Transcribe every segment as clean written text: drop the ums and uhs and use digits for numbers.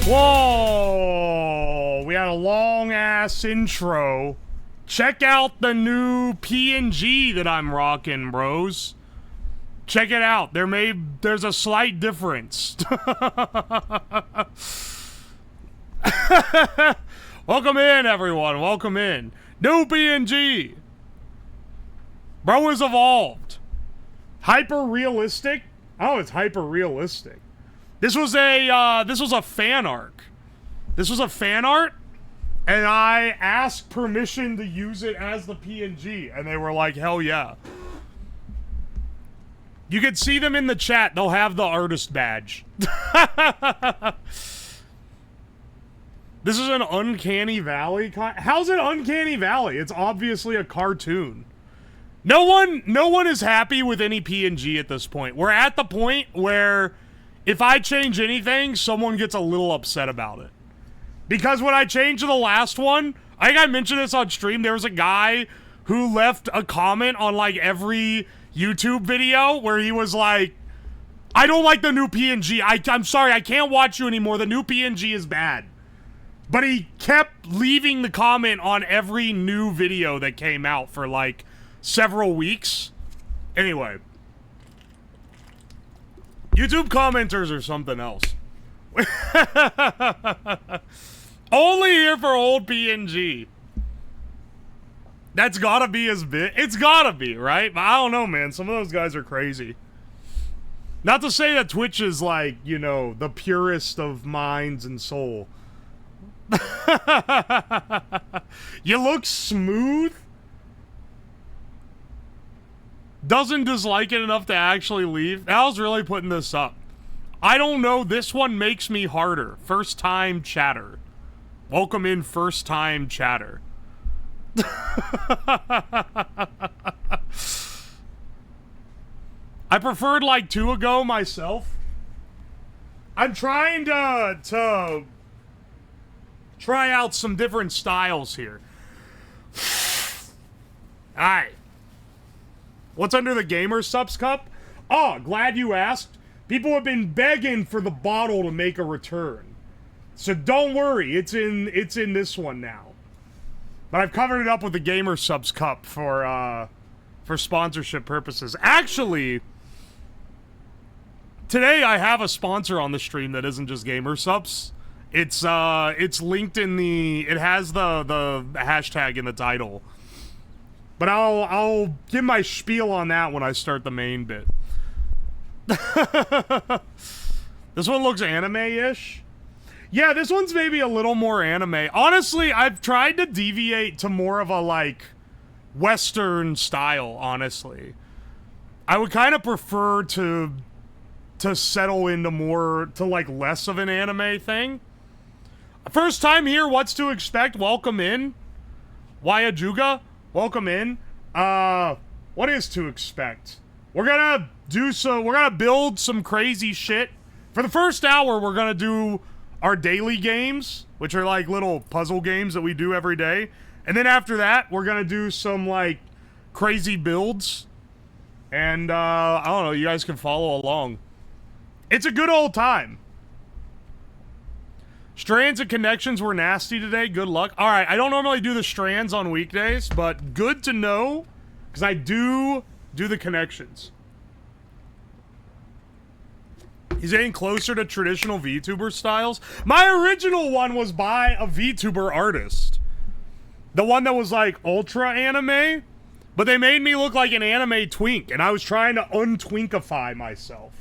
Whoa! We had a long-ass intro. Check out the new PNG that I'm rocking, bros. Check it out. There's a slight difference. Welcome in, everyone. Welcome in. New PNG. Bro is evolved. Hyper-realistic? Oh, it's hyper-realistic. This was a fan arc. This was a fan art, and I asked permission to use it as the PNG, and they were like, hell yeah. You can see them in the chat. They'll have the artist badge. This is an Uncanny Valley. How's it Uncanny Valley? It's obviously a cartoon. No one is happy with any PNG at this point. We're at the point where if I change anything, someone gets a little upset about it. Because when I changed the last one, I think I mentioned this on stream, there was a guy who left a comment on like every YouTube video where he was like, I don't like the new PNG. I'm sorry, I can't watch you anymore. The new PNG is bad. But he kept leaving the comment on every new video that came out for like several weeks. Anyway. YouTube commenters are something else. Only here for old PNG. That's gotta be his bit. It's gotta be, right? But I don't know, man. Some of those guys are crazy. Not to say that Twitch is like, you know, the purest of minds and soul. You look smooth. Doesn't dislike it enough to actually leave. Al's really putting this up. I don't know. This one makes me harder. First time chatter. Welcome in, first time chatter. I preferred like 2 ago myself. I'm trying to try out some different styles here. Alright. What's under the Gamer Subs cup? Oh, glad you asked. People have been begging for the bottle to make a return. So don't worry, it's in this one now. But I've covered it up with the Gamer Subs cup for sponsorship purposes. Actually, today I have a sponsor on the stream that isn't just Gamer Subs. It's linked in it has the hashtag in the title. But I'll give my spiel on that when I start the main bit. This one looks anime-ish. Yeah, this one's maybe a little more anime. Honestly, I've tried to deviate to more of a, like, Western style, honestly. I would kind of prefer to settle into more, to, like, less of an anime thing. First time here, what's to expect? Welcome in. Wayajuga. Welcome in. What is to expect? We're gonna build some crazy shit. For the first hour, we're gonna do our daily games, which are like little puzzle games that we do every day. And then after that, we're gonna do some like crazy builds. And I don't know, you guys can follow along. It's a good old time. Strands and connections were nasty today. Good luck. All right, I don't normally do the strands on weekdays, but good to know, because I do the connections. He's getting closer to traditional VTuber styles. My original one was by a VTuber artist. The one that was like ultra anime, but they made me look like an anime twink, and I was trying to untwinkify myself.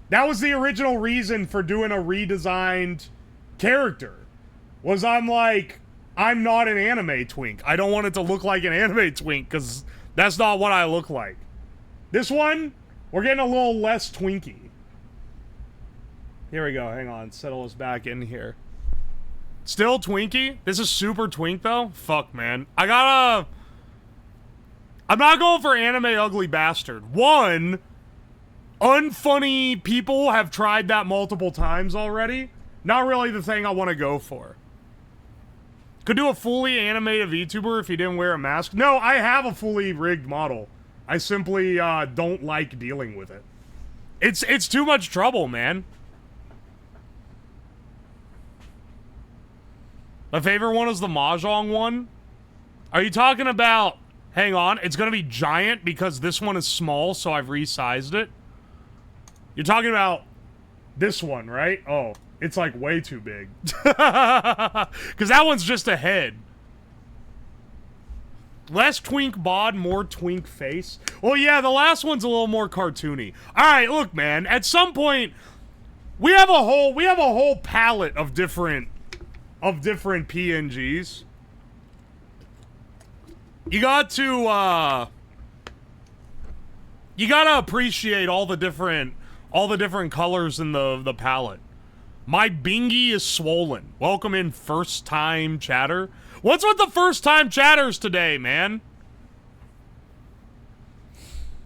That was the original reason for doing a redesigned character, was I'm like, I'm not an anime twink. I don't want it to look like an anime twink, because that's not what I look like. This one, we're getting a little less twinky. Here we go, hang on, settle us back in here. Still twinky? This is super twink though? Fuck, man. I'm not going for anime ugly bastard. One, unfunny people have tried that multiple times already. Not really the thing I want to go for. Could do a fully animated VTuber if he didn't wear a mask. No, I have a fully rigged model. I simply don't like dealing with it. It's too much trouble, man. My favorite one is the Mahjong one. Are you talking about... Hang on, it's gonna be giant because this one is small, so I've resized it. You're talking about this one, right? Oh, it's like way too big. Because that one's just a head. Less twink bod, more twink face. Well, yeah, the last one's a little more cartoony. All right, look, man. At some point, we have a whole palette of different PNGs. You got to appreciate all the different colors in the palette. My bingy is swollen. Welcome in first time chatter. What's with the first time chatters today, man?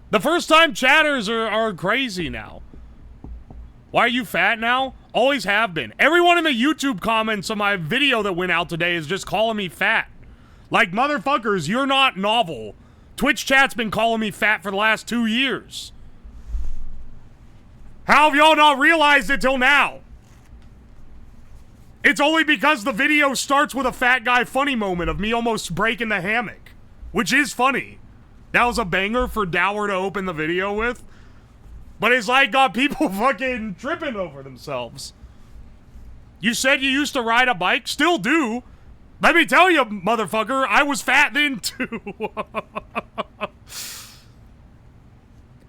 The first time chatters are crazy now. Why are you fat now? Always have been. Everyone in the YouTube comments on my video that went out today is just calling me fat. Like, motherfuckers, you're not novel. Twitch chat's been calling me fat for the last 2 years. How have y'all not realized it till now? It's only because the video starts with a fat guy funny moment of me almost breaking the hammock. Which is funny. That was a banger for Dower to open the video with. But it's like got people fucking tripping over themselves. You said you used to ride a bike? Still do. Let me tell you, motherfucker, I was fat then too.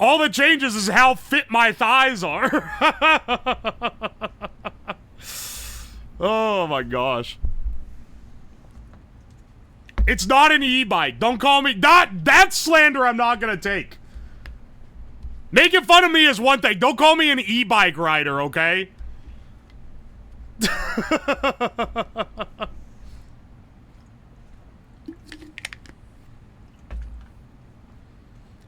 All that changes is how fit my thighs are. Oh my gosh. It's not an e-bike. Don't call me... That's slander I'm not gonna take. Making fun of me is one thing. Don't call me an e-bike rider, okay?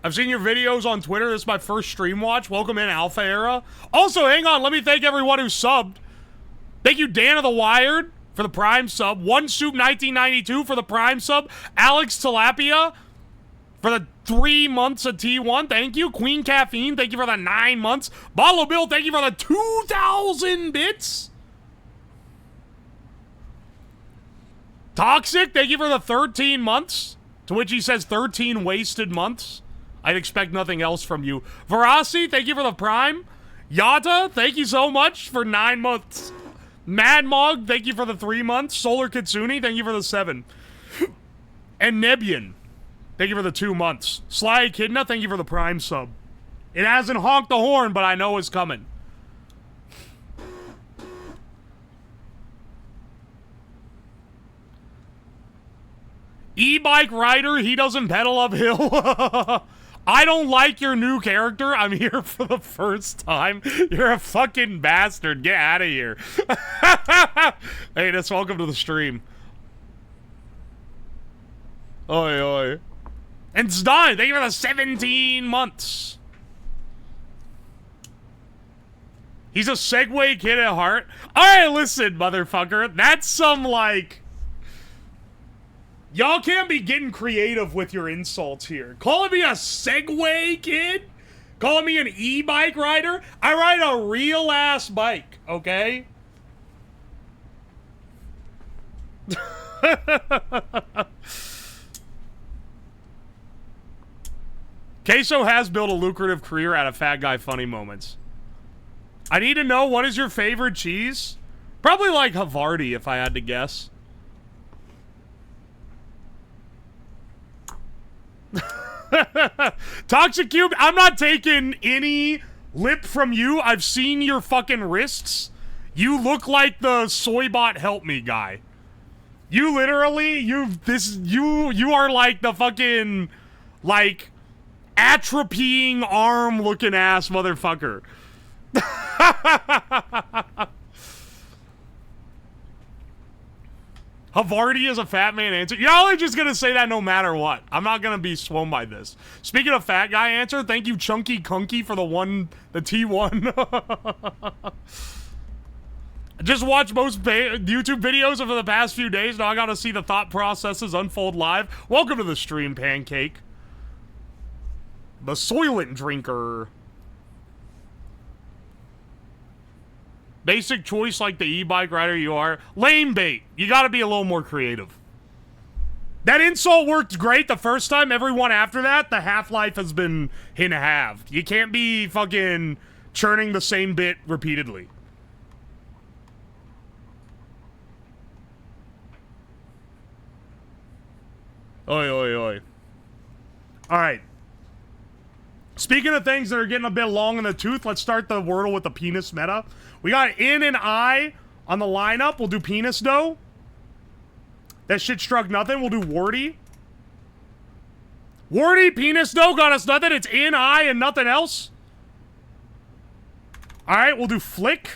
I've seen your videos on Twitter. This is my first stream watch. Welcome in, Alpha Era. Also, hang on. Let me thank everyone who subbed. Thank you, Dan of the Wired, for the Prime sub. One Soup 1992 for the Prime sub. Alex Tilapia for the 3 months of T1. Thank you. Queen Caffeine, thank you for the 9 months. Bottle Bill, thank you for the 2,000 bits. Toxic, thank you for the 13 months. To which he says 13 wasted months. I'd expect nothing else from you. Verasi, thank you for the Prime. Yata, thank you so much for 9 months. Mad Mog, thank you for the 3 months. Solar Kitsune, thank you for the 7. And Nebian, thank you for the 2 months. Sly Echidna, thank you for the Prime sub. It hasn't honked the horn, but I know it's coming. E-bike rider, he doesn't pedal uphill. I don't like your new character. I'm here for the first time. You're a fucking bastard. Get out of here. Hey, that's welcome to the stream. Oi, oi. And Stein, thank you for the 17 months. He's a Segway kid at heart. Alright, listen, motherfucker. That's some, like... Y'all can't be getting creative with your insults here. Calling me a Segway kid? Calling me an e-bike rider? I ride a real-ass bike, okay? Queso has built a lucrative career out of fat guy funny moments. I need to know, what is your favorite cheese? Probably like Havarti, if I had to guess. Toxic Cube, I'm not taking any lip from you. I've seen your fucking wrists. You look like the Soybot help me guy. You literally, you are like the fucking, like, atrophying arm looking ass motherfucker. Havarti is a fat man answer. Y'all are just gonna say that no matter what. I'm not gonna be swung by this. Speaking of fat guy answer, thank you Chunky Kunky for the T1. Just watched most YouTube videos over the past few days. Now I gotta see the thought processes unfold live. Welcome to the stream, Pancake. The Soylent Drinker. Basic choice like the e-bike rider you are. Lame bait. You gotta be a little more creative. That insult worked great the first time. Everyone after that, the half-life has been halved. You can't be fucking churning the same bit repeatedly. Oi, oi, oi. Alright. Speaking of things that are getting a bit long in the tooth, let's start the Wordle with the penis meta. We got in and I on the lineup. We'll do penis dough. That shit struck nothing. We'll do warty. Warty, penis dough got us nothing. It's in I and nothing else. Alright, we'll do flick.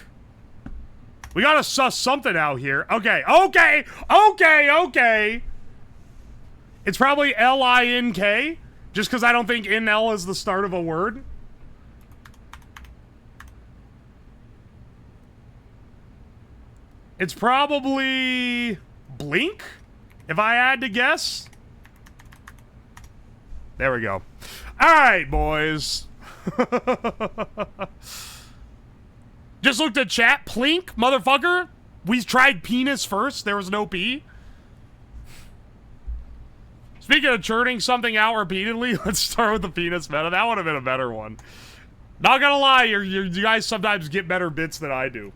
We gotta suss something out here. Okay, okay, okay, okay. It's probably L-I-N-K. Just because I don't think N-L is the start of a word. It's probably blink, if I had to guess. There we go. All right, boys. Just looked at chat. Plink, motherfucker. We tried penis first. There was no P. Speaking of churning something out repeatedly, let's start with the penis meta. That would have been a better one. Not gonna lie, you guys sometimes get better bits than I do.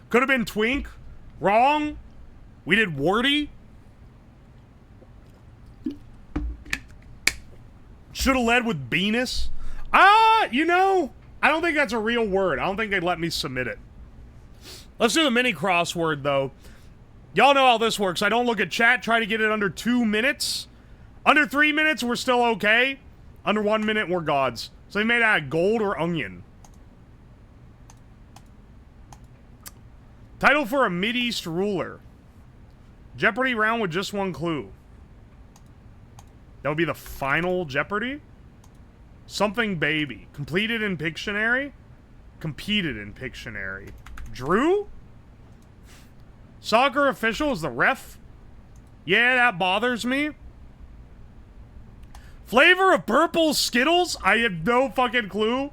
Could have been twink. Wrong. We did warty. Should have led with Venus. You know, I don't think that's a real word. I don't think they'd let me submit it. Let's do the mini crossword, though. Y'all know how this works. I don't look at chat. Try to get it under 2 minutes. Under 3 minutes, we're still okay. Under 1 minute, we're gods. So they made out of gold or onion. Title for a Mideast ruler. Jeopardy round with just one clue. That would be the final Jeopardy. Something baby. Completed in Pictionary. Competed in Pictionary. Drew? Soccer official is the ref? Yeah, that bothers me. Flavor of purple Skittles? I have no fucking clue.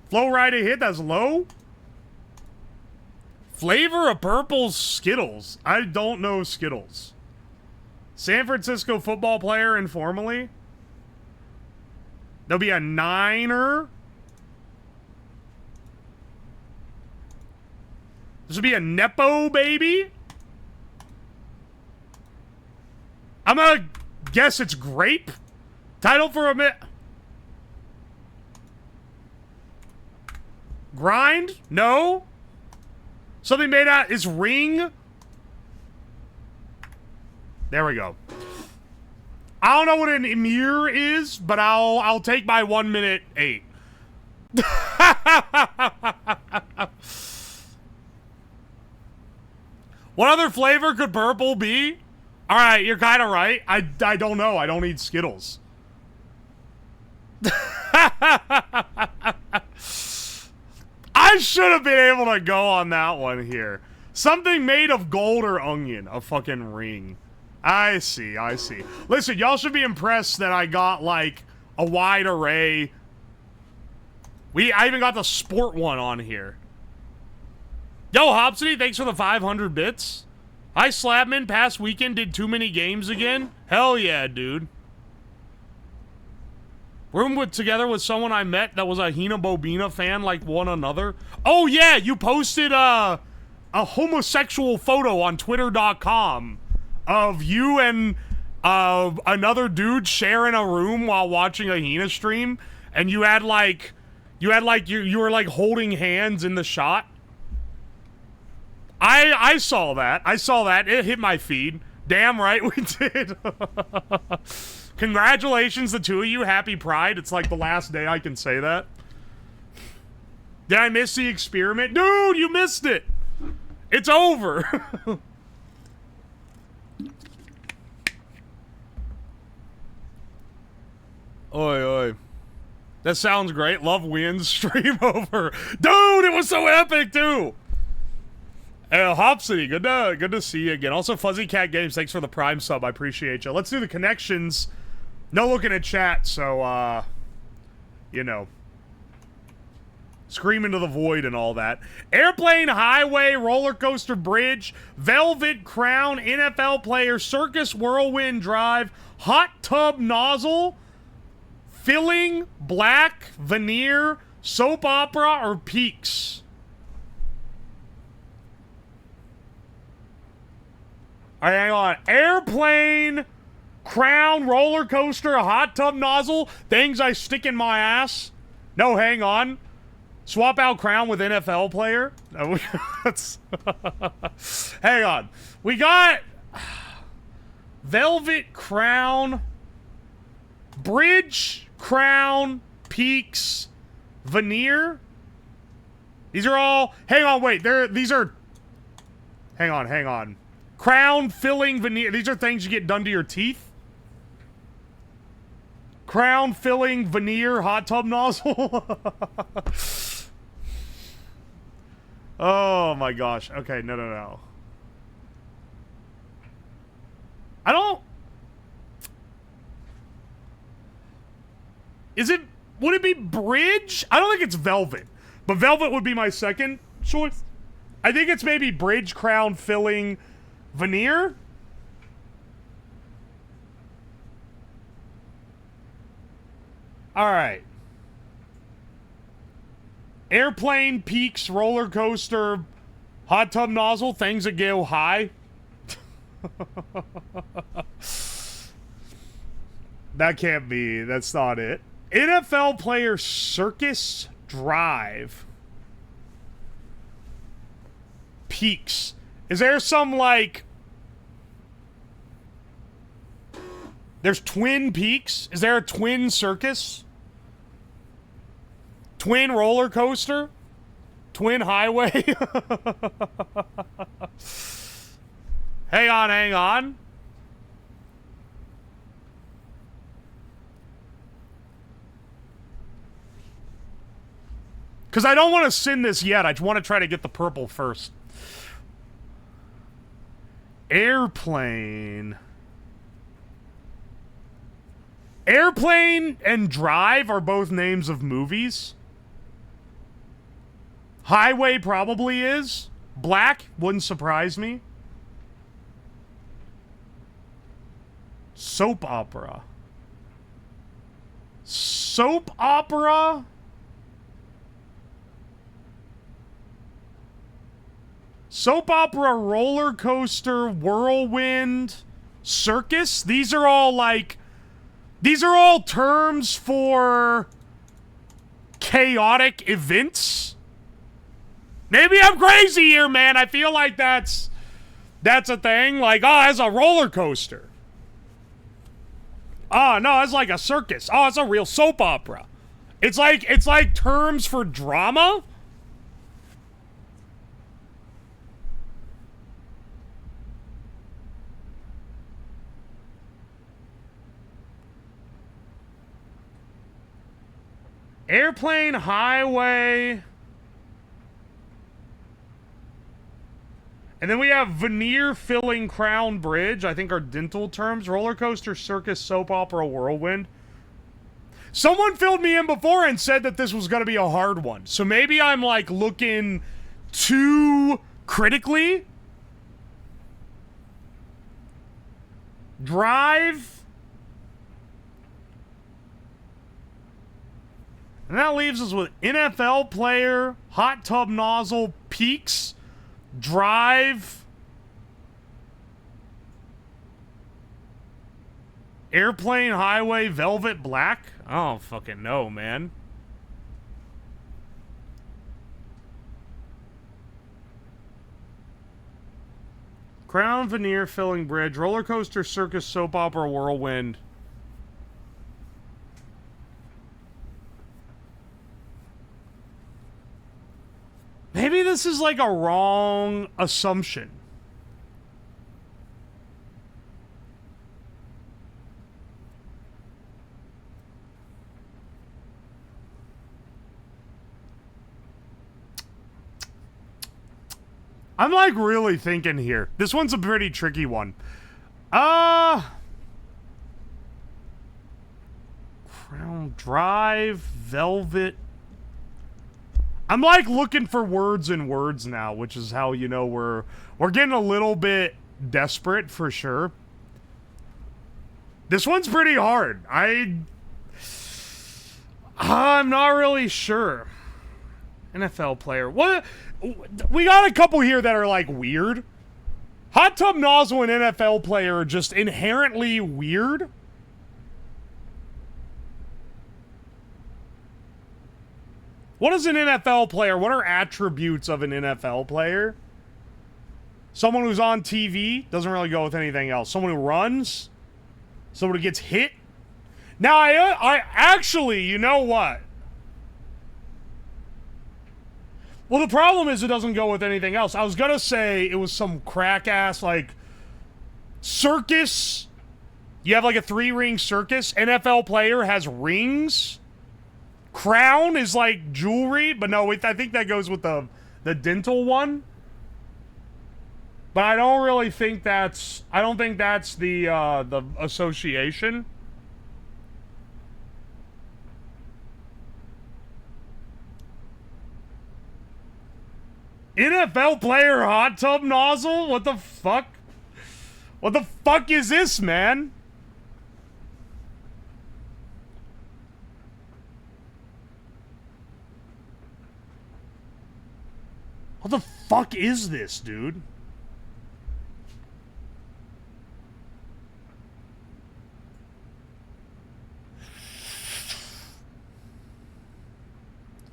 Flow ride a hit, that's low. Flavor of purple Skittles? I don't know Skittles. San Francisco football player informally? There'll be a Niner. This would be a Nepo baby? I'm gonna guess it's grape. Title for a minute. Grind? No. Something made out is ring. There we go. I don't know what an emir is, but I'll take my 1 minute 8. What other flavor could purple be? All right, you're kind of right. I don't know. I don't eat Skittles. I should have been able to go on that one here. Something made of gold or onion. A fucking ring. I see, I see. Listen, y'all should be impressed that I got, like, a wide array. I even got the sport one on here. Yo, Hopsity, thanks for the 500 bits. Hi, Slabman. Past weekend did too many games again? Hell yeah, dude. Roomed together with someone I met that was a Hina Bobina fan like one another. Oh, yeah, you posted a homosexual photo on Twitter.com of you and another dude sharing a room while watching a Hina stream, and you were like holding hands in the shot. I saw that. I saw that. It hit my feed. Damn right we did. Congratulations, the two of you. Happy Pride. It's like the last day I can say that. Did I miss the experiment? Dude, you missed it. It's over. Oi, oi. That sounds great. Love wins. Stream over. Dude, it was so epic, too. Hopsity, good to see you again. Also, Fuzzy Cat Games, thanks for the Prime sub. I appreciate you. Let's do the connections. No looking at chat, so, you know. Scream into the void and all that. Airplane, highway, roller coaster, bridge, velvet crown, NFL player, circus, whirlwind drive, hot tub nozzle, filling, black, veneer, soap opera, or peaks. All right, hang on. Airplane, crown, roller coaster, hot tub nozzle, things I stick in my ass. No, hang on. Swap out crown with NFL player. No, that's hang on. We got velvet crown, bridge, crown, peaks, veneer. These are all. Hang on, wait. These are. Hang on. Crown, filling, veneer. These are things you get done to your teeth. Crown, filling, veneer, hot tub nozzle. Oh my gosh. Okay, no. I don't... Would it be bridge? I don't think it's velvet. But velvet would be my second choice. I think it's maybe bridge, crown, filling, veneer. Alright. Airplane, peaks, roller coaster, hot tub nozzle, things that go high. That can't be. That's not it. NFL player, circus, drive. Peaks. Is there some, like... There's twin peaks? Is there a twin circus? Twin roller coaster? Twin highway? Hang on. Because I don't want to sin this yet. I want to try to get the purple first. Airplane. Airplane and Drive are both names of movies. Highway probably is. Black wouldn't surprise me. Soap opera. Soap opera? Soap opera, roller coaster, whirlwind, circus? These are all like... These are all terms for chaotic events. Maybe I'm crazy here, man. I feel like that's a thing. Like, oh, it's a roller coaster. Oh, no, it's like a circus. Oh, it's a real soap opera. It's like terms for drama. Airplane, highway. And then we have veneer, filling, crown, bridge. I think are dental terms. Roller coaster, circus, soap opera, whirlwind. Someone filled me in before and said that this was going to be a hard one. So maybe I'm like looking too critically. Drive. And that leaves us with NFL player, hot tub nozzle, peaks, drive, airplane, highway, velvet, black. I don't fucking know, man. Crown, veneer, filling, bridge, roller coaster, circus, soap opera, whirlwind. Maybe this is like a wrong assumption. I'm like really thinking here. This one's a pretty tricky one. Crown, drive, velvet. I'm like looking for words in words now, which is how, you know, we're getting a little bit desperate for sure. This one's pretty hard. I'm not really sure. NFL player. What? We got a couple here that are like weird. Hot tub nozzle and NFL player are just inherently weird. What is an NFL player? What are attributes of an NFL player? Someone who's on TV, doesn't really go with anything else. Someone who runs, someone who gets hit. Now, I actually, you know what? Well, the problem is it doesn't go with anything else. I was gonna say it was some crack-ass, like, circus. You have, like, a 3-ring circus. NFL player has rings. Crown is, like, jewelry. But no, I think that goes with the dental one. But I don't really think that's... I don't think that's the association. NFL player hot tub nozzle? What the fuck? What the fuck is this, man? What the fuck is this, dude?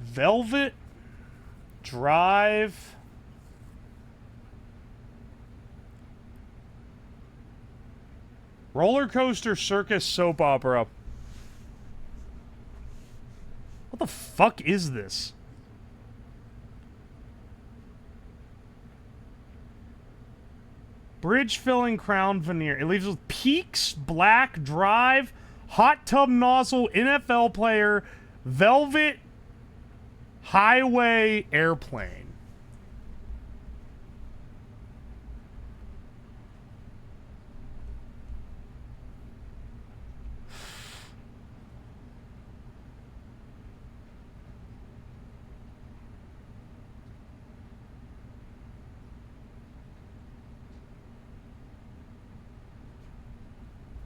Velvet Drive. Roller coaster circus soap opera. What the fuck is this? Bridge filling crown veneer. It leaves with peaks, black, drive, hot tub nozzle, NFL player, velvet, highway, airplane.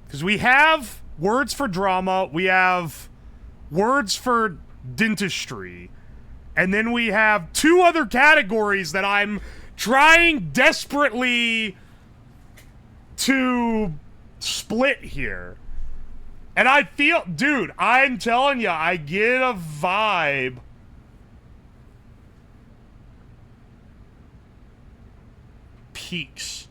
Because we have words for drama, we have words for dentistry, and then we have 2 other categories that I'm trying desperately to split here. And I feel, dude, I'm telling you, I get a vibe. Peaks.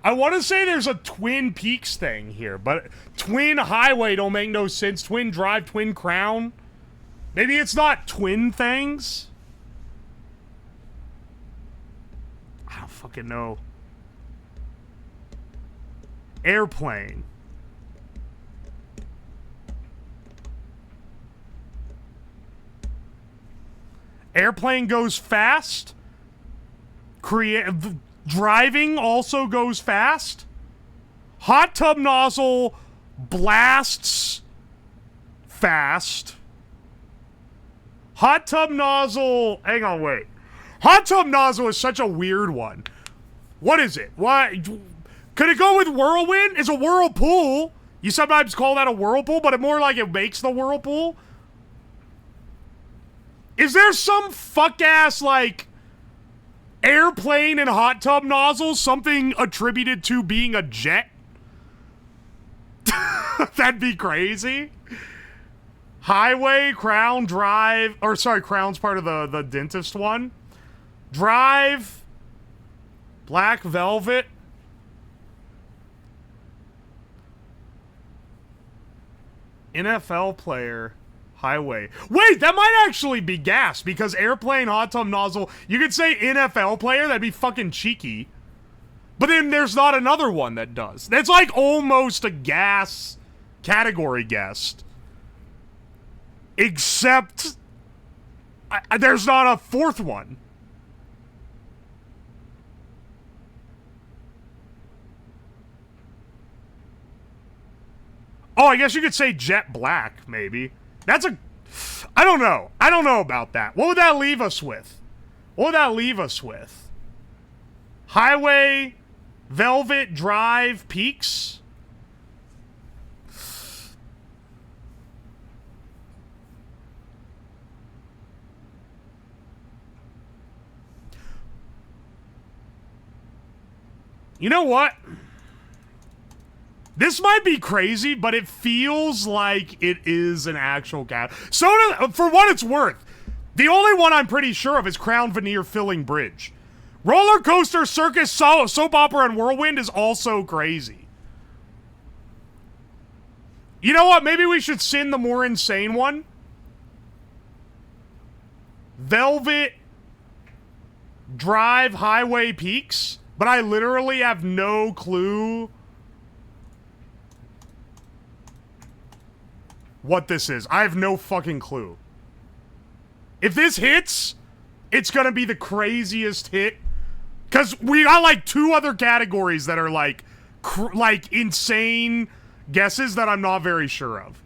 I want to say there's a Twin Peaks thing here, but Twin Highway don't make no sense. Twin Drive, Twin Crown. Maybe it's not twin things? I don't fucking know. Airplane. Airplane goes fast. Driving also goes fast. Hot tub nozzle blasts fast. Hot tub nozzle... Hang on, wait. Hot tub nozzle is such a weird one. What is it? Why? Could it go with whirlwind? It's a whirlpool. You sometimes call that a whirlpool, but it more like it makes the whirlpool. Is there some fuck-ass, like... airplane and hot tub nozzles, something attributed to being a jet? That'd be crazy. Highway, Crown, Drive, or sorry, Crown's part of the dentist one. Drive, Black Velvet. NFL player. Highway. Wait, that might actually be gas, because airplane, hot tub nozzle, you could say NFL player, that'd be fucking cheeky. But then there's not another one that does. That's like almost a gas category guest. Except, there's not a 4th one. Oh, I guess you could say jet black, maybe. That's a... I don't know. I don't know about that. What would that leave us with? What would that leave us with? Highway, Velvet, Drive, Peaks? You know what? This might be crazy, but it feels like it is an actual cat. So, for what it's worth, the only one I'm pretty sure of is Crown Veneer Filling Bridge. Roller Coaster, Circus, Soap Opera, and Whirlwind is also crazy. You know what? Maybe we should send the more insane one. Velvet, Drive, Highway, Peaks. But I literally have no clue what this is. I have no fucking clue. If this hits, it's gonna be the craziest hit. Because we got like 2 other categories that are like insane guesses that I'm not very sure of.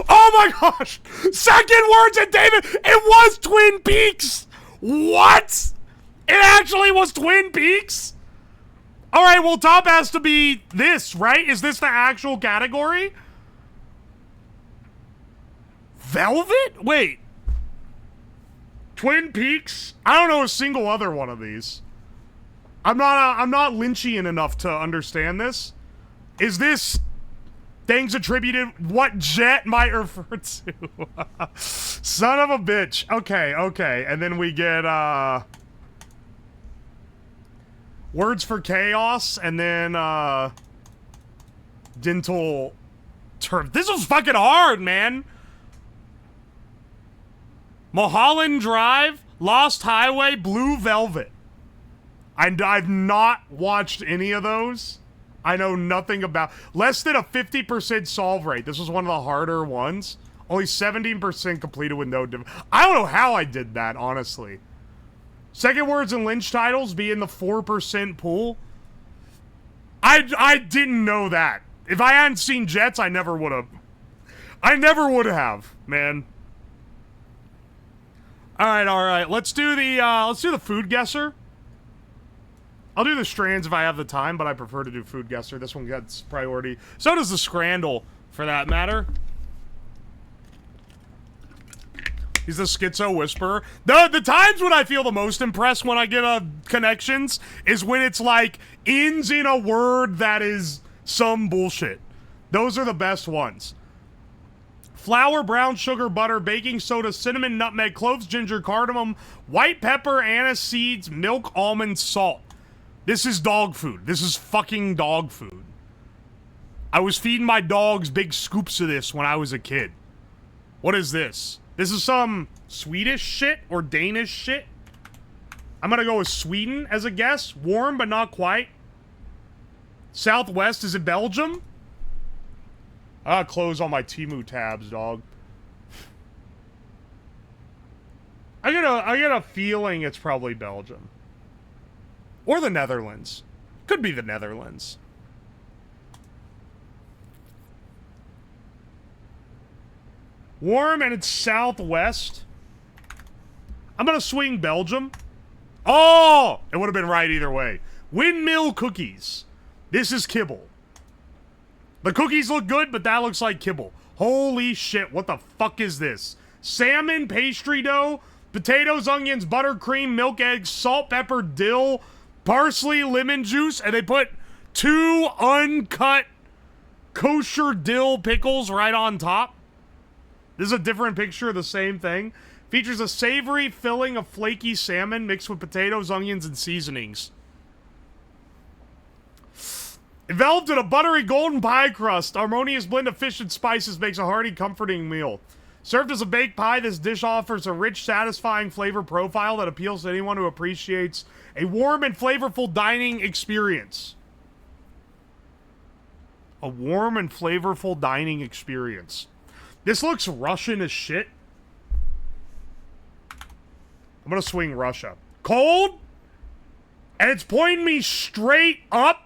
Oh my gosh! Second words and David! It was Twin Peaks! What? It actually was Twin Peaks? Alright, well, top has to be this, right? Is this the actual category? Velvet? Wait. Twin Peaks? I don't know a single other one of these. I'm not Lynchian enough to understand this. Is this things attributed what Jet might refer to? Son of a bitch. Okay, okay. And then we get, Words for Chaos, and then, Dental Term. This was fucking hard, man! Mulholland Drive, Lost Highway, Blue Velvet. I've not watched any of those. I know nothing about... Less than a 50% solve rate. This was one of the harder ones. Only 17% completed with no... I don't know how I did that, honestly. Second words and Lynch titles be in the 4% pool. I didn't know that. If I hadn't seen Jets, I never would have. I never would have, man. All right. Let's do the food guesser. I'll do the strands if I have the time, but I prefer to do food guesser. This one gets priority. So does the Scrandle, for that matter. He's the Schizo Whisperer. The times when I feel the most impressed when I get connections is when it's like ends in a word that is some bullshit. Those are the best ones. Flour, brown sugar, butter, baking soda, cinnamon, nutmeg, cloves, ginger, cardamom, white pepper, anise seeds, milk, almond, salt. This is dog food. This is fucking dog food. I was feeding my dogs big scoops of this when I was a kid. What is this? This is some Swedish shit or Danish shit. I'm gonna go with Sweden as a guess. Warm, but not quite. Southwest, is it Belgium? I gotta close all my Temu tabs, dog. I get a feeling it's probably Belgium. Or the Netherlands. Could be the Netherlands. Warm and it's southwest. I'm gonna swing Belgium. Oh! It would have been right either way. Windmill cookies. This is kibble. The cookies look good, but that looks like kibble. Holy shit, what the fuck is this? Salmon, pastry dough, potatoes, onions, buttercream, milk, eggs, salt, pepper, dill, parsley, lemon juice, and they put 2 uncut kosher dill pickles right on top. This is a different picture of the same thing. Features a savory filling of flaky salmon mixed with potatoes, onions, and seasonings. Enveloped in a buttery golden pie crust, harmonious blend of fish and spices makes a hearty, comforting meal. Served as a baked pie, this dish offers a rich, satisfying flavor profile that appeals to anyone who appreciates a warm and flavorful dining experience. A warm and flavorful dining experience. This looks Russian as shit. I'm gonna swing Russia. Cold? And it's pointing me straight up?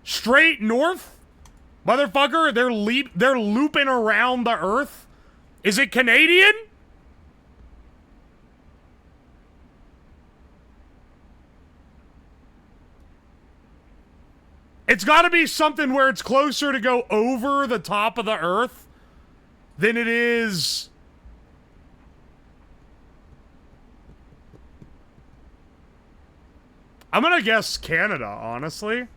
Straight north? Motherfucker, they're looping around the earth Is it Canadian? It's got to be something where it's closer to go over the top of the earth than it is... I'm gonna guess Canada, honestly.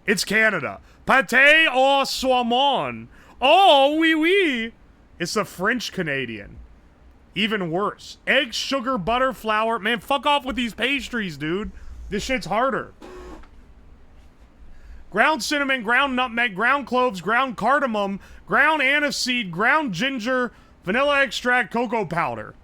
It's Canada. Pâté au saumon. Oh, oui, oui. It's the French Canadian. Even worse. Eggs, sugar, butter, flour. Man, fuck off with these pastries, dude. This shit's harder. Ground cinnamon, ground nutmeg, ground cloves, ground cardamom, ground aniseed, ground ginger, vanilla extract, cocoa powder.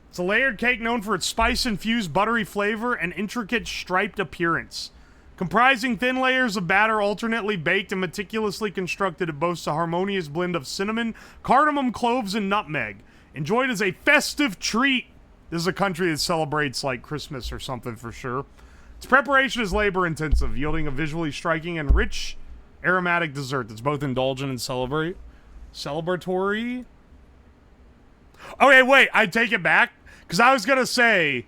It's a layered cake known for its spice-infused buttery flavor and intricate striped appearance. Comprising thin layers of batter alternately baked and meticulously constructed, it boasts a harmonious blend of cinnamon, cardamom, cloves, and nutmeg. Enjoyed as a festive treat. This is a country that celebrates, like, Christmas or something for sure. Its preparation is labor-intensive, yielding a visually striking and rich aromatic dessert that's both indulgent and celebratory. Okay, wait, I take it back. Because I was going to say,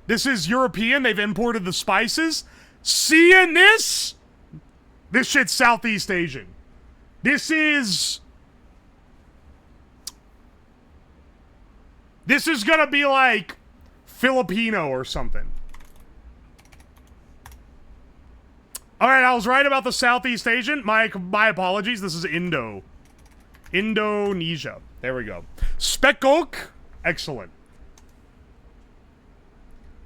this is European. They've imported the spices. Seeing this? This shit's Southeast Asian. This is going to be like Filipino or something. All right, I was right about the Southeast Asian. My apologies. This is Indonesia. There we go. Spekok. Excellent.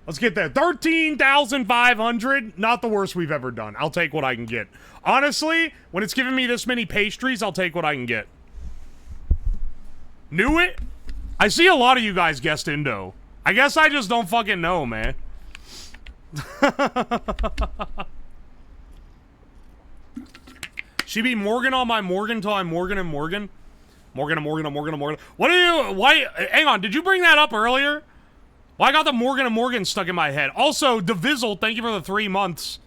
Let's get there. 13,500. Not the worst we've ever done. I'll take what I can get. Honestly, when it's giving me this many pastries, I'll take what I can get. Knew it? I see a lot of you guys guessed Indo. I guess I just don't fucking know, man. She be Morgan on my Morgan till I'm Morgan and Morgan. Morgan and Morgan and Morgan and Morgan. What are you... Why... Hang on. Did you bring that up earlier? Well, I got the Morgan and Morgan stuck in my head. Also, Divizzle, thank you for the 3 months.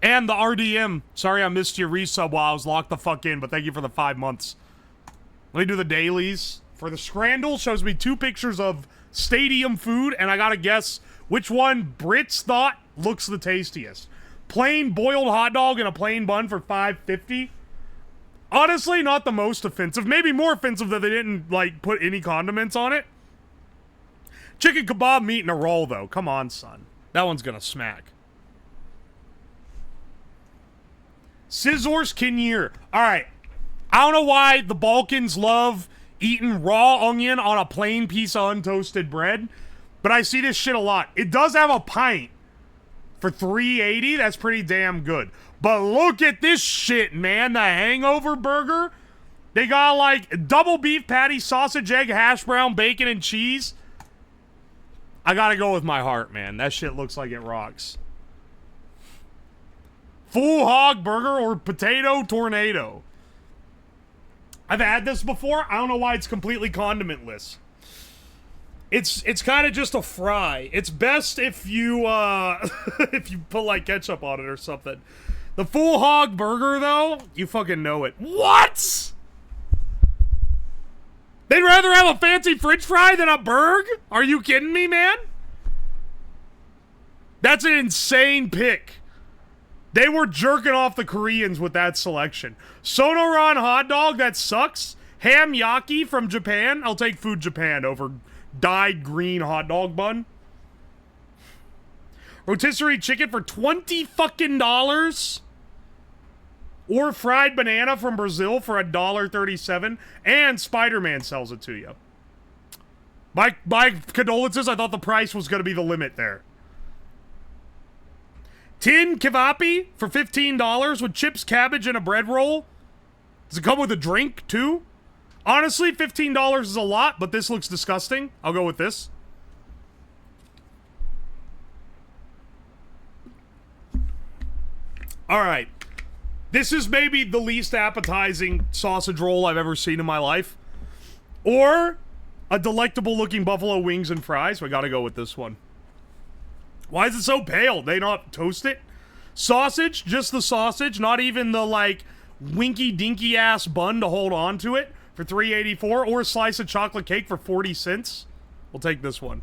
And the RDM. Sorry I missed your resub while I was locked the fuck in, but thank you for the 5 months. Let me do the dailies. For the Scrandle, shows me 2 pictures of stadium food, and I gotta guess which one Brits thought looks the tastiest. Plain boiled hot dog and a plain bun for $5.50. Honestly, not the most offensive. Maybe more offensive that they didn't, like, put any condiments on it. Chicken kebab meat in a roll, though. Come on, son. That one's gonna smack. Scissors Kinnear. Alright. I don't know why the Balkans love eating raw onion on a plain piece of untoasted bread, but I see this shit a lot. It does have a pint for $3.80. That's pretty damn good. But look at this shit, man. The Hangover Burger. They got, like, double beef patty, sausage, egg, hash brown, bacon, and cheese. I gotta go with my heart, man. That shit looks like it rocks. Full hog burger or potato tornado. I've had this before. I don't know why it's completely condimentless. It's kind of just a fry. It's best if you if you put like ketchup on it or something. The full hog burger though, you fucking know it. What? They'd rather have a fancy french fry than a burg? Are you kidding me, man? That's an insane pick. They were jerking off the Koreans with that selection. Sonoran hot dog, that sucks. Ham yaki from Japan. I'll take Food Japan over dyed green hot dog bun. Rotisserie chicken for $20 fucking dollars. Or fried banana from Brazil for $1.37. And Spider-Man sells it to you. My condolences, I thought the price was going to be the limit there. Tin kevapi for $15 with chips, cabbage, and a bread roll. Does it come with a drink, too? Honestly, $15 is a lot, but this looks disgusting. I'll go with this. Alright. This is maybe the least appetizing sausage roll I've ever seen in my life. Or a delectable looking buffalo wings and fries. We gotta go with this one. Why is it so pale? They not toast it? Sausage, just the sausage, not even the like winky dinky ass bun to hold on to it. For for $3.84, or a slice of chocolate cake for 40 cents. We'll take this one.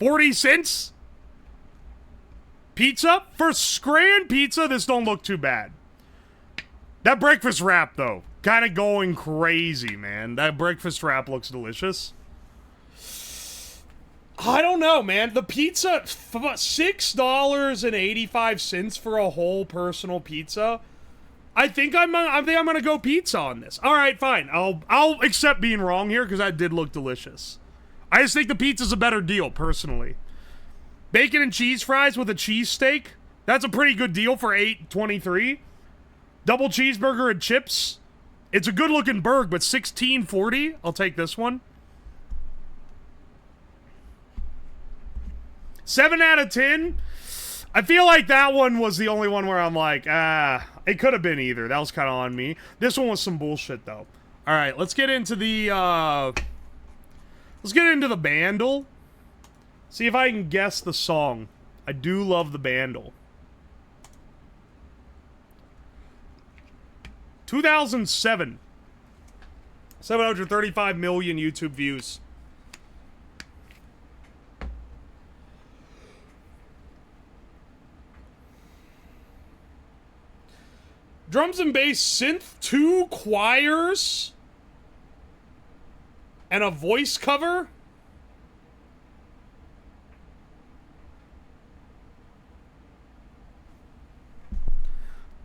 40 cents? Pizza? For Scran pizza, this don't look too bad. That breakfast wrap, though, kind of going crazy, man. That breakfast wrap looks delicious. I don't know, man. The pizza, $6.85 for a whole personal pizza. I think I'm gonna go pizza on this. All right, fine. I'll accept being wrong here because that did look delicious. I just think the pizza's a better deal, personally. Bacon and cheese fries with a cheesesteak. That's a pretty good deal for $8.23. Double cheeseburger and chips. It's a good-looking burger, but $16.40. I'll take this one. 7 out of 10. I feel like that one was the only one where I'm like, it could have been either. That was kind of on me. This one was some bullshit, though. All right, let's get into the, Bandle. See if I can guess the song. I do love the Bandle. 2007. 735 million YouTube views. Drums and bass synth, 2 choirs, and a voice cover.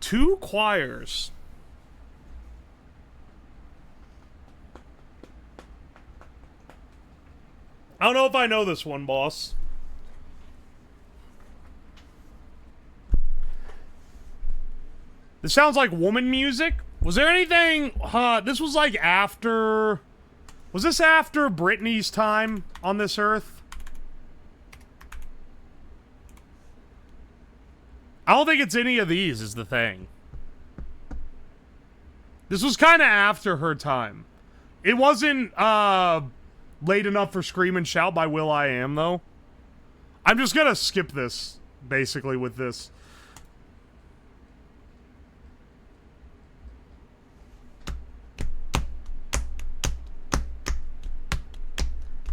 Two choirs. I don't know if I know this one, boss. This sounds like woman music. Was there anything, this was like after, was this after Britney's time on this earth? I don't think it's any of these is the thing. This was kind of after her time. It wasn't, Late Enough for Scream and Shout by will.i.am, though. I'm just gonna skip this, basically, with this.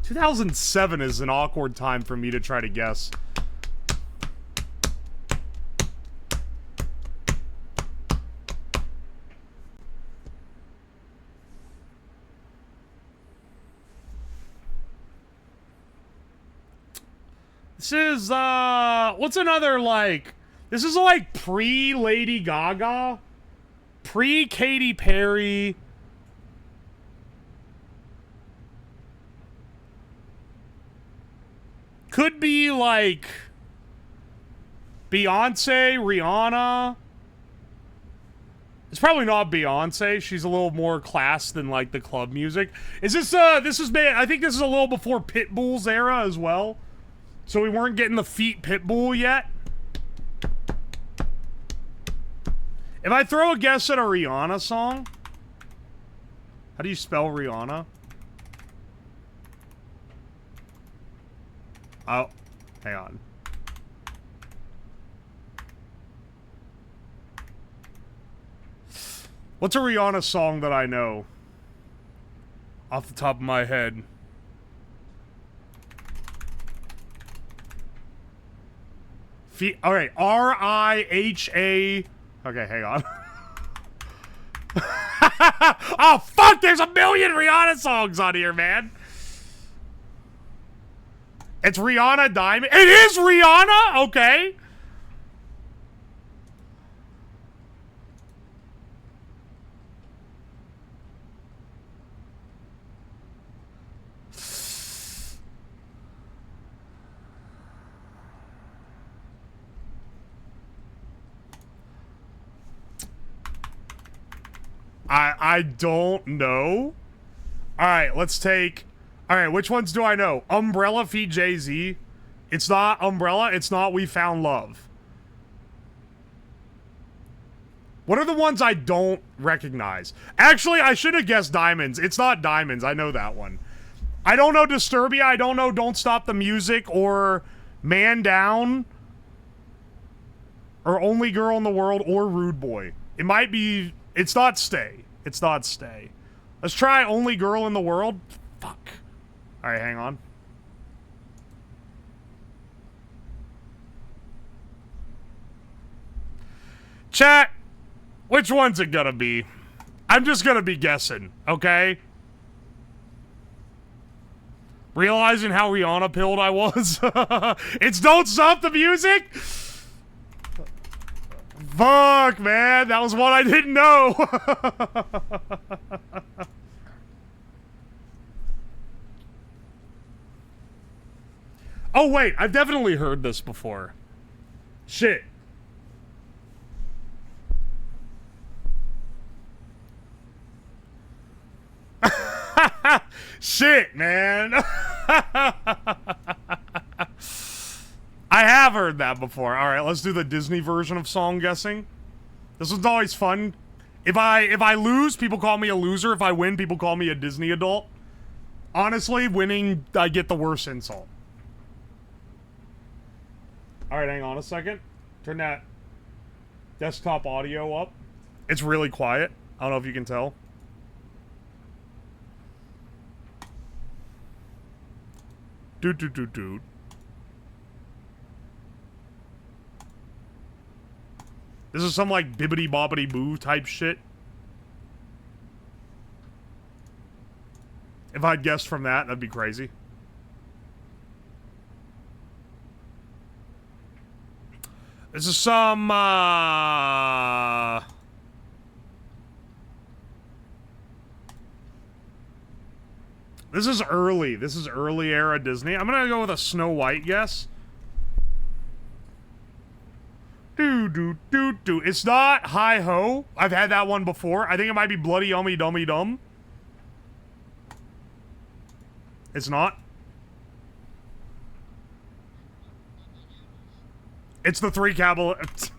...2007 is an awkward time for me to try to guess. This is, what's another, like... This is, like, pre-Lady Gaga? Pre-Katy Perry... Could be, like... Beyonce, Rihanna... It's probably not Beyonce. She's a little more class than, like, the club music. Is this, this is... I think this is a little before Pitbull's era as well. So we weren't getting the feet Pitbull yet. If I throw a guess at a Rihanna song... How do you spell Rihanna? Oh, hang on. What's a Rihanna song that I know? Off the top of my head. Alright, R-I-H-A... Okay, hang on. Oh, fuck! There's a million Rihanna songs on here, man! It's Rihanna Diamond. It is Rihanna? Okay. I don't know. Alright, let's take... Alright, which ones do I know? Umbrella feat. Jay-Z. It's not Umbrella. It's not We Found Love. What are the ones I don't recognize? Actually, I should have guessed Diamonds. It's not Diamonds. I know that one. I don't know Disturbia. I don't know Don't Stop the Music or Man Down or Only Girl in the World or Rude Boy. It might be... It's not Stay. It's not Stay. Let's try only girl in the world. Fuck. Alright, hang on. Chat, which one's it gonna be? I'm just gonna be guessing, okay? Realizing how Rihanna pilled I was. It's Don't Stop the Music? Fuck, man. That was one I didn't know. Oh, wait. I've definitely heard this before. Shit. Shit, man. I have heard that before. All right, let's do the Disney version of song guessing. This one's always fun. If I lose, people call me a loser. If I win, people call me a Disney adult. Honestly, winning, I get the worst insult. All right, hang on a second. Turn that desktop audio up. It's really quiet. I don't know if you can tell. Doot. This is some like bibbity bobbity boo type shit. If I'd guessed from that, that'd be crazy. This is some This is early. This is early era Disney. I'm gonna go with a Snow White guess. It's not Hi Ho. I've had that one before. I think it might be Bloody Yummy Dummy Dum. It's not. It's the Three Caballeros.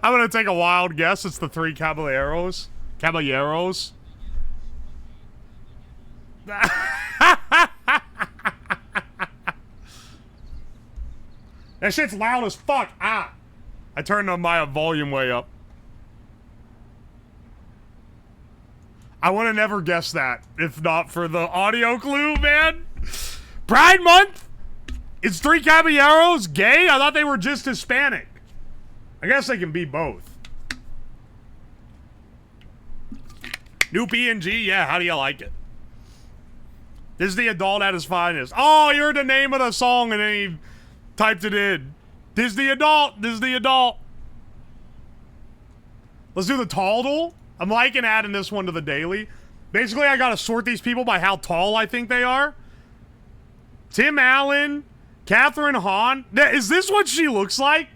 I'm gonna take a wild guess. It's the Three Caballeros. Caballeros. That shit's loud as fuck. Ah. I turned my volume way up. I would have never guessed that if not for the audio clue, man. Pride Month? Is Three Caballeros gay? I thought they were just Hispanic. I guess they can be both. New PNG? Yeah, how do you like it? This is the adult at his finest. Oh, you heard the name of the song and then he typed it in. This is the adult. This is the adult. Let's do the Taldle. I'm liking adding this one to the daily. Basically, I gotta sort these people by how tall I think they are. Tim Allen, Catherine Hahn. Is this what she looks like?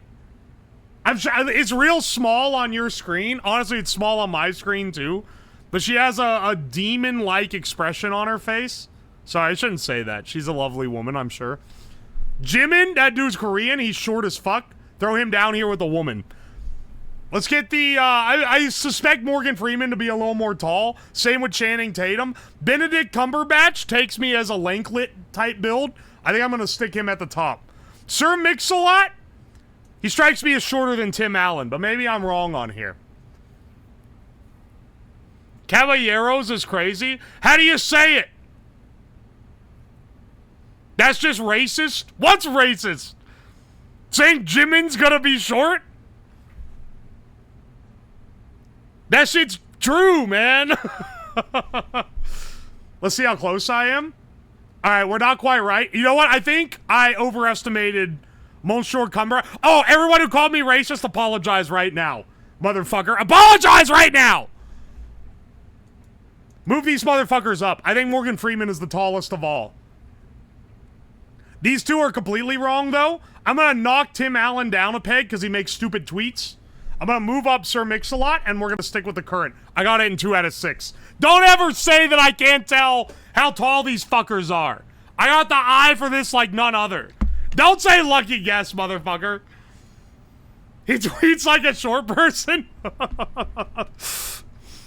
It's real small on your screen. Honestly, it's small on my screen too. But she has a demon-like expression on her face. Sorry, I shouldn't say that. She's a lovely woman, I'm sure. Jimin, that dude's Korean. He's short as fuck. Throw him down here with a woman. Let's get the, I suspect Morgan Freeman to be a little more tall. Same with Channing Tatum. Benedict Cumberbatch takes me as a Lanklet type build. I think I'm going to stick him at the top. Sir Mix-a-Lot? He strikes me as shorter than Tim Allen, but maybe I'm wrong on here. Caballeros is crazy. How do you say it? That's just racist? What's racist? Saying Jimin's gonna be short? That shit's true, man. Let's see how close I am. Alright, we're not quite right. You know what? I think I overestimated Monsieur Cumber. Oh, everyone who called me racist, apologize right now. Motherfucker. Apologize right now! Move these motherfuckers up. I think Morgan Freeman is the tallest of all. These two are completely wrong, though. I'm gonna knock Tim Allen down a peg because he makes stupid tweets. I'm gonna move up Sir Mix-a-Lot, and we're gonna stick with the current. I got it in 2 out of 6. Don't ever say that I can't tell how tall these fuckers are. I got the eye for this like none other. Don't say lucky guess, motherfucker. He tweets like a short person.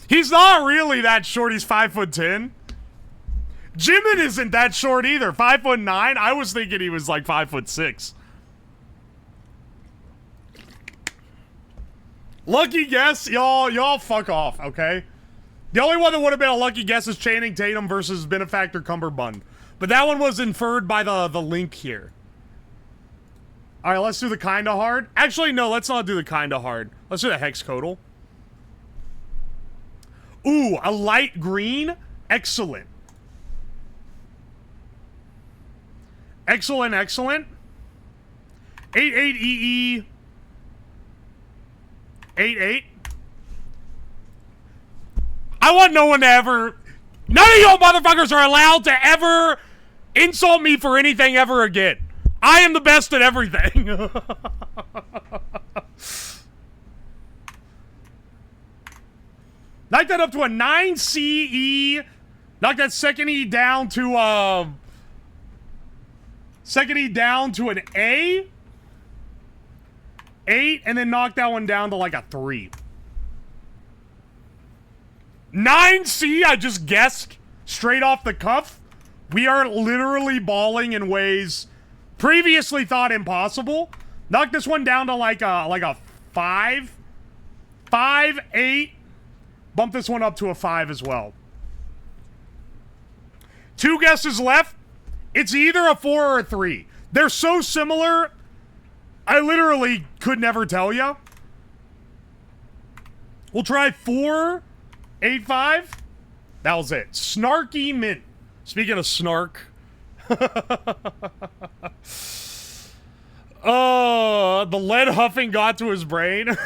He's not really that short. He's 5'10". Jimin isn't that short either. 5'9". I was thinking he was like 5'6". Lucky guess, y'all fuck off, okay? The only one that would have been a lucky guess is Channing Tatum versus Benefactor Cumberbund. But that one was inferred by the link here. Alright, let's do the kinda hard. Actually, no, let's not do the kinda hard. Let's do the Hexcodle. Ooh, a light green? Excellent. Excellent, excellent. 88EE. 88. I want no one to ever... None of y'all motherfuckers are allowed to ever insult me for anything ever again. I am the best at everything. Knock that up to a 9 CE. Knock that second E down to second E down to an A. 8, and then knock that one down to like a 3. 9C, I just guessed straight off the cuff. We are literally balling in ways previously thought impossible. Knock this one down to like a 5. 5, 8. Bump this one up to a 5 as well. 2 guesses left. It's either a 4 or a 3. They're so similar, I literally could never tell you. We'll try 4, 8, 5. That was it. Snarky Mint. Speaking of snark. Oh, the lead huffing got to his brain.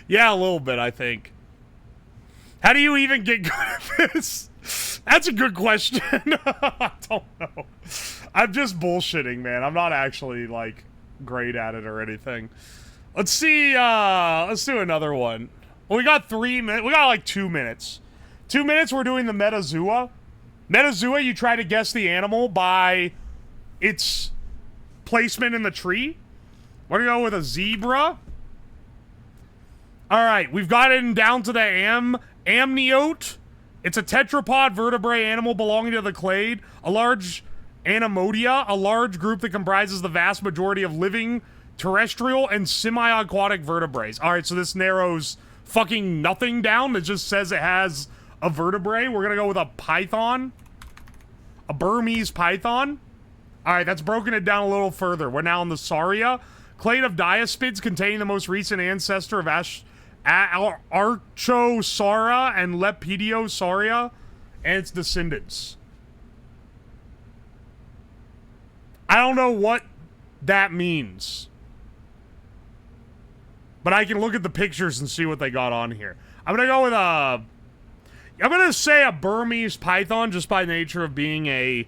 Yeah, a little bit, I think. How do you even get good at this? That's a good question. I don't know. I'm just bullshitting, man. I'm not actually, like, great at it or anything. Let's see, let's do another one. Well, we got 3 minutes. We got, like, 2 minutes. 2 minutes, we're doing the Metazooa. Metazooa, you try to guess the animal by its placement in the tree. We're gonna go with a zebra. Alright, we've got it down to the amniote. It's a tetrapod vertebrate animal belonging to the clade. A large Anemodia, a large group that comprises the vast majority of living terrestrial and semi-aquatic vertebrates. Alright, so this narrows fucking nothing down. It just says it has a vertebrae. We're gonna go with a python. A Burmese python. Alright, that's broken it down a little further. We're now in the Sauria. Clade of diaspids containing the most recent ancestor of Archosaura and Lepidosauria and its descendants. I don't know what that means. But I can look at the pictures and see what they got on here. I'm gonna go with a... I'm gonna say a Burmese python just by nature of being a...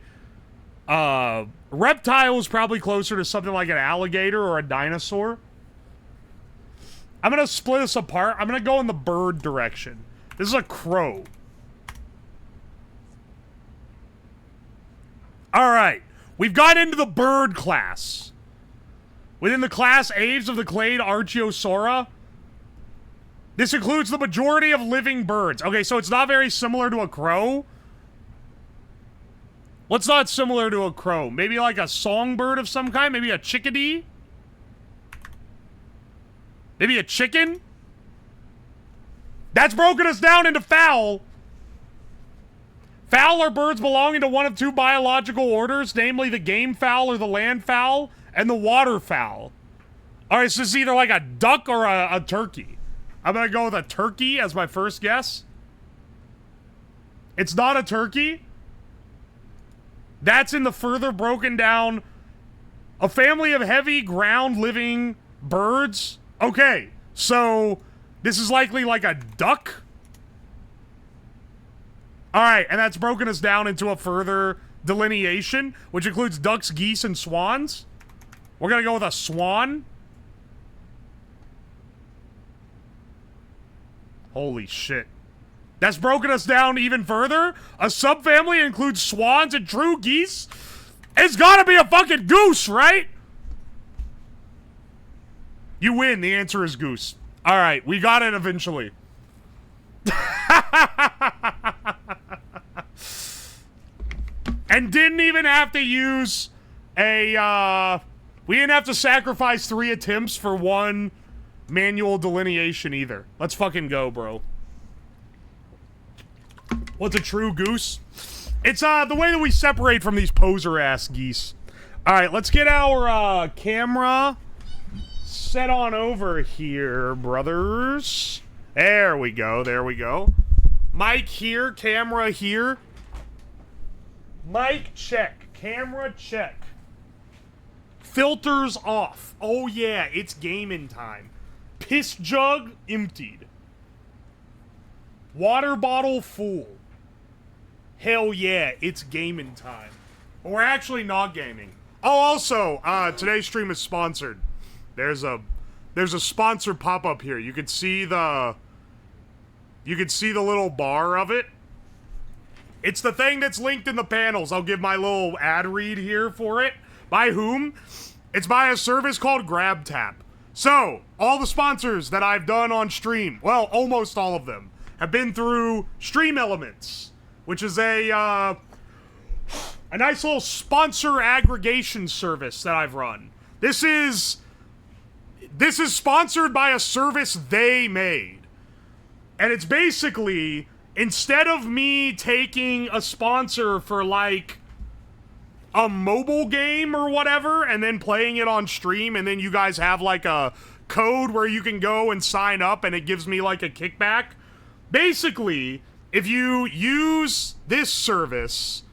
reptile is probably closer to something like an alligator or a dinosaur. I'm gonna split this apart. I'm gonna go in the bird direction. This is a crow. Alright. We've got into the bird class. Within the class Aves of the clade Archosaura, this includes the majority of living birds. Okay, so it's not very similar to a crow. What's not similar to a crow? Maybe like a songbird of some kind? Maybe a chickadee? Maybe a chicken? That's broken us down into fowl. Fowl are birds belonging to one of 2 biological orders, namely the game fowl or the land fowl, and the water fowl. Alright, so this is either like a duck or a turkey. I'm gonna go with a turkey as my first guess. It's not a turkey. That's in the further broken down. A family of heavy ground living birds. Okay, so this is likely like a duck. Alright, and that's broken us down into a further delineation, which includes ducks, geese, and swans. We're gonna go with a swan. Holy shit. That's broken us down even further. A subfamily includes swans and true geese. It's gotta be a fucking goose, right? You win. The answer is goose. Alright, we got it eventually. And didn't even have to use a We didn't have to sacrifice 3 attempts for 1 manual delineation either. Let's fucking go, bro. What's a true goose? It's the way that we separate from these poser-ass geese. Alright, let's get our camera set on over here, brothers. There we go, there we go. Mic here, camera here. Mic check, camera check. Filters off. Oh yeah, it's gaming time. Piss jug emptied. Water bottle full. Hell yeah, it's gaming time. But we're actually not gaming. Oh, also, today's stream is sponsored. There's a sponsor pop-up here. You could see the little bar of it. It's the thing that's linked in the panels. I'll give my little ad read here for it. By whom? It's by a service called GrabTap. So, all the sponsors that I've done on stream, well, almost all of them, have been through Stream Elements, which is a nice little sponsor aggregation service that I've run. This is sponsored by a service they made. And it's basically, instead of me taking a sponsor for, like, a mobile game or whatever, and then playing it on stream, and then you guys have, like, a code where you can go and sign up, and it gives me, like, a kickback. Basically, if you use this service,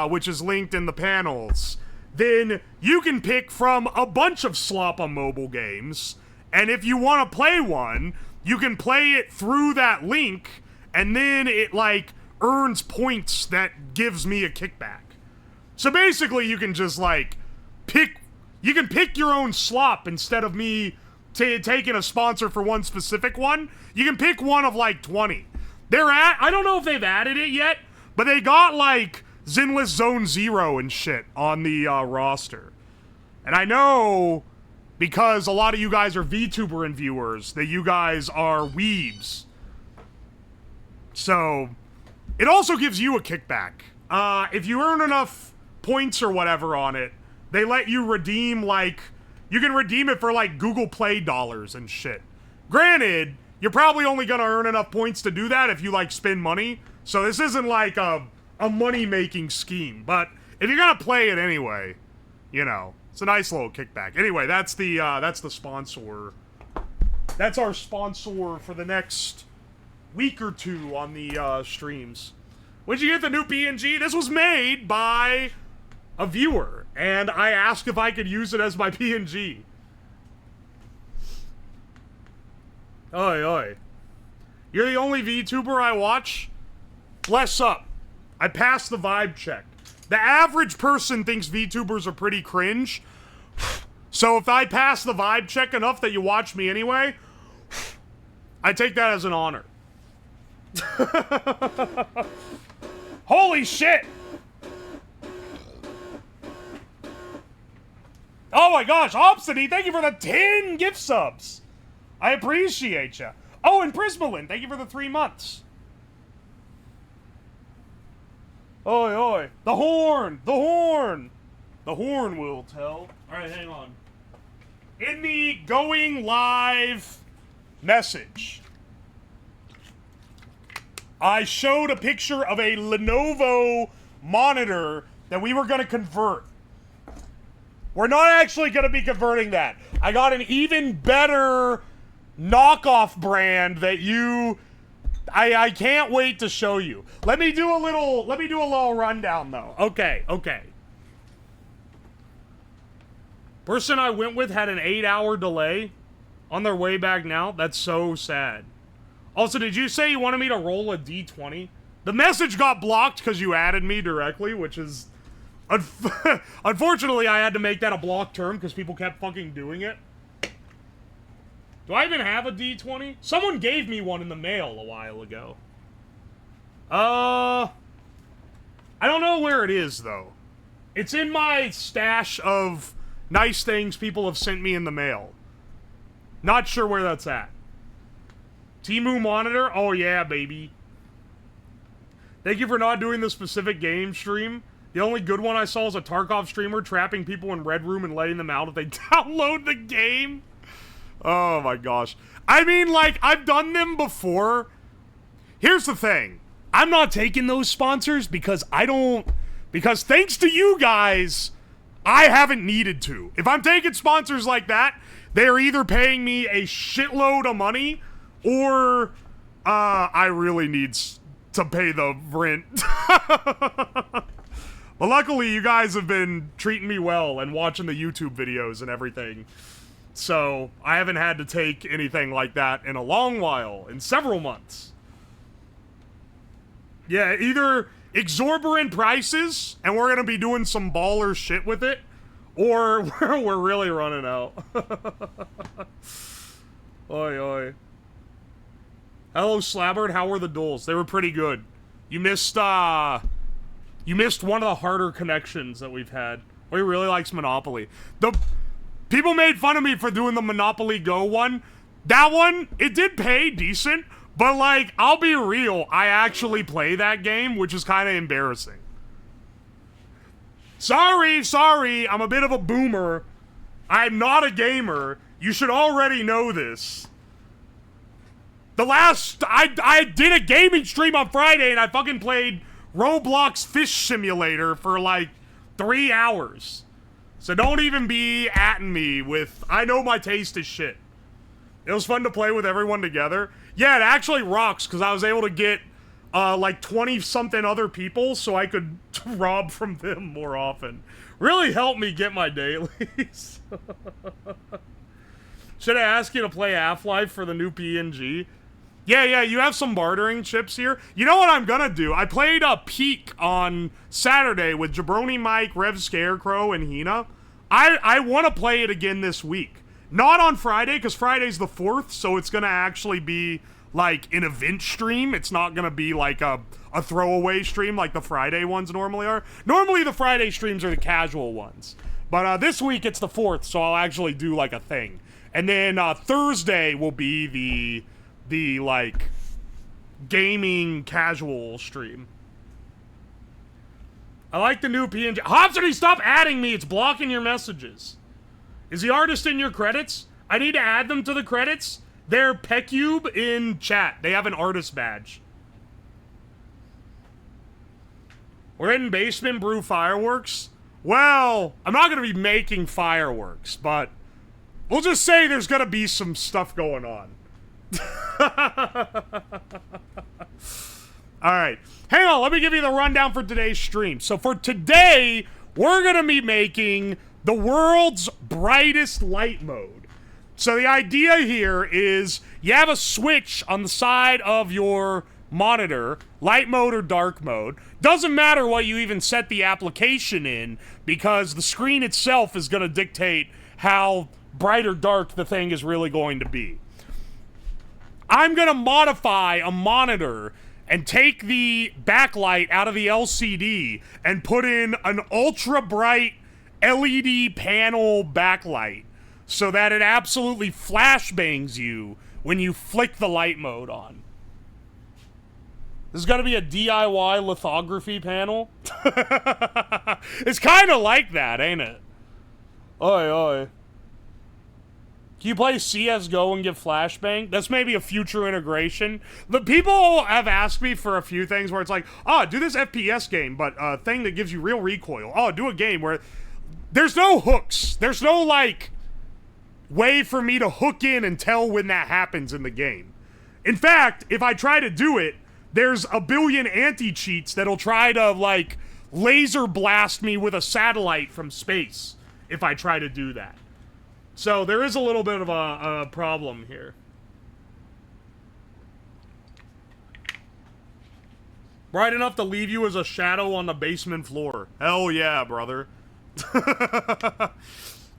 which is linked in the panels, then you can pick from a bunch of slop mobile games, and if you want to play one, you can play it through that link, and then it, like, earns points that gives me a kickback. So basically, you can just, like, pick your own slop instead of me taking a sponsor for one specific one. You can pick one of, like, 20. I don't know if they've added it yet, but they got, like, Zinless Zone Zero and shit on the roster. And I know, because a lot of you guys are VTuber and viewers, that you guys are weebs. So, it also gives you a kickback. If you earn enough points or whatever on it, they let you redeem, like, you can redeem it for, like, Google Play dollars and shit. Granted, you're probably only gonna earn enough points to do that if you, like, spend money. So this isn't, like, a money-making scheme. But if you're gonna play it anyway, you know, it's a nice little kickback. Anyway, that's the sponsor. That's our sponsor for the next week or two on the streams. When'd you get the new PNG? This was made by a viewer, and I asked if I could use it as my PNG. Oi, oi. You're the only VTuber I watch? Bless up. I passed the vibe check. The average person thinks VTubers are pretty cringe. So if I pass the vibe check enough that you watch me anyway, I take that as an honor. Holy shit! Oh my gosh, Obsidy, thank you for the 10 gift subs! I appreciate ya. Oh, and Prismalin, thank you for the 3 months. Oi, oi. The horn! The horn! The horn will tell. Alright, hang on. In the going live message, I showed a picture of a Lenovo monitor that we were going to convert. We're not actually going to be converting that. I got an even better knockoff brand that I can't wait to show you. Let me do a little rundown though. Okay. Person I went with had an 8-hour delay on their way back now. That's so sad. Also, did you say you wanted me to roll a D20? The message got blocked because you added me directly, which is... Unfortunately, I had to make that a block term because people kept fucking doing it. Do I even have a D20? Someone gave me one in the mail a while ago. I don't know where it is, though. It's in my stash of nice things people have sent me in the mail. Not sure where that's at. Temu monitor? Oh yeah, baby. Thank you for not doing the specific game stream. The only good one I saw is a Tarkov streamer trapping people in Red Room and letting them out if they download the game. Oh my gosh. I mean, like, I've done them before. Here's the thing. I'm not taking those sponsors because because thanks to you guys, I haven't needed to. If I'm taking sponsors like that, they're either paying me a shitload of money or I really need to pay the rent. But luckily, you guys have been treating me well and watching the YouTube videos and everything. So, I haven't had to take anything like that in a long while, in several months. Yeah, either exorbitant prices, and we're gonna be doing some baller shit with it, or we're really running out. Oi, oi. Hello, Slabbard, how were the duels? They were pretty good. You missed one of the harder connections that we've had. Oh, he really likes Monopoly. People made fun of me for doing the Monopoly Go one. That one, it did pay decent, but, like, I'll be real, I actually play that game, which is kind of embarrassing. Sorry, I'm a bit of a boomer. I'm not a gamer. You should already know this. I did a gaming stream on Friday, and I fucking played Roblox Fish Simulator for, like, 3 hours. So don't even be atting me with, I know my taste is shit. It was fun to play with everyone together. Yeah, it actually rocks, because I was able to get, like, 20-something other people, so I could rob from them more often. Really helped me get my dailies. Should I ask you to play Half-Life for the new PNG? Yeah, you have some bartering chips here. You know what I'm gonna do? I played a Peak on Saturday with Jabroni Mike, Rev Scarecrow, and Hina. I want to play it again this week. Not on Friday, because Friday's the 4th, so it's gonna actually be, like, an event stream. It's not gonna be, like, a throwaway stream like the Friday ones normally are. Normally, the Friday streams are the casual ones. But this week, it's the 4th, so I'll actually do, like, a thing. And then Thursday will be the, like, gaming casual stream. I like the new PNG. Hobson, stop adding me! It's blocking your messages. Is the artist in your credits? I need to add them to the credits. They're Pecube in chat. They have an artist badge. We're in basement brew fireworks. Well, I'm not going to be making fireworks, but we'll just say there's going to be some stuff going on. Alright, hang on, let me give you the rundown for today's stream. So for today, we're gonna be making the world's brightest light mode. So the idea here is you have a switch on the side of your monitor, light mode or dark mode. Doesn't matter what you even set the application in, because the screen itself is gonna dictate how bright or dark the thing is really going to be. I'm gonna modify a monitor and take the backlight out of the LCD and put in an ultra bright LED panel backlight so that it absolutely flashbangs you when you flick the light mode on. This is gonna be a DIY lithography panel. It's kind of like that, ain't it? Oi, oi. Can you play CSGO and get flashbang? That's maybe a future integration. The people have asked me for a few things where it's like, oh, do this FPS game, but a thing that gives you real recoil. Oh, do a game where there's no hooks. There's no, like, way for me to hook in and tell when that happens in the game. In fact, if I try to do it, there's a billion anti-cheats that'll try to, like, laser blast me with a satellite from space if I try to do that. So there is a little bit of a problem here. Bright enough to leave you as a shadow on the basement floor. Hell yeah, brother.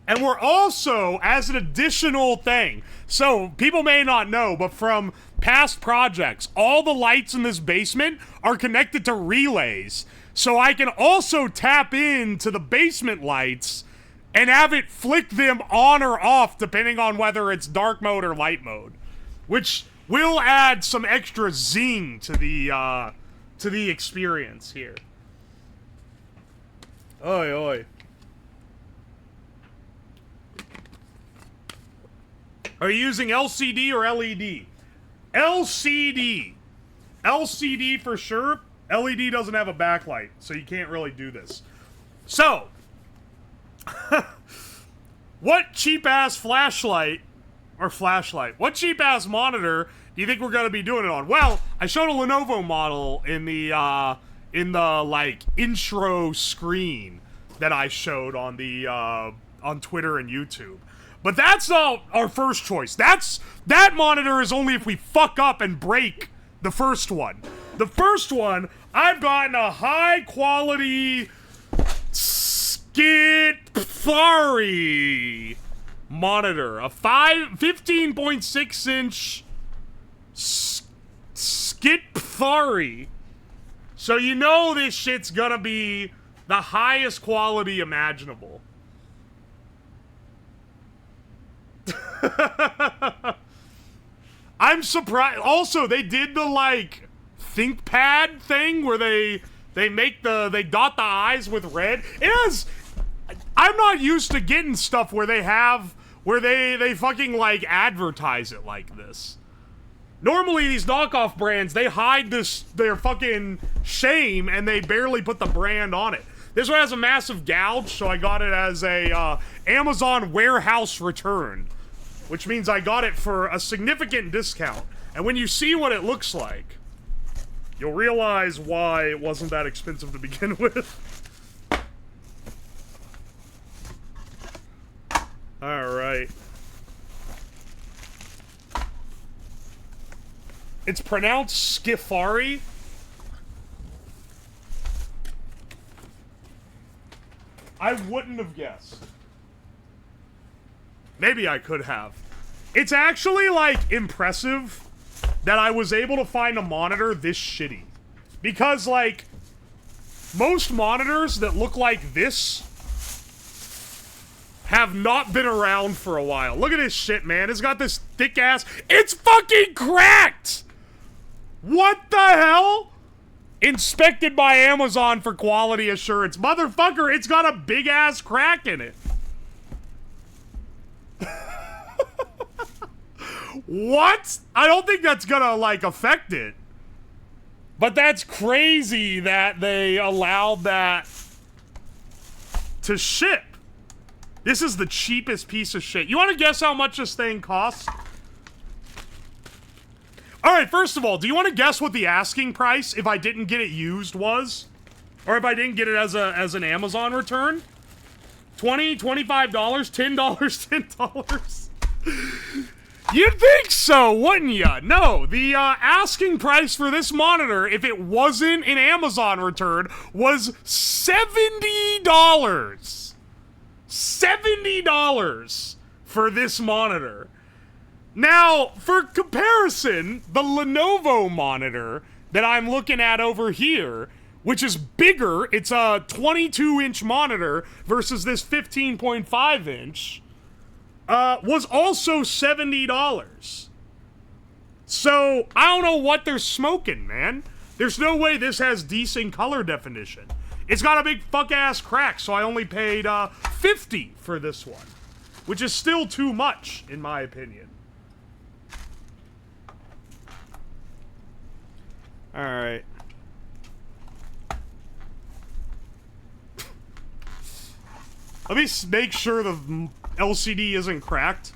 And we're also, as an additional thing, so people may not know, but from past projects, all the lights in this basement are connected to relays. So I can also tap into the basement lights and have it flick them on or off depending on whether it's dark mode or light mode, which will add some extra zing to the experience here. Oi, oi. Are you using LCD or LED? LCD. LCD for sure. LED doesn't have a backlight, so you can't really do this. So, what cheap-ass flashlight, what cheap-ass monitor do you think we're going to be doing it on? Well, I showed a Lenovo model in the, like, intro screen that I showed on the, on Twitter and YouTube. But that's not our first choice. That monitor is only if we fuck up and break the first one. The first one, I've gotten a high-quality Skitfari monitor. A 15.6-inch Skitfari. So you know this shit's gonna be the highest quality imaginable. I'm surprised. Also, they did the, like, ThinkPad thing where they dot the eyes with red. It has... I'm not used to getting stuff where they fucking, like, advertise it like this. Normally, these knockoff brands, they hide their fucking shame, and they barely put the brand on it. This one has a massive gouge, so I got it as a, Amazon warehouse return. Which means I got it for a significant discount. And when you see what it looks like, you'll realize why it wasn't that expensive to begin with. Alright. It's pronounced Skifari. I wouldn't have guessed. Maybe I could have. It's actually, like, impressive that I was able to find a monitor this shitty. Because, like, most monitors that look like this have not been around for a while. Look at this shit, man. It's got this thick-ass... It's fucking cracked! What the hell? Inspected by Amazon for quality assurance. Motherfucker, it's got a big-ass crack in it. What? I don't think that's gonna, like, affect it. But that's crazy that they allowed that to ship. This is the cheapest piece of shit. You want to guess how much this thing costs? Alright, first of all, do you want to guess what the asking price, if I didn't get it used, was? Or if I didn't get it as an Amazon return? $20, $25, $10, $10? You'd think so, wouldn't ya? No, the asking price for this monitor, if it wasn't an Amazon return, was $70. $70 for this monitor. Now, for comparison, the Lenovo monitor that I'm looking at over here, which is bigger, it's a 22-inch monitor versus this 15.5-inch, was also $70. So, I don't know what they're smoking, man. There's no way this has decent color definition. It's got a big fuck-ass crack, so I only paid, $50 for this one. Which is still too much, in my opinion. Alright. Let me make sure the LCD isn't cracked.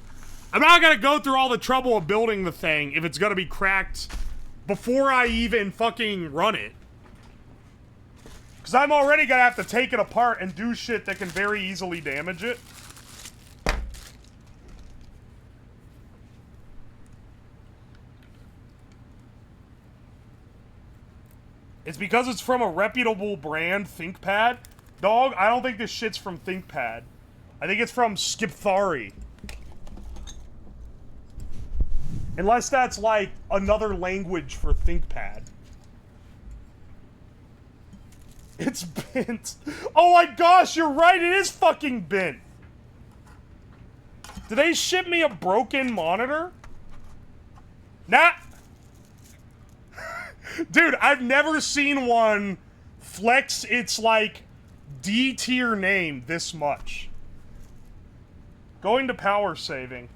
I'm not gonna go through all the trouble of building the thing if it's gonna be cracked before I even fucking run it. Because I'm already gonna have to take it apart and do shit that can very easily damage it. It's because it's from a reputable brand, ThinkPad. Dog, I don't think this shit's from ThinkPad. I think it's from Skipthari. Unless that's, like, another language for ThinkPad. It's bent. Oh my gosh, you're right, it is fucking bent. Did they ship me a broken monitor? Nah. Dude, I've never seen one flex its, like, D-tier name this much. Going to power saving.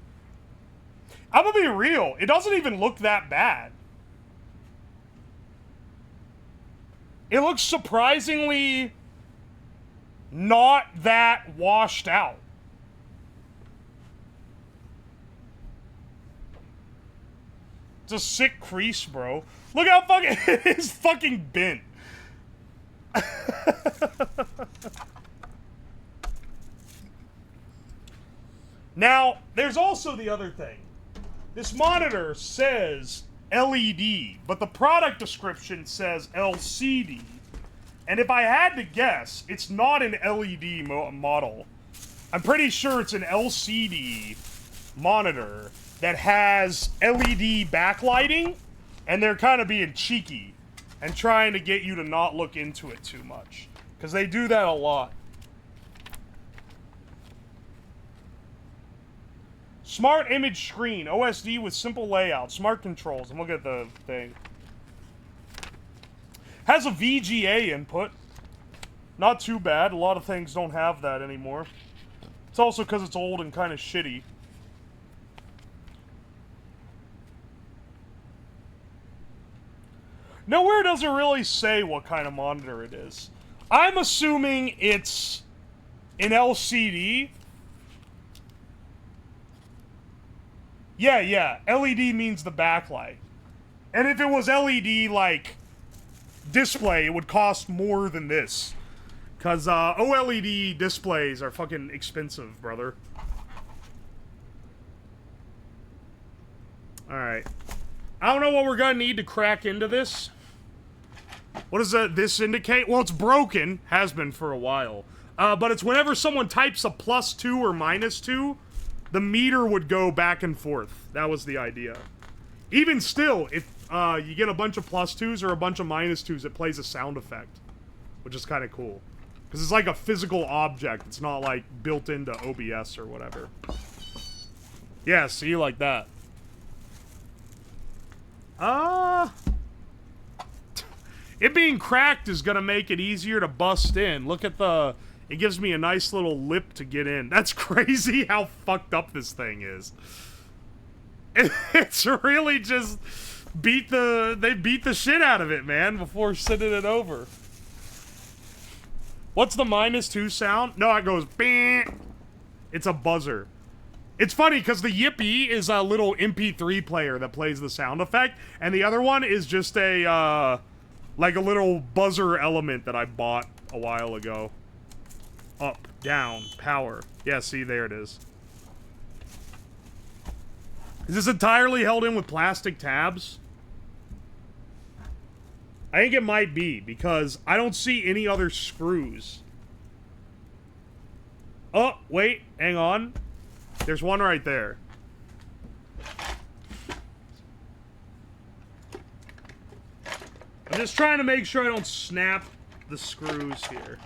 I'm gonna be real. It doesn't even look that bad. It looks surprisingly not that washed out. It's a sick crease, bro. Look how fucking it is fucking bent. Now, there's also the other thing. This monitor says LED, but the product description says LCD. And if I had to guess, it's not an LED model. I'm pretty sure it's an LCD monitor that has LED backlighting, and they're kind of being cheeky and trying to get you to not look into it too much. Because they do that a lot. Smart image screen, OSD with simple layout, smart controls. And look at the thing. Has a VGA input. Not too bad. A lot of things don't have that anymore. It's also because it's old and kind of shitty. Nowhere does it really say what kind of monitor it is. I'm assuming it's an LCD. Yeah, LED means the backlight. And if it was LED, like, display, it would cost more than this. Because, OLED displays are fucking expensive, brother. Alright. I don't know what we're gonna need to crack into this. What does this indicate? Well, it's broken. Has been for a while. But it's whenever someone types a +2 or -2, the meter would go back and forth. That was the idea. Even still, if you get a bunch of +2s or a bunch of -2s, it plays a sound effect. Which is kind of cool. Because it's like a physical object. It's not like built into OBS or whatever. Yeah, see, like that. It being cracked is gonna make it easier to bust in. Look at the... It gives me a nice little lip to get in. That's crazy how fucked up this thing is. It's really just they beat the shit out of it, man, before sending it over. What's the -2 sound? No, it goes bing. It's a buzzer. It's funny because the Yippee is a little MP3 player that plays the sound effect, and the other one is just a like a little buzzer element that I bought a while ago. Up, down, power. Yeah, see, there it is. Is this entirely held in with plastic tabs? I think it might be, because I don't see any other screws. Oh, wait, hang on. There's one right there. I'm just trying to make sure I don't snap the screws here.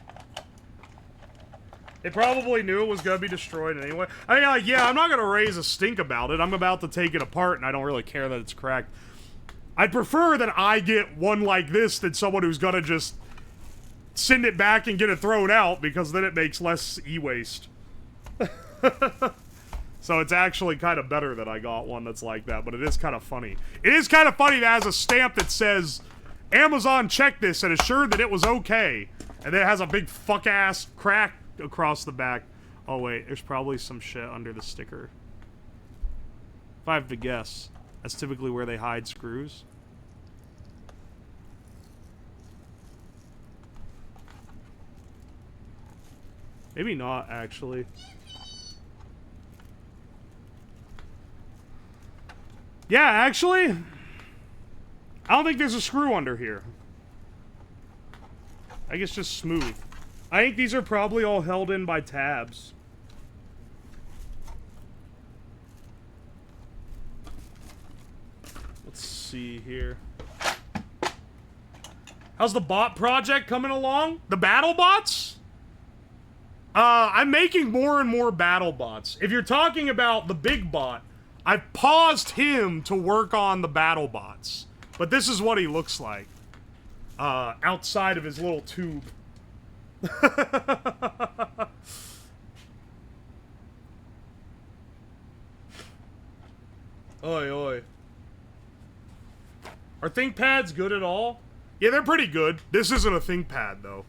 They probably knew it was going to be destroyed anyway. I mean, like, yeah, I'm not going to raise a stink about it. I'm about to take it apart, and I don't really care that it's cracked. I'd prefer that I get one like this than someone who's going to just send it back and get it thrown out, because then it makes less e-waste. So it's actually kind of better that I got one that's like that, but it is kind of funny. It is kind of funny that it has a stamp that says, Amazon checked this and assured that it was okay. And then it has a big fuck-ass crack across the back. Oh wait, there's probably some shit under the sticker. If I have to guess, that's typically where they hide screws. Maybe not, actually. Yeah, actually, I don't think there's a screw under here. I guess just smooth. I think these are probably all held in by tabs. Let's see here. How's the bot project coming along? The battle bots? I'm making more and more battle bots. If you're talking about the big bot, I've paused him to work on the battle bots. But this is what he looks like. Outside of his little tube. Oi, oi. Are ThinkPads good at all? Yeah, they're pretty good. This isn't a ThinkPad, though.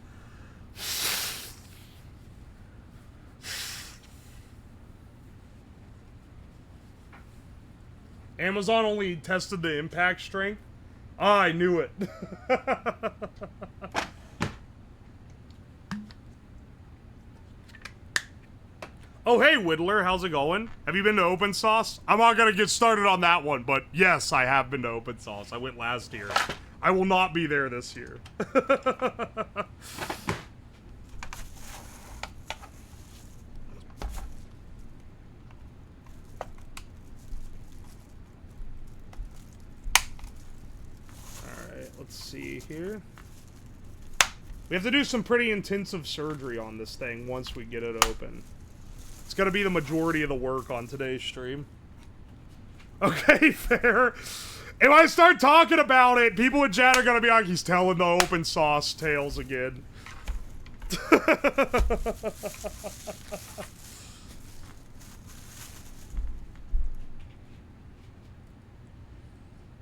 Amazon only tested the impact strength. Ah, I knew it. Oh, hey, Whittler, how's it going? Have you been to Open Sauce? I'm not gonna get started on that one, but yes, I have been to Open Sauce. I went last year. I will not be there this year. Alright, let's see here. We have to do some pretty intensive surgery on this thing once we get it open. It's gonna be the majority of the work on today's stream. Okay, fair. If I start talking about it, people in chat are gonna be like, he's telling the Open Sauce tales again.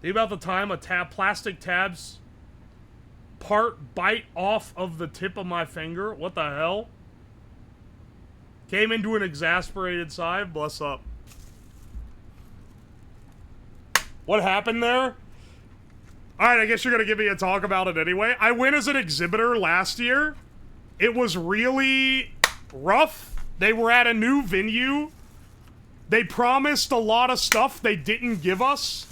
Think about the time a plastic tabs part bite off of the tip of my finger. What the hell? Came into an exasperated sigh. Bless up. What happened there? Alright, I guess you're gonna give me a talk about it anyway. I went as an exhibitor last year. It was really rough. They were at a new venue. They promised a lot of stuff they didn't give us.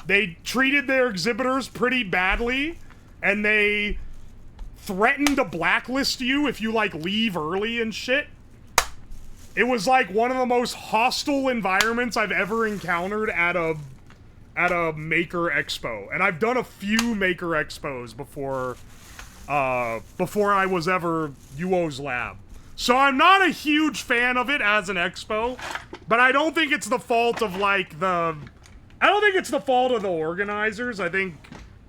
They treated their exhibitors pretty badly. And they threatened to blacklist you if you, like, leave early and shit. It was like one of the most hostile environments I've ever encountered at a Maker Expo. And I've done a few Maker Expos before I was ever Uwoslab. So I'm not a huge fan of it as an expo, but I don't think it's the fault of I don't think it's the fault of the organizers. I think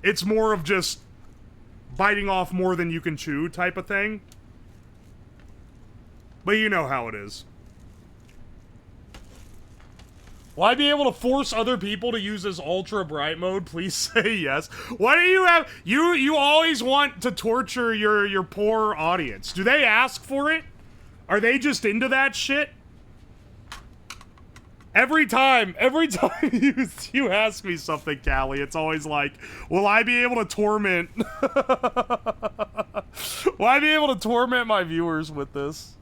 it's more of just biting off more than you can chew type of thing. But you know how it is. Will I be able to force other people to use this ultra bright mode? Please say yes. Why do you have... You always want to torture your poor audience. Do they ask for it? Are they just into that shit? Every time you ask me something, Callie, it's always like, will I be able to torment... will I be able to torment my viewers with this?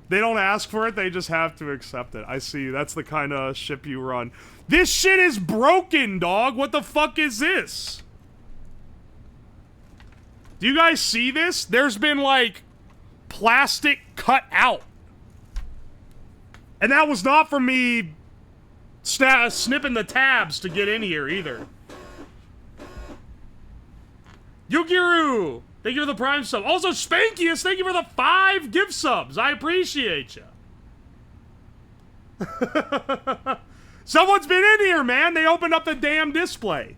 They don't ask for it, they just have to accept it. I see, that's the kind of ship you run. This shit is broken, dog! What the fuck is this? Do you guys see this? There's been, like, plastic cut out. And that was not from me snipping the tabs to get in here, either. Yukiru! Thank you for the Prime sub. Also, Spankius, thank you for the 5 gift subs. I appreciate you. Someone's been in here, man. They opened up the damn display.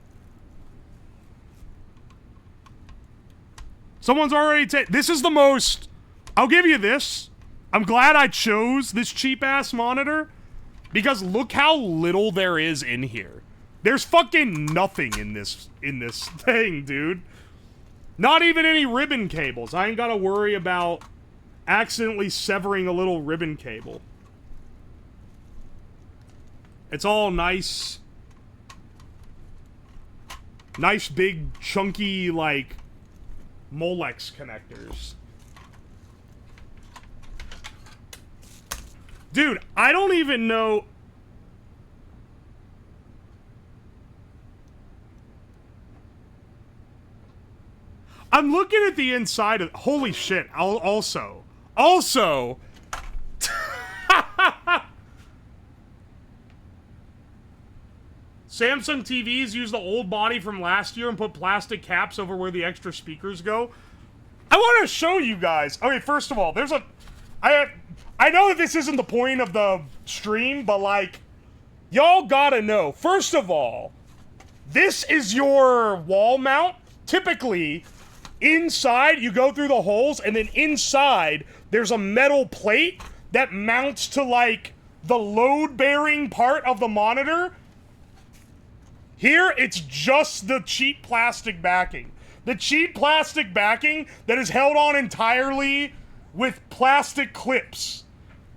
Someone's already this is the most... I'll give you this. I'm glad I chose this cheap-ass monitor. Because look how little there is in here. There's fucking nothing in this thing, dude. Not even any ribbon cables. I ain't gotta worry about accidentally severing a little ribbon cable. It's all nice. Nice big chunky, like, Molex connectors. Dude, I don't even know... I'm looking at the inside of... Holy shit. Also... Samsung TVs use the old body from last year and put plastic caps over where the extra speakers go. I want to show you guys. Okay, first of all, there's a... I know that this isn't the point of the stream, but, like... Y'all gotta know. First of all, this is your wall mount. Typically... Inside, you go through the holes, and then inside, there's a metal plate that mounts to, like, the load-bearing part of the monitor. Here, it's just the cheap plastic backing. The cheap plastic backing that is held on entirely with plastic clips.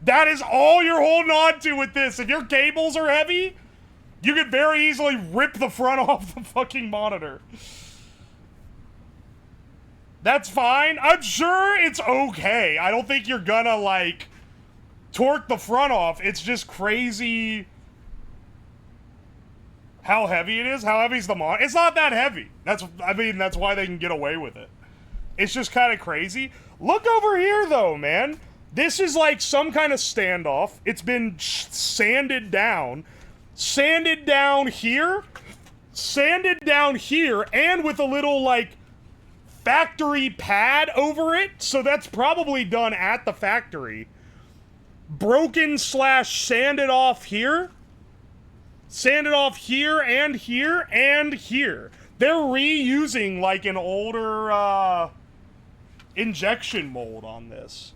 That is all you're holding on to with this. If your cables are heavy, you could very easily rip the front off the fucking monitor. That's fine. I'm sure it's okay. I don't think you're gonna, like, torque the front off. It's just crazy how heavy it is. How heavy is the monitor? It's not that heavy. That's why they can get away with it. It's just kind of crazy. Look over here, though, man. This is like some kind of standoff. It's been sanded down. Sanded down here. Sanded down here. And with a little, like, factory pad over it. So that's probably done at the factory. Broken / sanded off here. Sanded off here and here and here. They're reusing, like, an older, injection mold on this.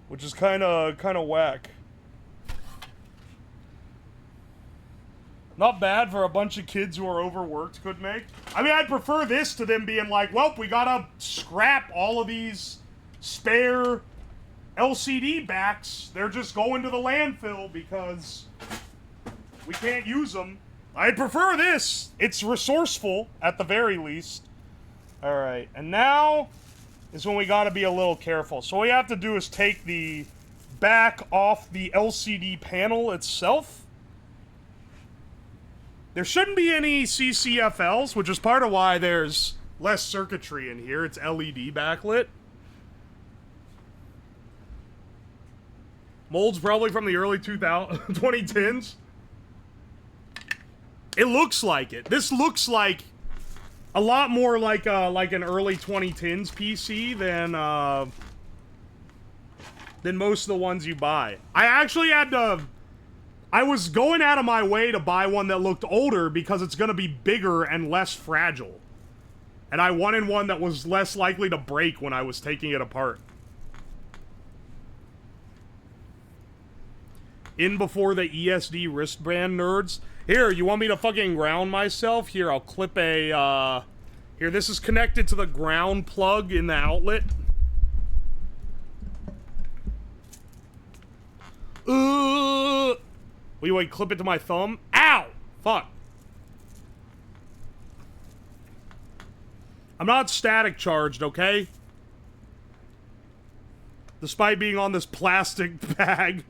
Which is kind of whack. Not bad for a bunch of kids who are overworked could make. I mean, I'd prefer this to them being like, well, we gotta scrap all of these spare LCD backs. They're just going to the landfill because we can't use them. I'd prefer this. It's resourceful, at the very least. Alright, and now is when we gotta be a little careful. So what we have to do is take the back off the LCD panel itself. There shouldn't be any CCFLs, which is part of why there's less circuitry in here. It's LED backlit. Mold's probably from the early 2010s. It looks like it. This looks like a lot more like an early 2010s PC than most of the ones you buy. I actually had to... I was going out of my way to buy one that looked older because it's going to be bigger and less fragile. And I wanted one that was less likely to break when I was taking it apart. In before the ESD wristband nerds. Here, you want me to fucking ground myself? Here, I'll clip a, Here, this is connected to the ground plug in the outlet. Wait, clip it to my thumb? Ow! Fuck. I'm not static charged, okay? Despite being on this plastic bag.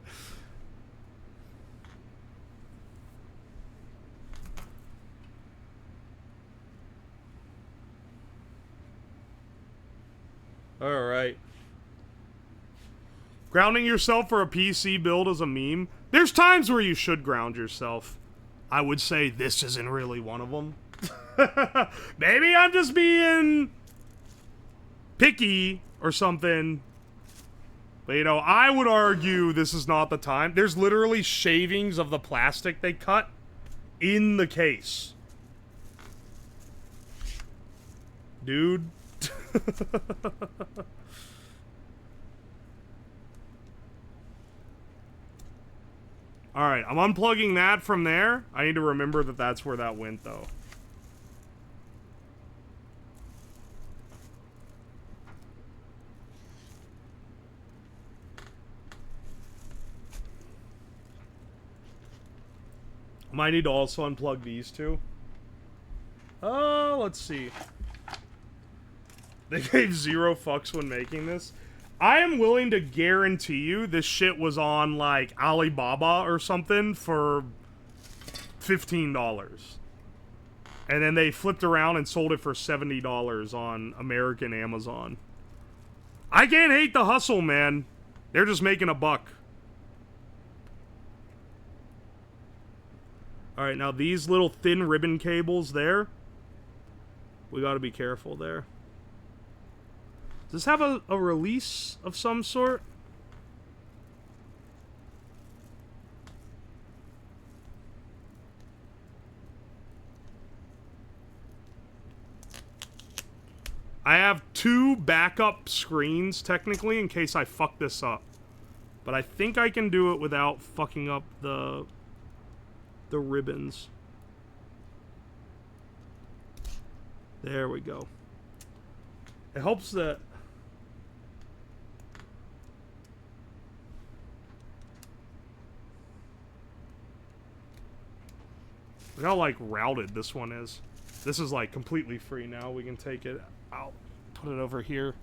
Alright. Grounding yourself for a PC build is a meme. There's times where you should ground yourself. I would say this isn't really one of them. Maybe I'm just being picky or something. But, you know, I would argue this is not the time. There's literally shavings of the plastic they cut in the case. Dude. Alright, I'm unplugging that from there. I need to remember that that's where that went, though. Might need to also unplug these two. Let's see. They gave 0 fucks when making this. I am willing to guarantee you this shit was on, like, Alibaba or something for $15. And then they flipped around and sold it for $70 on American Amazon. I can't hate the hustle, man. They're just making a buck. Alright, now these little thin ribbon cables there. We gotta be careful there. Does this have a release of some sort? I have 2 backup screens, technically, in case I fuck this up. But I think I can do it without fucking up the ribbons. There we go. It helps that... Look how, like, routed this one is. This is, like, completely free now. We can take it out. Put it over here.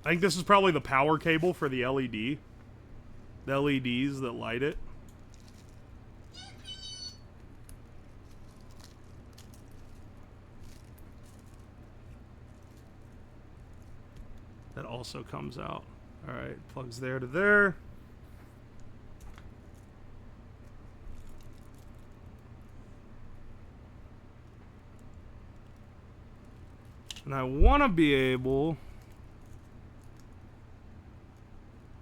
I think this is probably the power cable for the LED. The LEDs that light it. That also comes out. Alright, plugs there to there. And I want to be able...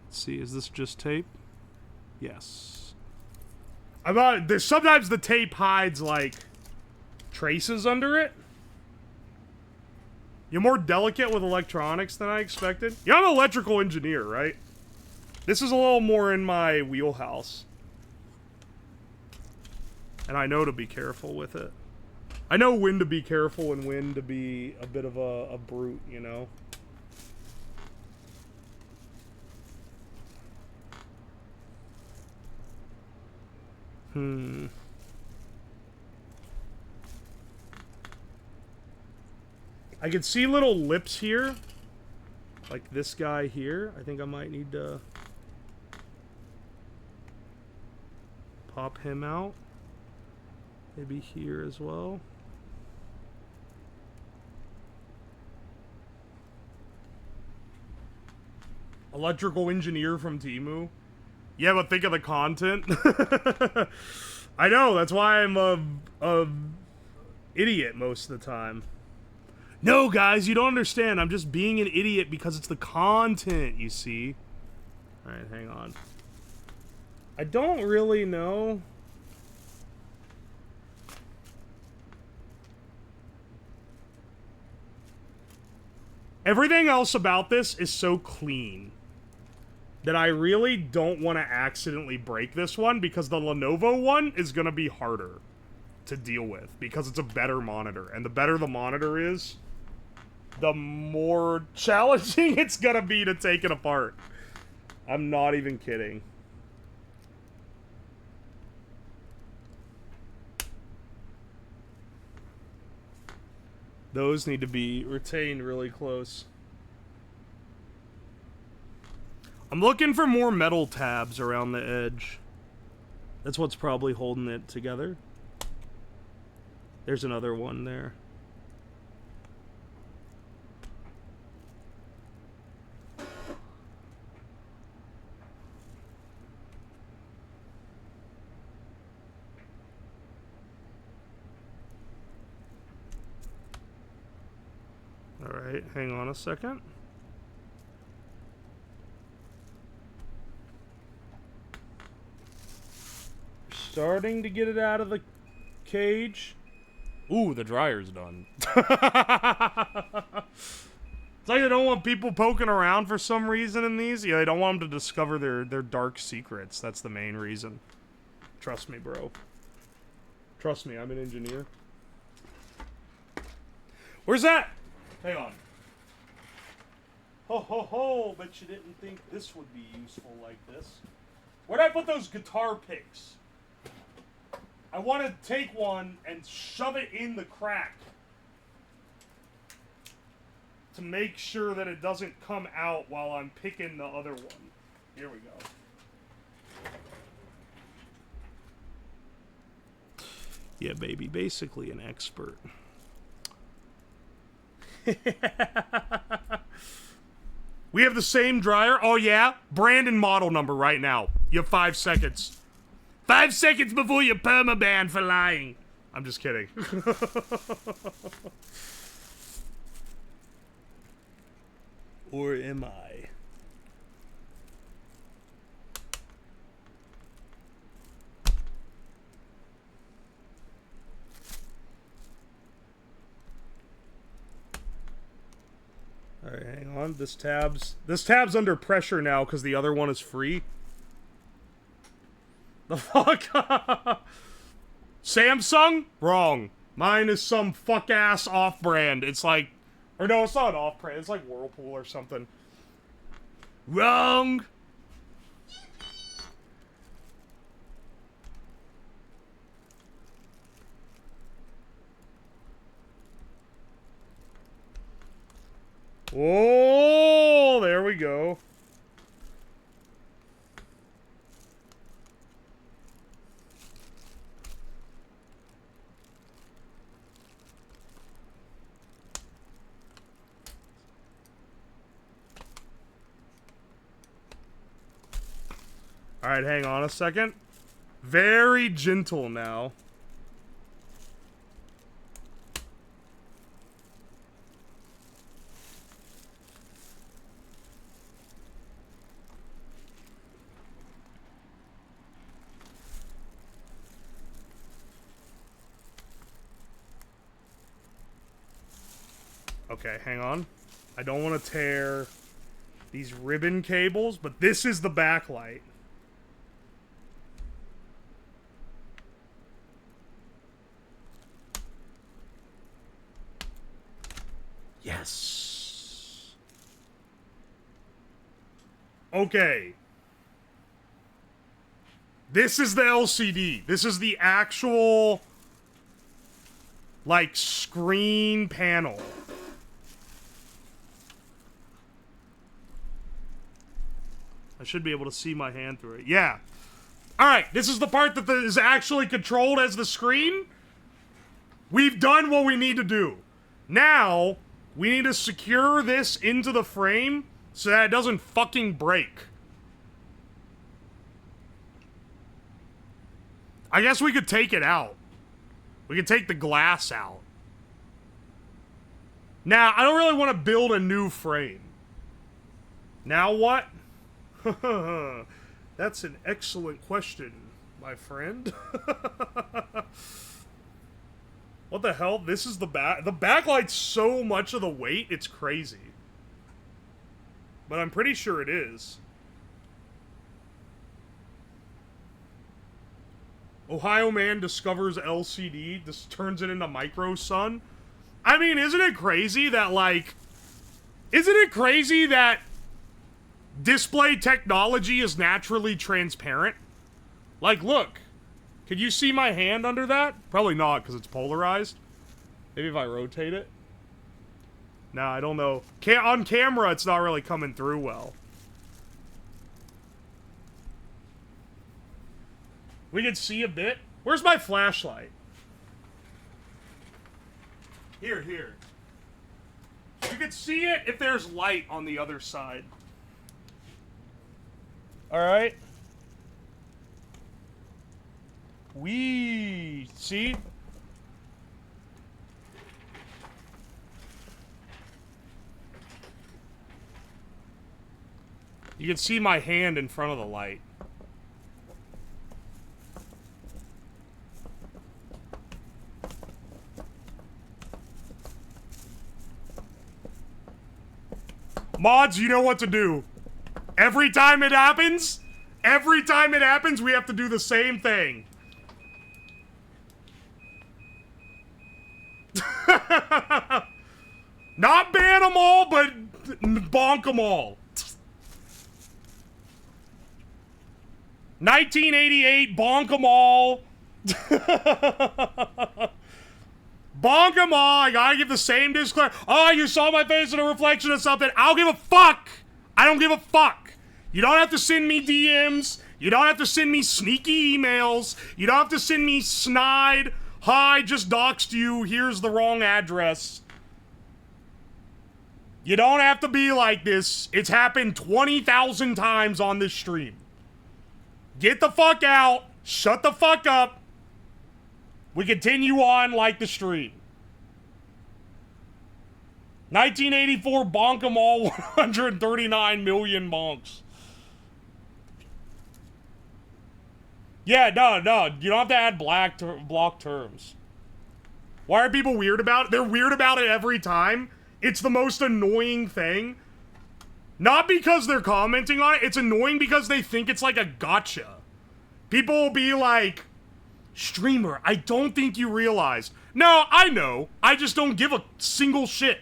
Let's see, is this just tape? Yes. There's sometimes the tape hides, like, traces under it. You're more delicate with electronics than I expected. You're an electrical engineer, right? This is a little more in my wheelhouse. And I know to be careful with it. I know when to be careful and when to be a bit of a brute, you know? I can see little lips here. Like this guy here. I think I might need to pop him out. Maybe here as well. Electrical engineer from Temu. Yeah, but think of the content. I know, that's why I'm a idiot most of the time. No, guys, you don't understand. I'm just being an idiot because it's the content, you see. Alright, hang on. I don't really know. Everything else about this is so clean that I really don't want to accidentally break this one, because the Lenovo one is going to be harder to deal with because it's a better monitor. And the better the monitor is, the more challenging it's going to be to take it apart. I'm not even kidding. Those need to be retained really close. I'm looking for more metal tabs around the edge. That's what's probably holding it together. There's another one there. Alright, hang on a second. Starting to get it out of the cage. Ooh, the dryer's done. It's like they don't want people poking around for some reason in these. Yeah, they don't want them to discover their dark secrets. That's the main reason. Trust me, bro. Trust me, I'm an engineer. Where's that? Hang on. Ho, ho, ho. Bet you didn't think this would be useful like this. Where'd I put those guitar picks? I want to take one and shove it in the crack to make sure that it doesn't come out while I'm picking the other one. Here we go. Yeah, baby. Basically an expert. We have the same dryer. Oh, yeah? Brand and model number right now. You have 5 seconds. 5 seconds before you're permabanned for lying. I'm just kidding. Or am I? on. This tab's under pressure now because the other one is free. The fuck? Samsung? Wrong. Mine is some fuck-ass off-brand. It's like... Or no, it's not off-brand. It's like Whirlpool or something. Wrong! Oh, there we go. Alright, hang on a second. Very gentle now. Okay, hang on. I don't want to tear these ribbon cables, but this is the backlight. Yes. Okay. This is the LCD. This is the actual, like, screen panel. I should be able to see my hand through it. Yeah. Alright, this is the part that is actually controlled as the screen. We've done what we need to do. Now, we need to secure this into the frame so that it doesn't fucking break. I guess we could take it out. We could take the glass out. Now, I don't really want to build a new frame. Now what? That's an excellent question, my friend. What the hell? This is the back. The backlight's so much of the weight, it's crazy. But I'm pretty sure it is. Ohio man discovers LCD, just turns it into micro sun. I mean, isn't it crazy that, like... Isn't it crazy that display technology is naturally transparent? Like, look. Can you see my hand under that? Probably not, because it's polarized. Maybe if I rotate it. Nah, I don't know. On camera, it's not really coming through well. We can see a bit. Where's my flashlight? Here. You can see it if there's light on the other side. Alright. See? You can see my hand in front of the light. Mods, you know what to do. Every time it happens, we have to do the same thing. Not ban them all, but bonk them all. 1988, bonk them all. Bonk them all. I gotta give the same disclaimer. Oh, you saw my face in a reflection of something. I don't give a fuck. I don't give a fuck. You don't have to send me DMs. You don't have to send me sneaky emails. You don't have to send me snide. Hi, just doxed you. Here's the wrong address. You don't have to be like this. It's happened 20,000 times on this stream. Get the fuck out. Shut the fuck up. We continue on like the stream. 1984, bonk 'em all, 139 million bonks. Yeah, no, you don't have to add block terms. Why are people weird about it? They're weird about it every time. It's the most annoying thing. Not because they're commenting on it, it's annoying because they think it's like a gotcha. People will be like, streamer, I don't think you realized. No, I know. I just don't give a single shit.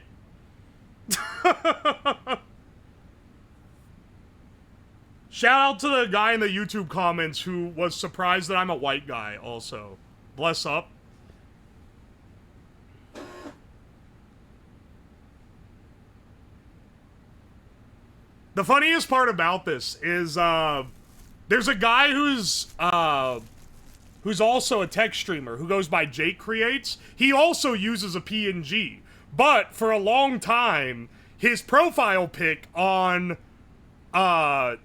Shout out to the guy in the YouTube comments who was surprised that I'm a white guy also. Bless up. The funniest part about this is, there's a guy who's also a tech streamer who goes by Jake Creates. He also uses a PNG, but for a long time, his profile pic on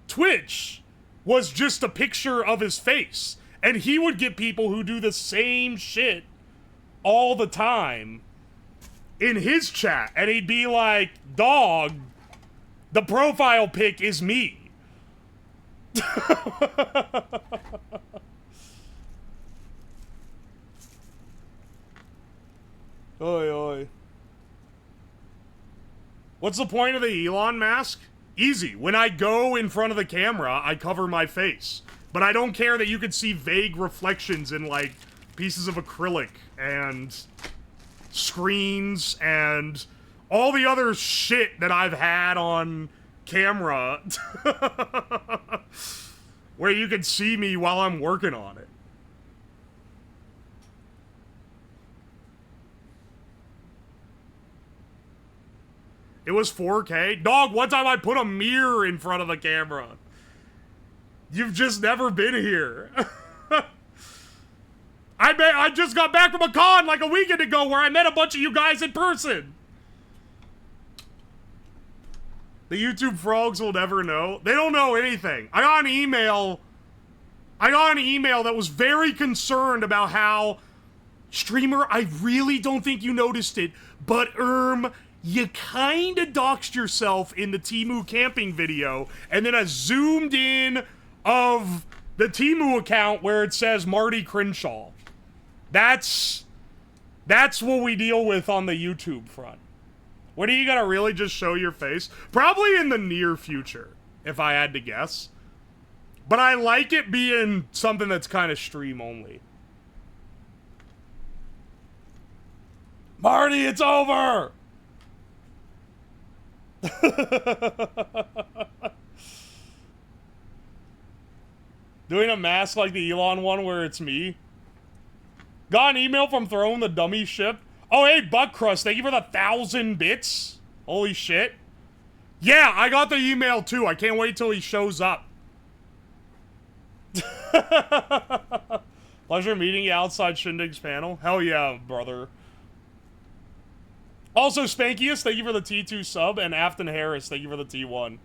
Twitch was just a picture of his face, and he would get people who do the same shit all the time in his chat, and he'd be like, dog, the profile pic is me. Oi, oi. What's the point of the Elon mask? Easy. When I go in front of the camera, I cover my face. But I don't care that you can see vague reflections in, like, pieces of acrylic and screens and all the other shit that I've had on camera where you can see me while I'm working on it. It was 4K? Dog, one time I put a mirror in front of the camera. You've just never been here. I just got back from a con like a weekend ago where I met a bunch of you guys in person. The YouTube frogs will never know. They don't know anything. I got an email that was very concerned about how, streamer, I really don't think you noticed it, but you kinda doxed yourself in the Temu camping video, and then a zoomed in of the Temu account where it says Marty Crenshaw. That's what we deal with on the YouTube front. When are you gonna really just show your face? Probably in the near future, if I had to guess. But I like it being something that's kind of stream only. Marty, it's over! Doing a mask like the Elon one where it's me. Got an email from Throwing the Dummy Ship. Oh, hey, Buckcrust, thank you for the 1,000 bits. Holy shit. Yeah, I got the email too. I can't wait till he shows up. Pleasure meeting you outside Shindig's panel. Hell yeah, brother. Also, Spankius, thank you for the T2 sub, and Afton Harris, thank you for the T1.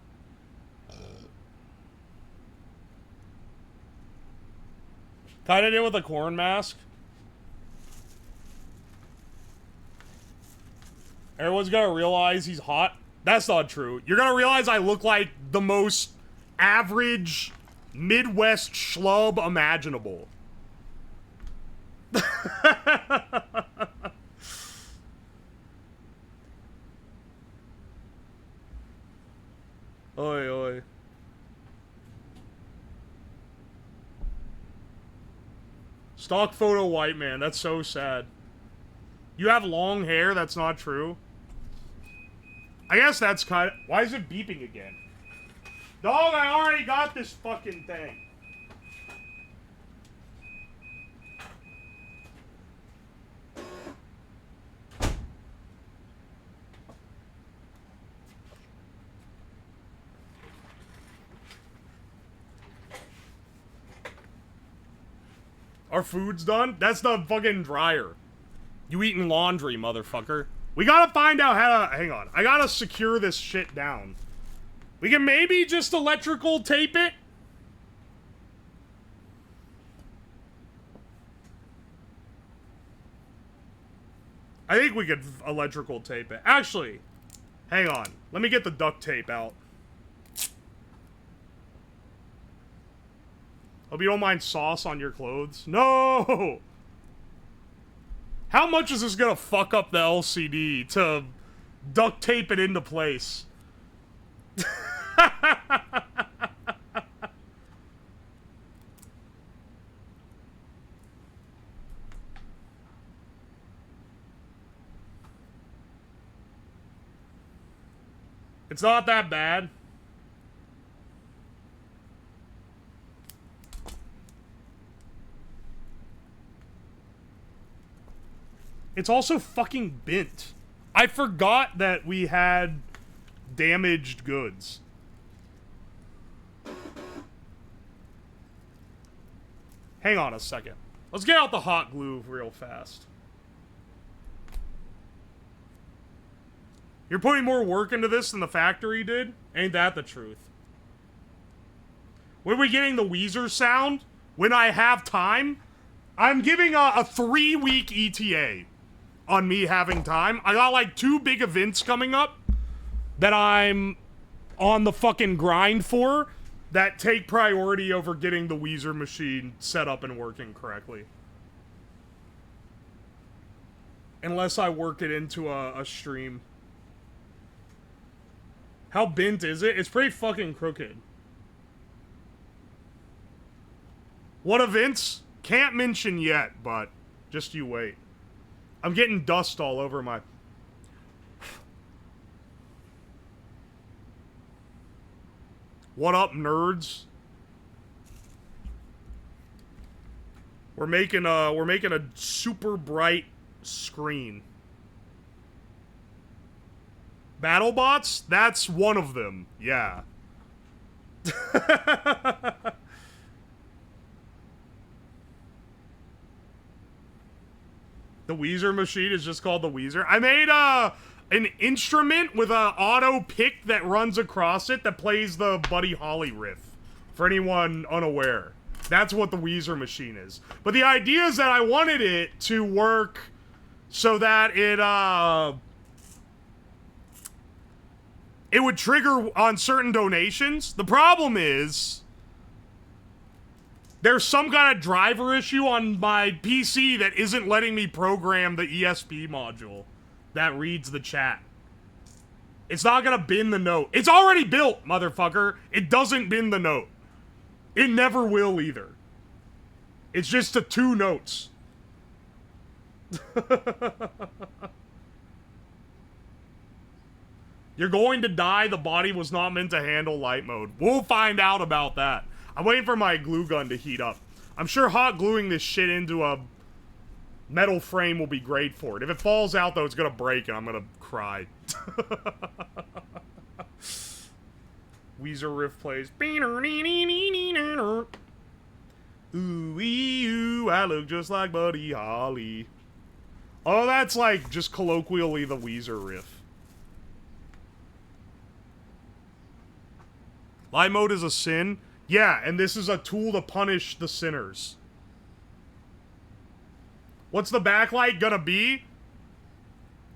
Kinda did with a corn mask. Everyone's gonna realize he's hot. That's not true. You're gonna realize I look like the most average Midwest schlub imaginable. Oi, oi. Stock photo white man. That's so sad. You have long hair? That's not true. I guess that's kind of... Why is it beeping again? Dog, I already got this fucking thing. Our food's done? That's the fucking dryer. You eating laundry, motherfucker. We gotta find out how to... Hang on. I gotta secure this shit down. We can maybe just electrical tape it? I think we could electrical tape it. Actually, hang on. Let me get the duct tape out. Hope you don't mind sauce on your clothes. No! How much is this gonna fuck up the LCD to duct tape it into place? It's not that bad. It's also fucking bent. I forgot that we had damaged goods. Hang on a second. Let's get out the hot glue real fast. You're putting more work into this than the factory did? Ain't that the truth? When are we getting the Weezer sound? When I have time? I'm giving a 3-week ETA on me having time. I got like 2 big events coming up that I'm on the fucking grind for that take priority over getting the Weezer machine set up and working correctly. Unless I work it into a stream. How bent is it? It's pretty fucking crooked. What events? Can't mention yet, but just you wait. I'm getting dust all over my... What up, nerds? We're making a super bright screen. BattleBots? That's one of them. Yeah. The Weezer machine is just called the Weezer. I made an instrument with a auto pick that runs across it that plays the Buddy Holly riff. For anyone unaware. That's what the Weezer machine is. But the idea is that I wanted it to work so that it would trigger on certain donations. The problem is there's some kind of driver issue on my PC that isn't letting me program the ESP module that reads the chat. It's not gonna bin the note. It's already built, motherfucker. It doesn't bin the note. It never will either. It's just the 2 notes. You're going to die. The body was not meant to handle light mode. We'll find out about that. I'm waiting for my glue gun to heat up. I'm sure hot gluing this shit into a metal frame will be great for it. If it falls out, though, it's gonna break and I'm gonna cry. Weezer riff plays. Ooh, I look just like Buddy Holly. Oh, that's like just colloquially the Weezer riff. Light mode is a sin. Yeah, and this is a tool to punish the sinners. What's the backlight gonna be?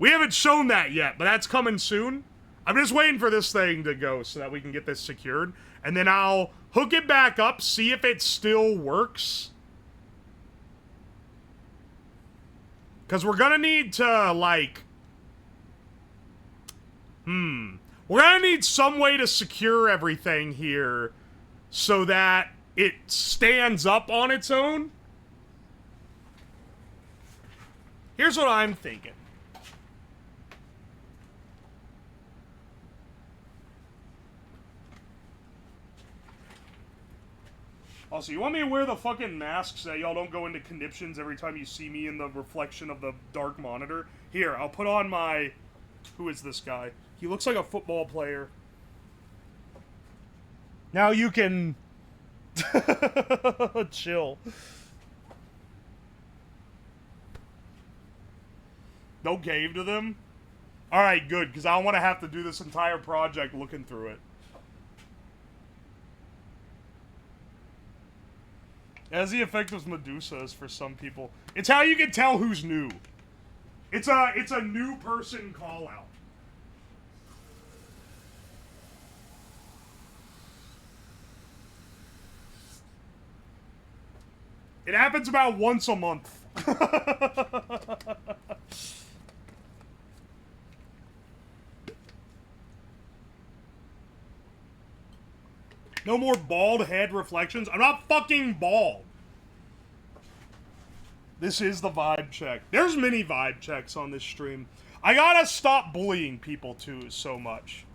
We haven't shown that yet, but that's coming soon. I'm just waiting for this thing to go so that we can get this secured. And then I'll hook it back up, see if it still works. Because we're gonna need to, like... We're gonna need some way to secure everything here so that it stands up on its own. Here's what I'm thinking. Also, you want me to wear the fucking mask so that y'all don't go into conniptions every time you see me in the reflection of the dark monitor? Here, I'll put on my... Who is this guy? He looks like a football player. Now you can... chill. No cave to them? Alright, good, because I don't want to have to do this entire project looking through it. It has the effect of Medusa's for some people. It's how you can tell who's new. It's a new person call-out. It happens about once a month. No more bald head reflections. I'm not fucking bald. This is the vibe check. There's many vibe checks on this stream. I gotta stop bullying people too so much.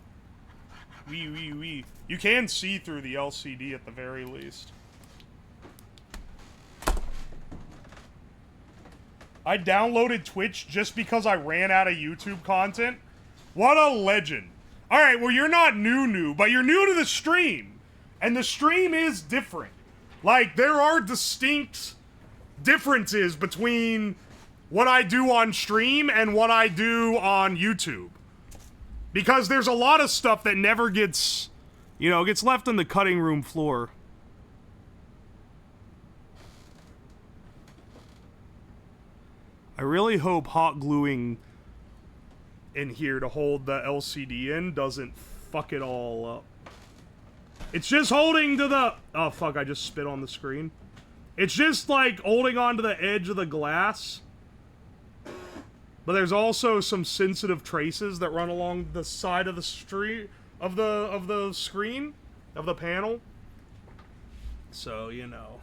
You can see through the LCD at the very least. I downloaded Twitch just because I ran out of YouTube content. What a legend. Alright, well, you're not new, but you're new to the stream. And the stream is different. Like, there are distinct differences between what I do on stream and what I do on YouTube. Because there's a lot of stuff that never gets, you know, gets left on the cutting room floor. I really hope hot gluing in here to hold the LCD in doesn't fuck it all up. It's just holding to the... Oh, fuck, I just spit on the screen. It's just, like, holding onto the edge of the glass. But there's also some sensitive traces that run along the side of the screen, of the panel. So, you know.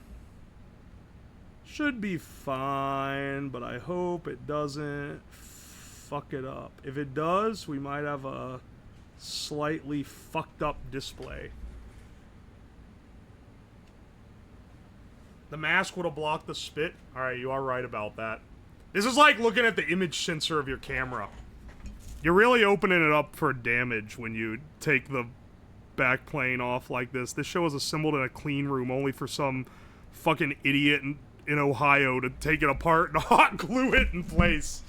Should be fine, but I hope it doesn't fuck it up. If it does, we might have a slightly fucked up display. The mask would have blocked the spit. Alright, you are right about that. This is like looking at the image sensor of your camera. You're really opening it up for damage when you take the back plane off like this. This show is assembled in a clean room only for some fucking idiot in Ohio to take it apart and hot glue it in place.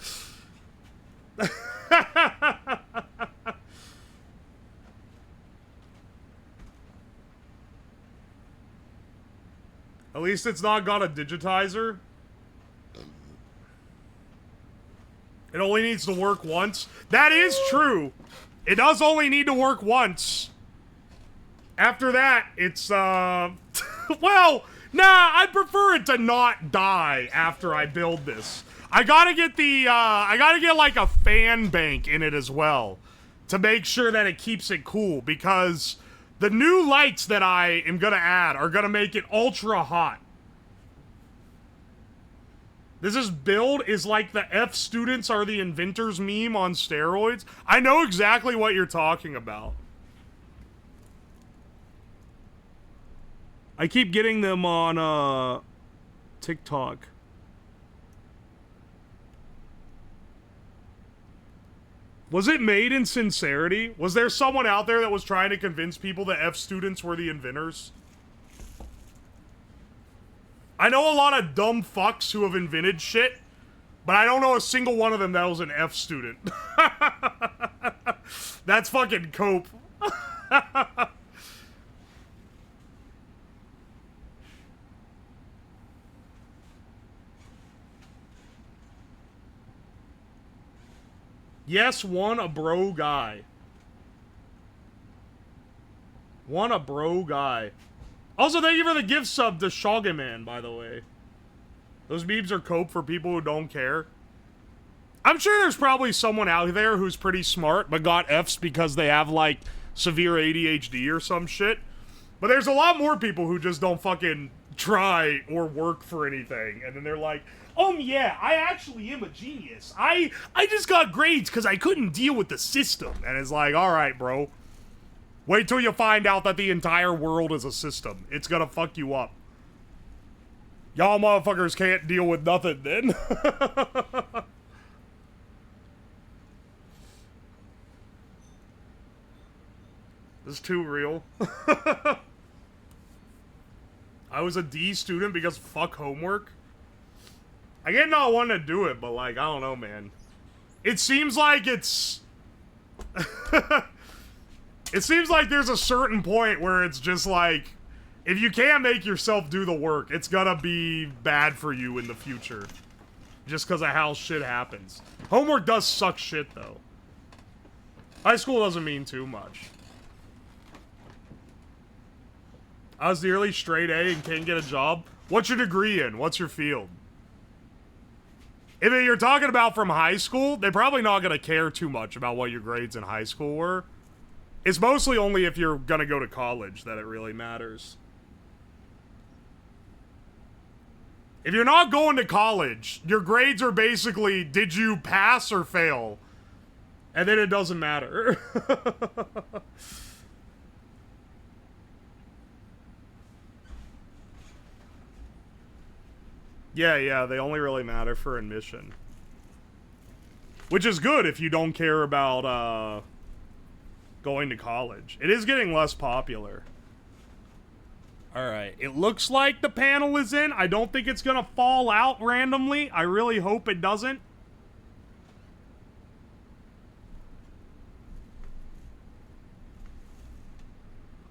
At least it's not got a digitizer. It only needs to work once. That is true. It does only need to work once. After that, it's, well, nah, I'd prefer it to not die after I build this. I gotta get the, I gotta get, like, a fan bank in it as well to make sure that it keeps it cool, because the new lights that I am gonna add are gonna make it ultra hot. This build is like the F students are the inventors meme on steroids. I know exactly what you're talking about. I keep getting them on, TikTok. Was it made in sincerity? Was there someone out there that was trying to convince people that F students were the inventors? I know a lot of dumb fucks who have invented shit, but I don't know a single one of them that was an F student. That's fucking cope. Yes, one a bro guy. One a bro guy. Also, thank you for the gift sub to Shoggyman, by the way. Those memes are cope for people who don't care. I'm sure there's probably someone out there who's pretty smart, but got Fs because they have, like, severe ADHD or some shit. But there's a lot more people who just don't fucking try or work for anything. And then they're like, yeah, I actually am a genius. I just got grades because I couldn't deal with the system. And it's like, alright, bro. Wait till you find out that the entire world is a system. It's gonna fuck you up. Y'all motherfuckers can't deal with nothing then. This is too real. I was a D student because fuck homework. I get not wanting to do it, but like, I don't know, man. It seems like it's... It seems like there's a certain point where it's just like, if you can't make yourself do the work, it's gonna be bad for you in the future. Just because of how shit happens. Homework does suck shit, though. High school doesn't mean too much. I was nearly straight A and can't get a job. What's your degree in? What's your field? If you're talking about from high school, they're probably not gonna care too much about what your grades in high school were. It's mostly only if you're gonna go to college that it really matters. If you're not going to college, your grades are basically, did you pass or fail? And then it doesn't matter. Yeah, they only really matter for admission. Which is good if you don't care about, going to college. It is getting less popular. Alright, it looks like the panel is in. I don't think it's gonna fall out randomly. I really hope it doesn't.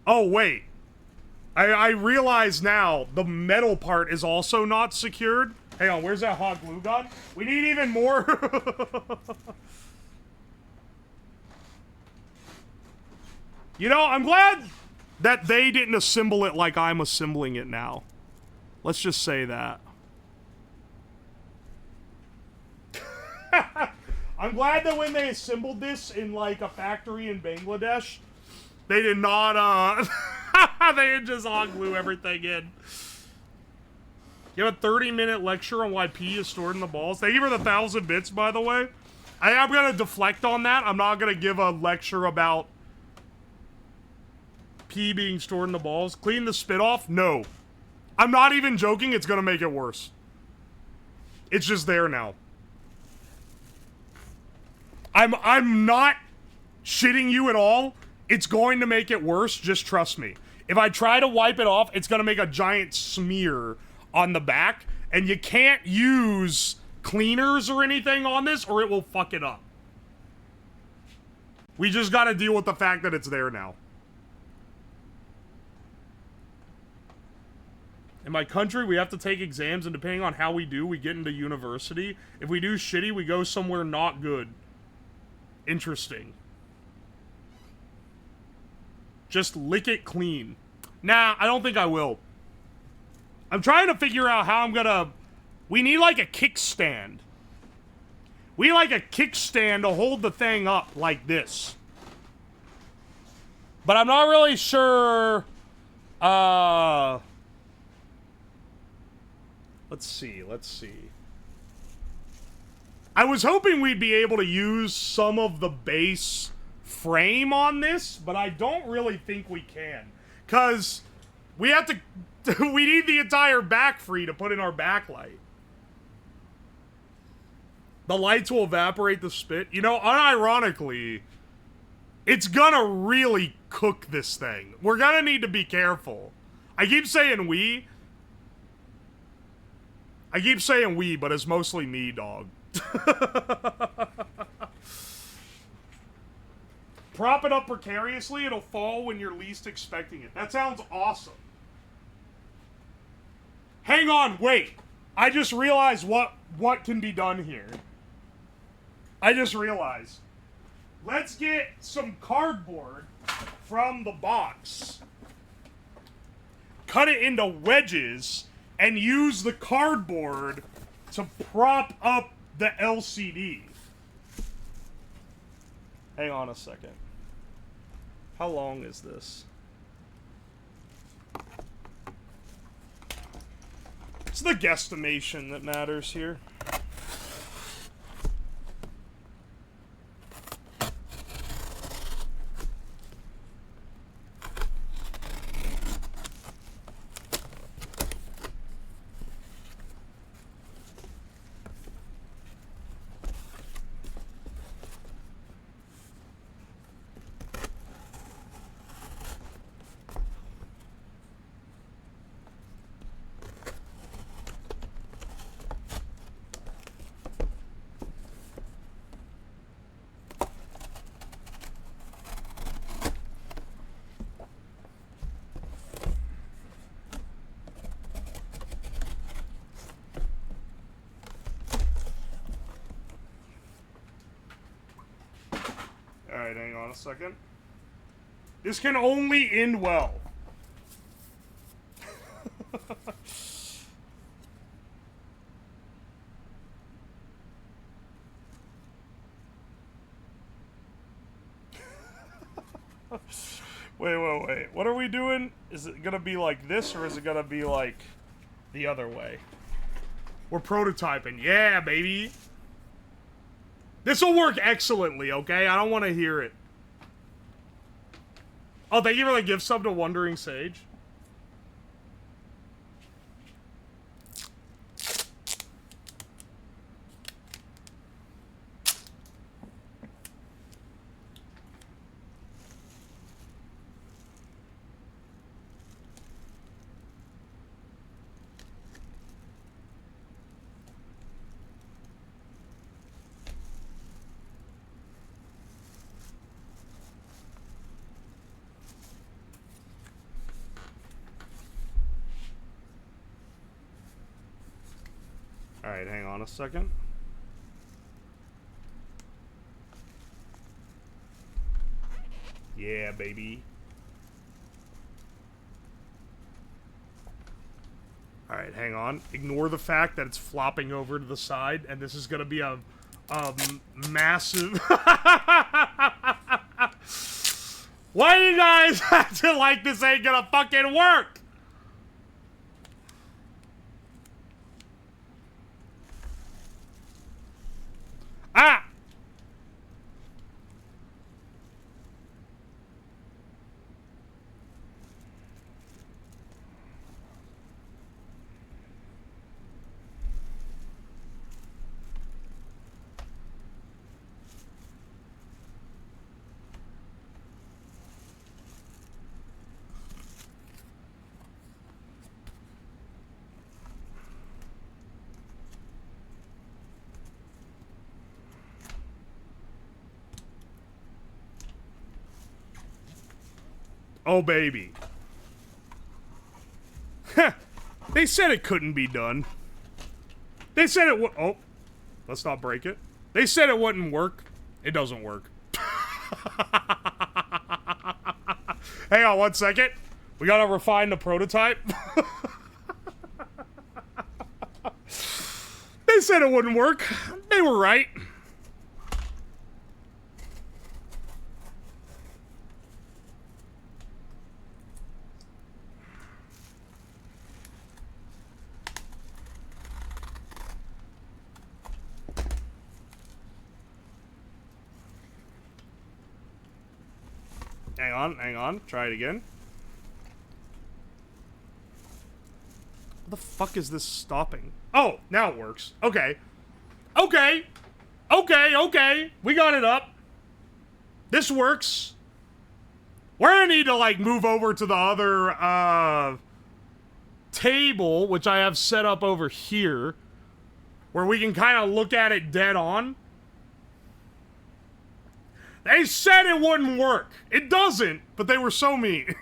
Oh, wait. I realize now the metal part is also not secured. Hang on, where's that hot glue gun? We need even more. You know, I'm glad that they didn't assemble it like I'm assembling it now. Let's just say that. I'm glad that when they assembled this in, like, a factory in Bangladesh, they did not, they didn't just hot glue everything in. You have a 30-minute lecture on why pee is stored in the balls. Thank you for the 1,000 bits, by the way. I'm gonna deflect on that. I'm not gonna give a lecture about pee being stored in the balls. Clean the spit off? No. I'm not even joking. It's gonna make it worse. It's just there now. I'm not shitting you at all. It's going to make it worse. Just trust me. If I try to wipe it off, it's gonna make a giant smear on the back, and you can't use cleaners or anything on this, or it will fuck it up. We just gotta deal with the fact that it's there now. In my country, we have to take exams, and depending on how we do, we get into university. If we do shitty, we go somewhere not good. Interesting. Just lick it clean. Nah, I don't think I will. I'm trying to figure out how I'm gonna... We need, like, a kickstand. We need, like, a kickstand to hold the thing up like this. But I'm not really sure... Let's see. I was hoping we'd be able to use some of the base frame on this, but I don't really think we can. Because we have to... we need the entire back free to put in our backlight. The lights will evaporate the spit. You know, unironically, it's gonna really cook this thing. We're gonna need to be careful. I keep saying we, but it's mostly me, dog. Prop it up precariously, it'll fall when you're least expecting it. That sounds awesome. Hang on, wait. I just realized what can be done here. I just realized. Let's get some cardboard from the box. Cut it into wedges and use the cardboard to prop up the LCD. Hang on a second. How long is this? It's the guesstimation that matters here. Alright, hang on a second. This can only end well. Wait. What are we doing? Is it gonna be like this, or is it gonna be like the other way? We're prototyping. Yeah, baby! This will work excellently, okay? I don't want to hear it. Oh, thank you for the gift sub to Wandering Sage. Alright, hang on a second. Yeah, baby. Alright, hang on. Ignore the fact that it's flopping over to the side, and this is gonna be a massive... Why do you guys have to like this ain't gonna fucking work? Ah! Oh, baby. They said it couldn't be done. They said it would... Oh. Let's not break it. They said it wouldn't work. It doesn't work. Hang on 1 second. We gotta refine the prototype. They said it wouldn't work. They were right. Hang on. Try it again. What the fuck is this stopping? Oh, now it works. Okay. Okay. We got it up. This works. We're gonna need to, like, move over to the other, table, which I have set up over here, where we can kind of look at it dead on. They said it wouldn't work. It doesn't, but they were so mean.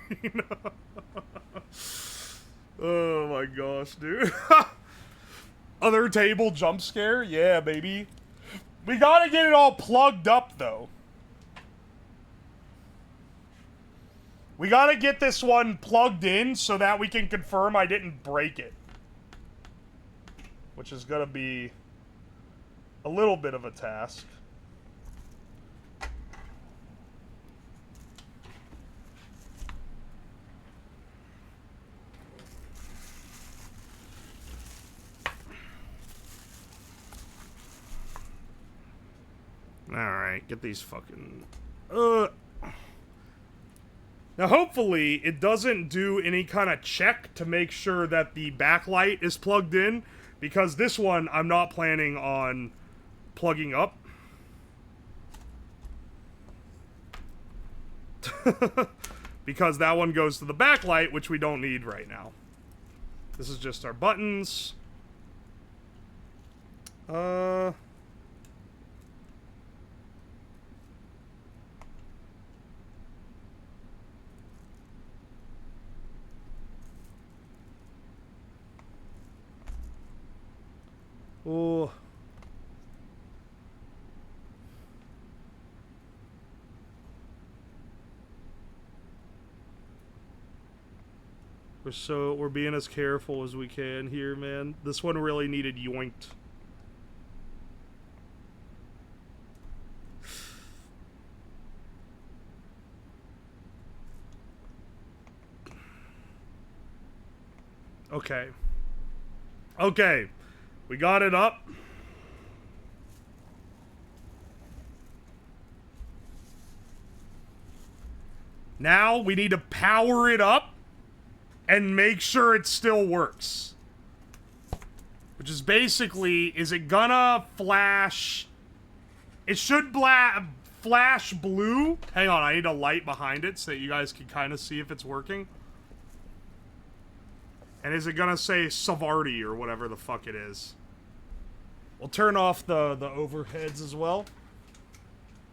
Oh my gosh, dude. Other table jump scare? Yeah, baby. We gotta get it all plugged up, though. We gotta get this one plugged in so that we can confirm I didn't break it. Which is gonna be a little bit of a task. Alright, get these fucking... Now, hopefully, it doesn't do any kind of check to make sure that the backlight is plugged in, because this one I'm not planning on plugging up. Because that one goes to the backlight, which we don't need right now. This is just our buttons. Oh. We're being as careful as we can here, man. This one really needed yoinked. Okay. Okay. We got it up. Now we need to power it up and make sure it still works. Which is basically, is it gonna flash? It should flash blue. Hang on, I need a light behind it so that you guys can kind of see if it's working. And is it gonna say Savardi or whatever the fuck it is? We'll turn off the overheads as well.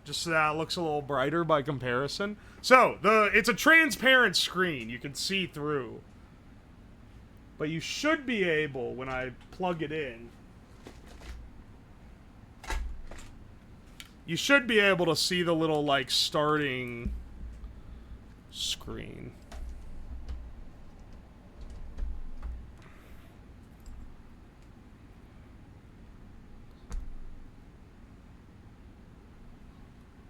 Just so that it looks a little brighter by comparison. So, it's a transparent screen. You can see through. But you should be able, when I plug it in, You should be able to see the little, like, starting screen.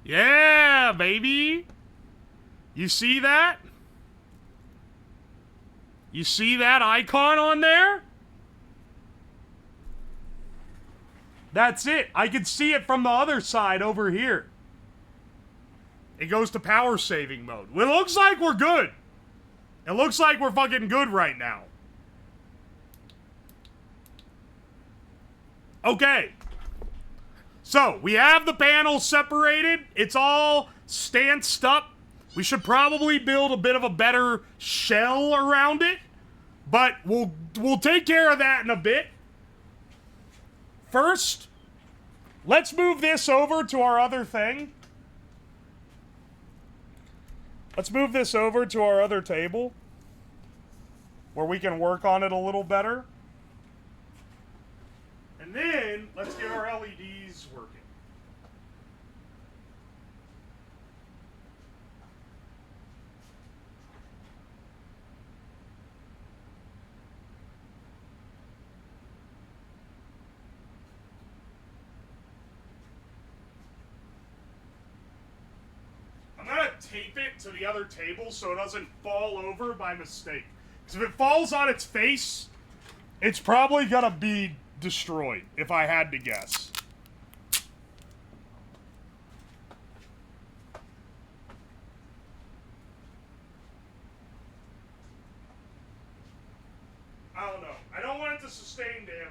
Yeah, baby! You see that? You see that icon on there? That's it. I can see it from the other side over here. It goes to power saving mode. It looks like we're good. It looks like we're fucking good right now. Okay. So, we have the panels separated. It's all stanced up. We should probably build a bit of a better shell around it. But we'll take care of that in a bit. First, let's move this over to our other thing. Let's move this over to our other table, where we can work on it a little better. And then, let's get our LEDs working. I'm gonna tape it to the other table so it doesn't fall over by mistake. Because if it falls on its face, it's probably gonna be destroyed, if I had to guess. I don't know. I don't want it to sustain damage.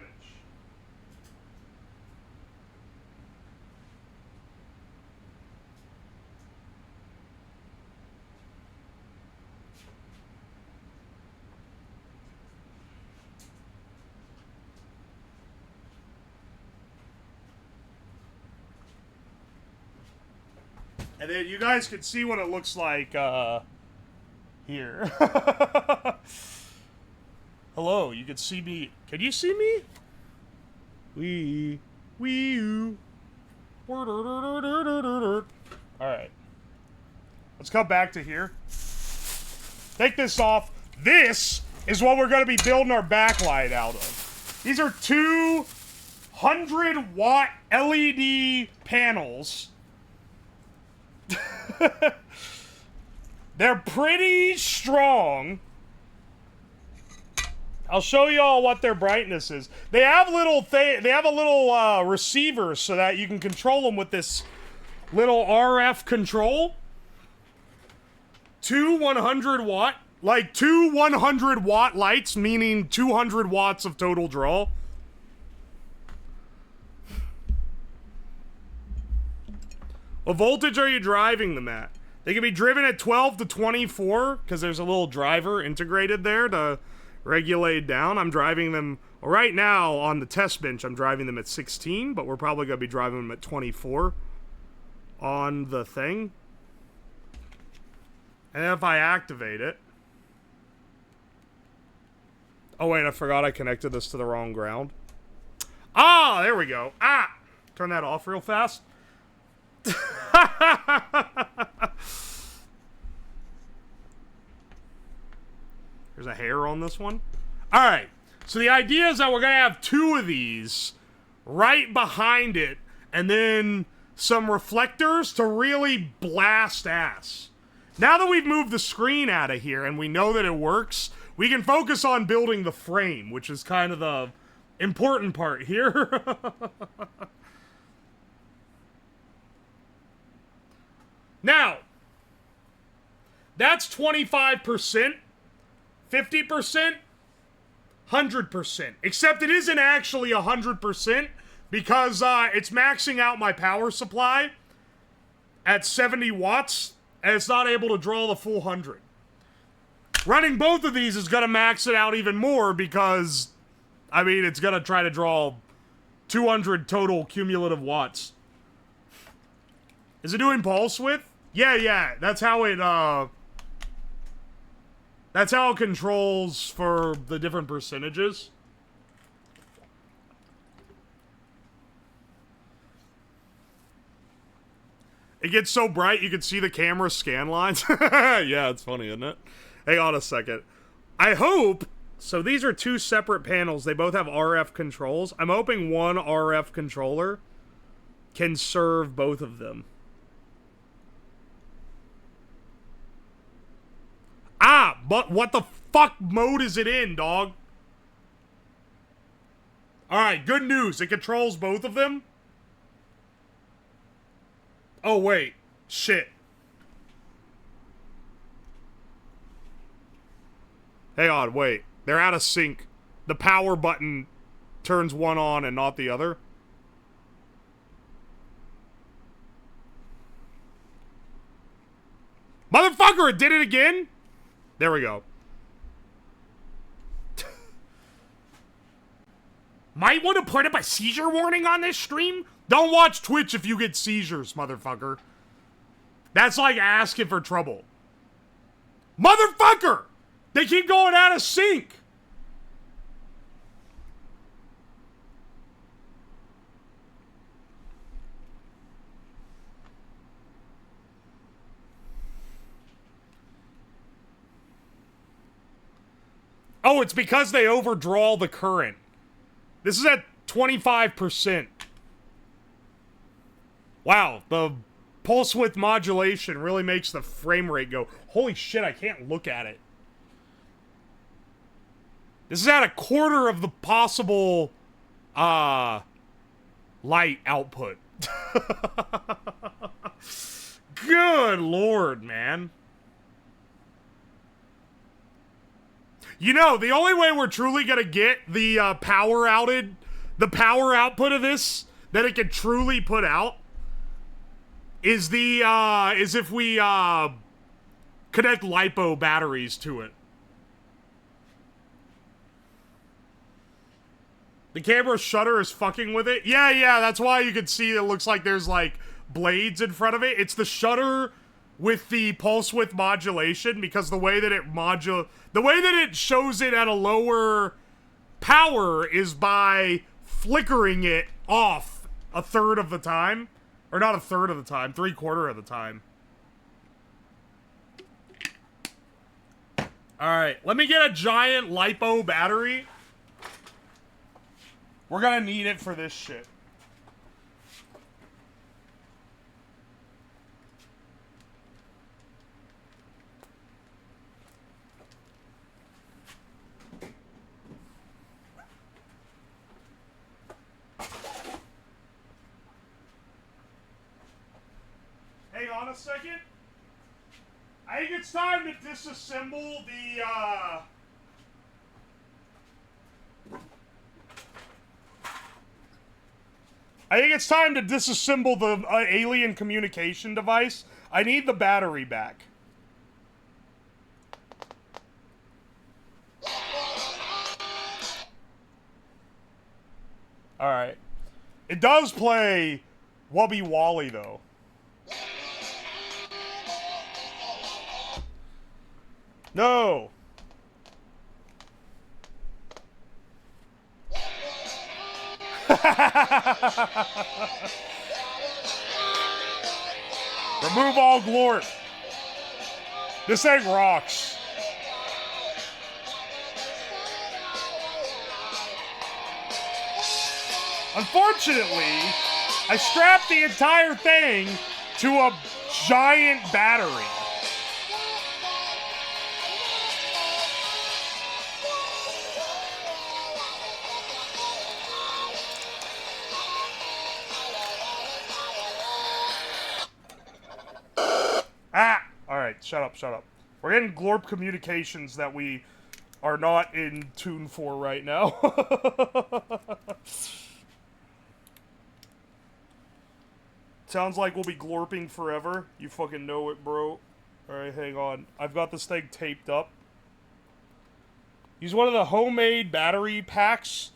And then you guys can see what it looks like here. Hello, you can see me. Can you see me? Wee-oo. Alright. Let's come back to here. Take this off. This is what we're going to be building our backlight out of. These are 200-watt LED panels. They're pretty strong. I'll show you all what their brightness is. They have a little receiver so that you can control them with this little RF control. Two 100-watt, like two 100-watt lights, meaning 200 watts of total draw. What voltage are you driving them at? They can be driven at 12 to 24, because there's a little driver integrated there to regulate down. I'm driving them, right now on the test bench, I'm driving them at 16, but we're probably going to be driving them at 24 on the thing. And if I activate it... Oh wait, I forgot I connected this to the wrong ground. Ah, there we go. Ah! Turn that off real fast. There's a hair on this one. Alright, so the idea is that we're going to have two of these right behind it, and then some reflectors to really blast ass. Now that we've moved the screen out of here and we know that it works, we can focus on building the frame, which is kind of the important part here. Now, that's 25%, 50%, 100%. Except it isn't actually 100% because it's maxing out my power supply at 70 watts, and it's not able to draw the full 100. Running both of these is going to max it out even more because, I mean, it's going to try to draw 200 total cumulative watts. Is it doing pulse width? Yeah, that's how it controls for the different percentages. gets so bright you can see the camera scan lines. Yeah, it's funny, isn't it? Hang on a second. I hope... So these are two separate panels. They both have RF controls. I'm hoping one RF controller can serve both of them. Ah, but what the fuck mode is it in, dog? Alright, good news. It controls both of them. Oh, wait. Shit. Hang on, wait. They're out of sync. The power button turns one on and not the other. Motherfucker, it did it again? There we go. Might want to put up a seizure warning on this stream? Don't watch Twitch if you get seizures, motherfucker. That's like asking for trouble. Motherfucker! They keep going out of sync! Oh, it's because they overdraw the current. This is at 25%. Wow, the pulse width modulation really makes the frame rate go. Holy shit, I can't look at it. This is at a quarter of the possible, light output. Good lord, man. You know, the only way we're truly gonna get the power output of this that it can truly put out is if we connect LiPo batteries to it. The camera shutter is fucking with it. Yeah, that's why you can see it looks like there's like blades in front of it. It's the shutter with the pulse width modulation, because the way that it shows it at a lower power is by flickering it off a third of the time. Or not a third of the time, 3/4 of the time. Alright, let me get a giant LiPo battery. We're gonna need it for this shit. Hang on a second. I think it's time to disassemble the, alien communication device. I need the battery back. Alright. It does play Wubby Wally, though. No! Remove all glorp. This thing rocks. Unfortunately, I strapped the entire thing to a giant battery. Alright, shut up. We're getting glorp communications that we are not in tune for right now. Sounds like we'll be glorping forever. You fucking know it, bro. Alright, hang on. I've got this thing taped up. Use one of the homemade battery packs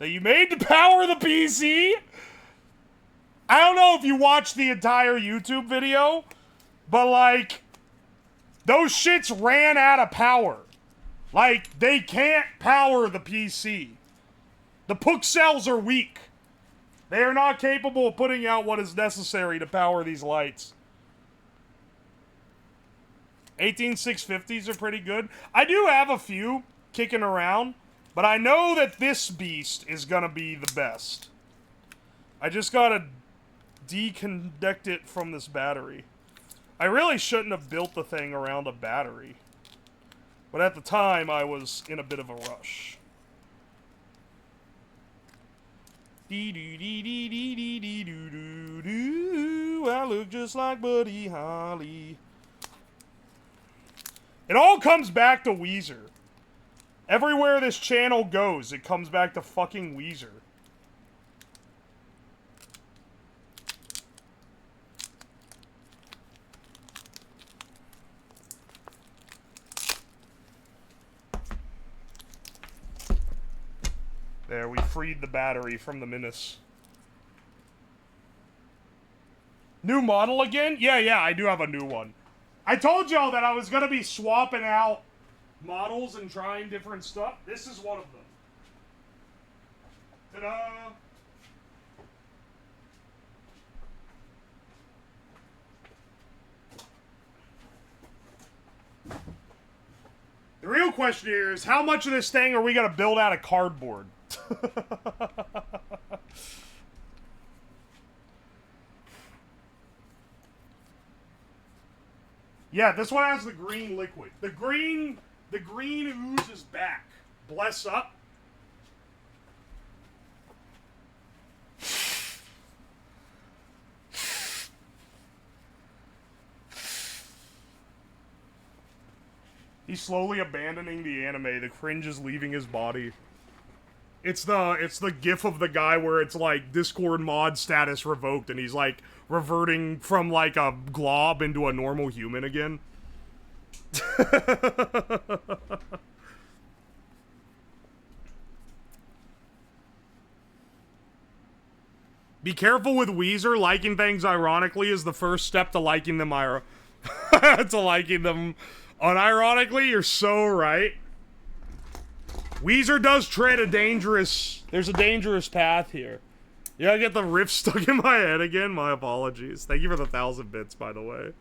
that you made to power the PC? I don't know if you watched the entire YouTube video, but like, those shits ran out of power. Like, they can't power the PC. The PUC cells are weak. They are not capable of putting out what is necessary to power these lights. 18650s are pretty good. I do have a few kicking around, but I know that this beast is gonna be the best. I just gotta deconnect it from this battery. I really shouldn't have built the thing around a battery. But at the time, I was in a bit of a rush. Dee-doo-dee-dee-dee-dee-doo-doo-doo. I look just like Buddy Holly. It all comes back to Weezer. Everywhere this channel goes, it comes back to fucking Weezer. There, we freed the battery from the menace. New model again? Yeah, I do have a new one. I told y'all that I was gonna be swapping out models and trying different stuff. This is one of them. Ta-da! The real question here is, how much of this thing are we gonna build out of cardboard? Yeah, this one has the green liquid. The green ooze is back. Bless up. He's slowly abandoning the anime. The cringe is leaving his body. It's the gif of the guy where it's like Discord mod status revoked and he's like reverting from like a glob into a normal human again. Be careful with Weezer. Liking things ironically is the first step to liking them unironically. You're so right. Weezer does tread a dangerous... There's a dangerous path here. Yeah, I get the riff stuck in my head again. My apologies. Thank you for the 1,000 bits, by the way.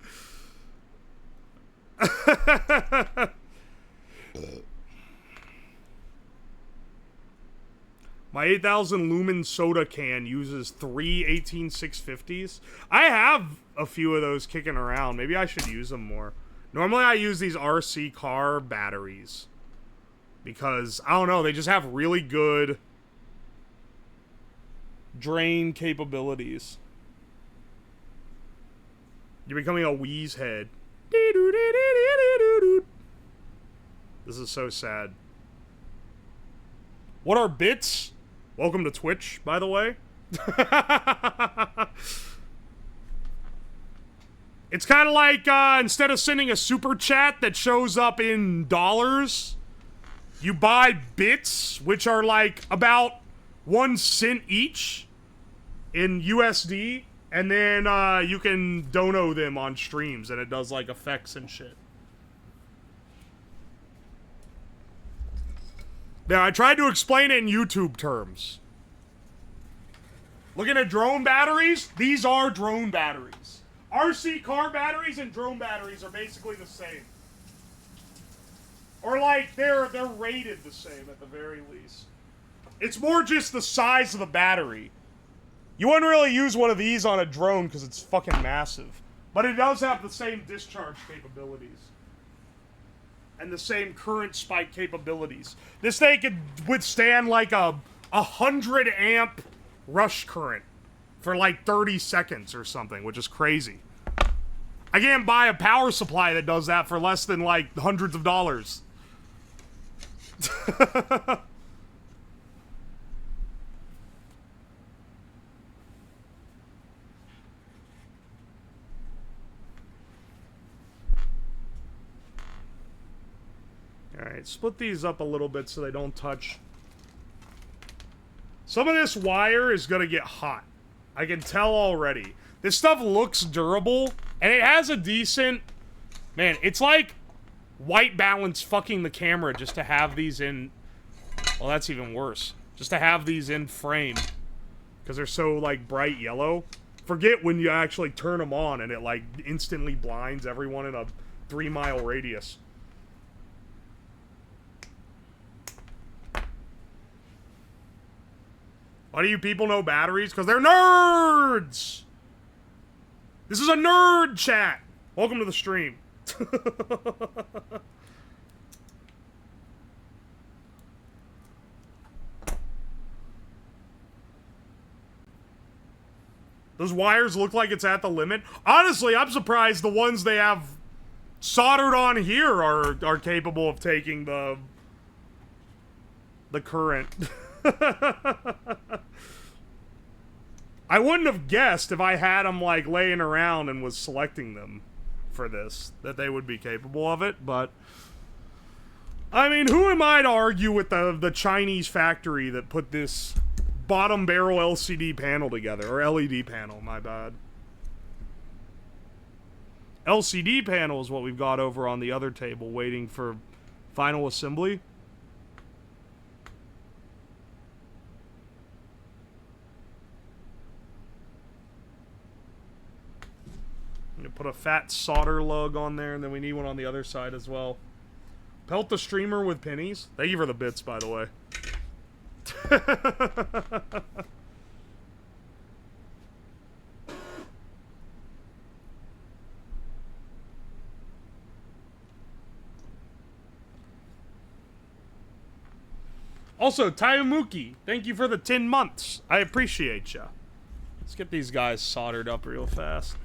My 8,000 lumen soda can uses 3 18650s. I have a few of those kicking around. Maybe I should use them more. Normally I use these RC car batteries. Because, I don't know, they just have really good drain capabilities. You're becoming a wheeze head. This is so sad. What are bits? Welcome to Twitch, by the way. It's kind of like, instead of sending a super chat that shows up in dollars, you buy bits, which are like about 1 cent each in USD, and then you can dono them on streams, and it does like effects and shit. Now, I tried to explain it in YouTube terms. Looking at drone batteries, these are drone batteries. RC car batteries and drone batteries are basically the same. Or like, they're rated the same at the very least. It's more just the size of the battery. You wouldn't really use one of these on a drone because it's fucking massive. But it does have the same discharge capabilities. And the same current spike capabilities. This thing could withstand like a 100 amp rush current for like 30 seconds or something, which is crazy. I can't buy a power supply that does that for less than like hundreds of dollars. Alright, split these up a little bit so they don't touch. Some of this wire is gonna get hot. I can tell already. This stuff looks durable, and it has a decent... Man, it's like white balance fucking the camera just to have these in... Well, that's even worse. Just to have these in frame. Because they're so, like, bright yellow. Forget when you actually turn them on and it, like, instantly blinds everyone in a 3-mile radius. Why do you people know batteries? Because they're nerds! This is a nerd chat! Welcome to the stream. Those wires look like it's at the limit. Honestly, I'm surprised the ones they have soldered on here are capable of taking the current. I wouldn't have guessed if I had them like laying around and was selecting them for this that they would be capable of it, but I mean, who am I to argue with the Chinese factory that put this bottom barrel LCD panel together, or LED panel, my bad. LCD panel is what we've got over on the other table waiting for final assembly. I'm gonna put a fat solder lug on there, and then we need one on the other side as well. Pelt the streamer with pennies. Thank you for the bits, by the way. Also, Tayumuki, thank you for the 10 months. I appreciate ya. Let's get these guys soldered up real fast.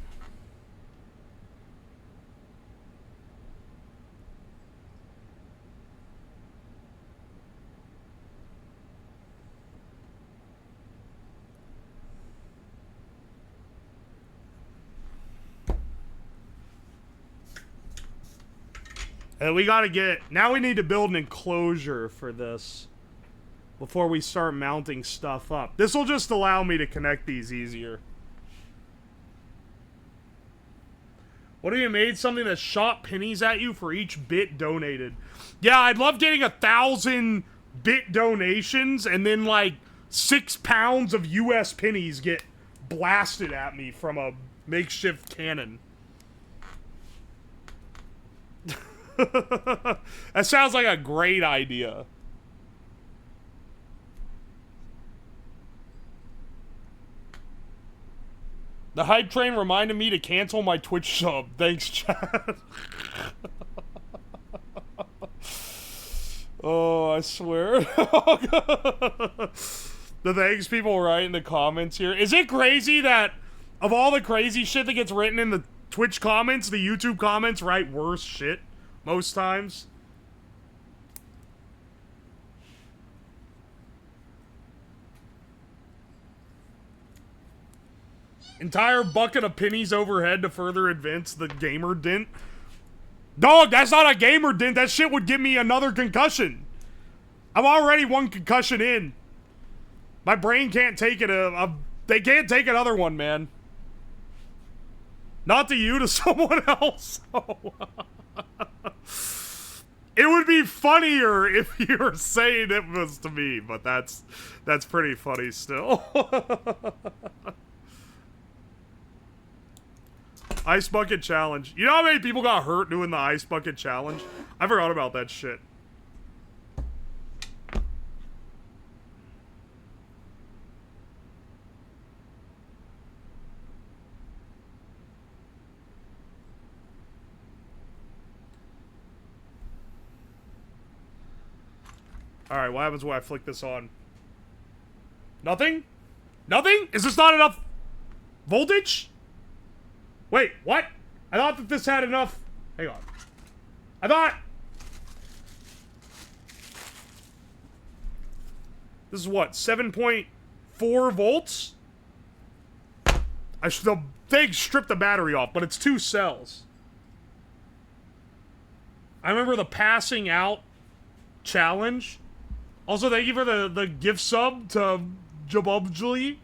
And we gotta get... Now we need to build an enclosure for this before we start mounting stuff up. This will just allow me to connect these easier. What if you made something that shot pennies at you for each bit donated? Yeah, I'd love getting 1,000 bit donations and then like 6 pounds of US pennies get blasted at me from a makeshift cannon. That sounds like a great idea. The hype train reminded me to cancel my Twitch sub. Thanks, Chad. Oh, I swear. The things people write in the comments here. Is it crazy that of all the crazy shit that gets written in the Twitch comments, the YouTube comments write worse shit most times? Entire bucket of pennies overhead to further advance the gamer dent. Dog, that's not a gamer dent. That shit would give me another concussion. I'm already 1 concussion in. My brain can't take it. They can't take another one, man. Not to you, to someone else. It would be funnier if you were saying it was to me, but that's pretty funny still. Ice bucket challenge. You know how many people got hurt doing the ice bucket challenge? I forgot about that shit. Alright, what happens when I flick this on? Nothing? Nothing? Is this not enough voltage? Wait, what? I thought that this had enough... Hang on. I thought... This is what? 7.4 volts? The thing stripped the battery off, but it's 2 cells. I remember the passing out challenge. Also, thank you for the gift sub to Jabubjuli.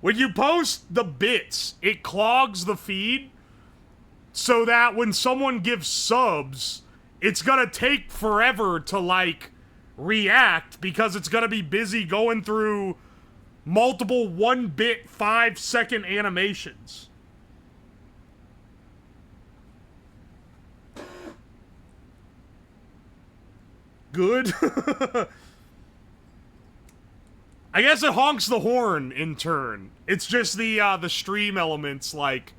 When you post the bits, it clogs the feed so that when someone gives subs, it's gonna take forever to, like, react because it's gonna be busy going through multiple 1-bit 5-second animations. Good. I guess it honks the horn in turn. It's just the stream elements, like,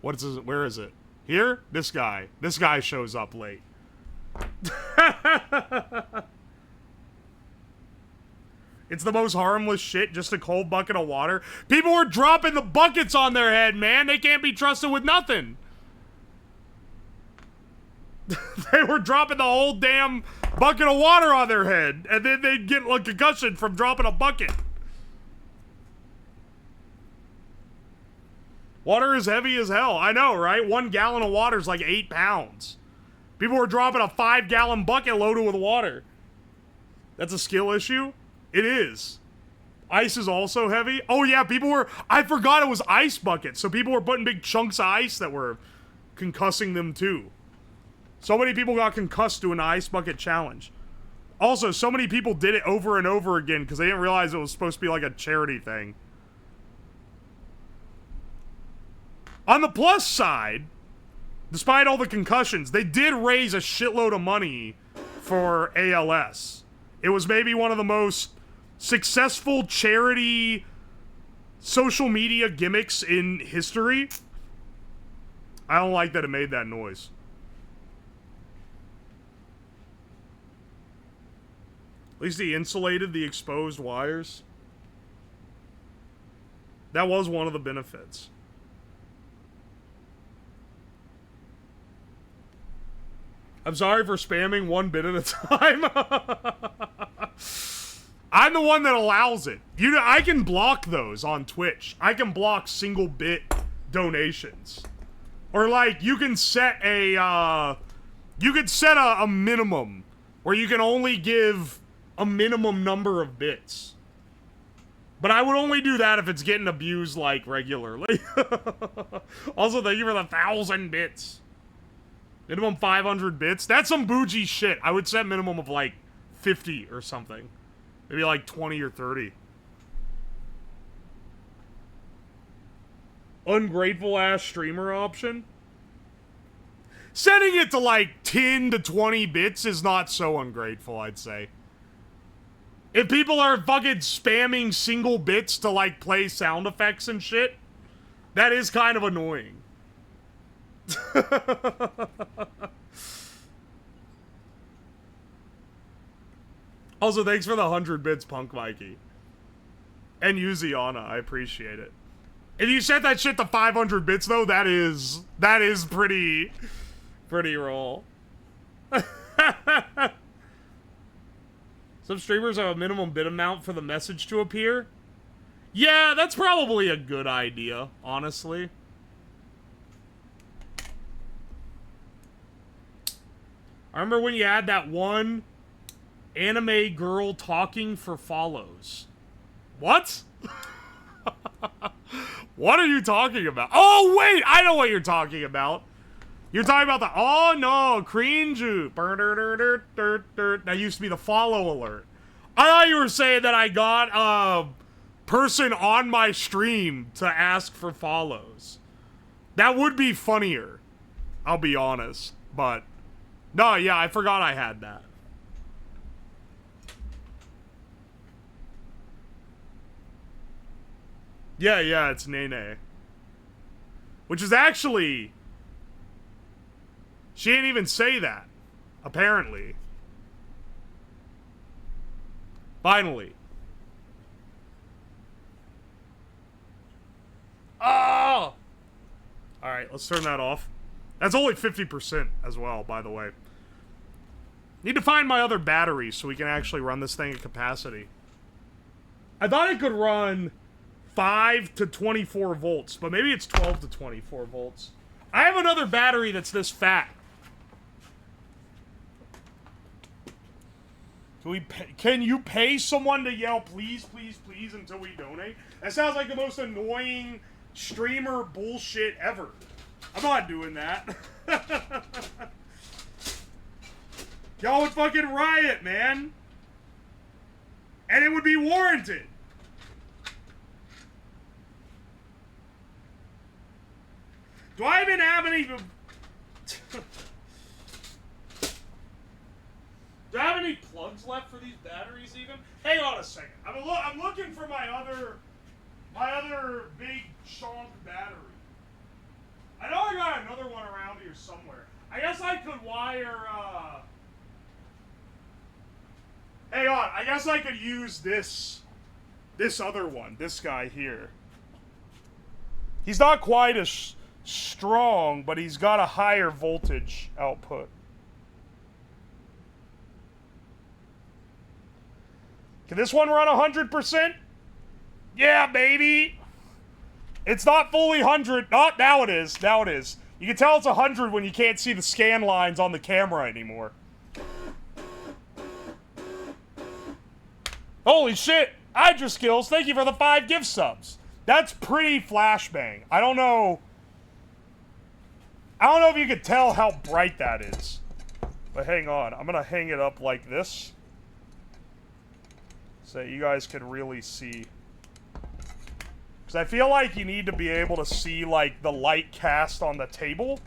what is it? Where is it? Here? This guy. This guy shows up late. It's the most harmless shit, just a cold bucket of water. People were dropping the buckets on their head, man. They can't be trusted with nothing. They were dropping the whole damn bucket of water on their head, and then they'd get a concussion from dropping a bucket. Water is heavy as hell. I know, right? 1 gallon of water is like 8 pounds. People were dropping a 5-gallon bucket loaded with water. That's a skill issue? It is. Ice is also heavy. Oh yeah, people were... I forgot it was ice buckets, so people were putting big chunks of ice that were concussing them too. So many people got concussed doing the ice bucket challenge. Also, so many people did it over and over again because they didn't realize it was supposed to be like a charity thing. On the plus side, despite all the concussions, they did raise a shitload of money for ALS. It was maybe one of the most successful charity social media gimmicks in history. I don't like that it made that noise. At least he insulated the exposed wires. That was one of the benefits. I'm sorry for spamming 1 bit at a time. I'm the one that allows it. I can block those on Twitch. I can block single bit donations. Or like, you can set a, you could set a minimum where you can only give a minimum number of bits. But I would only do that if it's getting abused, like, regularly. Also, thank you for the 1,000 bits. Minimum 500 bits. That's some bougie shit. I would set minimum of, like, 50 or something. Maybe, like, 20 or 30. Ungrateful-ass streamer option? Setting it to, like, 10 to 20 bits is not so ungrateful, I'd say. If people are fucking spamming single bits to, like, play sound effects and shit, that is kind of annoying. Also, thanks for the 100 bits, Punk Mikey. And Yuziana, I appreciate it. If you set that shit to 500 bits, though, that is pretty roll. Some streamers have a minimum bit amount for the message to appear. Yeah, that's probably a good idea, honestly. I remember when you had that one anime girl talking for follows. What? What are you talking about? Oh, wait! I know what you're talking about. You're talking about the... Oh, no! Cringe. That used to be the follow alert. I thought you were saying that I got a person on my stream to ask for follows. That would be funnier. I'll be honest. But... No, yeah, I forgot I had that. Yeah, it's Nene. Which is actually... She didn't even say that. Apparently. Finally. Oh! Alright, let's turn that off. That's only 50% as well, by the way. Need to find my other batteries so we can actually run this thing at capacity. I thought it could run 5 to 24 volts, but maybe it's 12 to 24 volts. I have another battery that's this fat. Can you pay someone to yell, please, please, please, until we donate? That sounds like the most annoying streamer bullshit ever. I'm not doing that. Y'all would fucking riot, man. And it would be warranted. Do I even have any... Do I have any plugs left for these batteries even? Hang on a second. I'm looking for my other big chunk battery. I know I got another one around here somewhere. I guess I could wire, hang on, I guess I could use this other one, this guy here. He's not quite as strong, but he's got a higher voltage output. Can this one run 100%? Yeah, baby! It's not fully 100. Oh, now it is. Now it is. You can tell it's 100 when you can't see the scan lines on the camera anymore. Holy shit! Hydra Skills, thank you for the 5 gift subs. That's pretty flashbang. I don't know if you could tell how bright that is. But hang on. I'm gonna hang it up like this, so you guys can really see. Because I feel like you need to be able to see, like, the light cast on the table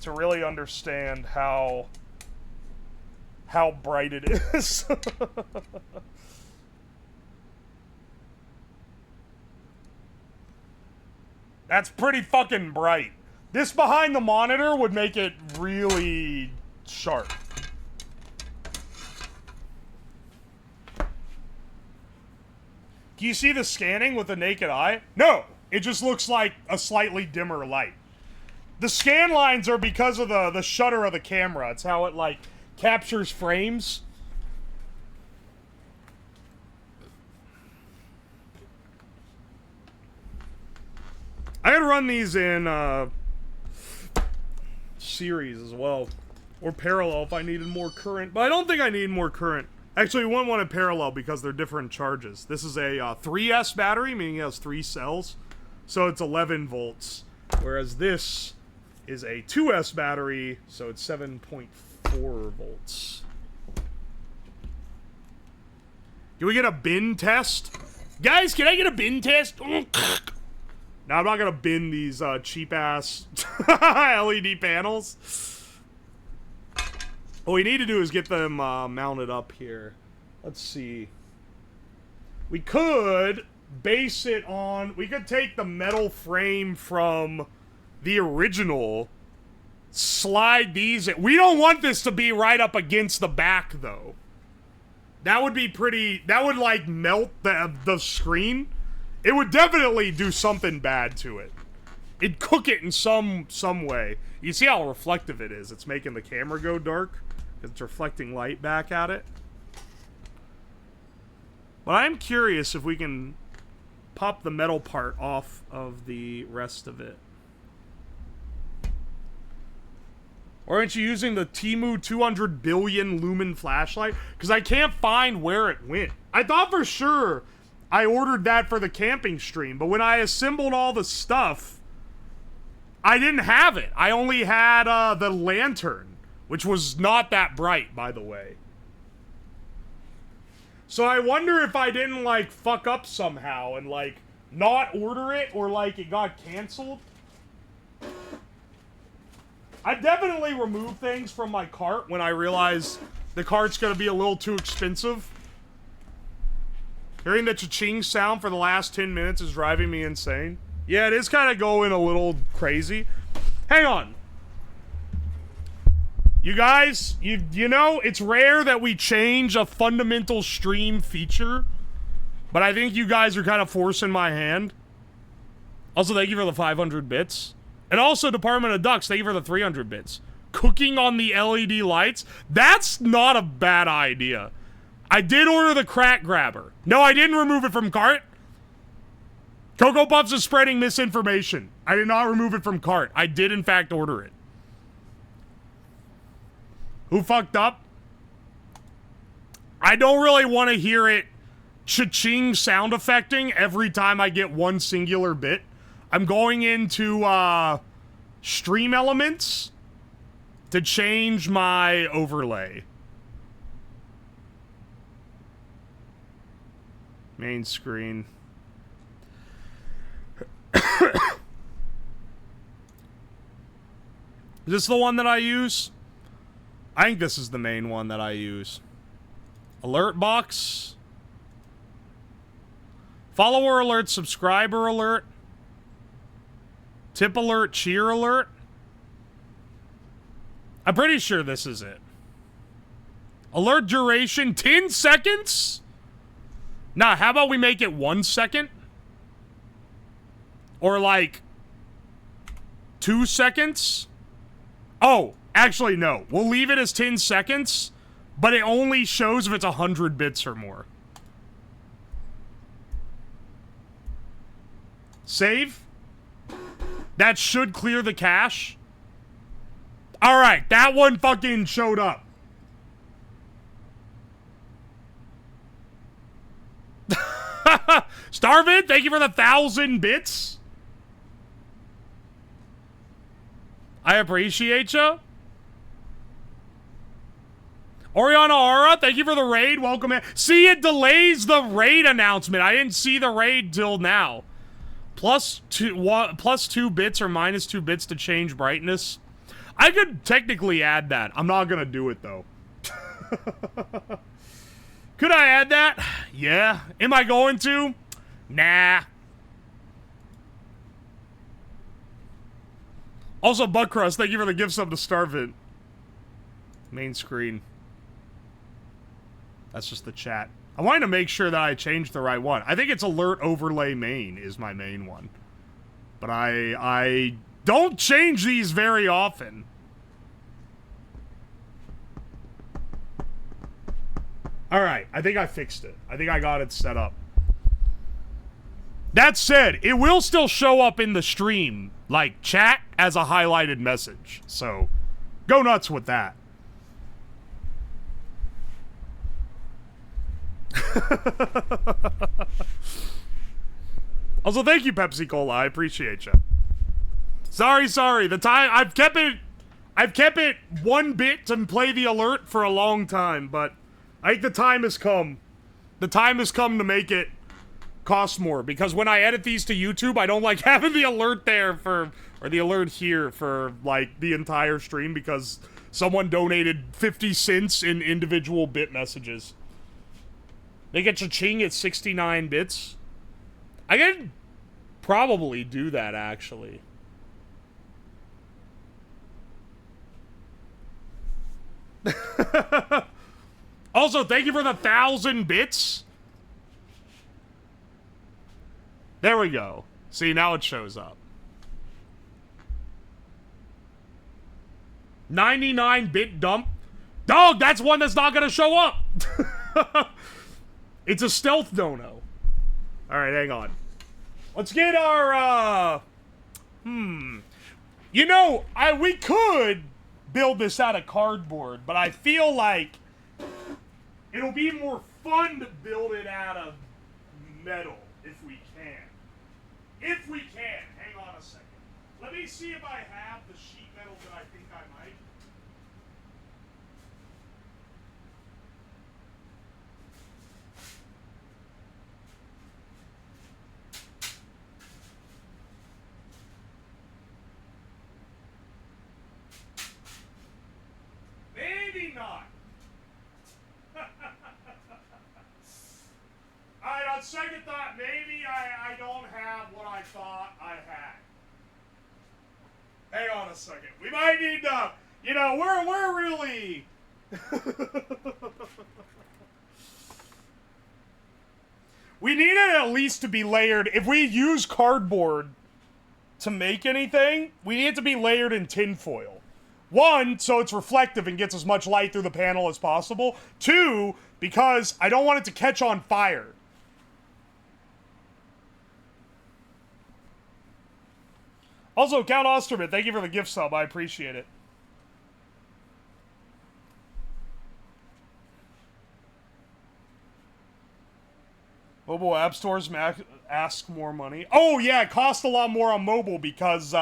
to really understand how bright it is. That's pretty fucking bright. This behind the monitor would make it really sharp. Can you see the scanning with the naked eye? No, it just looks like a slightly dimmer light. The scan lines are because of the shutter of the camera. It's how it, like, captures frames. I could run these in series as well, or parallel if I needed more current, but I don't think I need more current. Actually, we wouldn't want it parallel because they're different charges. This is a 3S battery, meaning it has 3 cells, so it's 11 volts, whereas this is a 2S battery, so it's 7.4 volts. Can we get a bin test? Guys, can I get a bin test? No, I'm not gonna bin these cheap-ass LED panels. What we need to do is get them mounted up here. Let's see. We could base it on... We could take the metal frame from the original, slide these... We don't want this to be right up against the back, though. That would be pretty... That would, like, melt the screen. It would definitely do something bad to it. It'd cook it in some way. You see how reflective it is? It's making the camera go dark. It's reflecting light back at it. But I'm curious if we can pop the metal part off of the rest of it. Or aren't you using the Temu 200 billion lumen flashlight? Because I can't find where it went. I thought for sure I ordered that for the camping stream, but when I assembled all the stuff, I didn't have it. I only had the lantern, which was not that bright, by the way. So I wonder if I didn't, like, fuck up somehow and, like, not order it, or, like, it got canceled. I definitely removed things from my cart when I realized the cart's gonna be a little too expensive. Hearing the cha-ching sound for the last 10 minutes is driving me insane. Yeah, it is kind of going a little crazy. Hang on. You guys, you know, it's rare that we change a fundamental stream feature, but I think you guys are kind of forcing my hand. Also, thank you for the 500 bits. And also, Department of Ducks, thank you for the 300 bits. Cooking on the LED lights? That's not a bad idea. I did order the crack grabber. No, I didn't remove it from cart. Cocoa Puffs is spreading misinformation. I did not remove it from cart. I did, in fact, order it. Who fucked up? I don't really want to hear it cha-ching sound effecting every time I get one singular bit. I'm going into Stream Elements to change my overlay. Main screen. Is this the one that I use? I think this is the main one that I use. Alert box. Follower alert, subscriber alert. Tip alert, cheer alert. I'm pretty sure this is it. Alert duration, 10 seconds? Nah, how about we make it 1 second? Or like 2 seconds? Oh, actually no. We'll leave it as 10 seconds, but it only shows if it's 100 bits or more. Save. That should clear the cache. Alright, that one fucking showed up. Starvid, thank you for the 1,000 bits. I appreciate you. Oriana Aura, thank you for the raid. Welcome in. See, it delays the raid announcement. I didn't see the raid till now. Plus 2 bits or minus 2 bits to change brightness. I could technically add that. I'm not gonna do it though. Could I add that? Yeah. Am I going to? Nah. Also, Bugcrust, thank you for the gift sub to Starvin. Main screen. That's just the chat. I wanted to make sure that I changed the right one. I think it's alert overlay main is my main one. But I don't change these very often. Alright, I think I fixed it. I think I got it set up. That said, it will still show up in the stream, like chat, as a highlighted message. So, go nuts with that. Also, thank you, Pepsi Cola. I appreciate you. Sorry. The time I've kept it 1 bit to play the alert for a long time, but I think the time has come. The time has come to make it cost more, because when I edit these to YouTube, I don't like having the alert there for, or the alert here for, like, the entire stream, because someone donated 50 cents in individual bit messages. They get cha-ching at 69 bits. I could probably do that, actually. Also, thank you for the 1,000 bits. There we go. See, now it shows up. 99-bit dump. Dog, that's one that's not gonna show up. It's a stealth dono. Alright, hang on. Let's get our, You know, we could build this out of cardboard, but I feel like it'll be more fun to build it out of metal if we can. If we can. Hang on a second. Let me see if I have the sheet metal that I think I might. Maybe not. Alright, on second thought, maybe I don't have what I thought I had. Hang on a second. We might need to, you know, we're really... We need it at least to be layered. If we use cardboard to make anything, we need it to be layered in tinfoil. 1, so it's reflective and gets as much light through the panel as possible. 2, because I don't want it to catch on fire. Also, Count Osterman, thank you for the gift sub. I appreciate it. Mobile app stores ask more money. Oh, yeah, it costs a lot more on mobile because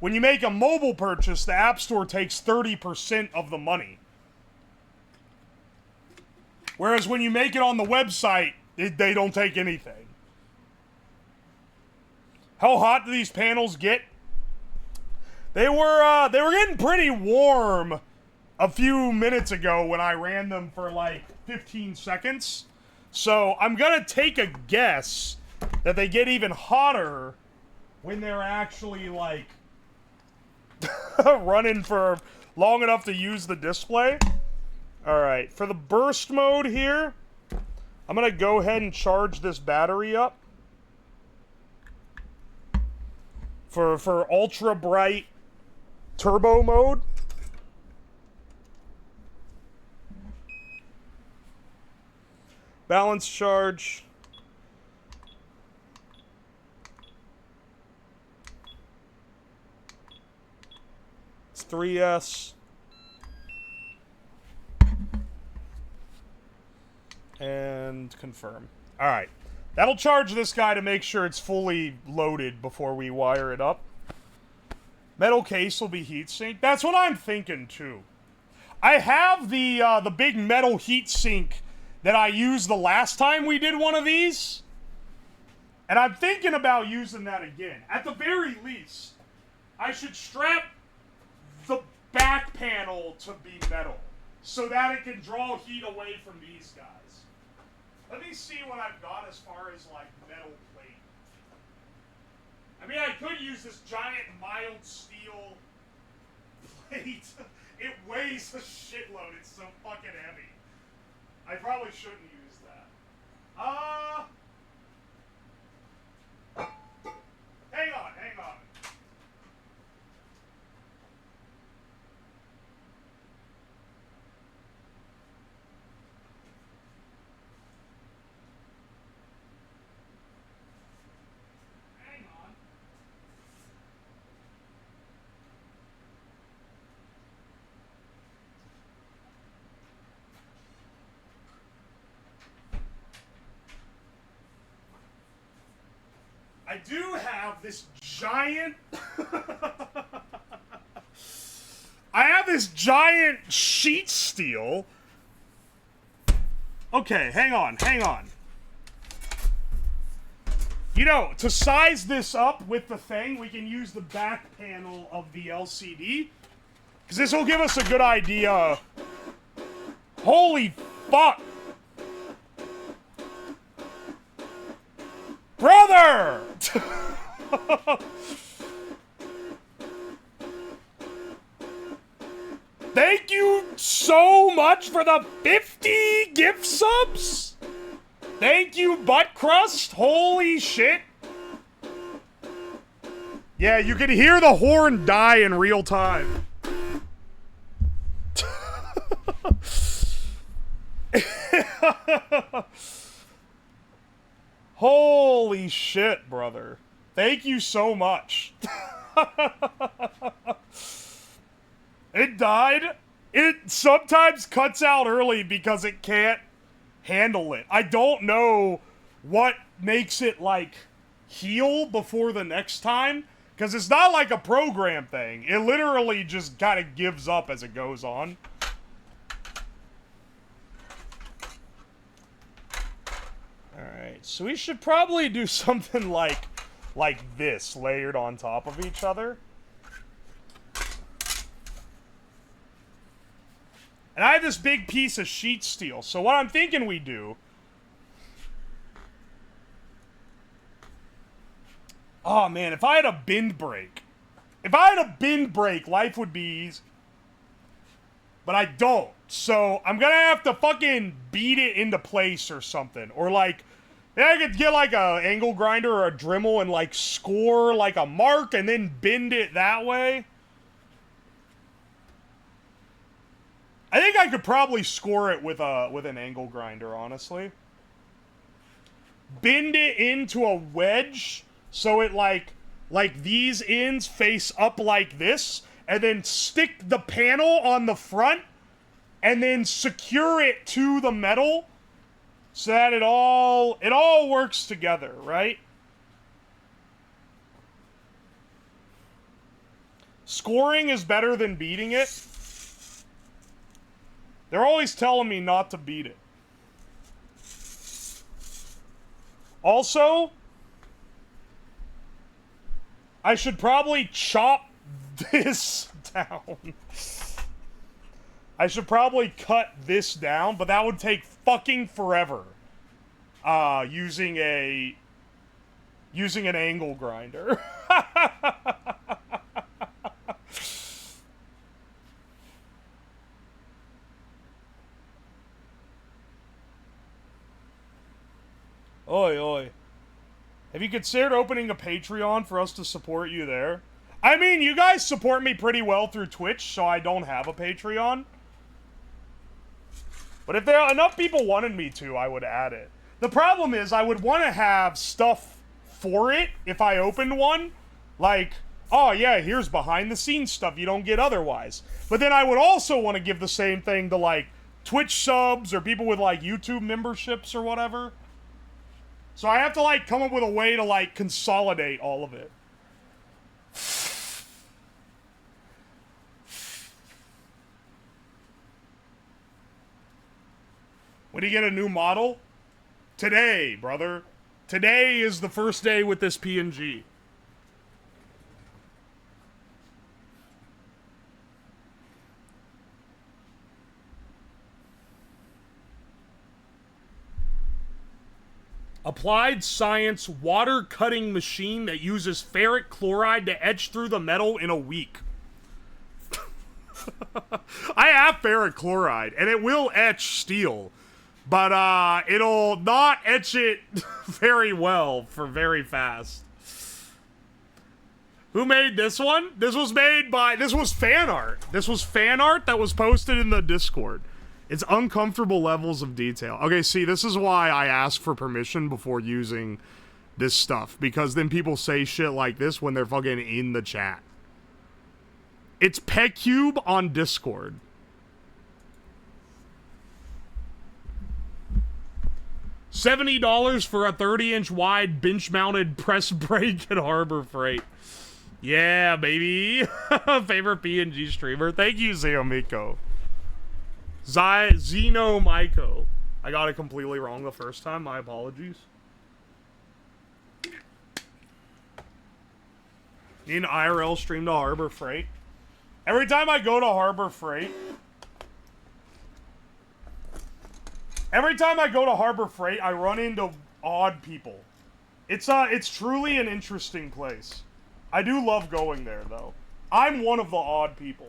when you make a mobile purchase, the app store takes 30% of the money. Whereas when you make it on the website, they don't take anything. How hot do these panels get? They were getting pretty warm a few minutes ago when I ran them for like 15 seconds. So I'm gonna take a guess that they get even hotter when they're actually like running for long enough to use the display. Alright, for the burst mode here, I'm gonna go ahead and charge this battery up. For ultra bright turbo mode. Balance charge. It's 3S. And confirm. Alright. That'll charge this guy to make sure it's fully loaded before we wire it up. Metal case will be heatsink. That's what I'm thinking too. I have the big metal heatsink that I used the last time we did one of these. And I'm thinking about using that again. At the very least, I should strap the back panel to be metal so that it can draw heat away from these guys. Let me see what I've got as far as, like, metal plate. I mean, I could use this giant mild steel plate. It weighs a shitload. It's so fucking heavy. I probably shouldn't use that. Hang on. I do have this giant... I have this giant sheet steel. Okay, hang on. You know, to size this up with the thing, we can use the back panel of the LCD. Because this will give us a good idea. Holy fuck! Brother! Thank you so much for the 50 gift subs! Thank you, Butt Crust! Holy shit! Yeah, you can hear the horn die in real time. Holy shit, brother. Thank you so much. It died. It sometimes cuts out early because it can't handle it. I don't know what makes it, like, heal before the next time. Because it's not like a program thing. It literally just kind of gives up as it goes on. Alright, so we should probably do something like this, layered on top of each other. And I have this big piece of sheet steel, so what I'm thinking we do... Oh man, if I had a bend brake. If I had a bend brake, life would be easy. But I don't. So I'm gonna have to fucking beat it into place or something. Or like, I could get like a angle grinder or a Dremel and like score like a mark and then bend it that way. I think I could probably score it with an angle grinder, honestly. Bend it into a wedge so it like these ends face up like this, and then stick the panel on the front and then secure it to the metal so that it all works together, right? Scoring is better than beating it. They're always telling me not to beat it. Also, I should probably chop this down. I should probably cut this down, but that would take fucking forever. Using an angle grinder. Oi, oi. Have you considered opening a Patreon for us to support you there? I mean, you guys support me pretty well through Twitch, so I don't have a Patreon. But if there are enough people wanted me to, I would add it. The problem is, I would want to have stuff for it if I opened one. Like, oh yeah, here's behind the scenes stuff you don't get otherwise. But then I would also want to give the same thing to, like, Twitch subs or people with, like, YouTube memberships or whatever. So I have to, like, come up with a way to, like, consolidate all of it. When do you get a new model? Today, brother. Today is the first day with this PNG. Applied science water cutting machine that uses ferric chloride to etch through the metal in a week. I have ferric chloride, and it will etch steel. But, it'll not etch it very well for very fast. Who made this one? This was made by... This was fan art. This was fan art that was posted in the Discord. It's uncomfortable levels of detail. Okay, see, this is why I ask for permission before using this stuff. Because then people say shit like this when they're fucking in the chat. It's PegCube on Discord. $70 for a 30-inch wide bench-mounted press brake at Harbor Freight. Yeah, baby. Favorite PNG streamer. Thank you, Zeomiko. Zeno Maiko. I got it completely wrong the first time. My apologies. Need an IRL stream to Harbor Freight. Every time I go to Harbor Freight... Every time I go to Harbor Freight, I run into odd people. It's truly an interesting place. I do love going there, though. I'm one of the odd people.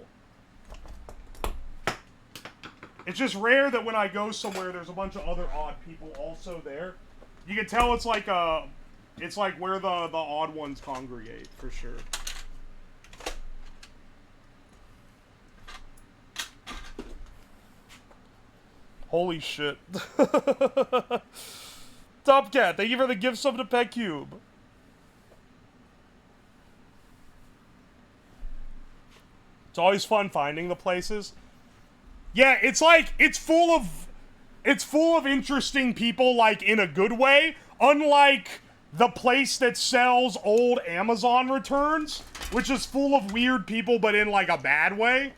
It's just rare that when I go somewhere, there's a bunch of other odd people also there. You can tell it's like where the odd ones congregate, for sure. Holy shit. Top Cat, thank you for the gift sub to PegCube. It's always fun finding the places. Yeah, it's like, it's full of interesting people, like, in a good way. Unlike the place that sells old Amazon returns, which is full of weird people, but in, like, a bad way.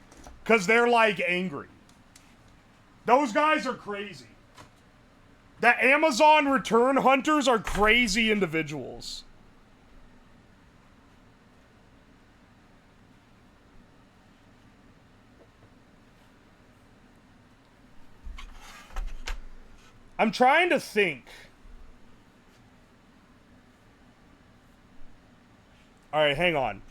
Because they're, like, angry. Those guys are crazy. The Amazon return hunters are crazy individuals. I'm trying to think. Alright, hang on.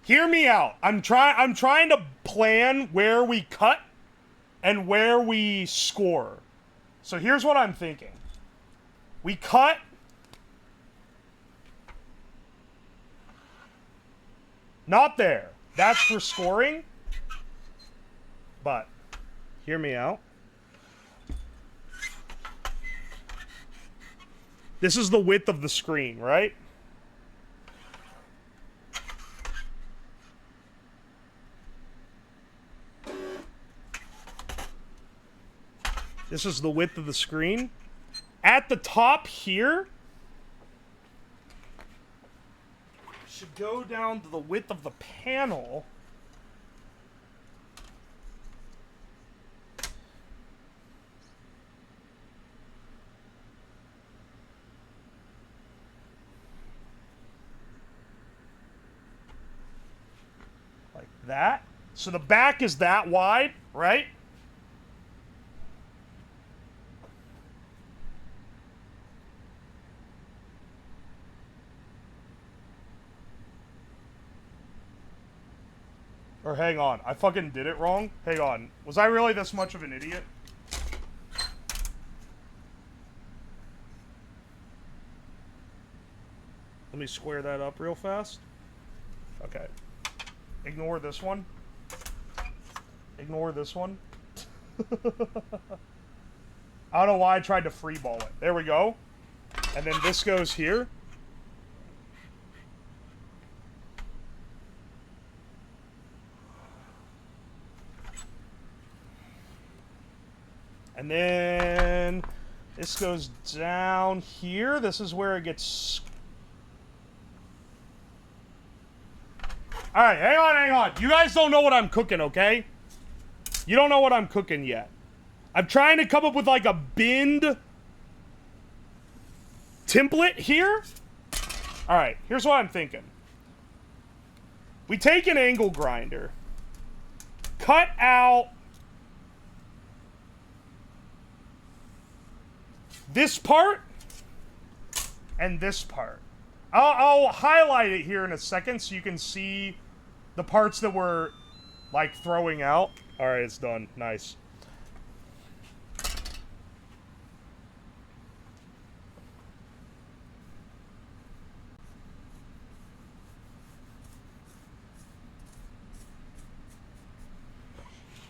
Hear me out. I'm trying to plan where we cut and where we score. So here's what I'm thinking. We cut. Not there. That's for scoring. But, hear me out. This is the width of the screen, right? This is the width of the screen. At the top here, should go down to the width of the panel. Like that. So the back is that wide. right? Or hang on, I fucking did it wrong. Hang on, was I really this much of an idiot? Let me square that up real fast. Okay. Ignore this one. Ignore this one. I don't know why I tried to free ball it. There we go. And then this goes here. And then this goes down here. This is where it gets... Alright, hang on. You guys don't know what I'm cooking, okay? You don't know what I'm cooking yet. I'm trying to come up with like a binned template here. Alright, here's what I'm thinking. We take an angle grinder. Cut out this part and this part. I'll highlight it here in a second so you can see the parts that we're like throwing out. All right, it's done. Nice.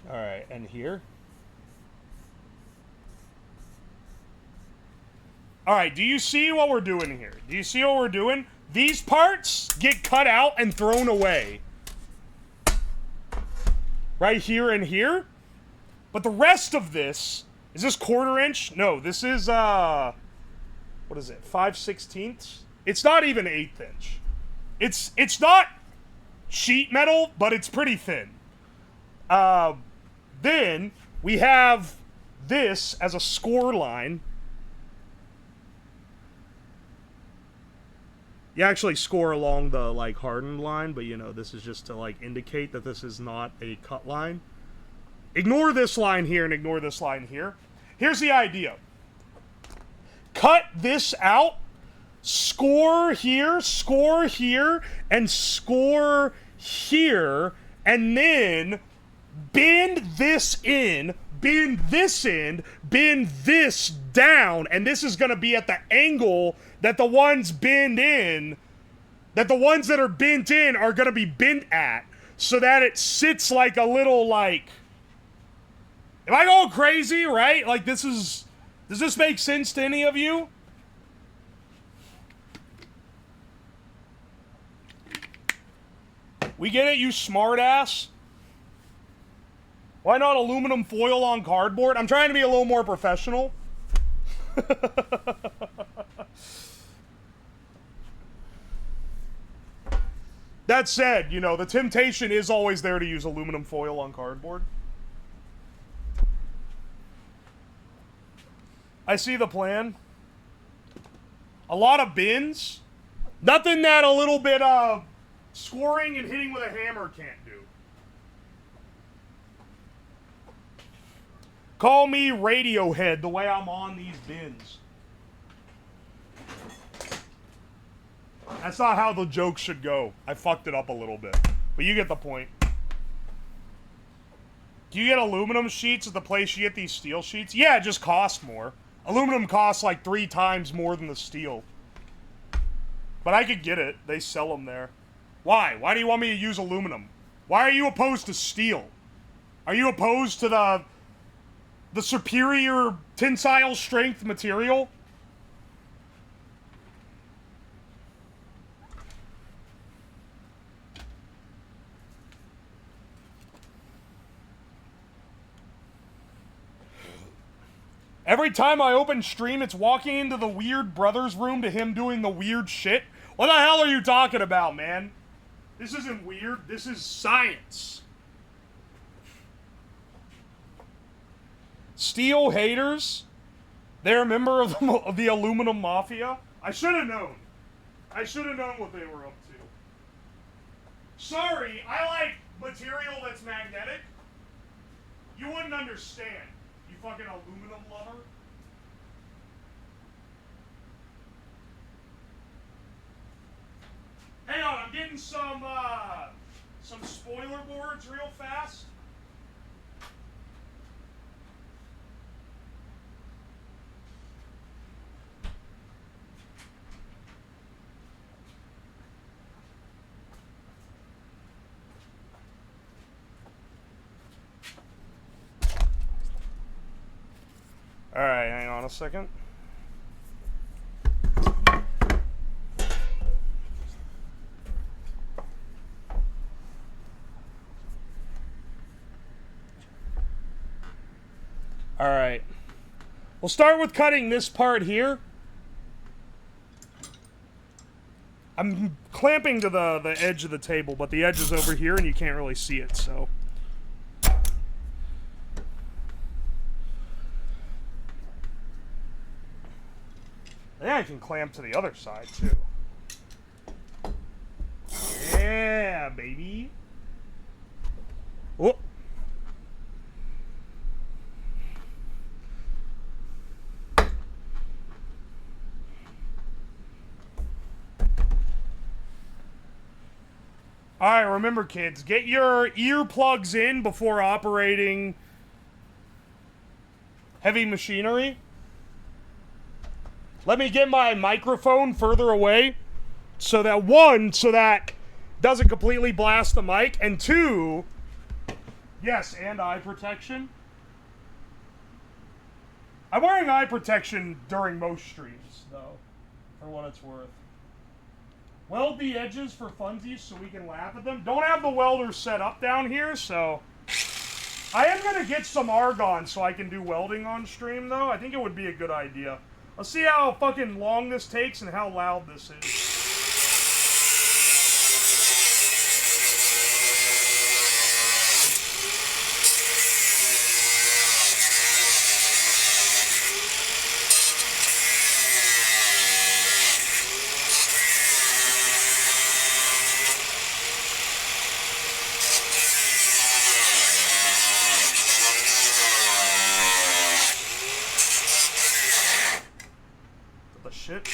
All right, and here. All right, do you see what we're doing here? Do you see what we're doing? These parts get cut out and thrown away. Right here and here. But the rest of this, is this 1/4 inch? No, this is, what is it, 5/16? It's not even 1/8 inch. It's not sheet metal, but it's pretty thin. Then we have this as a score line. You actually score along the, like, hardened line, but, you know, this is just to, like, indicate that this is not a cut line. Ignore this line here and ignore this line here. Here's the idea. Cut this out, score here, and score here, and then bend this in, bend this in, bend this down, and this is going to be at the angle that the ones bend in, that the ones that are bent in are going to be bent at, so that it sits like a little, like... Am I going crazy, right? Like, this is... Does this make sense to any of you? We get it, you smartass? Why not aluminum foil on cardboard? I'm trying to be a little more professional. That said, you know, the temptation is always there to use aluminum foil on cardboard. I see the plan. A lot of bins. Nothing that a little bit of scoring and hitting with a hammer can't do. Call me Radiohead the way I'm on these bins. That's not how the joke should go. I fucked it up a little bit. But you get the point. Do you get aluminum sheets at the place you get these steel sheets? Yeah, it just costs more. Aluminum costs like 3 times more than the steel. But I could get it. They sell them there. Why? Why do you want me to use aluminum? Why are you opposed to steel? Are you opposed to the superior tensile strength material? Every time I open stream, it's walking into the weird brother's room to him doing the weird shit. What the hell are you talking about, man? This isn't weird. This is science. Steel haters? They're a member of the aluminum mafia? I should have known. I should have known what they were up to. Sorry, I like material that's magnetic. You wouldn't understand, you fucking aluminum lover. Hang on, I'm getting some spoiler boards real fast. All right, hang on a second. All right. We'll start with cutting this part here. I'm clamping to the edge of the table, but the edge is over here and you can't really see it, so. I think I can clamp to the other side, too. Yeah, baby. Whoop. Alright, remember kids, get your earplugs in before operating heavy machinery. Let me get my microphone further away so that doesn't completely blast the mic, and two, yes, and eye protection. I'm wearing eye protection during most streams, though, for what it's worth. Weld the edges for funsies so we can laugh at them. Don't have the welder set up down here, so I am going to get some argon so I can do welding on stream, though. I think it would be a good idea. Let's see how fucking long this takes and how loud this is. Shit.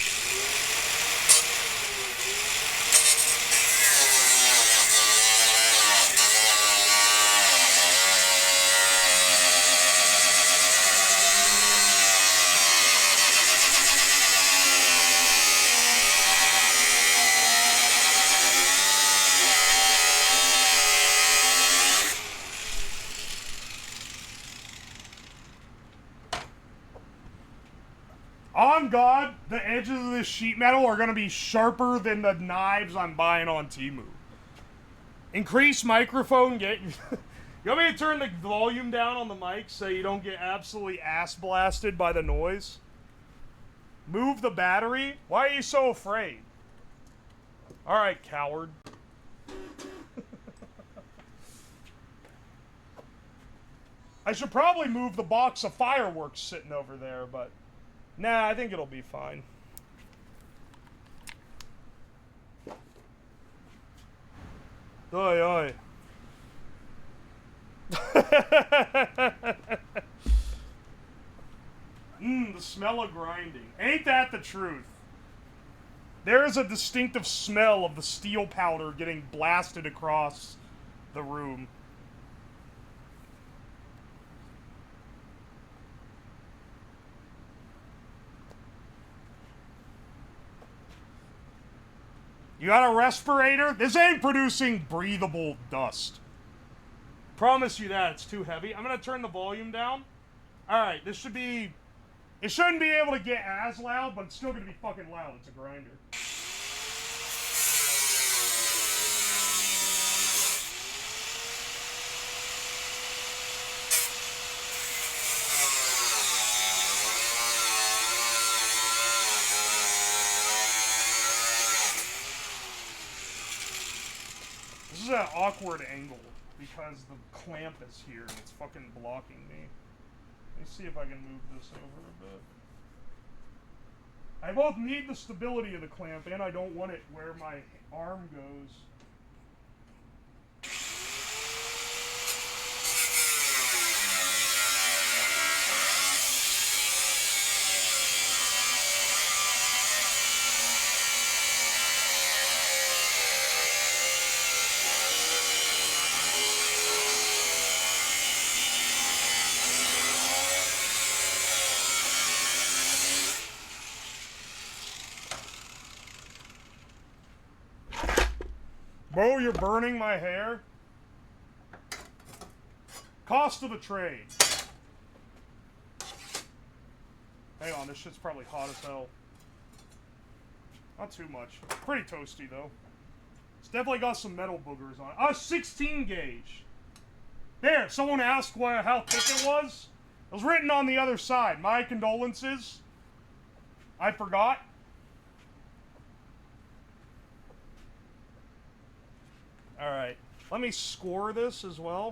On God, the edges of this sheet metal are going to be sharper than the knives I'm buying on Temu. Increase microphone gain. You want me to turn the volume down on the mic so you don't get absolutely ass blasted by the noise? Move the battery? Why are you so afraid? Alright, coward. I should probably move the box of fireworks sitting over there, but nah, I think it'll be fine. Oi, oi. The smell of grinding. Ain't that the truth? There is a distinctive smell of the steel powder getting blasted across the room. You got a respirator? This ain't producing breathable dust. Promise you that, it's too heavy. I'm gonna turn the volume down. Alright, this should be... It shouldn't be able to get as loud, but it's still gonna be fucking loud. It's a grinder. This is an awkward angle because the clamp is here and it's fucking blocking me. Let me see if I can move this over a bit. I both need the stability of the clamp and I don't want it where my arm goes. Oh, you're burning my hair? Cost of the trade. Hang on, this shit's probably hot as hell. Not too much. Pretty toasty, though. It's definitely got some metal boogers on it. Oh, 16 gauge. There, someone asked how thick it was. It was written on the other side. My condolences. I forgot. Alright. Let me score this as well.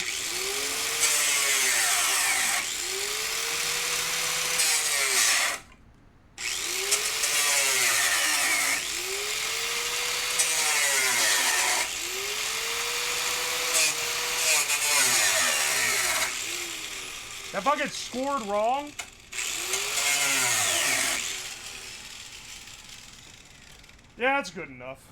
If I get scored wrong... Yeah, that's good enough.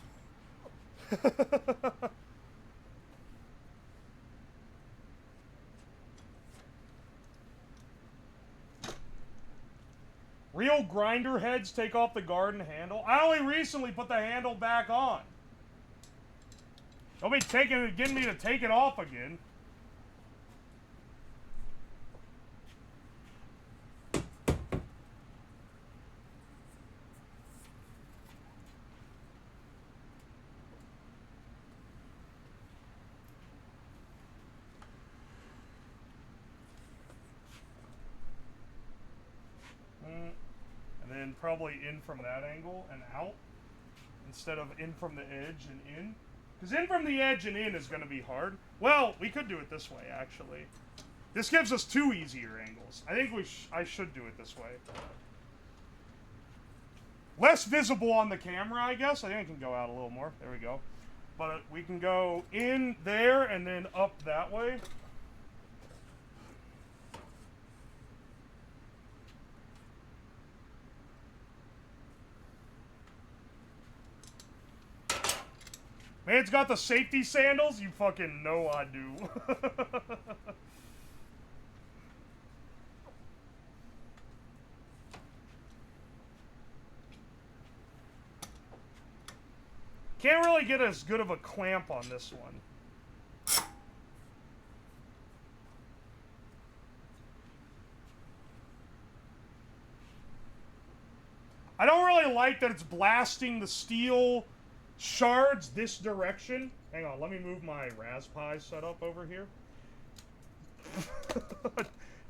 Real grinder heads take off the garden handle. I only recently put the handle back on. Don't be getting me to take it off again. And then probably in from that angle and out instead of in from the edge and in. Because in from the edge and in is going to be hard. Well, we could do it this way, actually. This gives us 2 easier angles. I think I should do it this way. Less visible on the camera, I guess. I think I can go out a little more. There we go. But we can go in there and then up that way. Man's got the safety sandals? You fucking know I do. Can't really get as good of a clamp on this one. I don't really like that it's blasting the steel shards this direction. Hang on, let me move my Raspberry setup over here.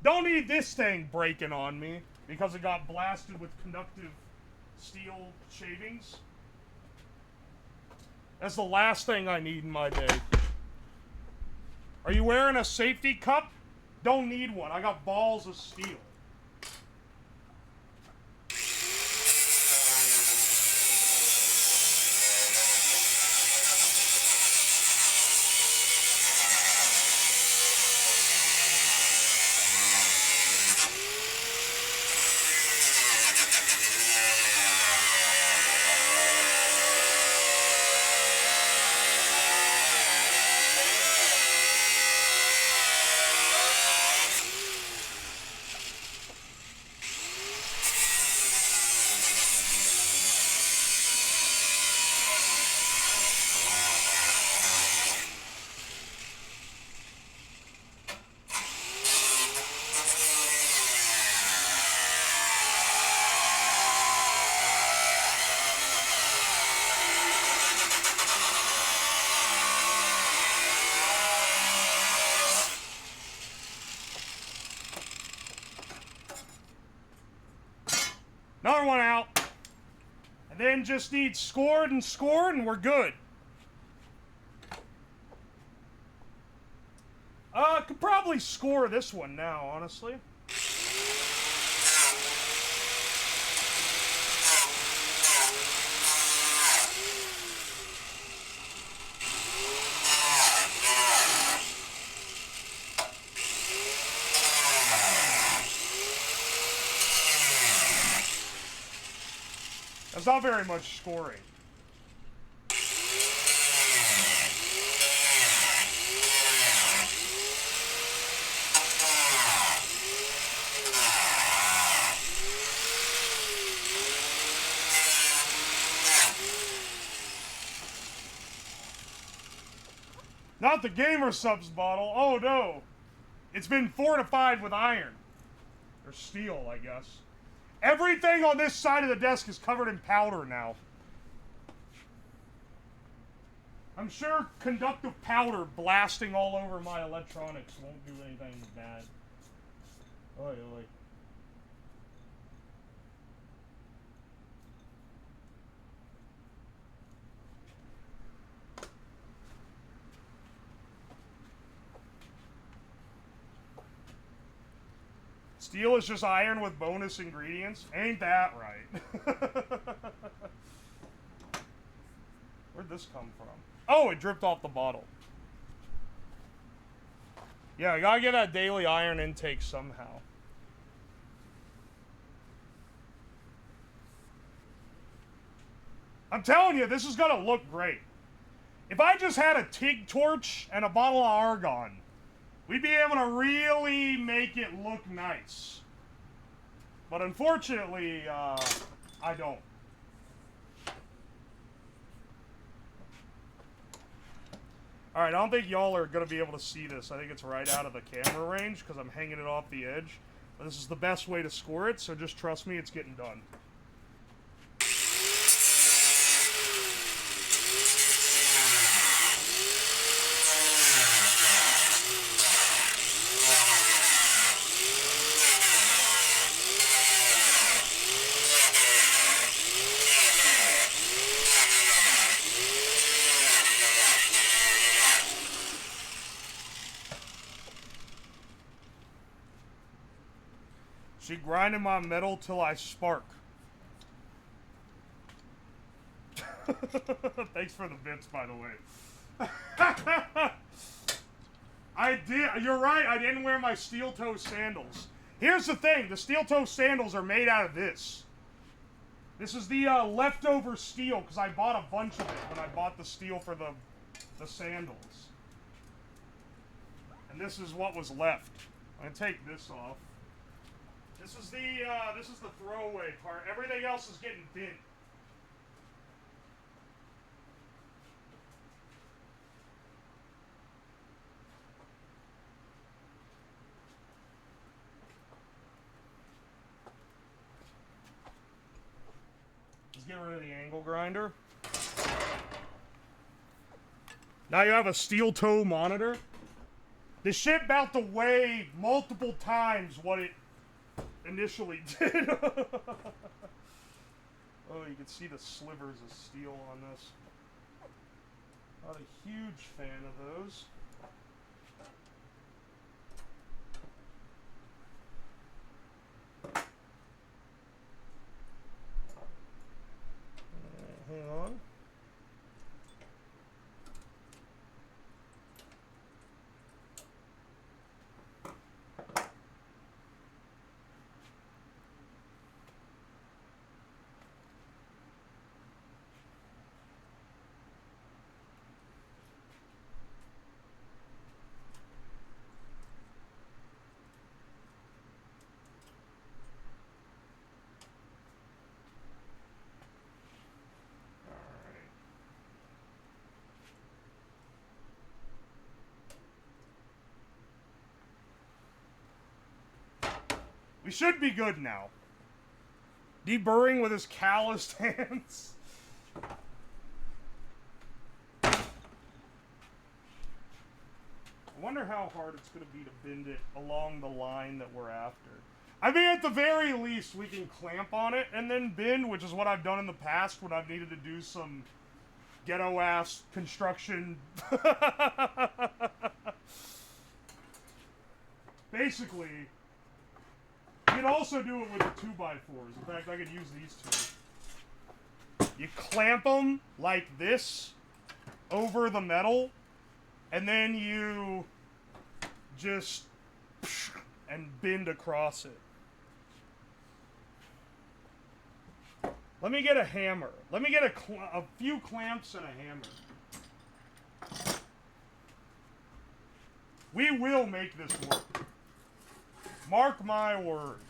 Don't need this thing breaking on me because it got blasted with conductive steel shavings. That's the last thing I need in my day. Are you wearing a safety cup? Don't need one. I got balls of steel. Another one out. And then just need scored and we're good. Could probably score this one now, honestly. That's not very much scoring. Not the gamer subs bottle. Oh no. It's been fortified with iron. Or steel, I guess. Everything on this side of the desk is covered in powder now. I'm sure conductive powder blasting all over my electronics won't do anything bad. Oy, oy. Steel is just iron with bonus ingredients? Ain't that right? Where'd this come from? Oh, it dripped off the bottle. Yeah, I gotta get that daily iron intake somehow. I'm telling you, this is gonna look great. If I just had a TIG torch and a bottle of argon, we'd be able to really make it look nice. But unfortunately, I don't. Alright, I don't think y'all are going to be able to see this. I think it's right out of the camera range because I'm hanging it off the edge. But this is the best way to score it, so just trust me, it's getting done. She grinded my metal till I spark. Thanks for the bits, by the way. I did. You're right. I didn't wear my steel toe sandals. Here's the thing. The steel toe sandals are made out of this. This is the leftover steel, because I bought a bunch of it when I bought the steel for the sandals. And this is what was left. I'm going to take this off. This is the throwaway part. Everything else is getting bent. Let's get rid of the angle grinder. Now you have a steel toe monitor. This shit about to weigh multiple times what it initially did. Oh, you can see the slivers of steel on this. Not a huge fan of those. Hang on. We should be good now. Deburring with his calloused hands. I wonder how hard it's going to be to bend it along the line that we're after. I mean, at the very least, we can clamp on it and then bend, which is what I've done in the past when I've needed to do some ghetto-ass construction. Basically, you can also do it with the 2x4s. In fact, I could use these two. You clamp them like this over the metal, and then you just and bend across it. Let me get a hammer. Let me get a few clamps and a hammer. We will make this work. Mark my words.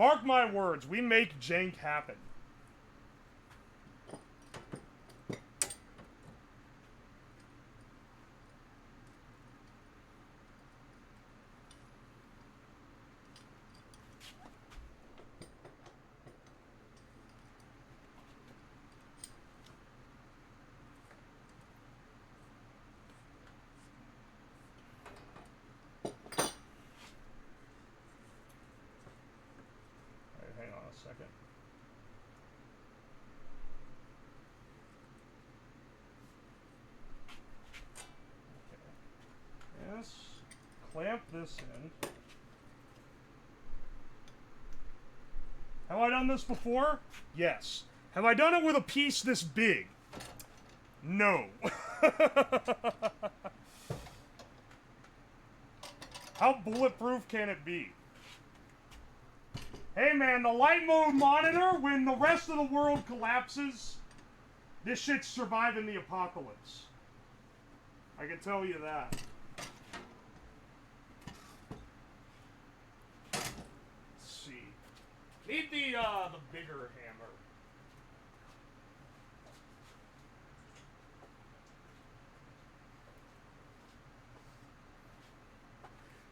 Mark my words, we make jank happen. Second. Okay. Yes. Clamp this in. Have I done this before? Yes. Have I done it with a piece this big? No. How bulletproof can it be? Hey man, the light mode monitor, when the rest of the world collapses, this shit's surviving the apocalypse. I can tell you that. Let's see. Need the bigger hammer.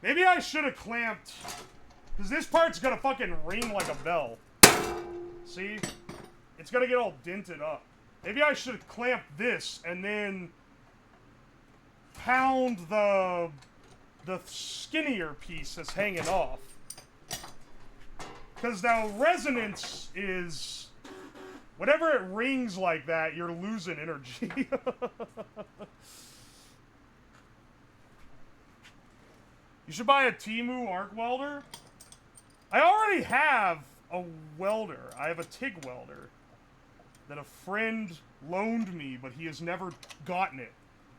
Maybe I should have clamped... Because this part's gonna fucking ring like a bell. See? It's gonna get all dented up. Maybe I should clamp this and then pound the skinnier piece that's hanging off. Because the resonance is... Whenever it rings like that, you're losing energy. You should buy a Temu arc welder. I already have a welder. I have a TIG welder that a friend loaned me, but he has never gotten it.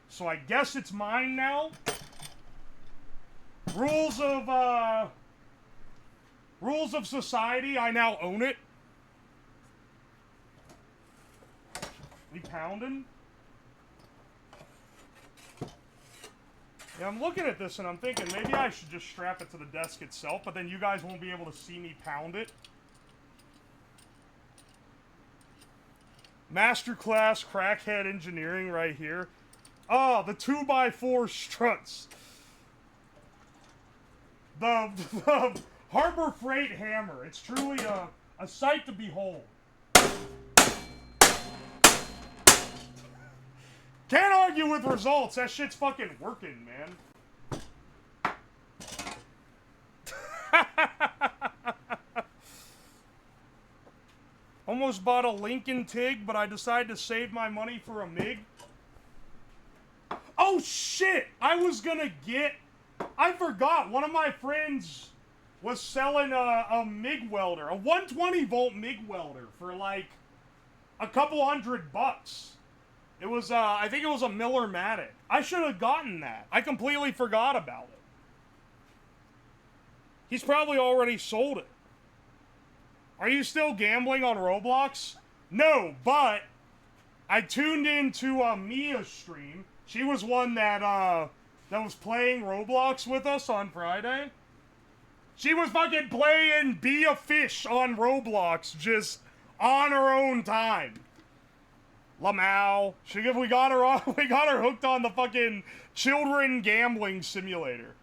So I guess it's mine now. Rules of society, I now own it. We pounding? Yeah, I'm looking at this and I'm thinking maybe I should just strap it to the desk itself, but then you guys won't be able to see me pound it. Masterclass crackhead engineering right here. Oh, the 2x4 struts. The Harbor Freight hammer. It's truly a sight to behold. Can't argue with results. That shit's fucking working, man. Almost bought a Lincoln TIG, but I decided to save my money for a MIG. Oh shit! I was gonna get... I forgot. One of my friends was selling a MIG welder. A 120 volt MIG welder for like a couple $100. It was, I think it was a Miller-Matic. I should have gotten that. I completely forgot about it. He's probably already sold it. Are you still gambling on Roblox? No, but I tuned into Mia's stream. She was one that was playing Roblox with us on Friday. She was fucking playing Be a Fish on Roblox just on her own time. Lamau. We got her hooked on the fucking children gambling simulator.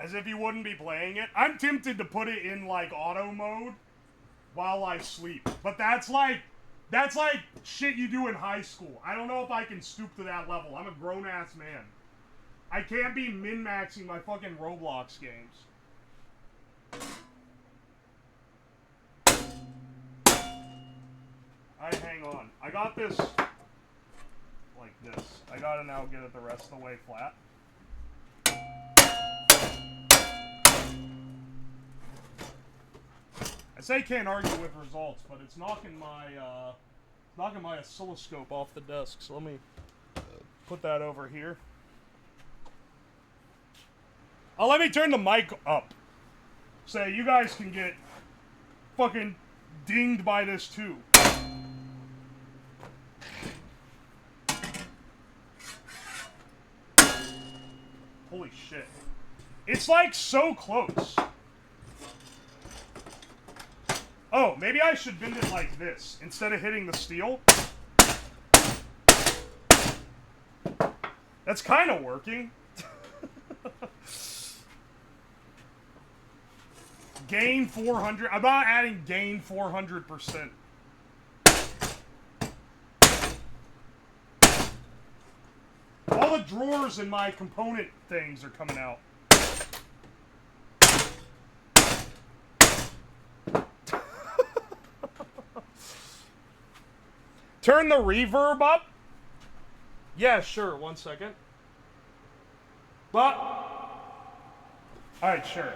As if you wouldn't be playing it. I'm tempted to put it in like auto mode while I sleep. But that's like shit you do in high school. I don't know if I can stoop to that level. I'm a grown-ass man. I can't be min-maxing my fucking Roblox games. Alright, hang on. I got this like this. I gotta now get it the rest of the way flat. I say can't argue with results, but it's knocking my oscilloscope off the desk. So let me put that over here. Oh, let me turn the mic up. So you guys can get fucking dinged by this too. Holy shit. It's like so close. Oh, maybe I should bend it like this instead of hitting the steel. That's kind of working. Gain 400. I'm not adding gain 400%. All the drawers in my component things are coming out. Turn the reverb up. Yeah, sure. 1 second. But, alright, sure.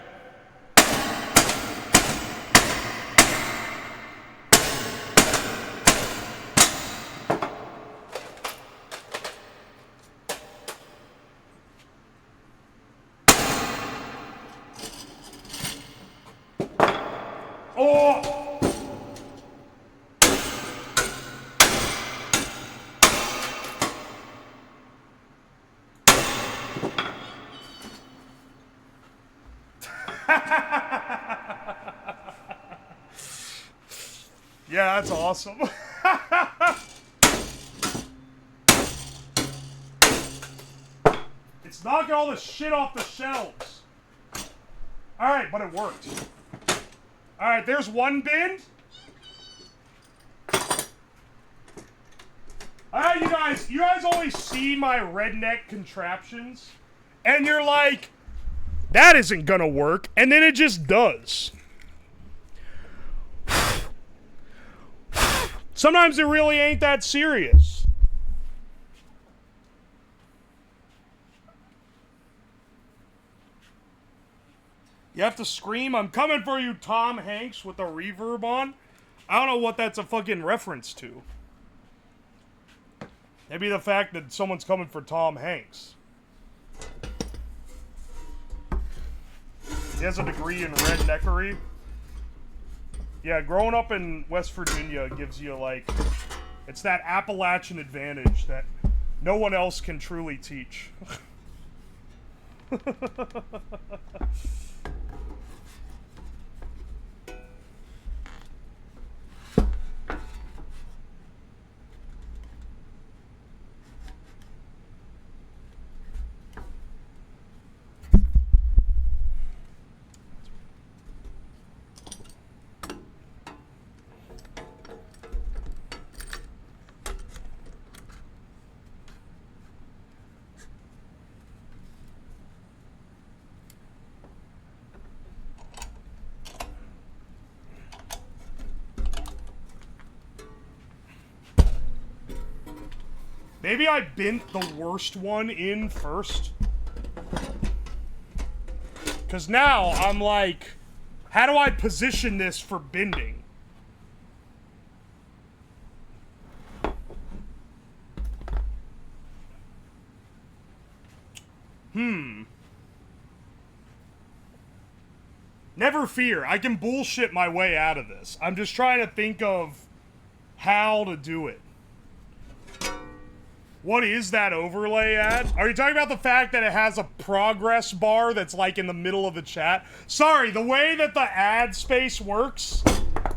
Oh! Yeah, that's awesome. It's knocking all the shit off the shelves. Alright, but it worked. Alright, there's one bend. Alright, you guys always see my redneck contraptions, and you're like, that isn't gonna work, and then it just does. Sometimes it really ain't that serious. You have to scream, "I'm coming for you, Tom Hanks," with a reverb on. I don't know what that's a fucking reference to. Maybe the fact that someone's coming for Tom Hanks. He has a degree in redneckery. Yeah, growing up in West Virginia gives you, like, it's that Appalachian advantage that no one else can truly teach. Maybe I bent the worst one in first. Because now I'm like, how do I position this for bending? Never fear, I can bullshit my way out of this. I'm just trying to think of how to do it. What is that overlay ad? Are you talking about the fact that it has a progress bar that's like in the middle of the chat? Sorry, the way that the ad space works,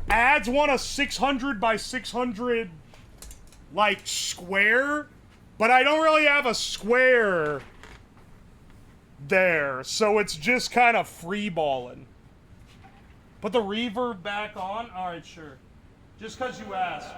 ads want a 600 by 600 like square, but I don't really have a square there, so it's just kind of freeballing. Put the reverb back on? Alright, sure. Just because you asked.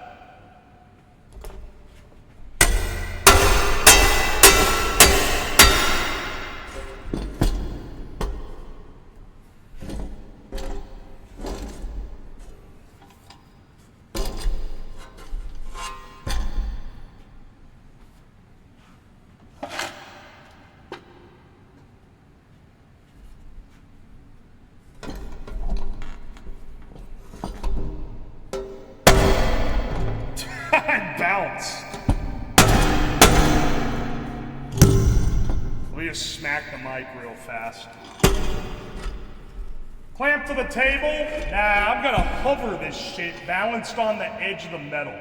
Let me just smack the mic real fast. Clamp to the table? Nah, I'm gonna hover this shit balanced on the edge of the metal.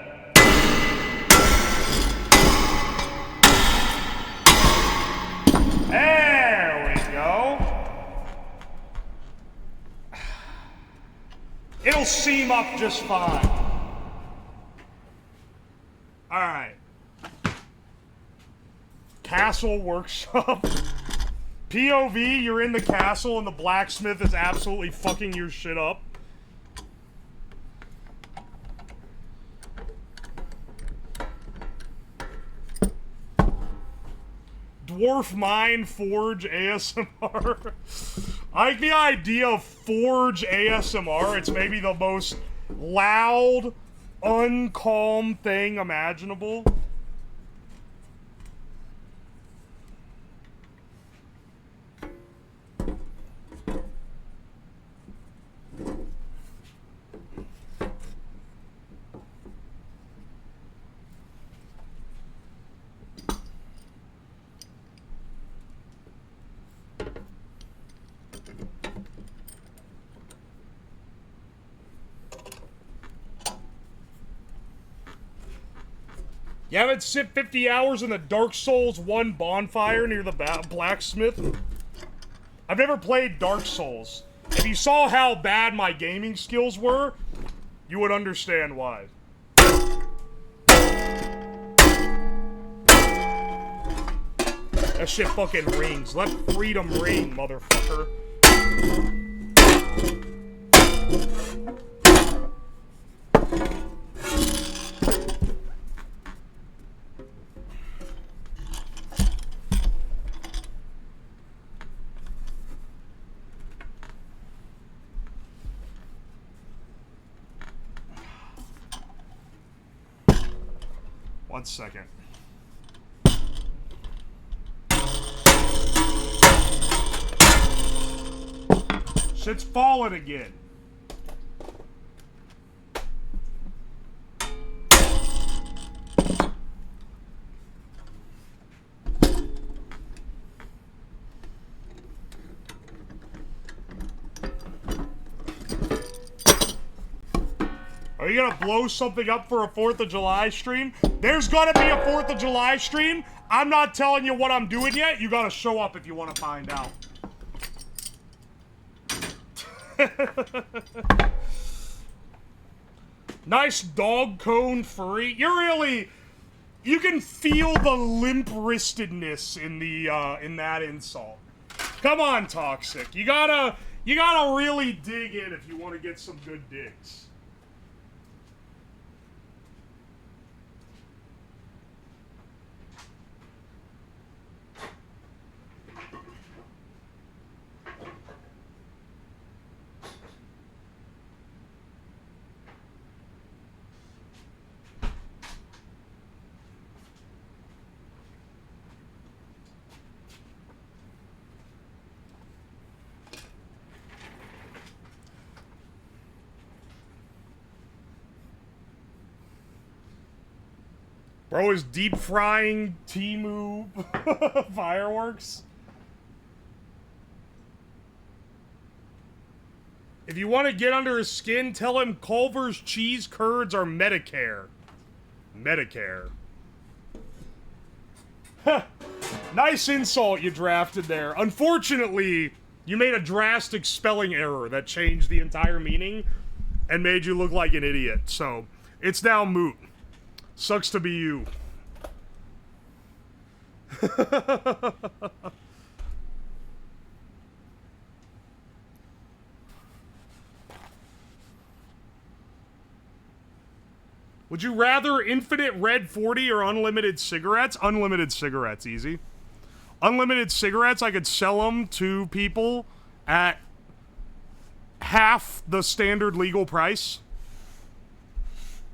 There we go. It'll seam up just fine. Alright. Castle workshop. POV, you're in the castle and the blacksmith is absolutely fucking your shit up. Dwarf Mine Forge ASMR. I like the idea of Forge ASMR. It's maybe the most loud, uncalm thing imaginable. You haven't sit 50 hours in the Dark Souls 1 bonfire near the blacksmith? I've never played Dark Souls. If you saw how bad my gaming skills were, you would understand why. That shit fucking rings. Let freedom ring, motherfucker. One second. Shit's falling again. Are you gonna blow something up for a 4th of July stream? There's gonna be a 4th of July stream. I'm not telling you what I'm doing yet. You gotta show up if you want to find out. Nice dog cone furry. You can feel the limp-wristedness in the in that insult. Come on, Toxic. You gotta really dig in if you want to get some good digs. Bro is deep frying Temu fireworks. If you want to get under his skin, tell him Culver's cheese curds are Medicare. Medicare. Nice insult you drafted there. Unfortunately, you made a drastic spelling error that changed the entire meaning and made you look like an idiot. So, it's now moot. Sucks to be you. Would you rather infinite red 40 or unlimited cigarettes? Unlimited cigarettes, easy. Unlimited cigarettes, I could sell them to people at half the standard legal price.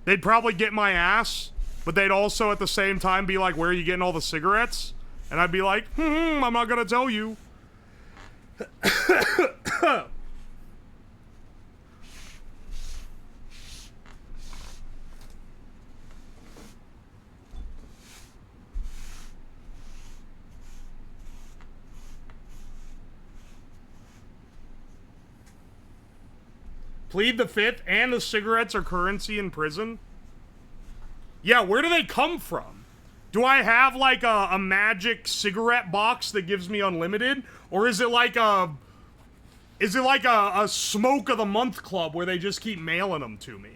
They'd probably get my ass, but they'd also at the same time be like, where are you getting all the cigarettes? And I'd be like, I'm not gonna tell you. Plead the fifth, and the cigarettes are currency in prison? Yeah, where do they come from? Do I have, like, a magic cigarette box that gives me unlimited? Or is it like a... Is it like a smoke of the month club where they just keep mailing them to me?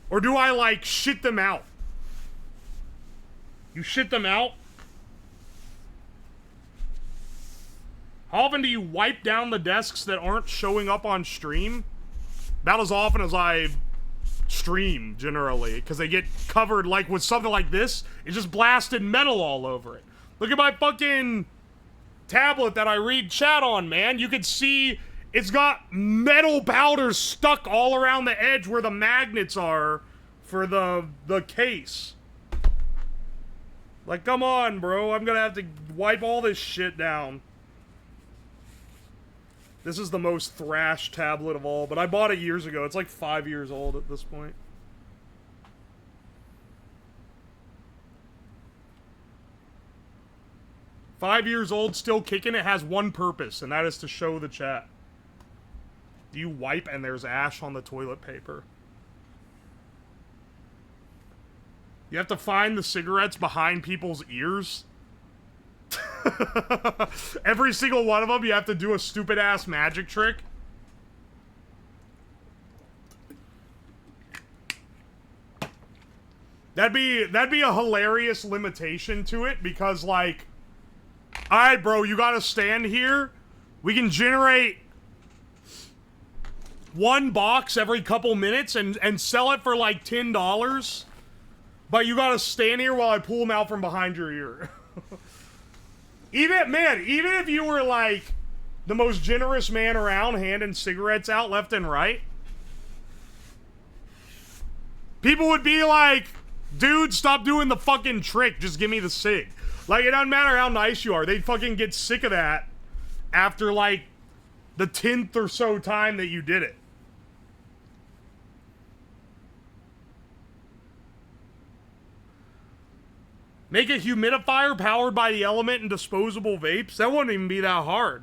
Or do I, like, shit them out? You shit them out? How often do you wipe down the desks that aren't showing up on stream? About as often as I stream, generally. Because they get covered, like, with something like this. It's just blasted metal all over it. Look at my fucking tablet that I read chat on, man. You can see it's got metal powders stuck all around the edge where the magnets are for the case. Like, come on, bro. I'm gonna have to wipe all this shit down. This is the most thrashed tablet of all, but I bought it years ago. It's like 5 years old at this point. Five years old, still kicking. It has one purpose, and that is to show the chat. Do you wipe and there's ash on the toilet paper? You have to find the cigarettes behind people's ears. Every single one of them, you have to do a stupid-ass magic trick. That'd be a hilarious limitation to it, because, like, alright, bro, you gotta stand here. We can generate one box every couple minutes and sell it for, like, $10. But you gotta stand here while I pull them out from behind your ear. Even if you were, like, the most generous man around, handing cigarettes out left and right, people would be like, dude, stop doing the fucking trick, just give me the cig. Like, it doesn't matter how nice you are, they'd fucking get sick of that after, like, the 10th or so time that you did it. Make a humidifier powered by the element and disposable vapes? That wouldn't even be that hard.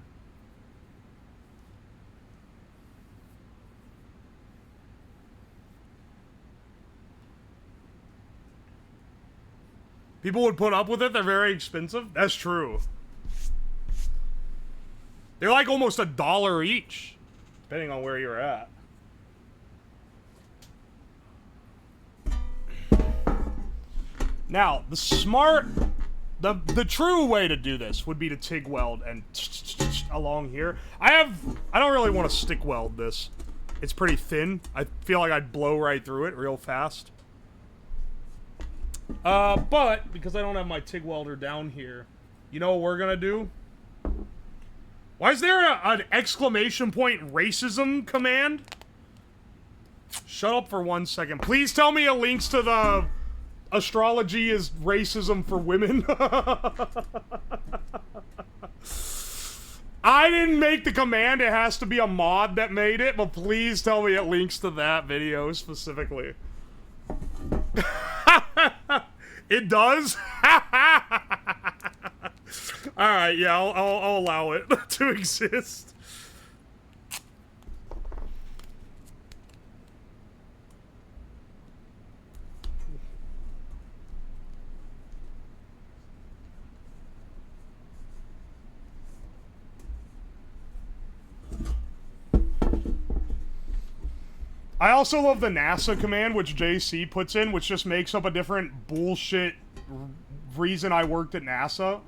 People would put up with it. They're very expensive. That's true. They're like almost $1 each, depending on where you're at. Now, the true way to do this would be to TIG weld and along here. I don't really want to stick weld this. It's pretty thin. I feel like I'd blow right through it real fast. But, because I don't have my TIG welder down here, you know what we're gonna do? Why is there an exclamation point racism command? Shut up for 1 second. Please tell me it links to the astrology is racism for women. I didn't make the command. It has to be a mod that made it, but please tell me it links to that video specifically. It does? Alright, yeah, I'll allow it to exist. I also love the NASA command, which JC puts in, which just makes up a different bullshit reason I worked at NASA.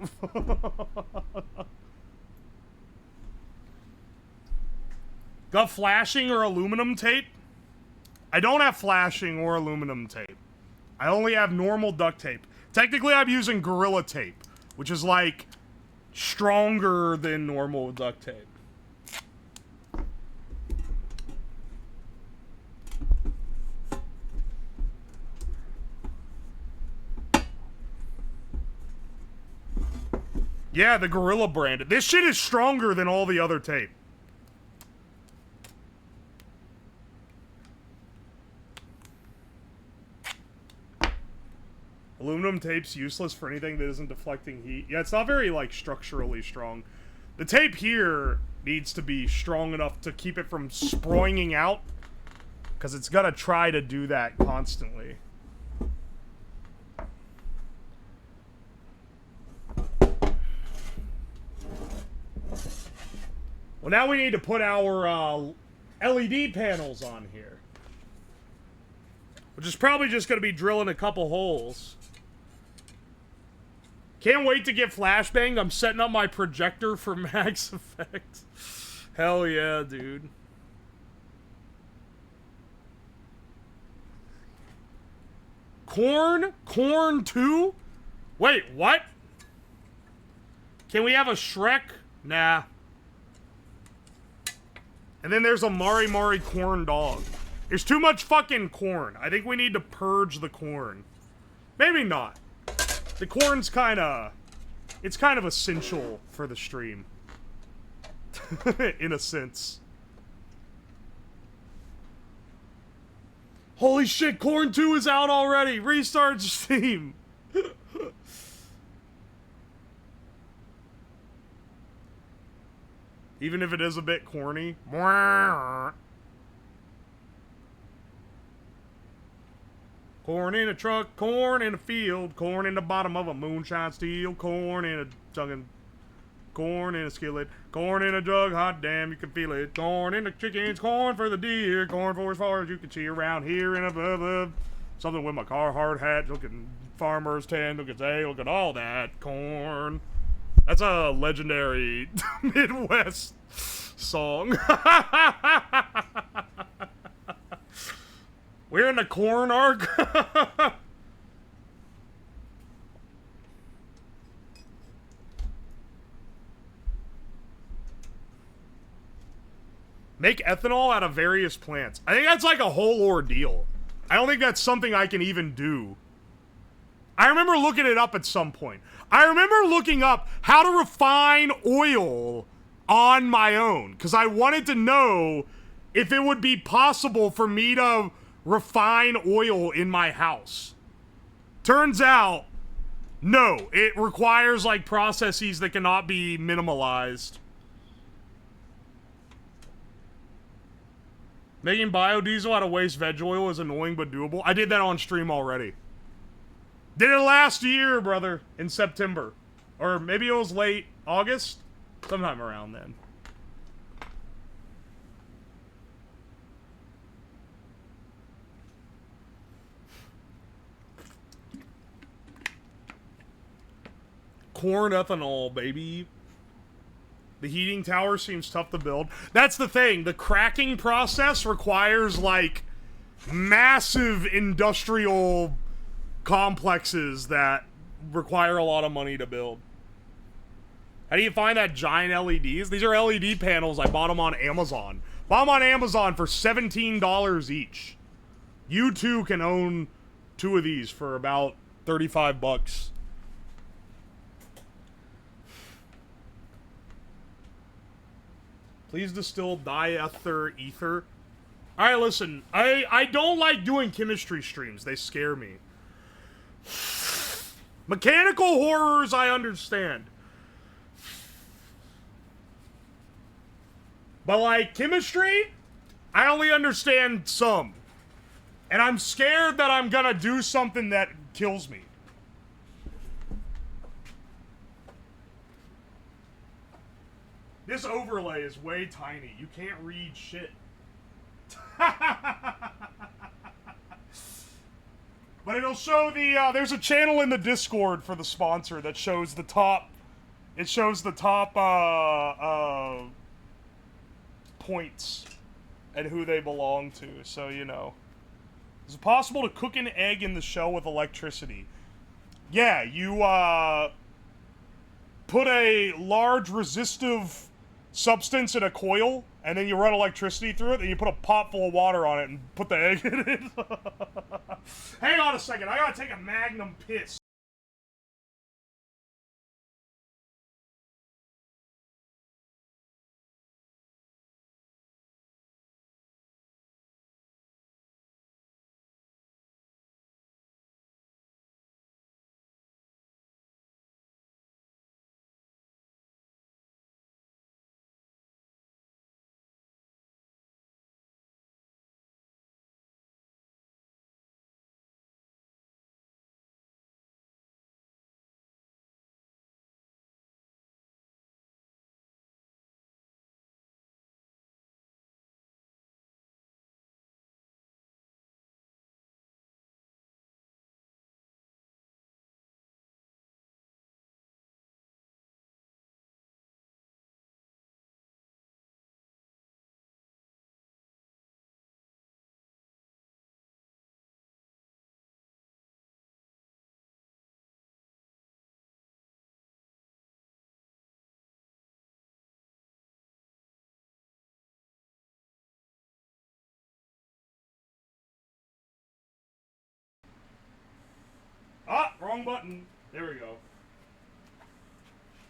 Got flashing or aluminum tape? I don't have flashing or aluminum tape. I only have normal duct tape. Technically, I'm using Gorilla Tape, which is, like, stronger than normal duct tape. Yeah, the Gorilla brand. This shit is stronger than all the other tape. Aluminum tape's useless for anything that isn't deflecting heat. Yeah, it's not very, like, structurally strong. The tape here needs to be strong enough to keep it from sproinging out, because it's gonna try to do that constantly. Well, now we need to put our LED panels on here, which is probably just going to be drilling a couple holes. Can't wait to get flashbanged. I'm setting up my projector for Max Effect. Hell yeah, dude. Corn 2? Wait, what? Can we have a Shrek? Nah. And then there's a Mari Mari corn dog. There's too much fucking corn. I think we need to purge the corn. Maybe not. The corn's kinda... It's kind of essential for the stream. In a sense. Holy shit, Corn 2 is out already! Restart Steam! Even if it is a bit corny. Corn in a truck, corn in a field, corn in the bottom of a moonshine steel, corn in a juggin', corn in a skillet, corn in a jug, hot damn, you can feel it. Corn in the chickens, corn for the deer, corn for as far as you can see around here and above. Something with my Carhartt hat, look at farmer's tan, look at hay, look at all that. Corn. That's a legendary Midwest song. We're in the corn arc. Make ethanol out of various plants. I think that's like a whole ordeal. I don't think that's something I can even do. I remember looking it up at some point. I remember looking up how to refine oil on my own, because I wanted to know if it would be possible for me to refine oil in my house. Turns out, no. It requires, like, processes that cannot be minimalized. Making biodiesel out of waste veg oil is annoying but doable. I did that on stream already. Did it last year, brother, in September. Or maybe it was late August? Sometime around then. Corn ethanol, baby. The heating tower seems tough to build. That's the thing. The cracking process requires, like, massive industrial complexes that require a lot of money to build. How do you find that giant LEDs? These are LED panels. I bought them on Amazon. Bought them on Amazon for $17 each. You too can own 2 of these for about 35 bucks. Please distill diether ether. Alright, listen. I don't like doing chemistry streams. They scare me. Mechanical horrors, I understand. But, like, chemistry, I only understand some. And I'm scared that I'm gonna do something that kills me. This overlay is way tiny. You can't read shit. But it'll show the, there's a channel in the Discord for the sponsor that shows the top, it shows the top, points and who they belong to, so you know. Is it possible to cook an egg in the shell with electricity? Yeah, you, put a large resistive substance in a coil, and then you run electricity through it, and you put a pot full of water on it and put the egg in it. Hang on a second, I gotta take a magnum piss. wrong button. There we go.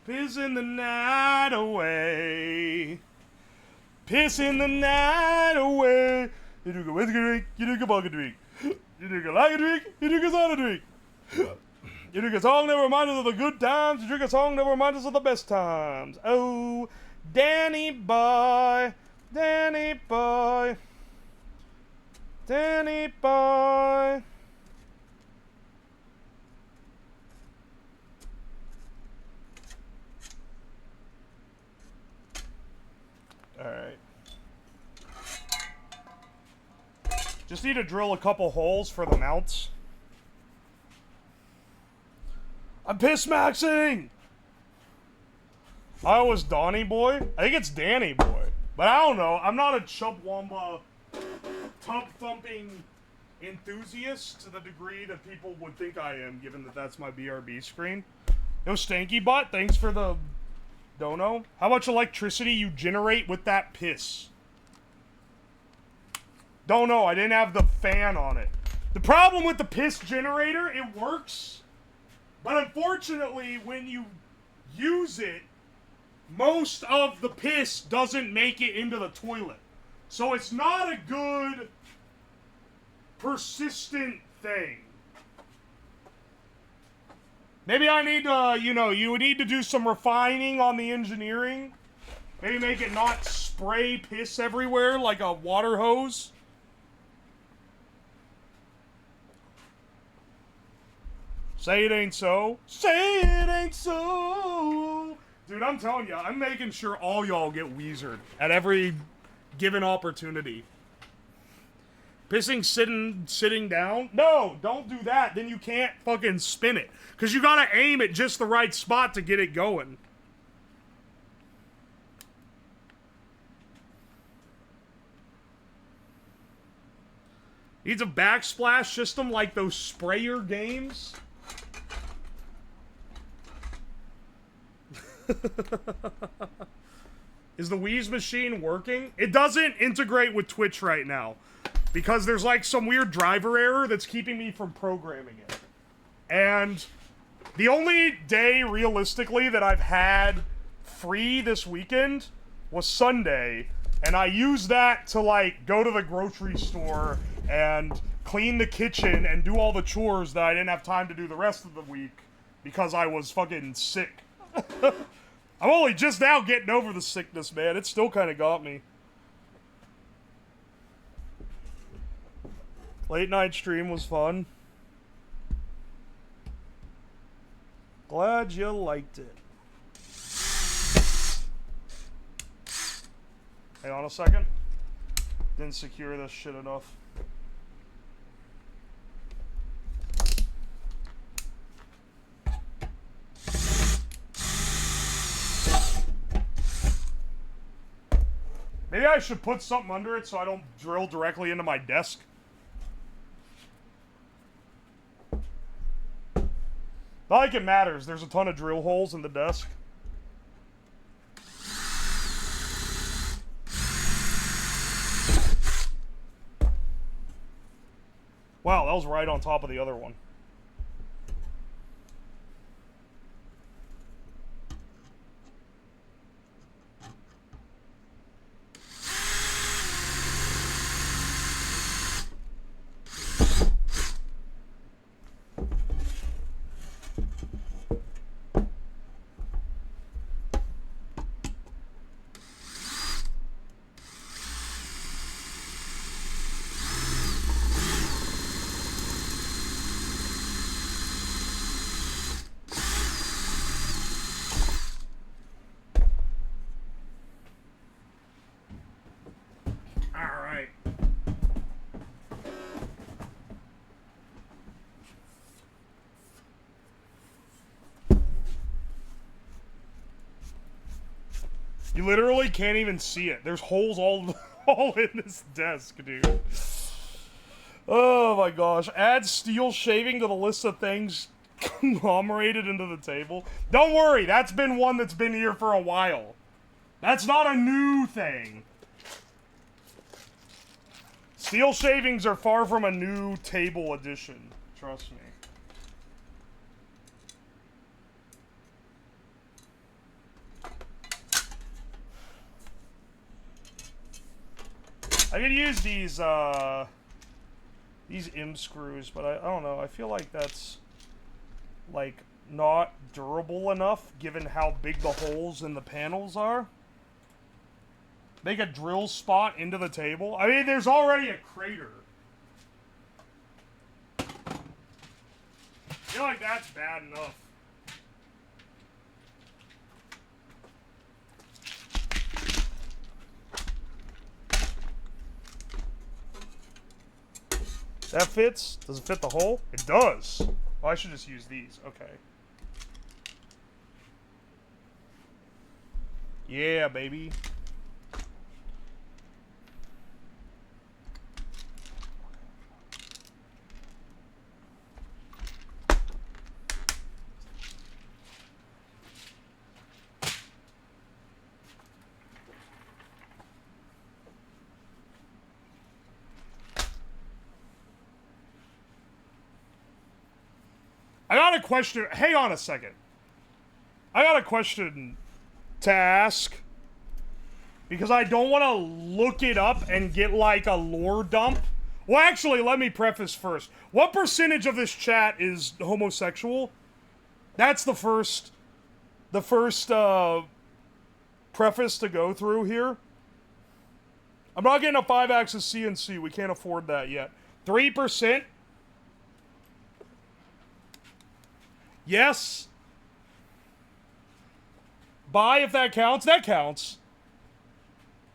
Pissing the night away. Pissing the night away. You drink a whiskey drink, you drink a vodka drink. You drink a lager drink, you drink a soda drink. You drink a song that reminds us of the good times, you drink a song that reminds us of the best times. Oh, Danny boy, Danny boy, Danny boy. Alright. Just need to drill a couple holes for the mounts. I'm piss maxing! I was Donnie boy? I think it's Danny boy. But I don't know. I'm not a Chubbwamba tub thumping enthusiast to the degree that people would think I am, given that that's my BRB screen. Yo, Stanky Butt, thanks for the dono. How much electricity you generate with that piss? Don't know, I didn't have the fan on it. The problem with the piss generator, it works. But unfortunately, when you use it, most of the piss doesn't make it into the toilet. So it's not a good, persistent thing. Maybe I need to, you would need to do some refining on the engineering. Maybe make it not spray piss everywhere like a water hose. Say it ain't so. Say it ain't so. Dude, I'm telling you, I'm making sure all y'all get Weezered at every given opportunity. Pissing sitting down? No, don't do that. Then you can't fucking spin it. Because you gotta aim at just the right spot to get it going. Needs a backsplash system like those sprayer games. Is the Wheeze machine working? It doesn't integrate with Twitch right now. Because there's like some weird driver error that's keeping me from programming it. And the only day, realistically, that I've had free this weekend was Sunday. And I used that to, like, go to the grocery store and clean the kitchen and do all the chores that I didn't have time to do the rest of the week because I was fucking sick. I'm only just now getting over the sickness, man. It still kind of got me. Late night stream was fun. Glad you liked it. Hang on a second. Didn't secure this shit enough. Maybe I should put something under it so I don't drill directly into my desk. Not like it matters. There's a ton of drill holes in the desk. Wow, that was right on top of the other one. You literally can't even see it. There's holes all in this desk, dude. Oh my gosh. Add steel shaving to the list of things conglomerated into the table. Don't worry, that's been one that's been here for a while. That's not a new thing. Steel shavings are far from a new table addition. Trust me. I could use these M screws, but I don't know. I feel like that's, like, not durable enough, given how big the holes in the panels are. Make a drill spot into the table. I mean, there's already a crater. I feel like that's bad enough. That fits? Does it fit the hole? It does. Well, I should just use these. Okay. Yeah, baby. I got a question. Hang on a second. I got a question to ask. Because I don't want to look it up and get like a lore dump. Well, actually, let me preface first. What percentage of this chat is homosexual? That's the first preface to go through here. I'm not getting a 5-axis CNC. We can't afford that yet. 3%? Yes. Bi, if that counts. That counts.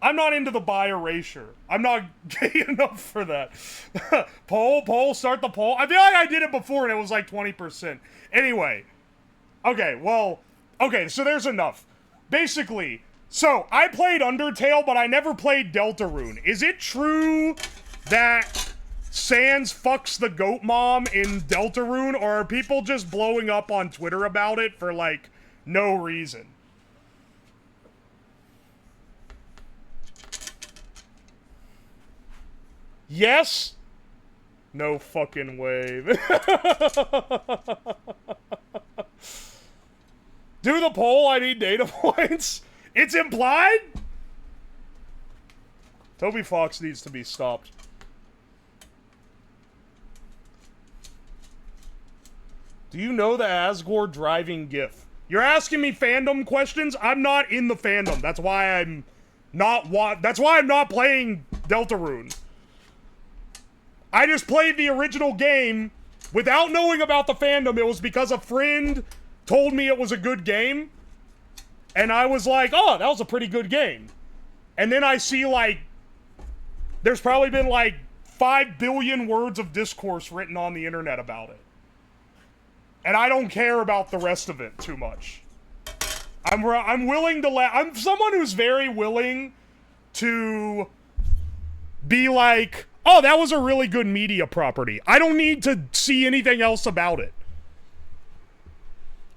I'm not into the bi erasure. I'm not gay enough for that. Poll, start the poll. I feel like I did it before and it was like 20%. Anyway. Okay, well, okay, so there's enough. Basically, so I played Undertale, but I never played Deltarune. Is it true that Sans fucks the goat mom in Deltarune, or are people just blowing up on Twitter about it for, like, no reason? Yes? No fucking way. Do the poll, I need data points. It's implied? Toby Fox needs to be stopped. Do you know the Asgore driving gif? You're asking me fandom questions? I'm not in the fandom. That's why I'm not playing Deltarune. I just played the original game without knowing about the fandom. It was because a friend told me it was a good game. And I was like, oh, that was a pretty good game. And then I see, like, there's probably been, like, 5 billion words of discourse written on the internet about it. And I don't care about the rest of it too much. I'm willing to I'm someone who's very willing to be like, oh, that was a really good media property. I don't need to see anything else about it.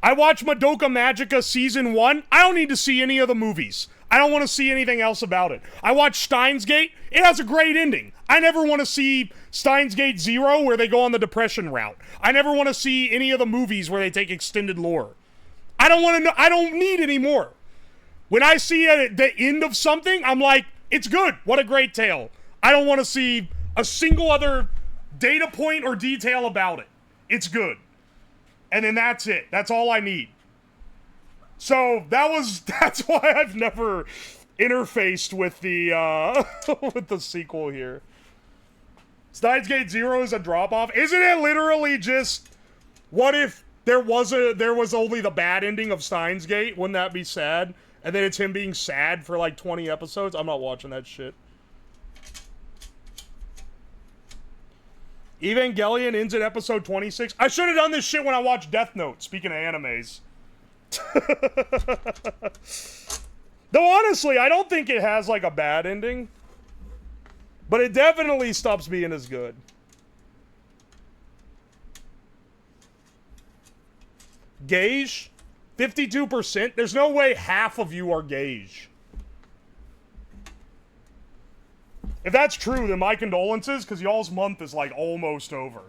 I watched Madoka Magica Season 1. I don't need to see any of the movies. I don't want to see anything else about it. I watched Steins Gate. It has a great ending. I never want to see Steins Gate 0 where they go on the depression route. I never want to see any of the movies where they take extended lore. I don't want to know. I don't need any more. When I see the end of something, I'm like, it's good. What a great tale. I don't want to see a single other data point or detail about it. It's good. And then that's it. That's all I need. So that's why I've never interfaced with the with the sequel here. Steins Gate 0 is a drop-off. Isn't it literally just, what if there was only the bad ending of Steins Gate? Wouldn't that be sad? And then it's him being sad for like 20 episodes? I'm not watching that shit. Evangelion ends at episode 26. I should have done this shit when I watched Death Note, speaking of animes. Though honestly, I don't think it has like a bad ending. But it definitely stops being as good. Gauge? 52%? There's no way half of you are gauge. If that's true, then my condolences, because y'all's month is, like, almost over.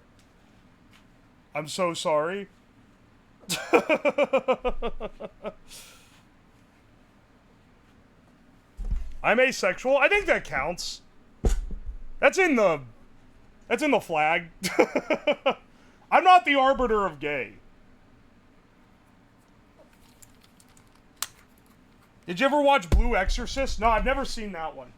I'm so sorry. I'm asexual. I think that counts. That's in the flag. I'm not the arbiter of gay. Did you ever watch Blue Exorcist? No, I've never seen that one.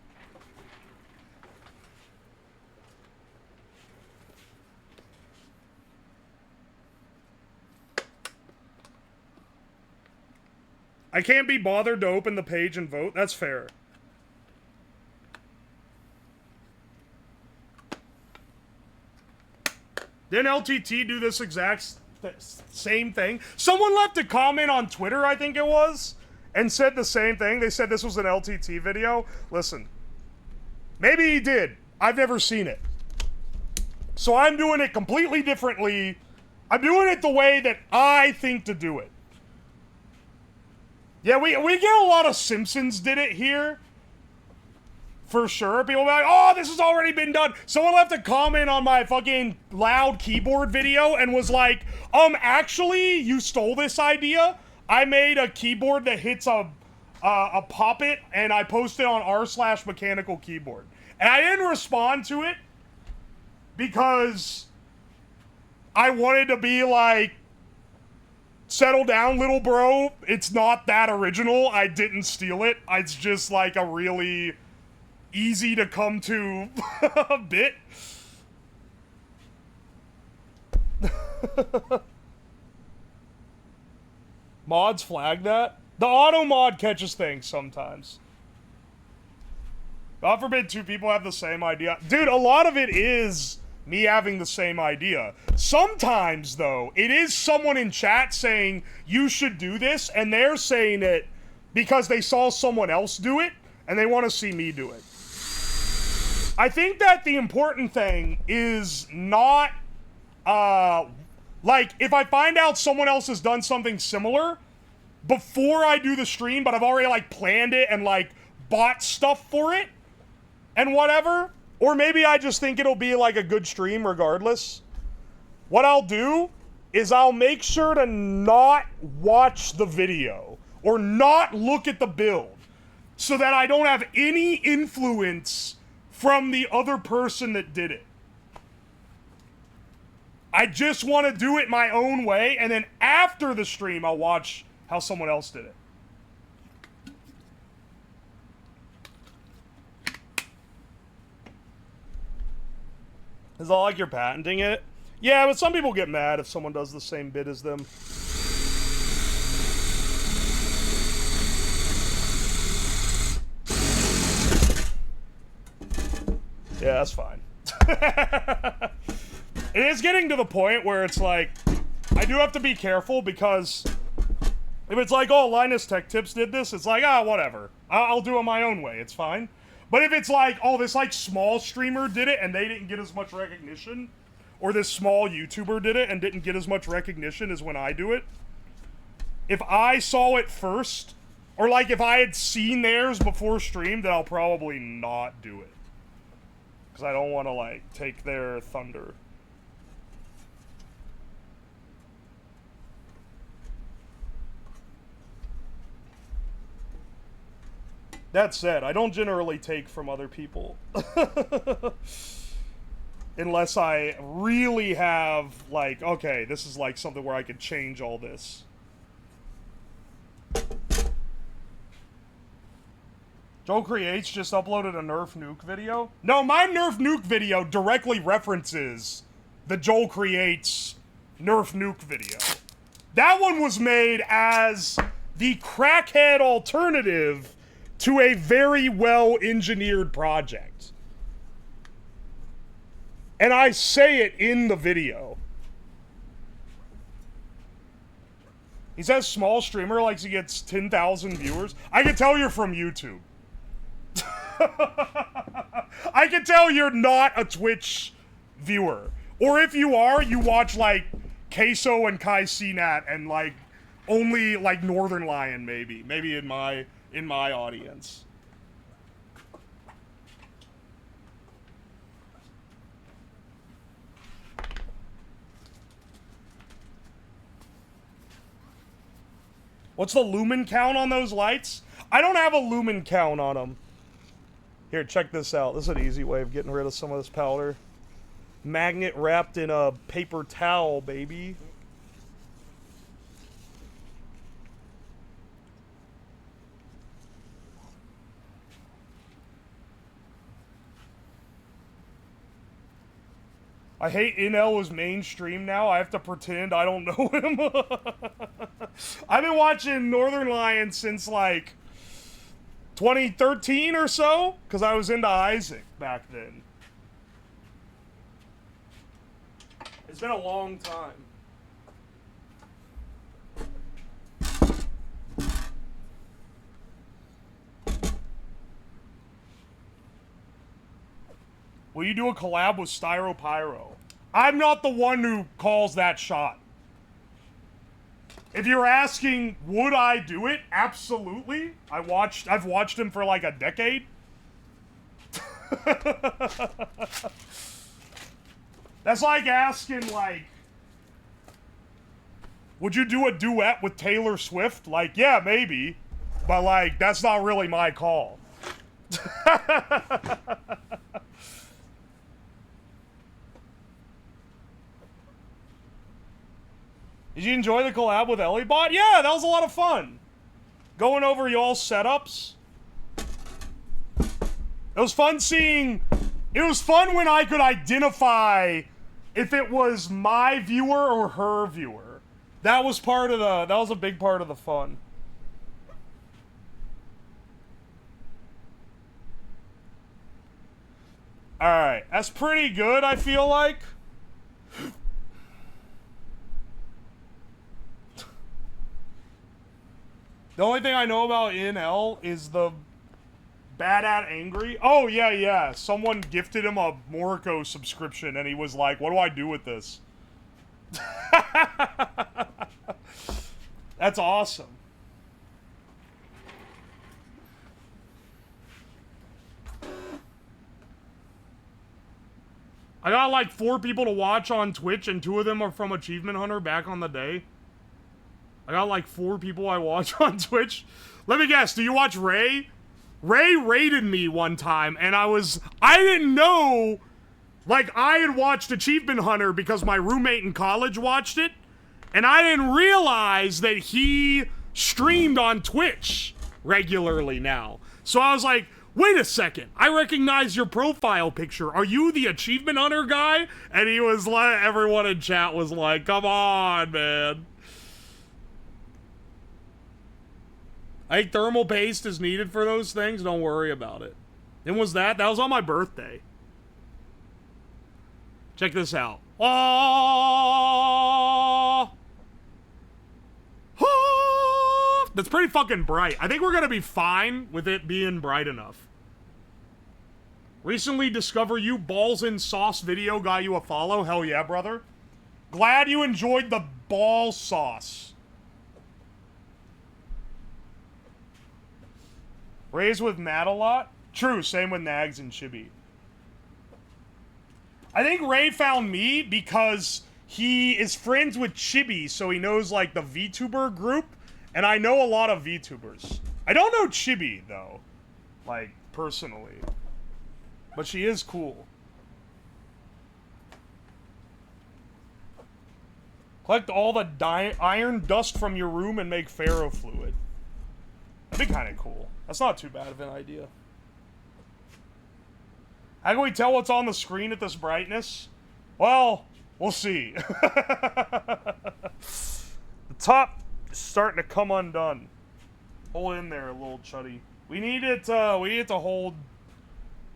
I can't be bothered to open the page and vote. That's fair. Didn't LTT do this exact same thing? Someone left a comment on Twitter, I think it was, and said the same thing. They said this was an LTT video. Listen, maybe he did. I've never seen it. So I'm doing it completely differently. I'm doing it the way that I think to do it. Yeah, we get a lot of Simpsons did it here. For sure. People be like, oh, this has already been done. Someone left a comment on my fucking loud keyboard video and was like, actually, you stole this idea. I made a keyboard that hits a poppet and I posted on r/mechanical keyboard. And I didn't respond to it because I wanted to be like, settle down, little bro. It's not that original. I didn't steal it. It's just like a really easy to come to bit. Mods flag that? The auto mod catches things sometimes. God forbid two people have the same idea. Dude, a lot of it is me having the same idea. Sometimes, though, it is someone in chat saying, you should do this, and they're saying it because they saw someone else do it, and they want to see me do it. I think that the important thing is not, like, if I find out someone else has done something similar before I do the stream, but I've already, like, planned it and, like, bought stuff for it and whatever, or maybe I just think it'll be, like, a good stream regardless, what I'll do is I'll make sure to not watch the video or not look at the build so that I don't have any influence from the other person that did it. I just want to do it my own way, and then after the stream, I'll watch how someone else did it. Is it like you're patenting it? Yeah, but some people get mad if someone does the same bit as them. Yeah, that's fine. It is getting to the point where it's like, I do have to be careful because if it's like, oh, Linus Tech Tips did this, it's like, whatever. I'll do it my own way, it's fine. But if it's like, oh, this like small streamer did it and they didn't get as much recognition, or this small YouTuber did it and didn't get as much recognition as when I do it, if I saw it first, or like if I had seen theirs before stream, then I'll probably not do it. Because I don't want to like take their thunder. That said, I don't generally take from other people. Unless I really have, like, okay, this is like something where I could change all this. Joe Creates just uploaded a Nerf Nuke video. No, my Nerf Nuke video directly references the Joel Creates Nerf Nuke video. That one was made as the crackhead alternative to a very well-engineered project. And I say it in the video. He says small streamer likes he gets 10,000 viewers. I can tell you're from YouTube. I can tell you're not a Twitch viewer. Or if you are, you watch like Queso and Kai CNAT and like only like Northern Lion maybe. Maybe in my audience. What's the lumen count on those lights? I don't have a lumen count on them. Here, check this out. This is an easy way of getting rid of some of this powder. Magnet wrapped in a paper towel, baby. I hate Inel is mainstream now. I have to pretend I don't know him. I've been watching Northern Lion since like 2013 or so, because I was into Isaac back then. It's been a long time. Will you do a collab with Styropyro? I'm not the one who calls that shot. If you're asking, would I do it? Absolutely. I've watched him for like a decade. That's like asking, like, would you do a duet with Taylor Swift? Like, yeah, maybe. But like, that's not really my call. Did you enjoy the collab with Ellibot? Yeah, that was a lot of fun. Going over y'all's setups. It was fun seeing... It was fun when I could identify if it was my viewer or her viewer. That was part of the... That was a big part of the fun. Alright, that's pretty good, I feel like. The only thing I know about NL is the Bad at Angry. Oh, yeah, yeah. Someone gifted him a Moriko subscription, and he was like, what do I do with this? That's awesome. I got like 4 people to watch on Twitch, and 2 of them are from Achievement Hunter back on the day. I got like 4 people I watch on Twitch. Let me guess, do you watch Ray? Ray raided me one time, and I didn't know, like, I had watched Achievement Hunter because my roommate in college watched it, and I didn't realize that he streamed on Twitch regularly now. So I was like, wait a second, I recognize your profile picture. Are you the Achievement Hunter guy? And he was like, everyone in chat was like, come on, man. I think thermal paste is needed for those things. Don't worry about it. And was that? That was on my birthday. Check this out. Oh! Oh! That's pretty fucking bright. I think we're gonna be fine with it being bright enough. Recently discover you balls in sauce video got you a follow. Hell yeah, brother. Glad you enjoyed the ball sauce. Raised with Matt a lot? True, same with Nags and Chibi. I think Ray found me because he is friends with Chibi, so he knows, like, the VTuber group, and I know a lot of VTubers. I don't know Chibi, though, like, personally. But she is cool. Collect all the iron dust from your room and make ferrofluid. That'd be kind of cool. That's not too bad of an idea. How can we tell what's on the screen at this brightness? Well, we'll see. The top is starting to come undone. Hold in there, little chuddy. We need it to hold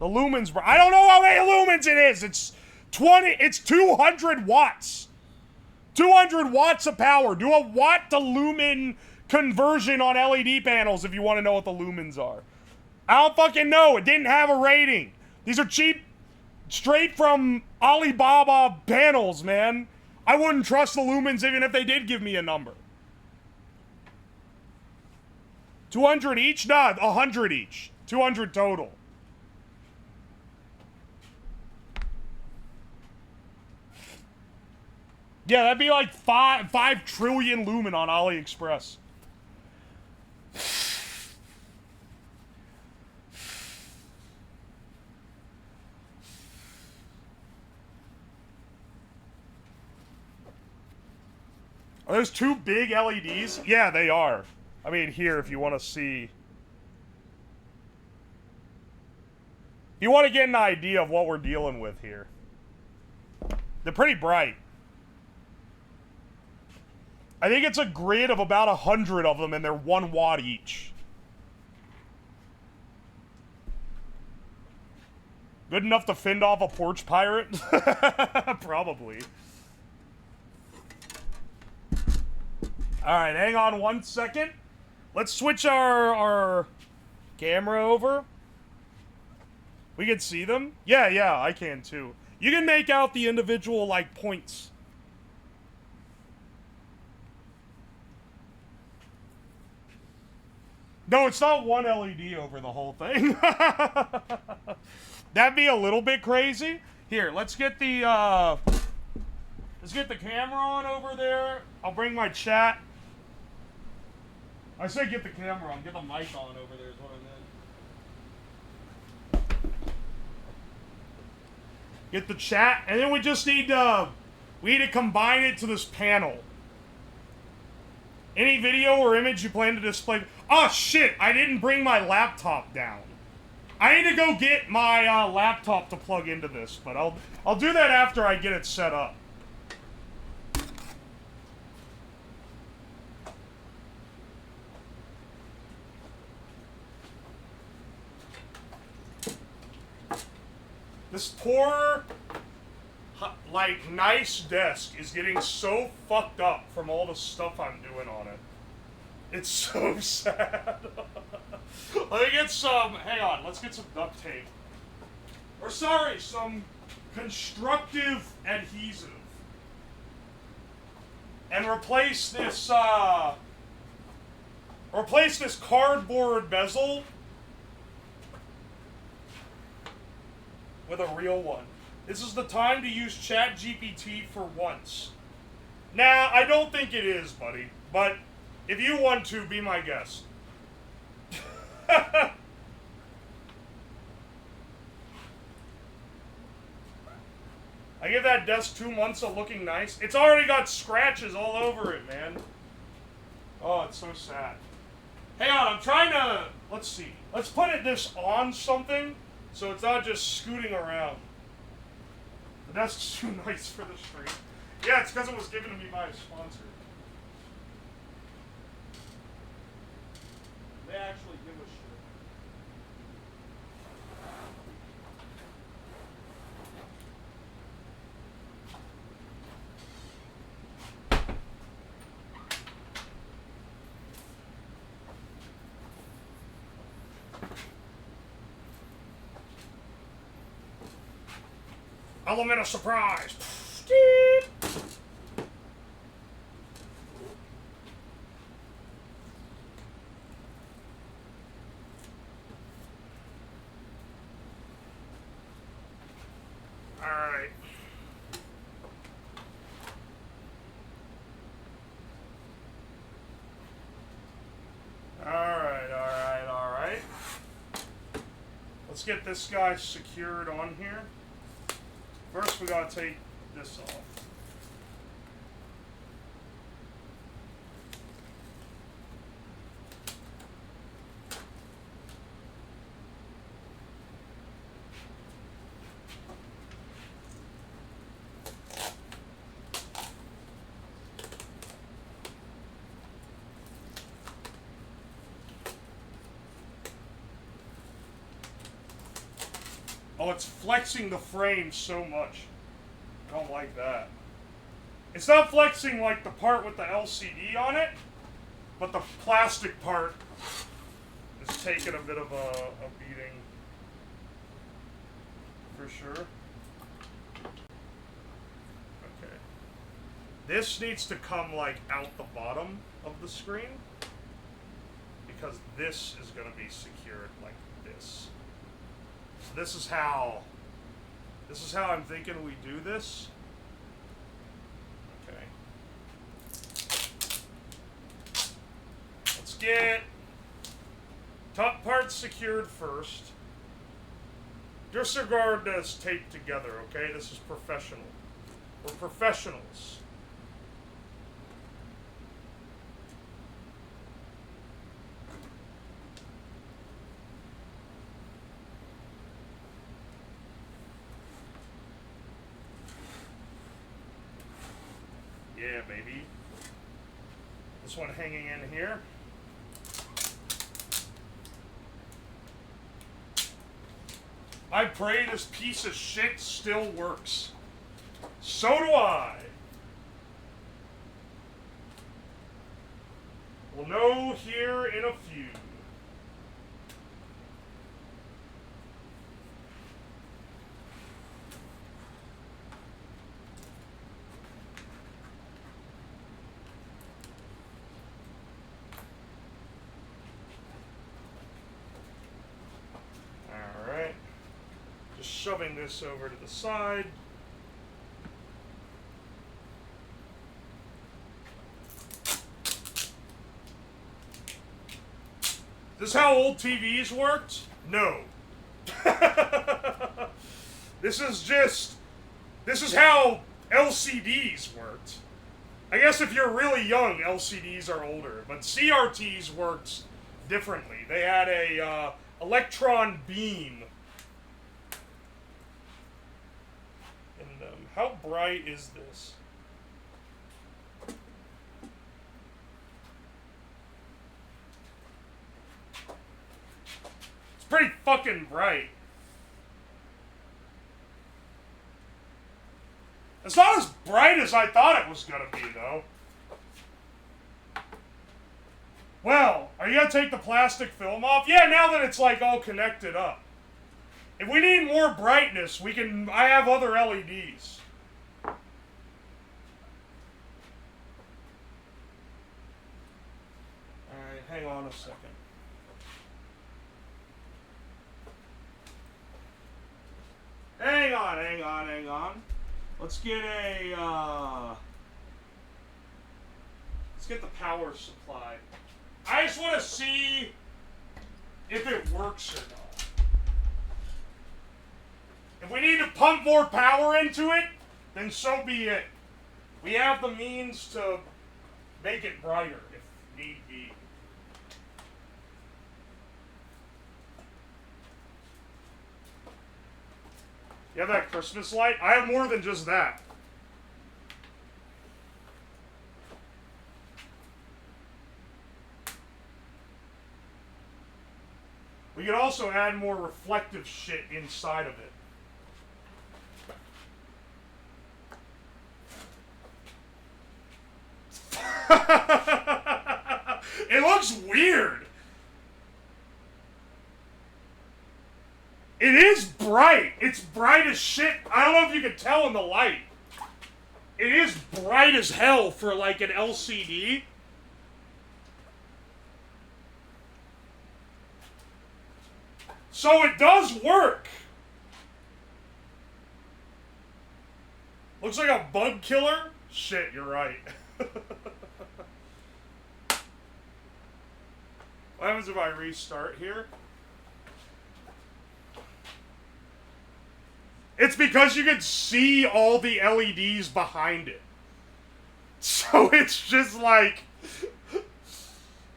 the lumens. I don't know how many lumens it is. It's 200 watts. 200 watts of power. Do a watt to lumen conversion on LED panels if you want to know what the lumens are. I don't fucking know. It didn't have a rating. These are cheap, straight from Alibaba panels, man. I wouldn't trust the lumens even if they did give me a number. 200 each? Nah, 100 each. 200 total. Yeah, that'd be like 5 trillion lumen on AliExpress. Are those two big LEDs? Yeah, they are. I mean, here, if you want to see. You want to get an idea of what we're dealing with here. They're pretty bright. I think it's a grid of about 100 of them, and they're 1 watt each. Good enough to fend off a porch pirate? Probably. Alright, hang on 1 second. Let's switch our camera over. We can see them? Yeah, I can too. You can make out the individual, like, points. No, it's not one LED over the whole thing. That'd be a little bit crazy. Here, let's get the camera on over there. I'll bring my chat. I said get the camera on, get the mic on over there is what I meant. Get the chat, and then we just need to combine it to this panel. Any video or image you plan to display. Oh shit, I didn't bring my laptop down. I need to go get my laptop to plug into this, but I'll do that after I get it set up. This poor, like, nice desk is getting so fucked up from all the stuff I'm doing on it. It's so sad. Let me get some, hang on, let's get some duct tape. Or sorry, some constructive adhesive. And replace this cardboard bezel with a real one. This is the time to use ChatGPT for once. Nah, I don't think it is, buddy. But if you want to, be my guest. I give that desk 2 months of looking nice. It's already got scratches all over it, man. Oh, it's so sad. Hang on, I'm trying to... Let's see. Let's put this on something so it's not just scooting around. The desk's too nice for the stream. Yeah, it's because it was given to me by a sponsor. They actually give a shit. Element of surprise. Alright. Alright. Let's get this guy secured on here. First, we gotta take this off. Oh, it's flexing the frame so much. I don't like that. It's not flexing like the part with the LCD on it, but the plastic part is taking a bit of a beating. For sure. Okay. This needs to come like out the bottom of the screen, because this is going to be secured like this. So this is how I'm thinking we do this. Okay. Let's get top parts secured first. Disregard this taped together, okay? This is professional. We're professionals. Yeah, baby. This one hanging in here. I pray this piece of shit still works. So do I. We'll know here in a few. Alright. Just shoving this over to the side. This is how old TVs worked? No. This is how LCDs worked. I guess if you're really young, LCDs are older, but CRTs worked differently. They had a electron beam in them. How bright is this? Pretty fucking bright. It's not as bright as I thought it was gonna be, though. Well, are you gonna take the plastic film off? Yeah, now that it's like all connected up. If we need more brightness, I have other LEDs. Alright, hang on a second. Hang on. Let's get the power supply. I just want to see if it works or not. If we need to pump more power into it, then so be it. We have the means to make it brighter if need be. You have that Christmas light? I have more than just that. We could also add more reflective shit inside of it. It looks weird. It is bright. It's bright as shit. I don't know if you can tell in the light. It is bright as hell for like an LCD. So it does work. Looks like a bug killer. Shit, you're right. What happens if I restart here? It's because you can see all the LEDs behind it. So it's just like,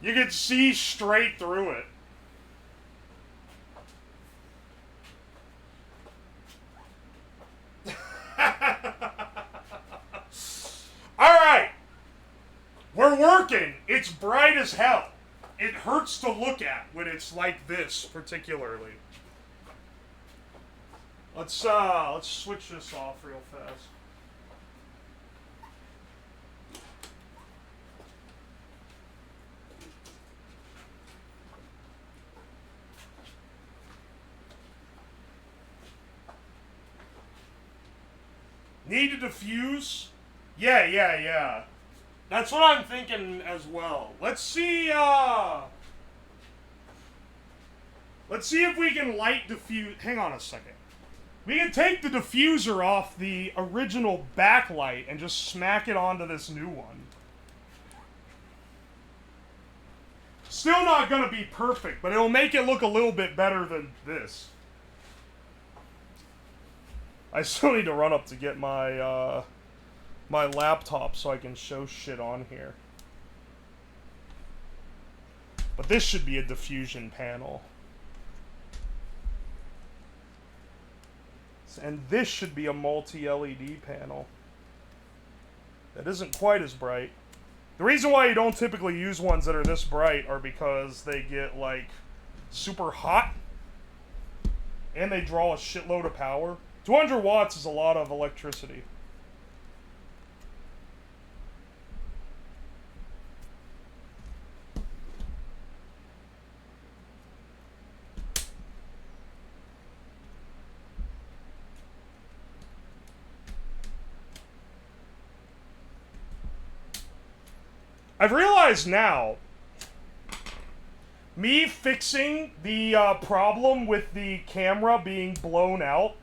you can see straight through it. Alright. We're working. It's bright as hell. It hurts to look at when it's like this, particularly. Let's switch this off real fast. Need to diffuse? Yeah. That's what I'm thinking as well. Let's see if we can light diffuse. Hang on a second. We can take the diffuser off the original backlight and just smack it onto this new one. Still not gonna be perfect, but it'll make it look a little bit better than this. I still need to run up to get my, my laptop so I can show shit on here. But this should be a diffusion panel. And this should be a multi-LED panel. That isn't quite as bright. The reason why you don't typically use ones that are this bright are because they get, like, super hot. And they draw a shitload of power. 200 watts is a lot of electricity. I've realized now, me fixing the problem with the camera being blown out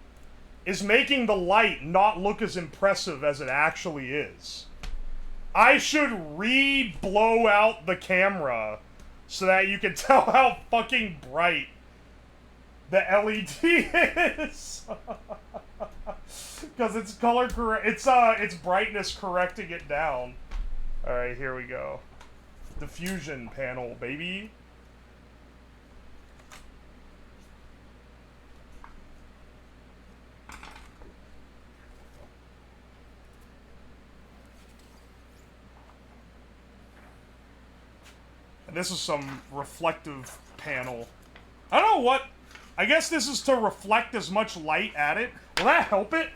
is making the light not look as impressive as it actually is. I should re-blow out the camera so that you can tell how fucking bright the LED is. Because it's color correct. It's brightness correcting it down. Alright, here we go. Diffusion panel, baby. And this is some reflective panel. I don't know what... I guess this is to reflect as much light at it. Will that help it?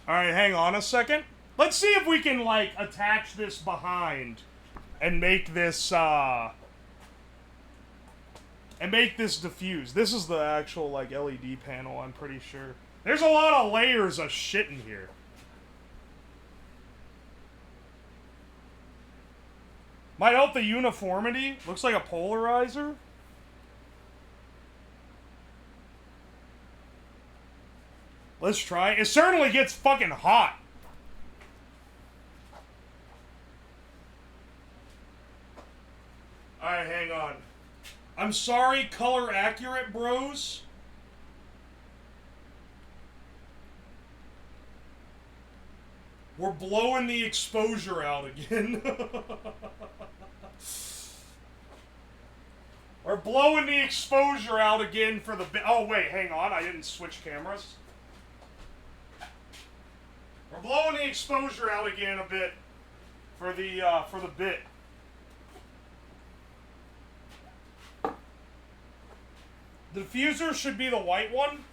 Alright, hang on a second. Let's see if we can, like, attach this behind and make this, diffuse. This is the actual, like, LED panel, I'm pretty sure. There's a lot of layers of shit in here. Might help the uniformity. Looks like a polarizer. Let's try. It certainly gets fucking hot. Alright, hang on. I'm sorry, color accurate bros. We're blowing the exposure out again. We're blowing the exposure out again for the... Oh, wait, hang on. I didn't switch cameras. We're blowing the exposure out again a bit for the bit. The diffuser should be the white one.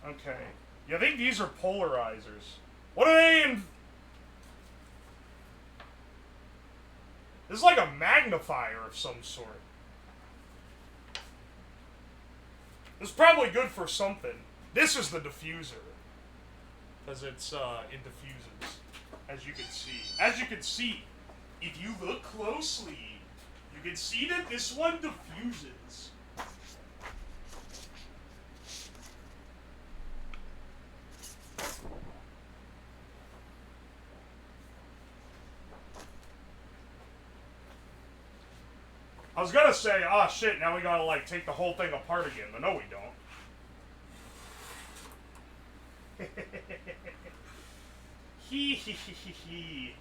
Okay. Yeah, I think these are polarizers. What are they in? This is like a magnifier of some sort. This is probably good for something. This is the diffuser. Because it's, it diffuses. As you can see. As you can see, if you look closely, you can see that this one diffuses. I was gonna say, ah, shit, now we gotta, like, take the whole thing apart again, but no, we don't. Hee hee hee hee hee.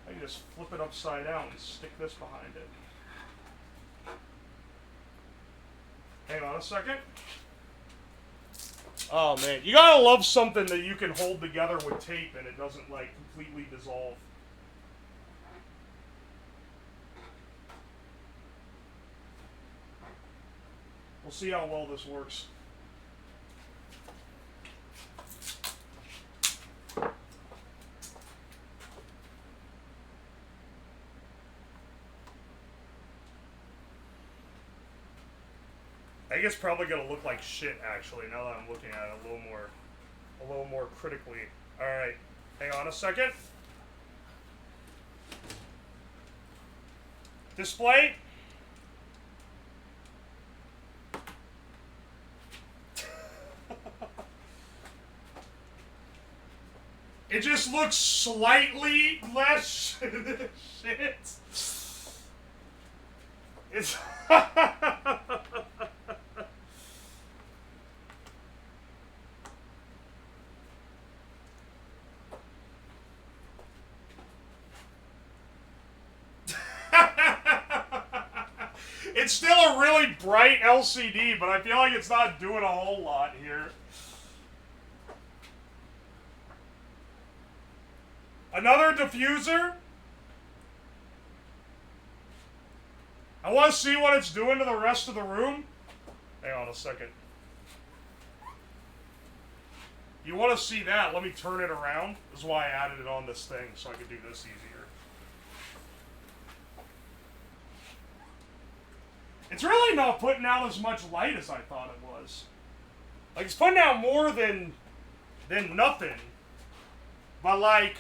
I can just flip it upside down and stick this behind it. Hang on a second. Oh, man. You gotta love something that you can hold together with tape and it doesn't, like, completely dissolve. We'll see how well this works. I think it's probably gonna look like shit, actually, now that I'm looking at it a little more critically. Alright, hang on a second. Display. It just looks slightly less shit. It's It's still a really bright LCD, but I feel like it's not doing a whole lot here. Another diffuser? I want to see what it's doing to the rest of the room. Hang on a second. You want to see that? Let me turn it around. This is why I added it on this thing, so I could do this easier. It's really not putting out as much light as I thought it was. Like, it's putting out more than nothing. But, like,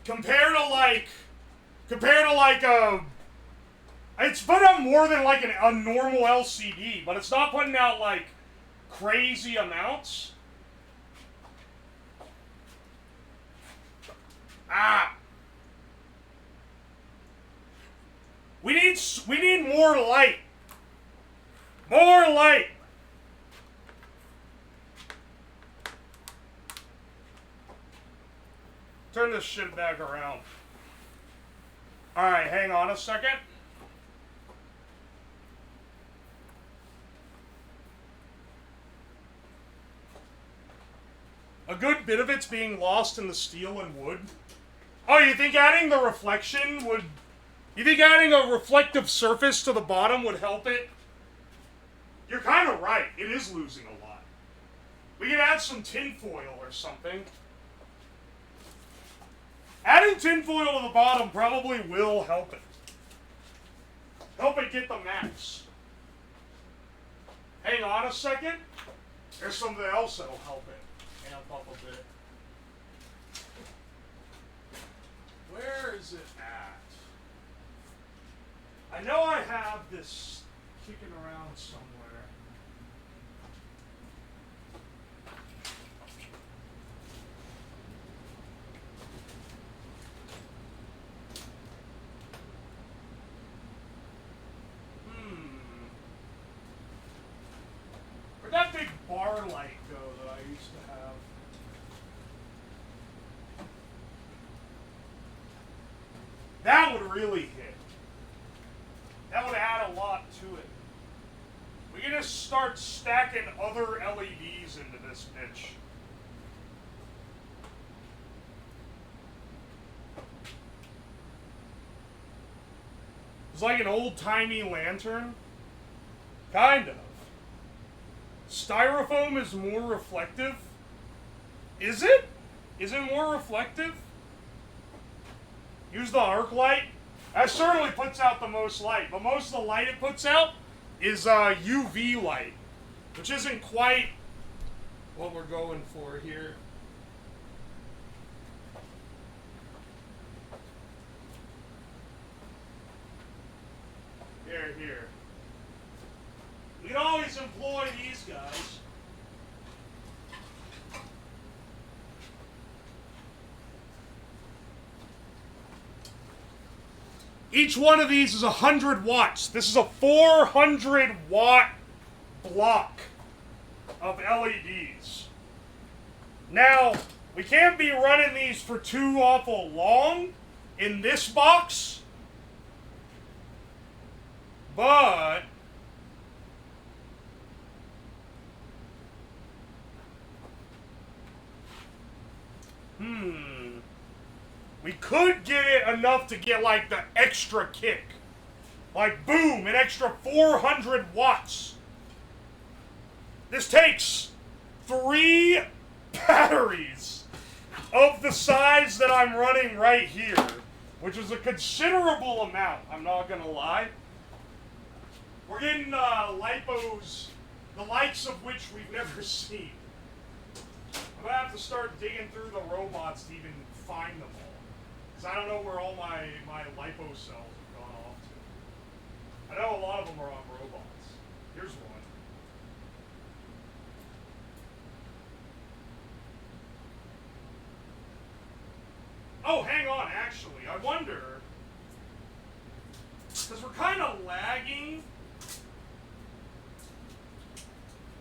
compared to it's putting out more than, like, a normal LCD, but it's not putting out, like, crazy amounts. We need more light. More light. Turn this shit back around. Alright, hang on a second. A good bit of it's being lost in the steel and wood. Oh, you think adding the reflection would... You think adding a reflective surface to the bottom would help it? You're kind of right. It is losing a lot. We could add some tinfoil or something. Adding tinfoil to the bottom probably will help it. Help it get the max. Hang on a second. There's something else that'll help it amp up a bit. Where is it at? I know I have this kicking around somewhere. Where'd that big bar light go that I used to have? That would really hit. That would add a lot to it. We can just start stacking other LEDs into this bitch. It's like an old-timey lantern. Kind of. Styrofoam is more reflective. Is it? Is it more reflective? Use the arc light. That certainly puts out the most light, but most of the light it puts out is UV light, which isn't quite what we're going for here. Here. We can always employ these guys. Each one of these is 100 watts. This is a 400 watt block of LEDs. Now, we can't be running these for too awful long in this box, but we could get it enough to get, like, the extra kick. Like, boom, an extra 400 watts. This takes 3 batteries of the size that I'm running right here, which is a considerable amount, I'm not gonna lie. We're getting lipos, the likes of which we've never seen. I'm gonna have to start digging through the robots to even find them all. Because I don't know where all my lipo cells have gone off to. I know a lot of them are on robots. Here's one. Oh, hang on, actually. I wonder, because we're kind of lagging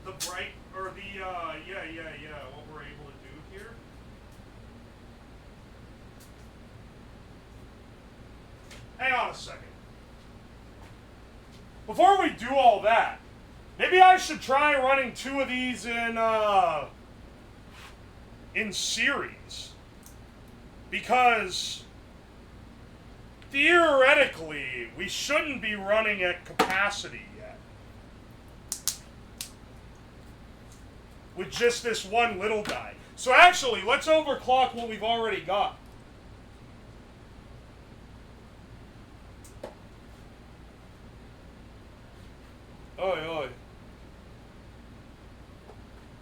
the bright, or the, what we're able to do here. Hang on a second. before we do all that, maybe I should try running 2 of these in series. Because theoretically, we shouldn't be running at capacity yet. With just this one little guy. So actually, let's overclock what we've already got. Oi, oi.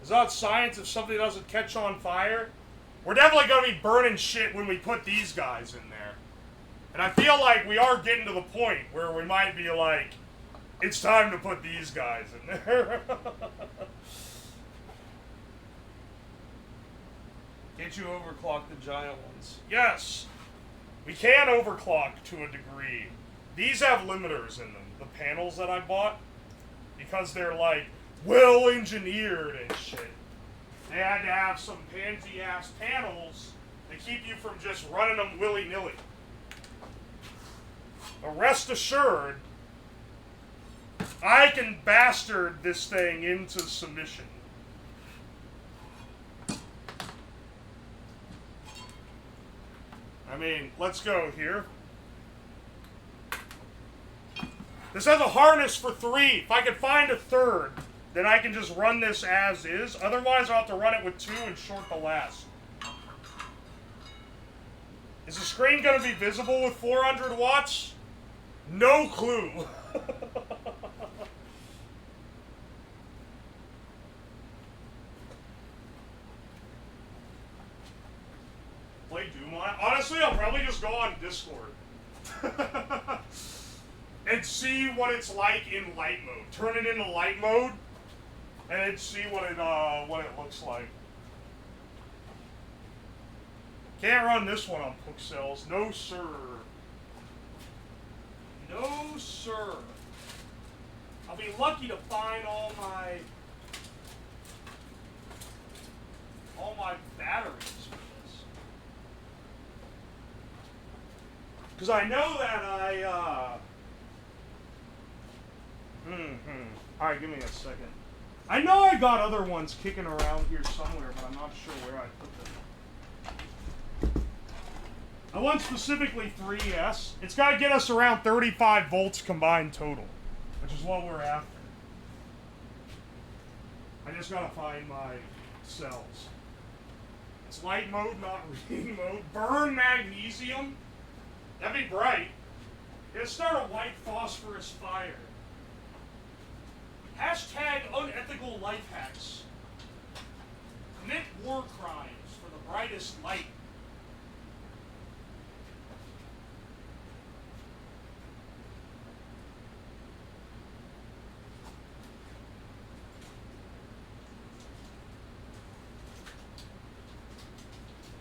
It's not science if something doesn't catch on fire. We're definitely going to be burning shit when we put these guys in there. And I feel like we are getting to the point where we might be like, it's time to put these guys in there. Can't you overclock the giant ones? Yes! We can overclock to a degree. These have limiters in them, the panels that I bought. Because they're like, well engineered and shit. They had to have some pansy-ass panels that keep you from just running them willy-nilly. But rest assured, I can bastard this thing into submission. I mean, let's go here. This has a harness for 3. If I could find a 3rd, then I can just run this as is. Otherwise, I'll have to run it with 2 and short the last. Is the screen going to be visible with 400 watts? No clue. Play Doom on it? Honestly, I'll probably just go on Discord. And see what it's like in light mode. Turn it into light mode, and see what it looks like. Can't run this one on Pixels. No sir. No sir. I'll be lucky to find all my batteries for this. Because I know that Alright, give me a second. I know I got other ones kicking around here somewhere, but I'm not sure where I put them. I want specifically 3S. It's got to get us around 35 volts combined total, which is what we're after. I just got to find my cells. It's light mode, not reading mode. Burn magnesium? That'd be bright. It'll start a white phosphorus fire. Hashtag unethical life hacks. Commit war crimes for the brightest light.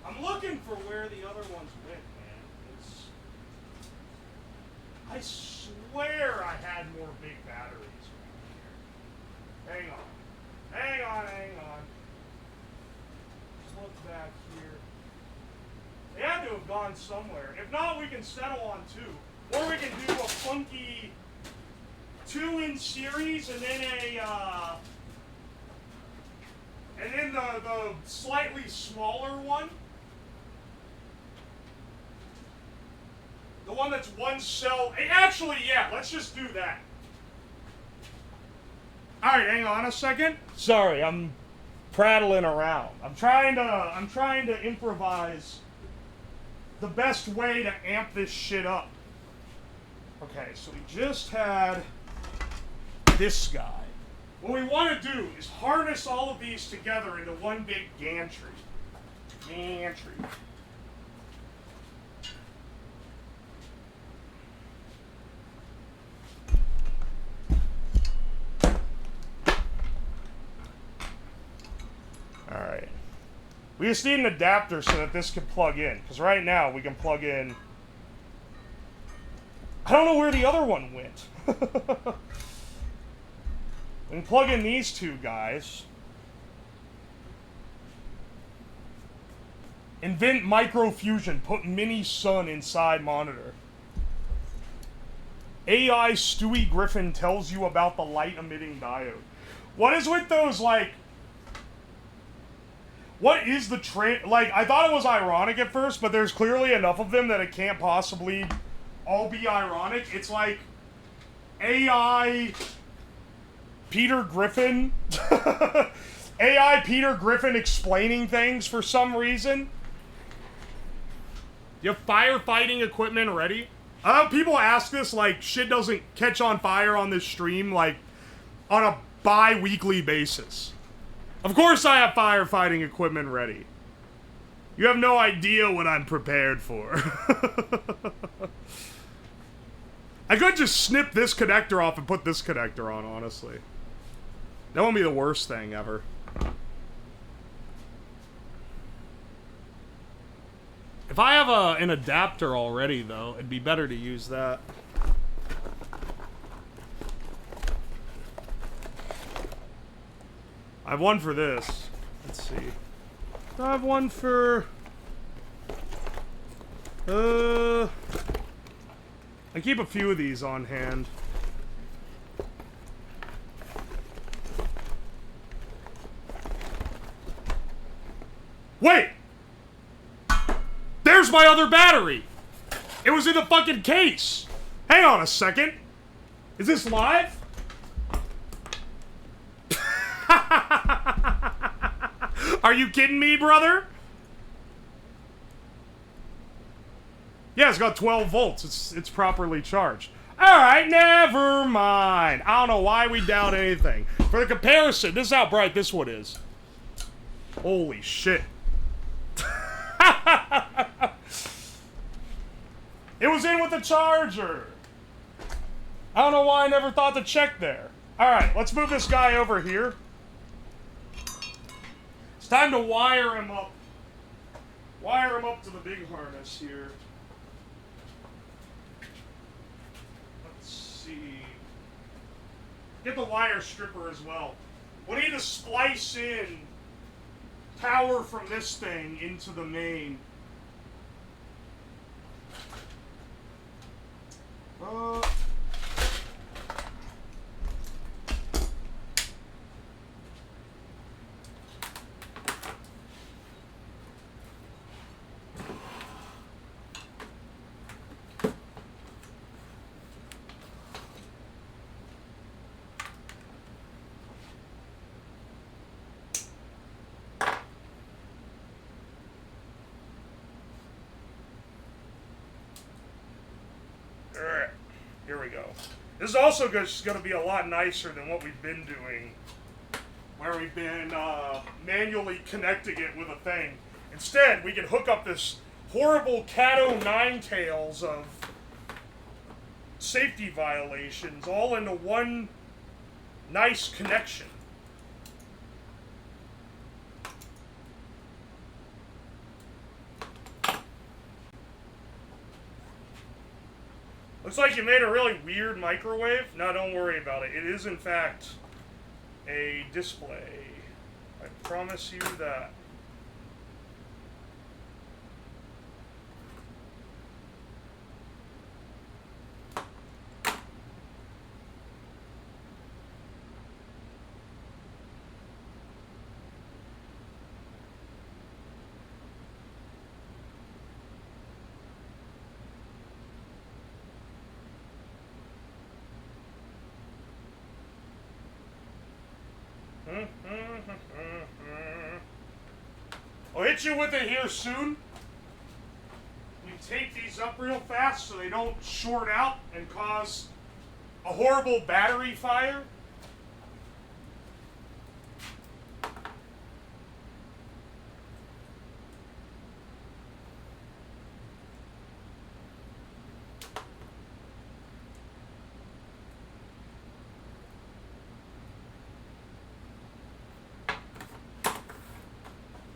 I'm looking for where the other ones went, man. I swear I had more big batteries. Hang on. Hang on. Let's look back here. They had to have gone somewhere. If not, we can settle on 2. Or we can do a funky 2 in series and then the slightly smaller one. The one that's 1 cell. Actually, yeah, let's just do that. Alright, hang on a second. Sorry, I'm prattling around. I'm trying to improvise the best way to amp this shit up. Okay, so we just had this guy. What we want to do is harness all of these together into one big gantry. Alright. We just need an adapter so that this can plug in. Because right now we can plug in... I don't know where the other one went. We can plug in these 2 guys. Invent microfusion. Put mini sun inside monitor. AI Stewie Griffin tells you about the light emitting diode. What is with those, like... What is the trend? Like, I thought it was ironic at first, but there's clearly enough of them that it can't possibly all be ironic. It's like AI Peter Griffin. AI Peter Griffin explaining things for some reason. You have firefighting equipment ready? People ask this like shit doesn't catch on fire on this stream like on a bi-weekly basis. Of course I have firefighting equipment ready. You have no idea what I'm prepared for. I could just snip this connector off and put this connector on, honestly. That won't be the worst thing ever. If I have an adapter already, though, it'd be better to use that. I have one for this. Let's see. I have one for... I keep a few of these on hand. Wait! There's my other battery! It was in the fucking case! Hang on a second. Is this live? Are you kidding me, brother? Yeah, it's got 12 volts. It's properly charged. Alright, never mind. I don't know why we doubt anything. For the comparison, this is how bright this one is. Holy shit. It was in with the charger. I don't know why I never thought to check there. Alright, let's move this guy over here. It's time to wire him up. Wire him up to the big harness here. Let's see. Get the wire stripper as well. We need to splice in power from this thing into the main. Here we go. This is also just going to be a lot nicer than what we've been doing, where we've been manually connecting it with a thing. Instead, we can hook up this horrible cat-o'-nine tails of safety violations all into one nice connection. Looks like you made a really weird microwave. No, don't worry about it. It is, in fact, a display. I promise you that. I'll hit you with it here soon. We take these up real fast so they don't short out and cause a horrible battery fire.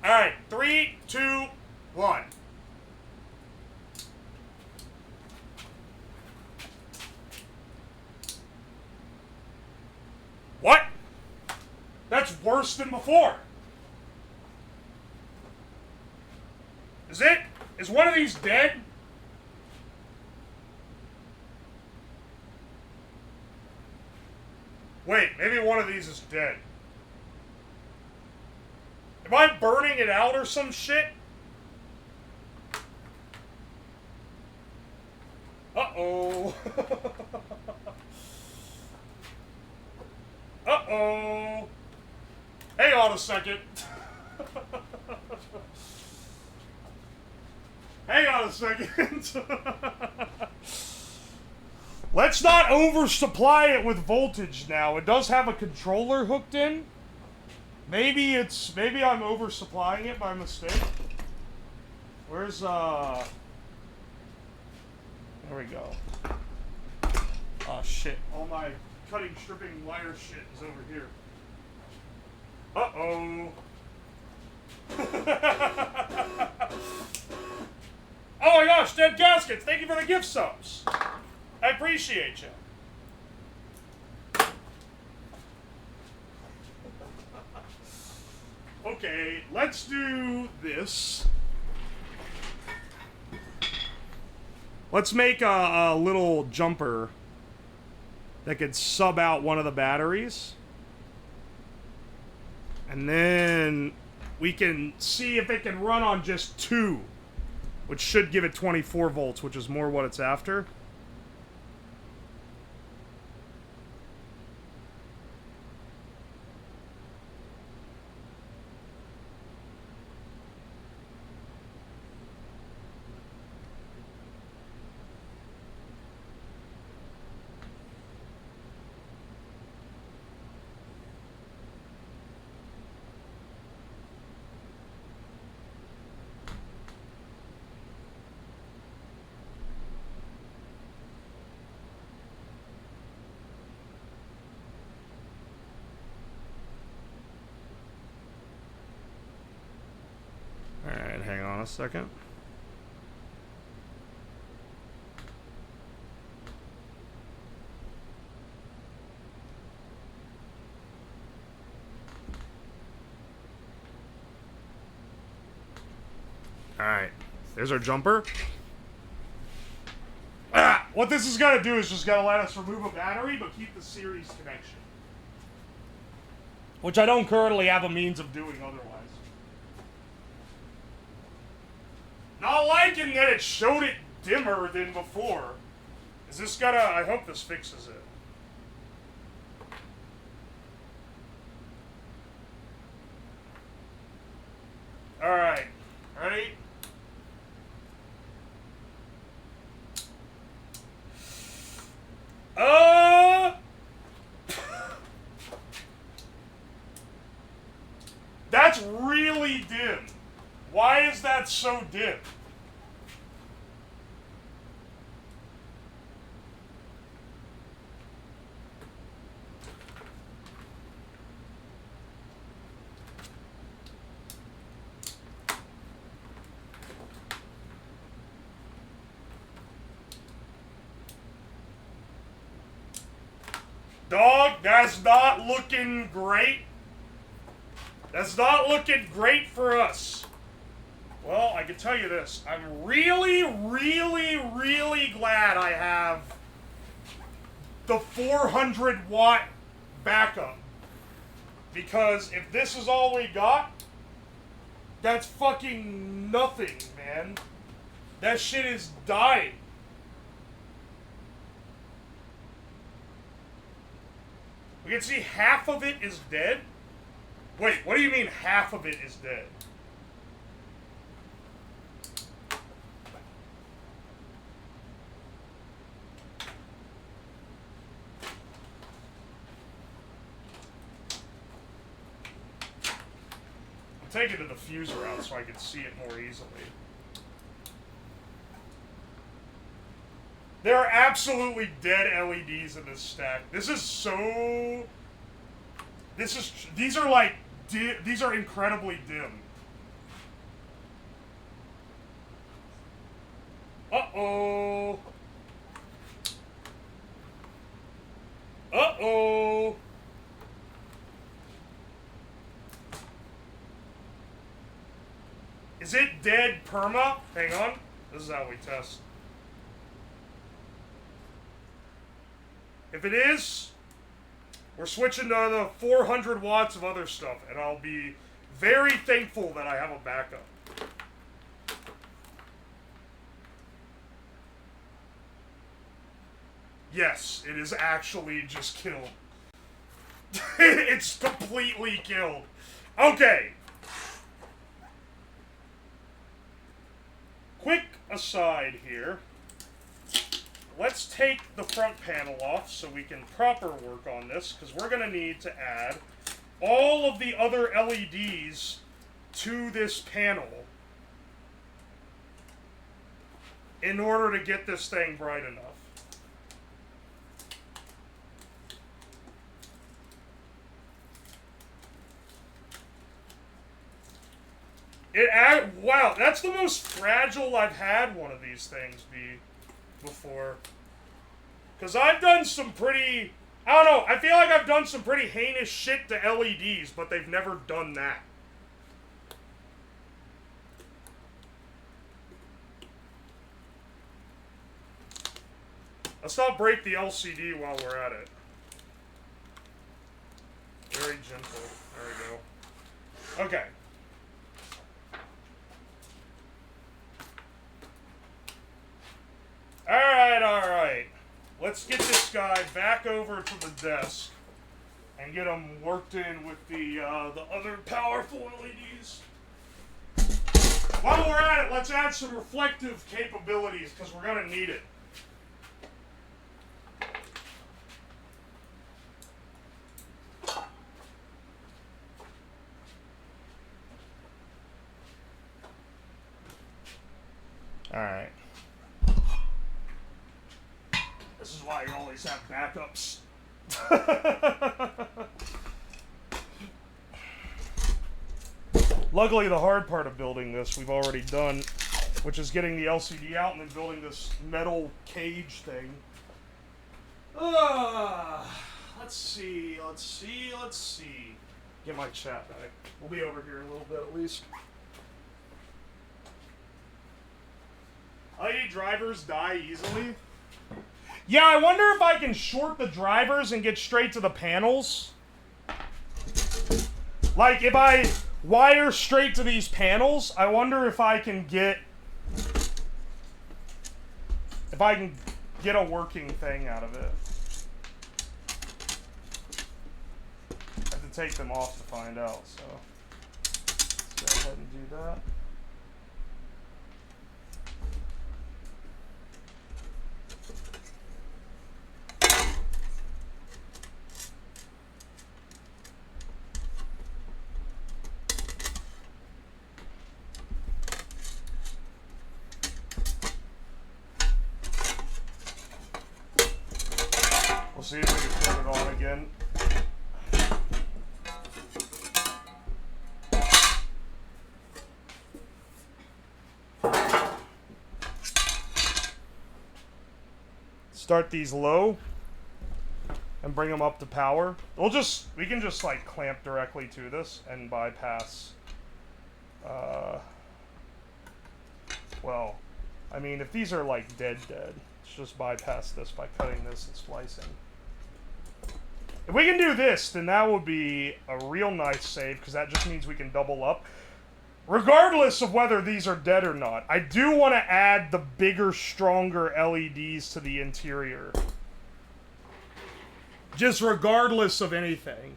Alright, 3, 2, 1. What? That's worse than before. Is it? Is one of these dead? Wait, maybe one of these is dead. Am I burning it out or some shit? Uh-oh. Uh-oh. Hang on a second. Hang on a second. Let's not oversupply it with voltage now. It does have a controller hooked in. Maybe I'm oversupplying it by mistake. Where's, there we go. Oh, shit. All my cutting, stripping, wire shit is over here. Uh-oh. Oh my gosh, Dead Gaskets, thank you for the gift subs. I appreciate you. Okay, let's do this. Let's make a little jumper that could sub out one of the batteries. And then we can see if it can run on just 2, which should give it 24 volts, which is more what it's after. Alright, hang on a second. Alright, there's our jumper. What this is going to do is just going to let us remove a battery, but keep the series connection. Which I don't currently have a means of doing otherwise. Not liking that it showed it dimmer than before. Is this gonna... I hope this fixes it. Alright. Ready? That's really dim. Why is that so dim? Dog, that's not looking great. That's not looking great for us. Well, I can tell you this. I'm really, really, really glad I have the 400 watt backup. Because if this is all we got, that's fucking nothing, man. That shit is dying. We can see half of it is dead. Wait, what do you mean half of it is dead? I'm taking the diffuser out so I can see it more easily. There are absolutely dead LEDs in this stack. This is so... These are like... These are incredibly dim. Uh-oh. Uh-oh. Is it dead perma? Hang on. This is how we test. If it is, We're switching to the 400 watts of other stuff, and I'll be very thankful that I have a backup. Yes, it is actually just killed. It's completely killed. Okay. Quick aside here. Let's take the front panel off so we can proper work on this, because we're going to need to add all of the other LEDs to this panel in order to get this thing bright enough. Wow, that's the most fragile I've had one of these things be before. Because I've done some pretty, I don't know, I feel like I've done some pretty heinous shit to LEDs, but they've never done that. Let's not break the LCD while we're at it. Very gentle. There we go. Okay. Alright. Let's get this guy back over to the desk and get him worked in with the other powerful LEDs. While we're at it, let's add some reflective capabilities, because we're going to need it. Alright. This is why you always have backups. Luckily, the hard part of building this we've already done, which is getting the LCD out and then building this metal cage thing. Let's see. Get my chat back. We'll be over here in a little bit at least. LED drivers die easily. Yeah, I wonder if I can short the drivers and get straight to the panels. Like, if I wire straight to these panels, I wonder if I can get... a working thing out of it. I have to take them off to find out, so... Let's go ahead and do that. We'll see if we can turn it on again. Start these low and bring them up to power. We can just like clamp directly to this and bypass. Well, I mean, if these are like dead, let's just bypass this by cutting this and splicing. If we can do this, then that would be a real nice save, because that just means we can double up. Regardless of whether these are dead or not, I do want to add the bigger, stronger LEDs to the interior. Just regardless of anything.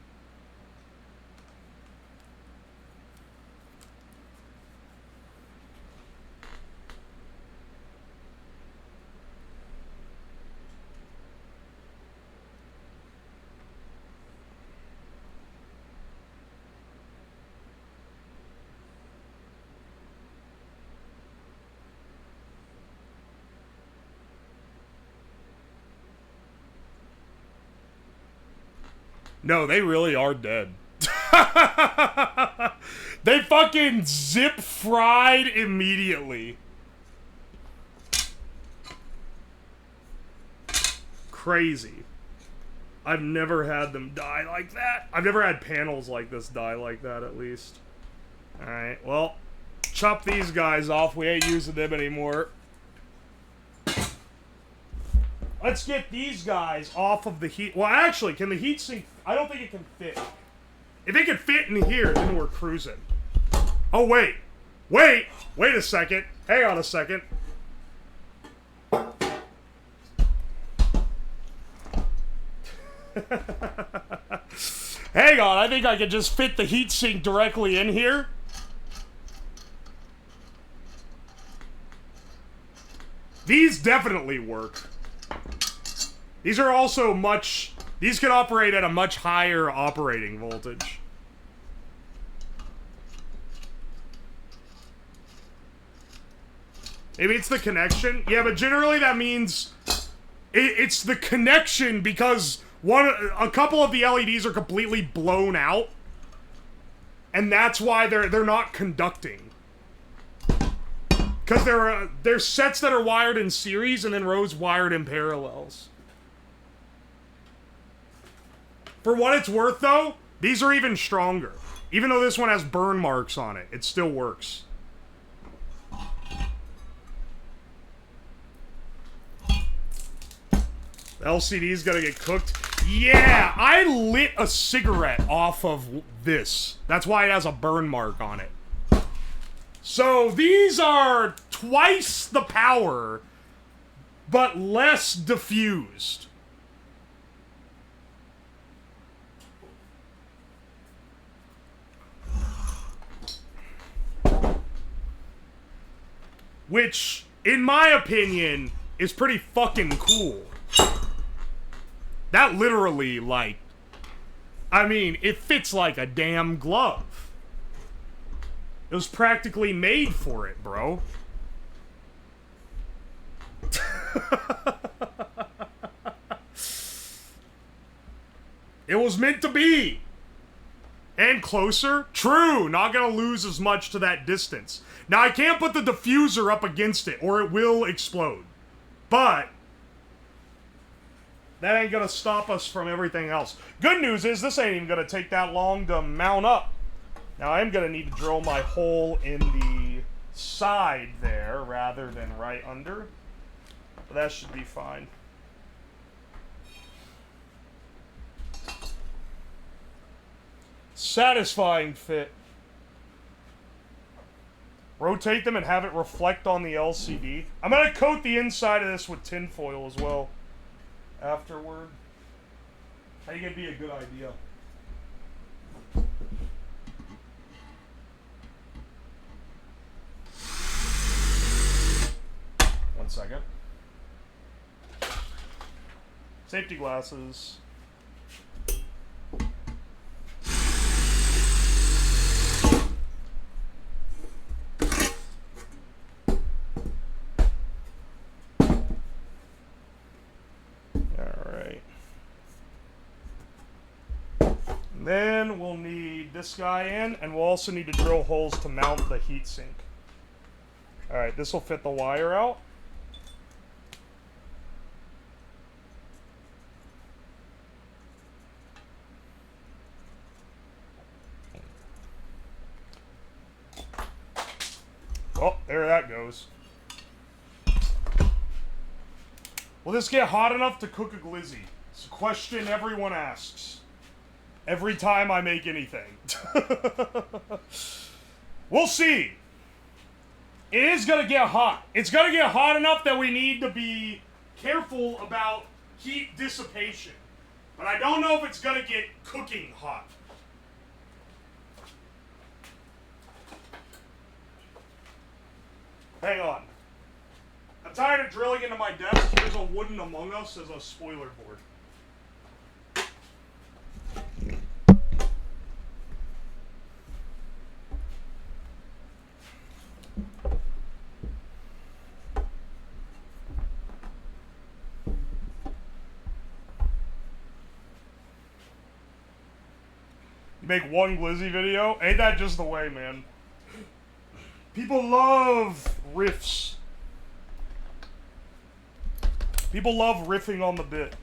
No, they really are dead. They fucking zip fried immediately. Crazy. I've never had them die like that. I've never had panels like this die like that, at least. Alright, well, chop these guys off. We ain't using them anymore. Let's get these guys off of the heat. Well, actually, can the heatsink... I don't think it can fit. If it can fit in here, then we're cruising. Oh, wait. Wait a second. Hang on a second. Hang on, I think I could just fit the heatsink directly in here. These definitely work. These are also these can operate at a much higher operating voltage. Maybe it's the connection? Yeah, but generally that means it's the connection because a couple of the LEDs are completely blown out. And that's why they're not conducting. Because there's sets that are wired in series and then rows wired in parallels. For what it's worth, though, these are even stronger. Even though this one has burn marks on it, it still works. The LCD's gonna get cooked. Yeah, I lit a cigarette off of this. That's why it has a burn mark on it. So these are twice the power, but less diffused. Which, in my opinion, is pretty fucking cool. That literally, like... I mean, it fits like a damn glove. It was practically made for it, bro. It was meant to be. And closer? True, not gonna lose as much to that distance. Now, I can't put the diffuser up against it, or it will explode. But that ain't gonna stop us from everything else. Good news is, this ain't even gonna take that long to mount up. Now, I am gonna need to drill my hole in the side there, rather than right under. But that should be fine. Satisfying fit. Rotate them and have it reflect on the LCD. I'm gonna coat the inside of this with tinfoil as well afterward. I think it'd be a good idea. One second. Safety glasses. Then we'll need this guy in, and we'll also need to drill holes to mount the heatsink. Alright, this will fit the wire out. Oh, there that goes. Will this get hot enough to cook a glizzy? It's a question everyone asks. Every time I make anything. We'll see. It is gonna get hot. It's gonna get hot enough that we need to be careful about heat dissipation. But I don't know if it's gonna get cooking hot. Hang on. I'm tired of drilling into my desk. Here's a wooden Among Us as a spoiler board. You make one glizzy video? Ain't that just the way, man? People love riffs. People love riffing on the bit.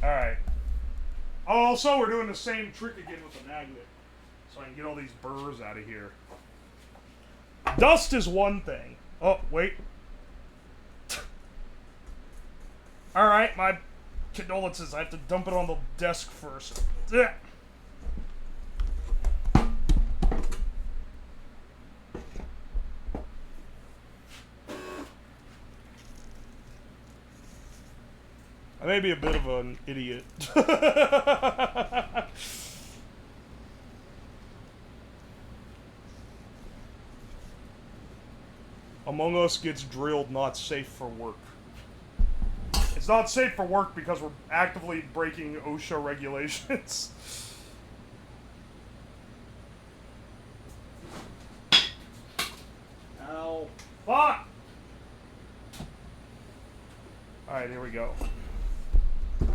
Alright. Also, we're doing the same trick again with the magnet. So I can get all these burrs out of here. Dust is one thing. Oh, wait. Alright, my condolences. I have to dump it on the desk first. Ugh. I may be a bit of an idiot. Among Us gets drilled, not safe for work. It's not safe for work because we're actively breaking OSHA regulations. Ow. Fuck! Alright, here we go. Here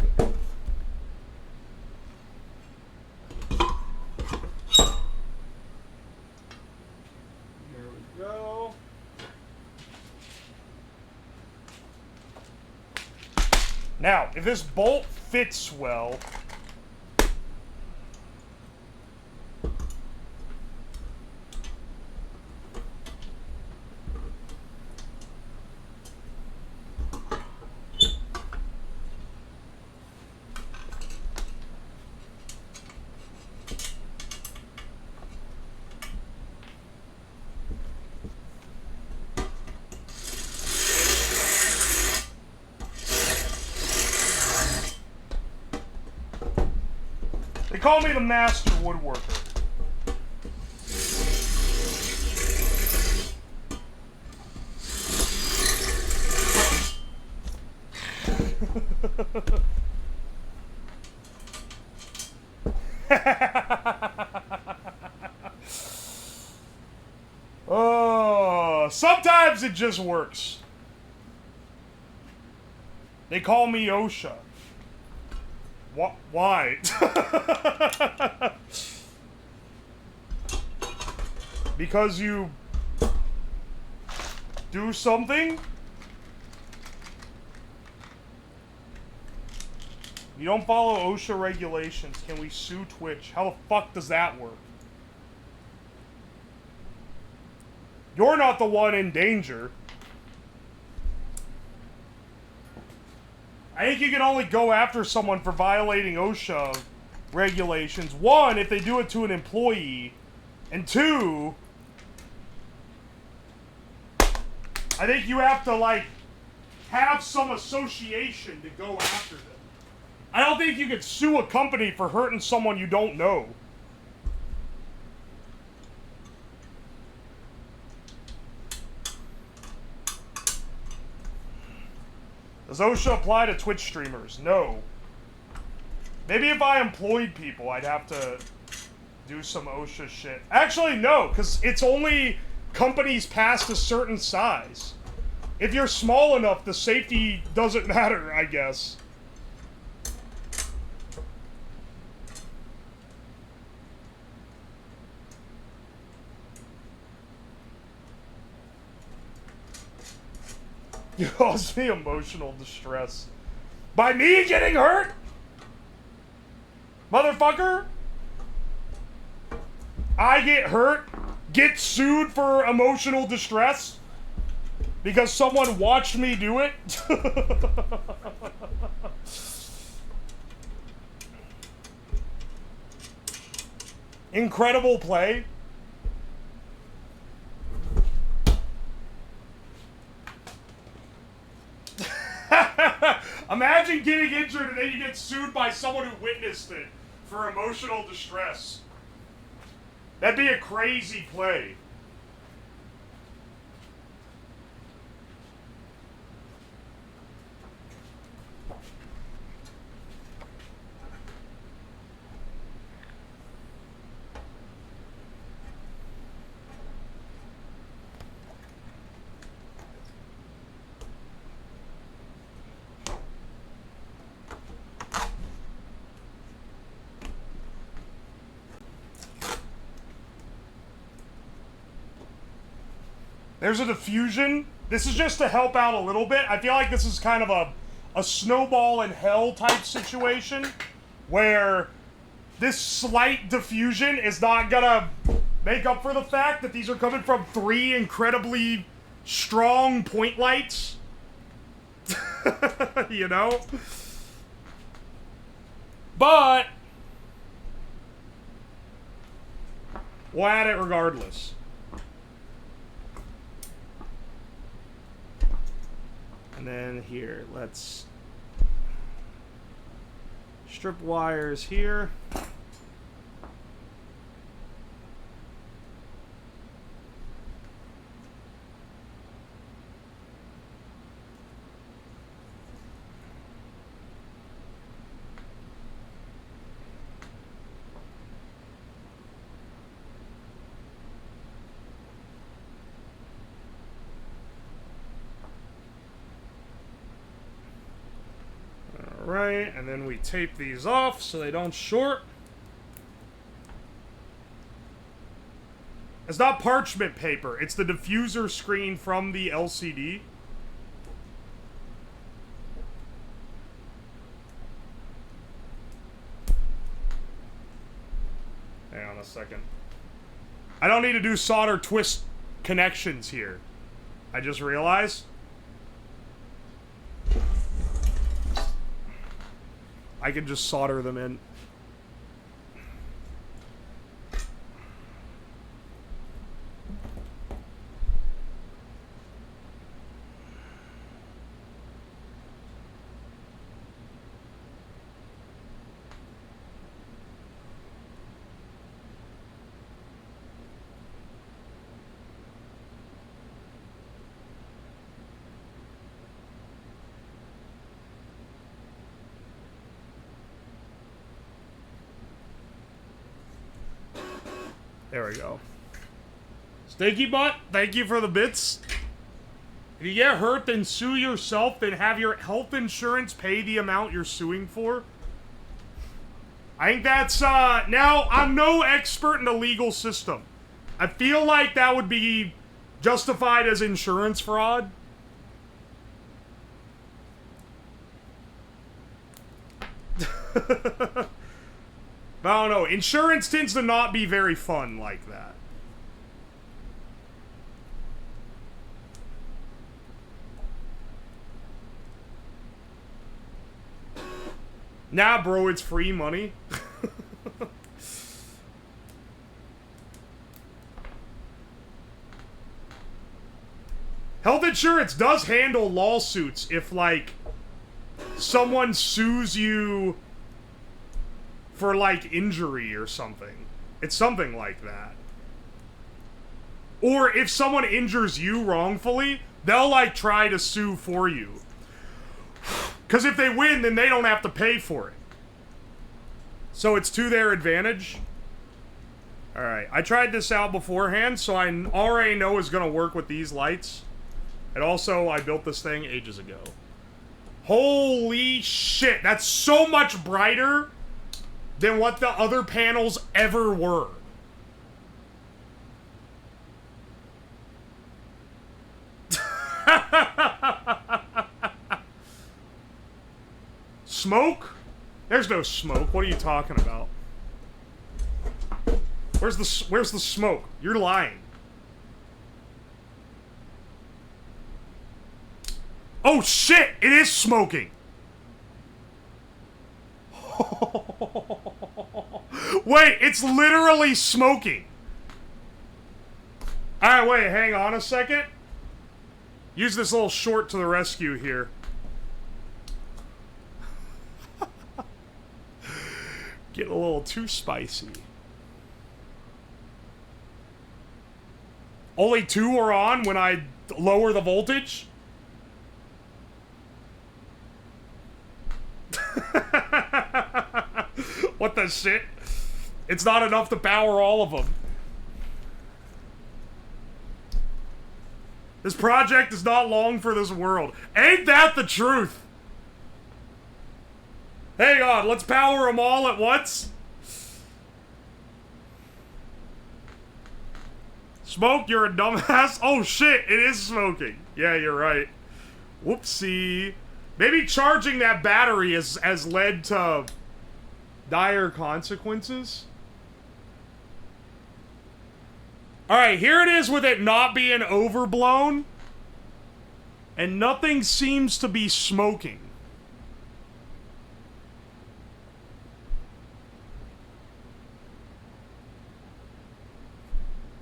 we go. Now, if this bolt fits well, they call me the master woodworker. Oh, sometimes it just works. They call me OSHA. Why? Because you do something? You don't follow OSHA regulations. Can we sue Twitch? How the fuck does that work? You're not the one in danger. I think you can only go after someone for violating OSHA regulations. One, if they do it to an employee. And two, I think you have to, like, have some association to go after them. I don't think you could sue a company for hurting someone you don't know. Does OSHA apply to Twitch streamers? No. Maybe if I employed people, I'd have to do some OSHA shit. Actually, no, because it's only companies past a certain size. If you're small enough, the safety doesn't matter, I guess. You caused me emotional distress. By me getting hurt? Motherfucker? I get hurt? Get sued for emotional distress? Because someone watched me do it? Incredible play. Imagine getting injured and then you get sued by someone who witnessed it for emotional distress. That'd be a crazy play. There's a diffusion. This is just to help out a little bit. I feel like this is kind of a snowball in hell type situation where this slight diffusion is not gonna make up for the fact that these are coming from 3 incredibly strong point lights. You know? But we'll add it regardless. And then here, let's strip wires here. Right, and then we tape these off so they don't short. It's not parchment paper, it's the diffuser screen from the LCD. Hang on a second. I don't need to do solder twist connections here. I just realized. I can just solder them in. There we go. Stinky Butt, thank you for the bits. If you get hurt, then sue yourself, then have your health insurance pay the amount you're suing for. I think that's, now, I'm no expert in the legal system. I feel like that would be justified as insurance fraud. But I don't know. Insurance tends to not be very fun like that. Nah, bro, it's free money. Health insurance does handle lawsuits if, like, someone sues you for, like, injury or something. It's something like that. Or if someone injures you wrongfully, they'll, like, try to sue for you. Because if they win, then they don't have to pay for it. So it's to their advantage. Alright, I tried this out beforehand, so I already know it's going to work with these lights. And also, I built this thing ages ago. Holy shit, that's so much brighter than what the other panels ever were. Smoke? There's no smoke. What are you talking about? Where's the smoke? You're lying. Oh shit! It is smoking! Wait, it's literally smoking. Alright, wait, hang on a second. Use this little short to the rescue here. Get a little too spicy. Only 2 are on when I lower the voltage? What the shit? It's not enough to power all of them. This project is not long for this world. Ain't that the truth? Hang on, let's power them all at once. Smoke, you're a dumbass. Oh shit, it is smoking. Yeah, you're right. Whoopsie. Maybe charging that battery has led to dire consequences. Alright, here it is with it not being overblown. And nothing seems to be smoking.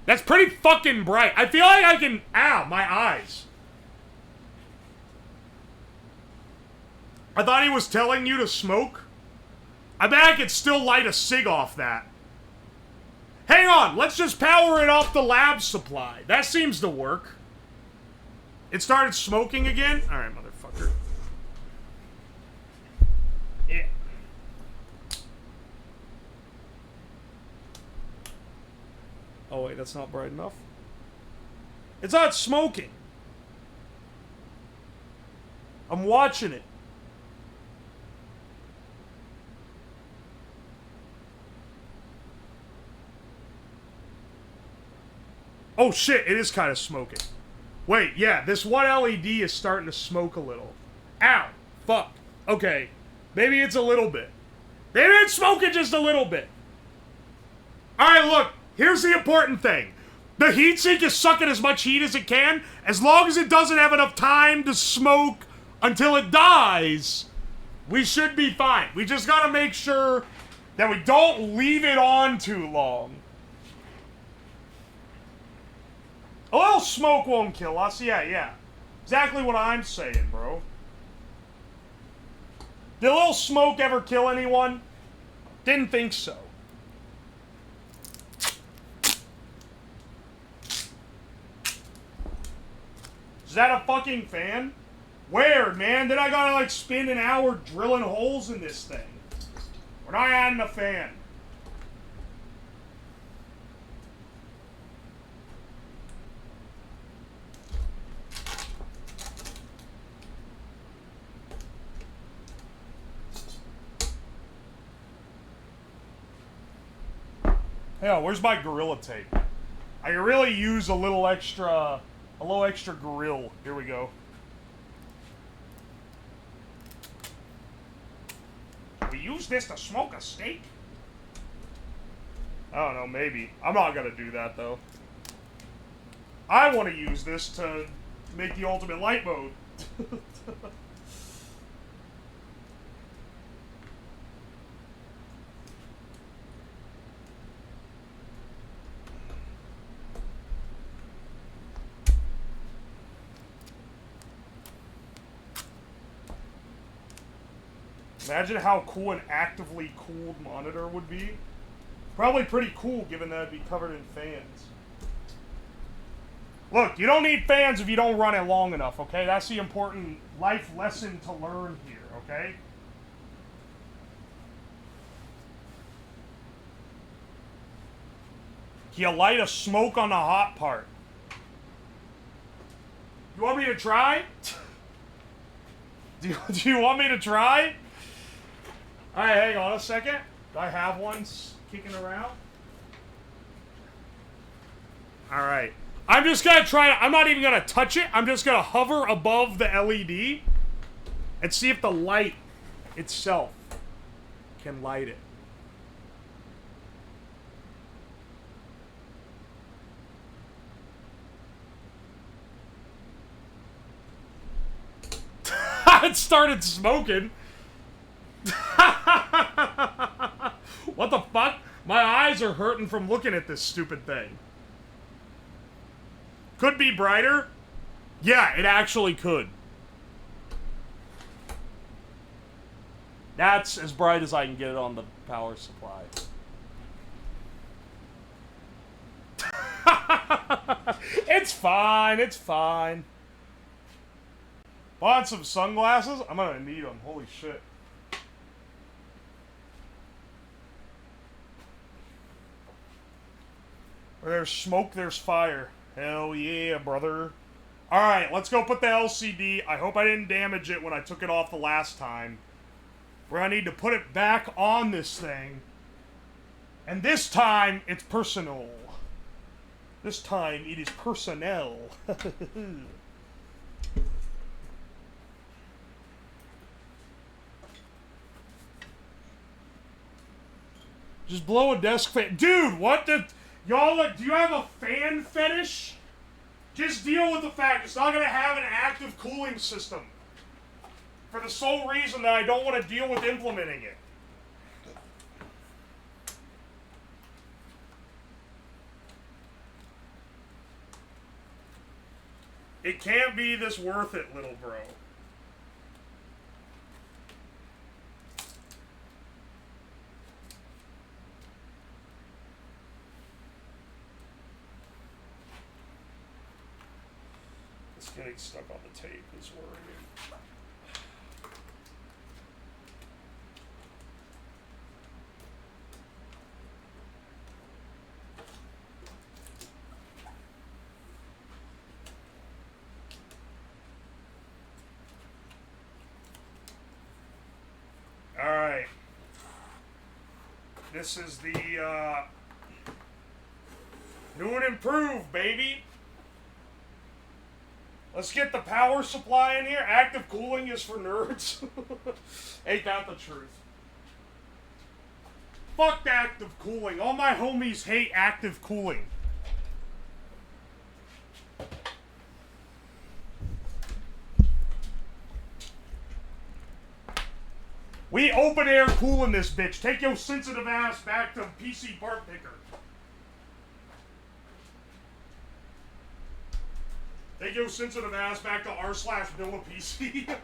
That's pretty fucking bright. I feel like I can... Ow, my eyes. I thought he was telling you to smoke. I bet I could still light a cig off that. Hang on, let's just power it off the lab supply. That seems to work. It started smoking again? Alright, motherfucker. Yeah. Oh wait, that's not bright enough. It's not smoking. I'm watching it. Oh shit, it is kind of smoking. Wait, yeah, this one LED is starting to smoke a little. Ow. Fuck. Okay. Maybe it's a little bit. Maybe it's smoking just a little bit. Alright, look. Here's the important thing. The heatsink is sucking as much heat as it can. As long as it doesn't have enough time to smoke until it dies, we should be fine. We just gotta make sure that we don't leave it on too long. A little smoke won't kill us. Yeah. Exactly what I'm saying, bro. Did a little smoke ever kill anyone? Didn't think so. Is that a fucking fan? Where, man? Then I gotta, like, spend an hour drilling holes in this thing. We're not adding a fan. Hell, where's my Gorilla Tape? I could really use a little extra grill. Here we go. We use this to smoke a steak? I don't know, maybe. I'm not gonna do that, though. I want to use this to make the ultimate light mode. Imagine how cool an actively cooled monitor would be. Probably pretty cool, given that it'd be covered in fans. Look, you don't need fans if you don't run it long enough, okay? That's the important life lesson to learn here, okay? You light a smoke on the hot part. You want me to try? Do you want me to try? Alright, hang on a second. Do I have one kicking around? Alright. I'm just gonna try it. I'm not even gonna touch it. I'm just gonna hover above the LED and see if the light itself can light it. It started smoking. What the fuck? My eyes are hurting from looking at this stupid thing. Could be brighter? Yeah, it actually could. That's as bright as I can get it on the power supply. It's fine, it's fine. Bought some sunglasses? I'm gonna need them, holy shit. Where there's smoke, there's fire. Hell yeah, brother. Alright, let's go put the LCD. I hope I didn't damage it when I took it off the last time. We're gonna need to put it back on this thing. And this time, it's personal. This time it is personnel. Just blow a desk fan. Dude, what the... Y'all, do you have a fan fetish? Just deal with the fact it's not going to have an active cooling system. For the sole reason that I don't want to deal with implementing it. It can't be this worth it, little bro. It's getting stuck on the tape is worrying. Alright. This is the new and improved, baby. Let's get the power supply in here. Active cooling is for nerds. Ain't that the truth? Fuck active cooling. All my homies hate active cooling. We open air cooling this bitch. Take your sensitive ass back to PC part picker. Take your sensitive ass back to r/Bill of PC.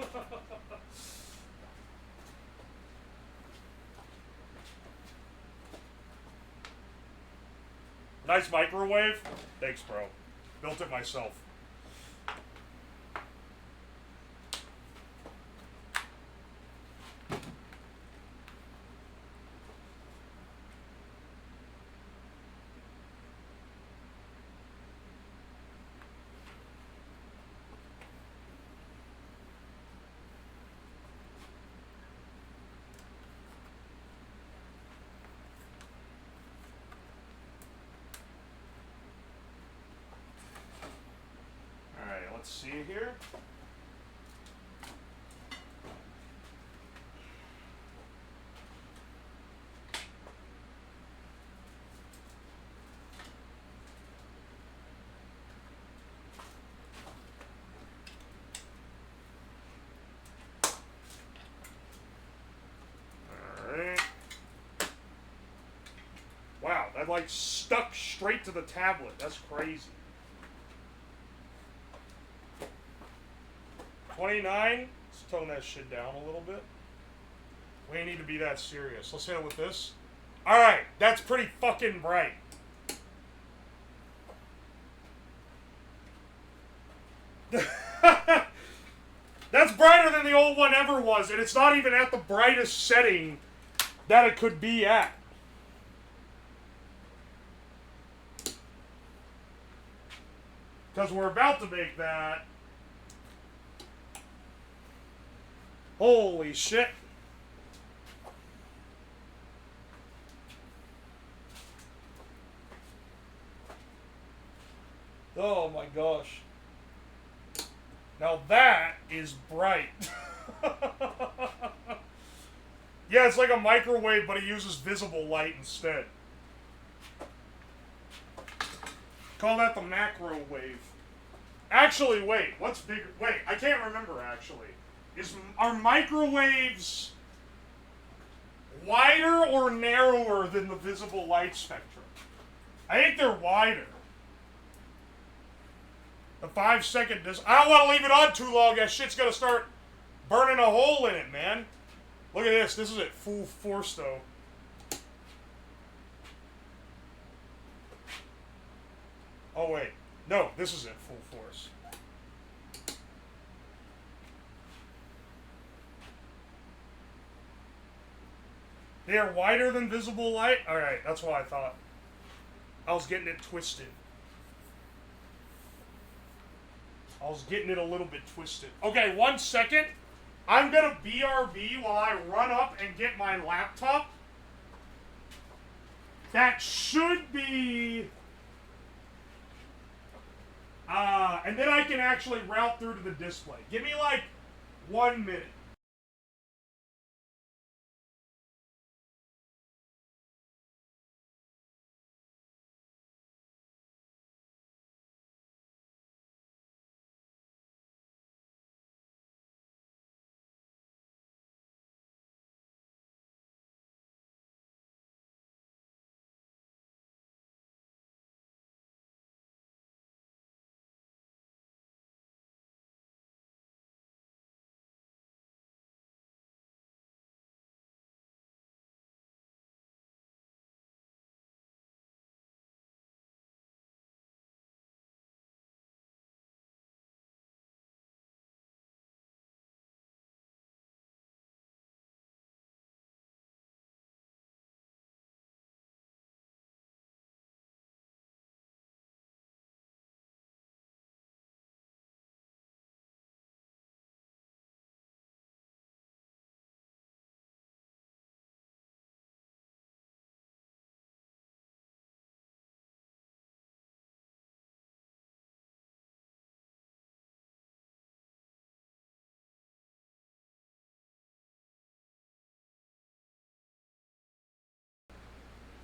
Nice microwave. Thanks, bro. Built it myself. Let's see here. All right. Wow, that like stuck straight to the tablet. That's crazy. 29. Let's tone that shit down a little bit. We ain't need to be that serious. Let's hit it with this. Alright, that's pretty fucking bright. That's brighter than the old one ever was, and it's not even at the brightest setting that it could be at. Because we're about to make that. Holy shit. Oh my gosh. Now that is bright. Yeah, it's like a microwave, but it uses visible light instead. Call that the macro wave. Actually, wait, what's bigger? Wait, I can't remember actually. Are microwaves wider or narrower than the visible light spectrum? I think they're wider. The 5-second I don't want to leave it on too long. That shit's gonna start burning a hole in it, man. Look at this. This is at full force, though. Oh, wait. No, this is at full force. They are wider than visible light? Alright, that's what I thought. I was getting it twisted. I was getting it a little bit twisted. Okay, 1 second. I'm gonna BRB while I run up and get my laptop. That should be And then I can actually route through to the display. Give me like 1 minute.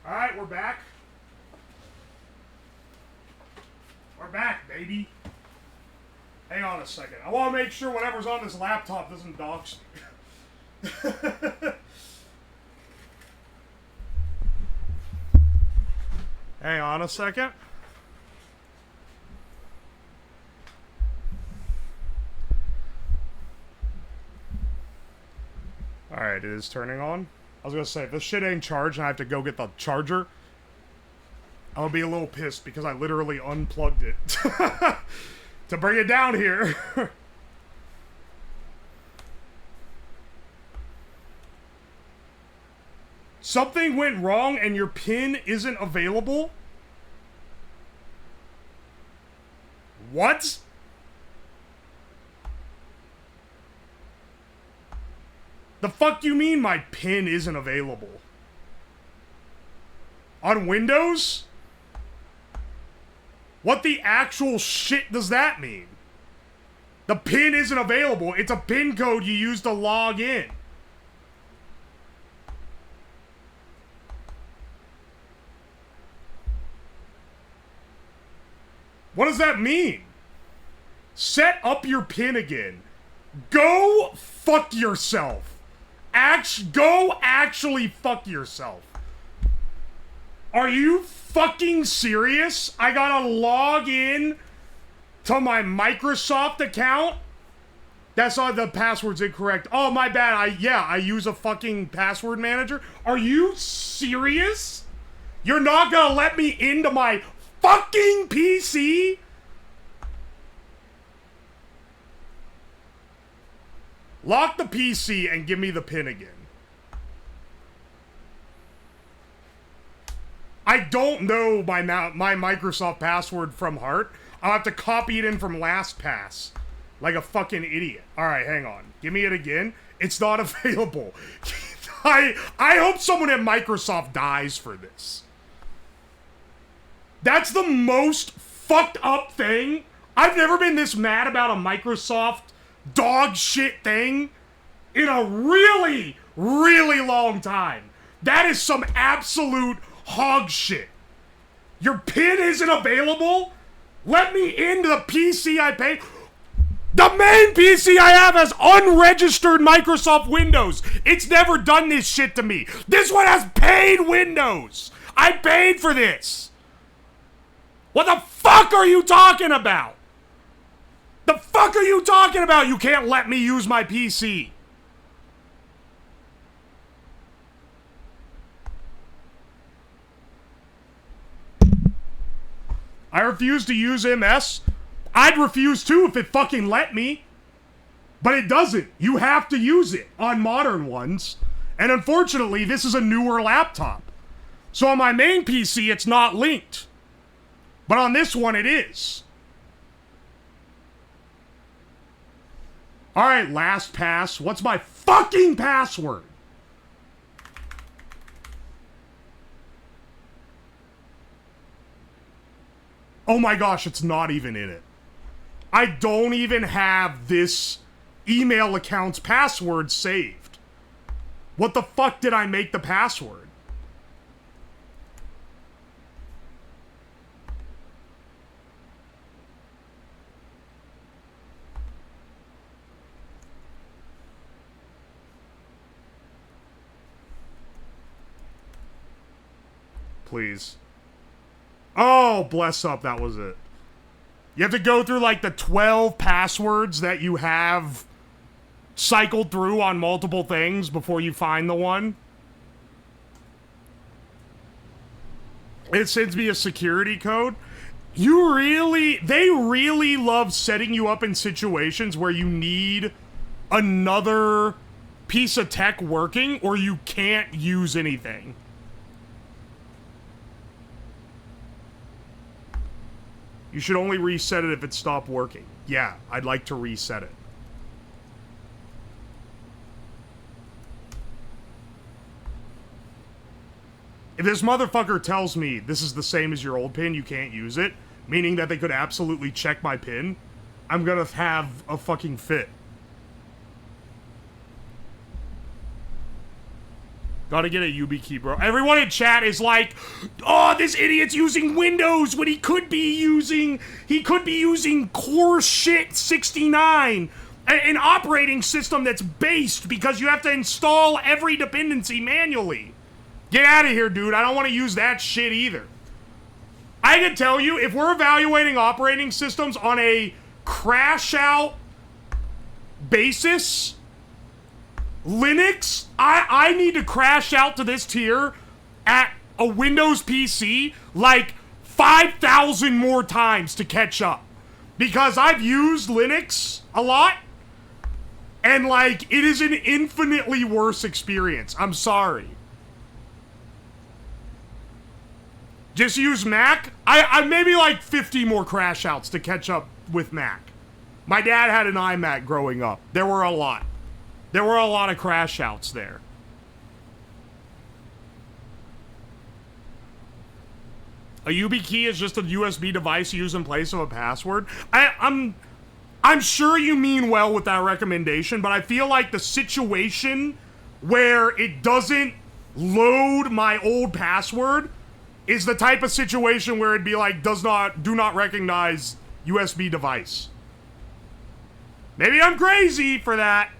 Alright, we're back. We're back, baby. Hang on a second. I want to make sure whatever's on this laptop doesn't dox me. Hang on a second. Alright, it is turning on. I was gonna say, if this shit ain't charged and I have to go get the charger, I'm gonna be a little pissed because I literally unplugged it to bring it down here. Something went wrong and your pin isn't available? What? The fuck do you mean my pin isn't available? On Windows? What the actual shit does that mean? The pin isn't available. It's a pin code you use to log in. What does that mean? Set up your pin again. Go fuck yourself. Go actually fuck yourself. Are you fucking serious? I gotta log in to my Microsoft account? That's not, the password's incorrect. Oh, my bad. I use a fucking password manager. Are you serious? You're not gonna let me into my fucking PC? Lock the PC and give me the pin again. I don't know my Microsoft password from heart. I'll have to copy it in from LastPass. Like a fucking idiot. Alright, hang on. Give me it again. It's not available. I hope someone at Microsoft dies for this. That's the most fucked up thing. I've never been this mad about a Microsoft dog shit thing in a really, really long time. That is some absolute hog shit. Your pin isn't available? Let me into the PC I pay. The main PC I have has unregistered Microsoft Windows. It's never done this shit to me. This one has paid Windows. I paid for this. What the fuck are you talking about? The fuck are you talking about? You can't let me use my PC. I refuse to use MS. I'd refuse too if it fucking let me. But it doesn't. You have to use it on modern ones. And unfortunately, this is a newer laptop. So on my main PC, it's not linked. But on this one, it is. Alright, LastPass. What's my fucking password? Oh my gosh, it's not even in it. I don't even have this email account's password saved. What the fuck did I make the password? Please. Oh, bless up, that was it. You have to go through like the 12 passwords that you have cycled through on multiple things before you find the one. It sends me a security code. They really love setting you up in situations where you need another piece of tech working or you can't use anything. You should only reset it if it stopped working. Yeah, I'd like to reset it. If this motherfucker tells me this is the same as your old pin, you can't use it, meaning that they could absolutely check my pin, I'm gonna have a fucking fit. Gotta get a YubiKey, bro. Everyone in chat is like, oh, this idiot's using Windows when he could be using Core Shit 69, an operating system that's based because you have to install every dependency manually. Get out of here, dude. I don't want to use that shit either. I can tell you, if we're evaluating operating systems on a crash out basis, Linux, I need to crash out to this tier at a Windows PC like 5,000 more times to catch up. Because I've used Linux a lot, and like, it is an infinitely worse experience. I'm sorry. Just use Mac? I maybe like 50 more crash outs to catch up with Mac. My dad had an iMac growing up. There were a lot. There were a lot of crash outs there. A YubiKey is just a USB device used in place of a password. I'm sure you mean well with that recommendation, but I feel like the situation where it doesn't load my old password is the type of situation where it'd be like, do not recognize USB device. Maybe I'm crazy for that.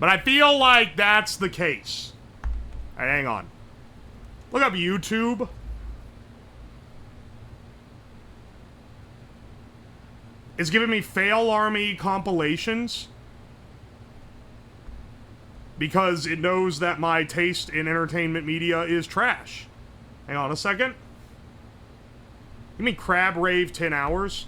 But I feel like that's the case. Alright, hang on. Look up YouTube. It's giving me Fail Army compilations. Because it knows that my taste in entertainment media is trash. Hang on a second. You mean Crab Rave 10 hours?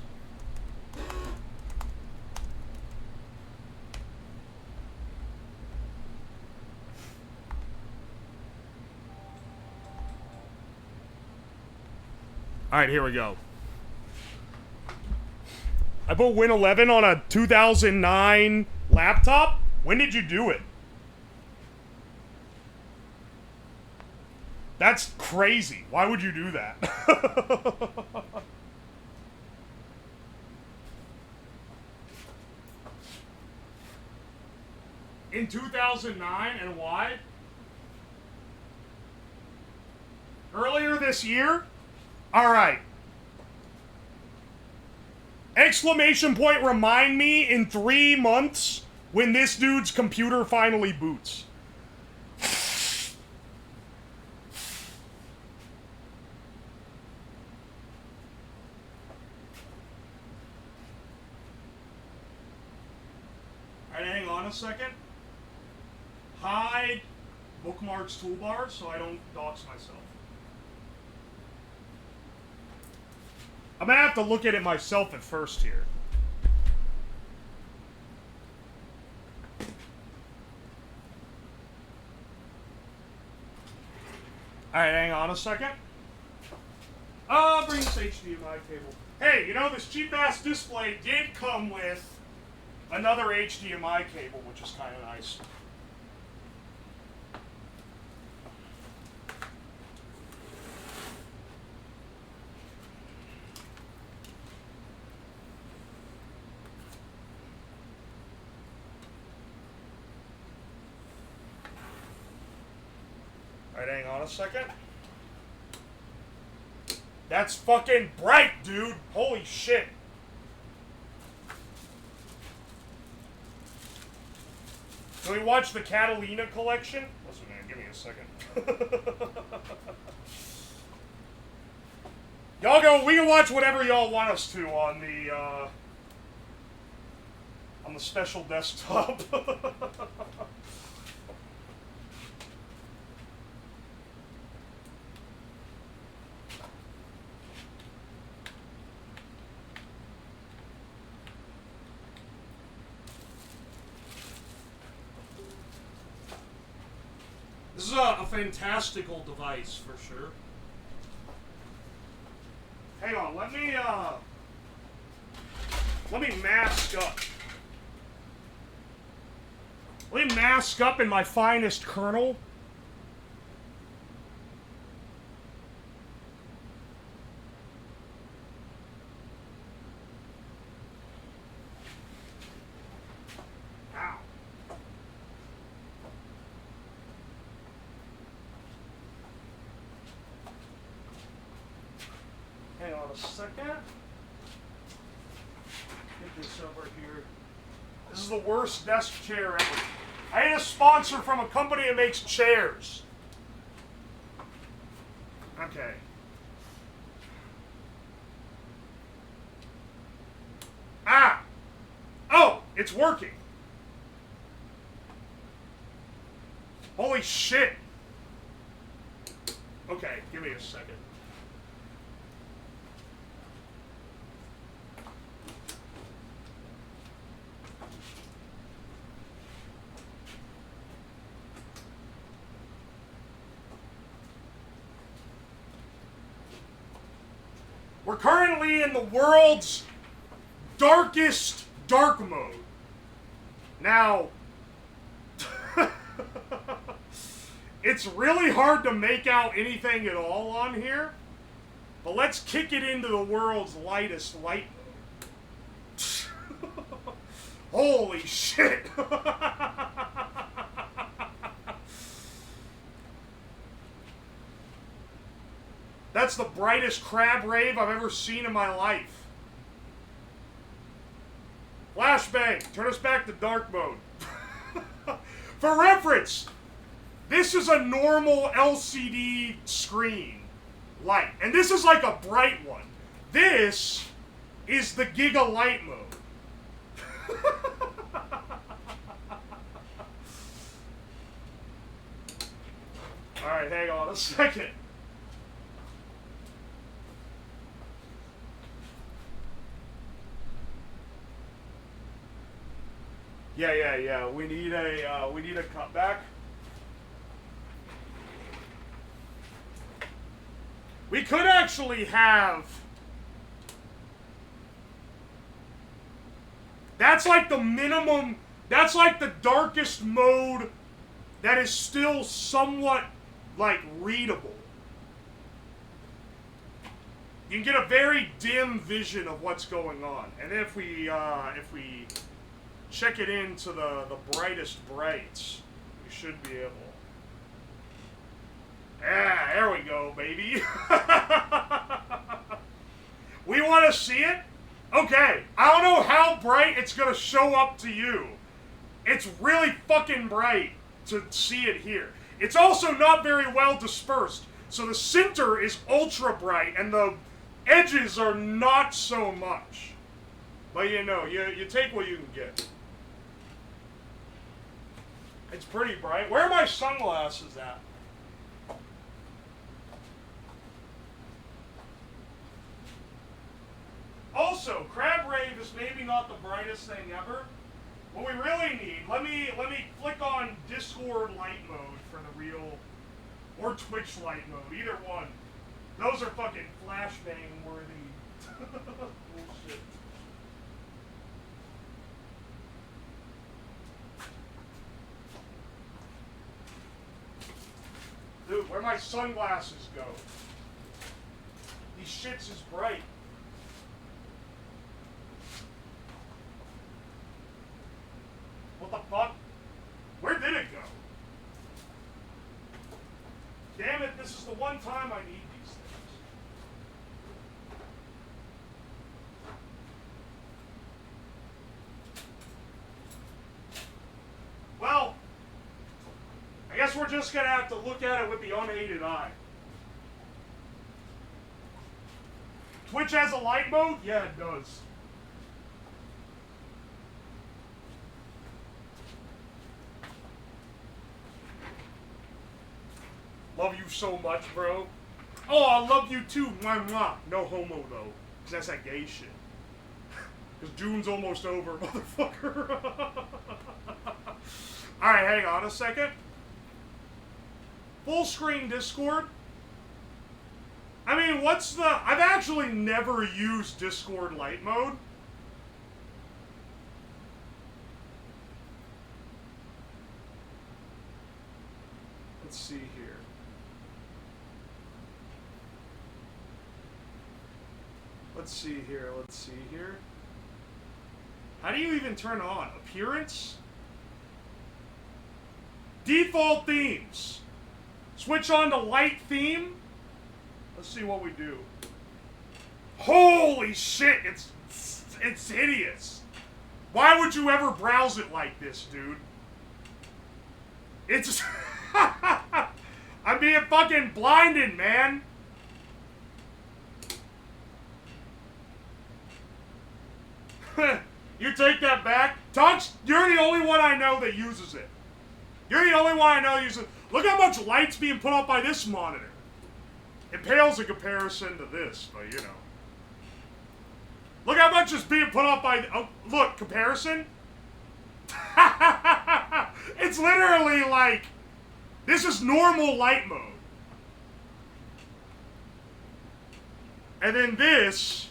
Alright, here we go. I put Win 11 on a 2009 laptop? When did you do it? That's crazy. Why would you do that? In 2009, and why? Earlier this year? Alright. Exclamation point, remind me in 3 months when this dude's computer finally boots. Alright, hang on a second. Hide bookmarks toolbar so I don't dox myself. I'm gonna have to look at it myself at first here. Alright, hang on a second. Bring this HDMI cable. Hey, you know, this cheap-ass display did come with another HDMI cable, which is kind of nice. Alright, hang on a second. That's fucking bright, dude. Holy shit. Can we watch the Catalina collection? Listen, man, give me a second. Y'all go, we can watch whatever y'all want us to on the special desktop. This is a fantastical device, for sure. Hang on, let me mask up. Let me mask up in my finest kernel. Ow. Hang on a second. Get this over here. This is the worst desk chair ever. I need a sponsor from a company that makes chairs. Okay. Ah! Oh! It's working! Holy shit! Okay, give me a second. We're currently in the world's darkest dark mode. Now, it's really hard to make out anything at all on here, but let's kick it into the world's lightest light mode. Holy shit! That's the brightest crab rave I've ever seen in my life. Flashbang, turn us back to dark mode. For reference, this is a normal LCD screen light. And this is like a bright one. This is the Giga Light mode. Alright, hang on a second. Yeah. We need a cutback. We could actually have. That's like the minimum. That's like the darkest mode that is still somewhat like readable. You can get a very dim vision of what's going on, and if we check it into the brightest brights, we should be able. Yeah, there we go, baby. We want to see it? Okay, I don't know how bright it's going to show up to you. It's really fucking bright to see it here. It's also not very well dispersed, so the center is ultra bright, and the edges are not so much. But you know, you take what you can get. It's pretty bright. Where are my sunglasses at? Also, Crab Rave is maybe not the brightest thing ever. What we really need, let me click on Discord light mode for the real, or Twitch light mode, either one. Those are fucking flashbang worthy. Bullshit. Dude, where'd my sunglasses go? These shits is bright. What the fuck? Where did it go? time I need these things. Well, I guess we're just going to have to look at it with the unaided eye. Twitch has a light mode? Yeah, it does. Love you so much, bro. Oh, I love you too. Mwah, mwah. No homo, though. Because that's that gay shit. Because June's almost over, motherfucker. Alright, hang on a second. Full screen Discord. I mean, what's the... I've actually never used Discord light mode. Let's see here. Let's see here, let's see here. How do you even turn it on? Appearance? Default themes. Switch on to light theme. Let's see what we do. Holy shit, it's hideous. Why would you ever browse it like this, dude? It's... I'm being fucking blinded, man. You take that back? Tunch, you're the only one I know that uses it. You're the only one I know that uses it. Look how much light's being put up by this monitor. It pales in comparison to this, but you know. Look how much is being put up by... Oh, look, comparison? It's literally like... This is normal light mode. And then this...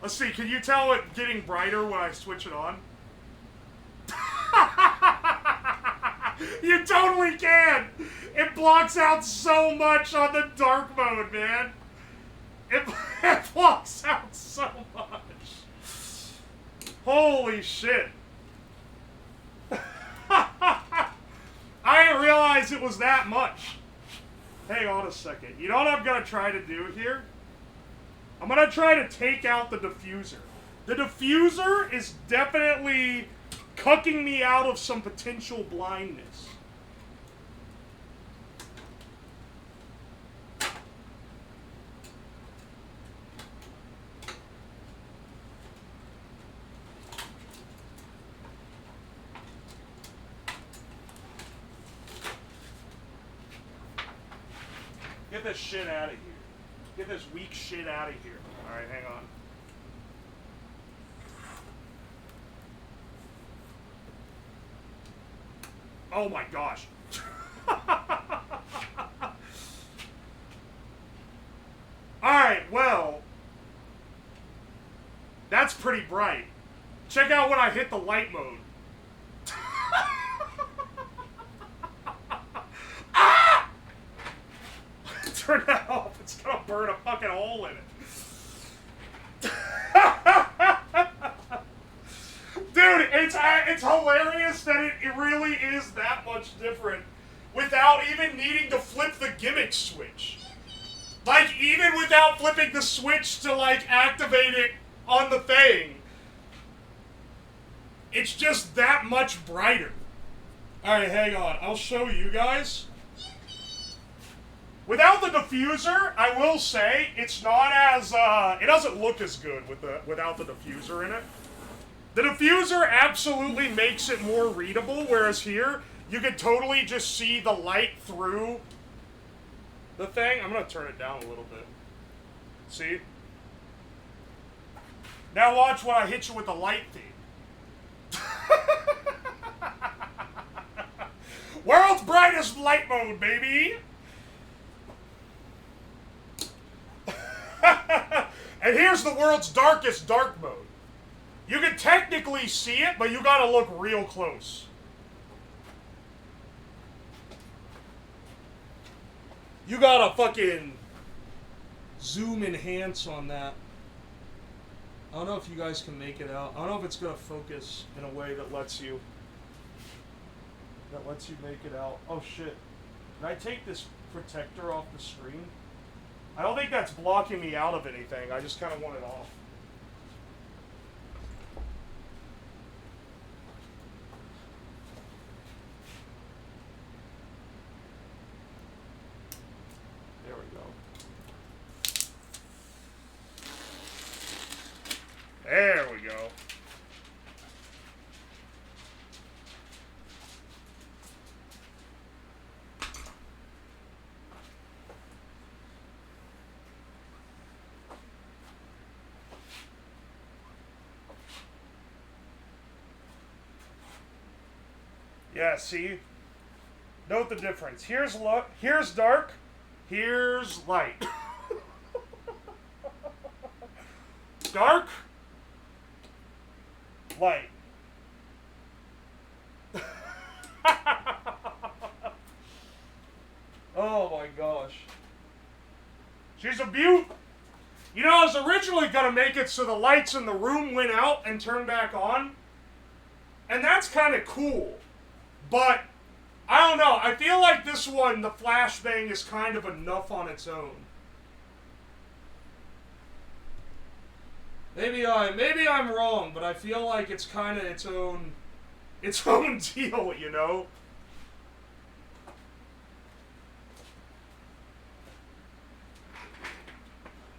Let's see, can you tell it getting brighter when I switch it on? You totally can! It blocks out so much on the dark mode, man. It blocks out so much. Holy shit. I didn't realize it was that much. Hang on a second. You know what I'm going to try to do here? I'm going to try to take out the diffuser. The diffuser is definitely cucking me out of some potential blindness. Get this shit out of here. Get this weak shit out of here. Alright, hang on. Oh my gosh. Alright, well. That's pretty bright. Check out when I hit the light mode. Ah! Turn that off. It's gonna burn a fucking hole in it. Dude, it's hilarious that it really is that much different without even needing to flip the gimmick switch. Like, even without flipping the switch to, like, activate it on the thing. It's just that much brighter. Alright, hang on. I'll show you guys. Without the diffuser, I will say, it's not as, it doesn't look as good without the diffuser in it. The diffuser absolutely makes it more readable, whereas here, you can totally just see the light through the thing. I'm going to turn it down a little bit. See? Now watch when I hit you with the light theme. World's brightest light mode, baby! And here's the world's darkest dark mode. You can technically see it, but you gotta look real close. You gotta fucking zoom enhance on that. I don't know if you guys can make it out. I don't know if it's gonna focus in a way that lets you make it out. Oh shit. Did I take this protector off the screen. I don't think that's blocking me out of anything. I just kind of want it off. There we go. There we go. Yeah, see? Note the difference. Here's dark, here's light. Dark, light. Oh my gosh. She's a beaut. You know, I was originally gonna make it so the lights in the room went out and turned back on. And that's kind of cool. But, I don't know, I feel like this one, the flashbang is kind of enough on its own. Maybe I'm wrong, but I feel like it's kind of its own deal, you know?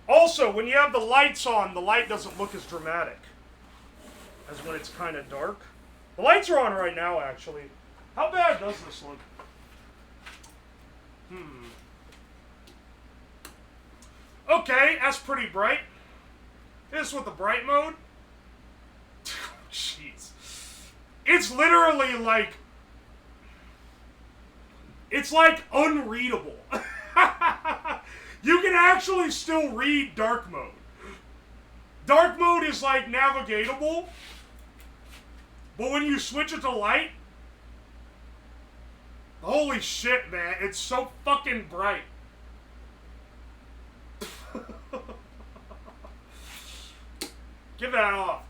Also, when you have the lights on, the light doesn't look as dramatic as when it's kind of dark. The lights are on right now, actually. How bad does this look? Okay, that's pretty bright. This with the bright mode. Jeez. It's literally like... It's like unreadable. You can actually still read dark mode. Dark mode is like navigatable. But when you switch it to light... Holy shit, man. It's so fucking bright. Get that off.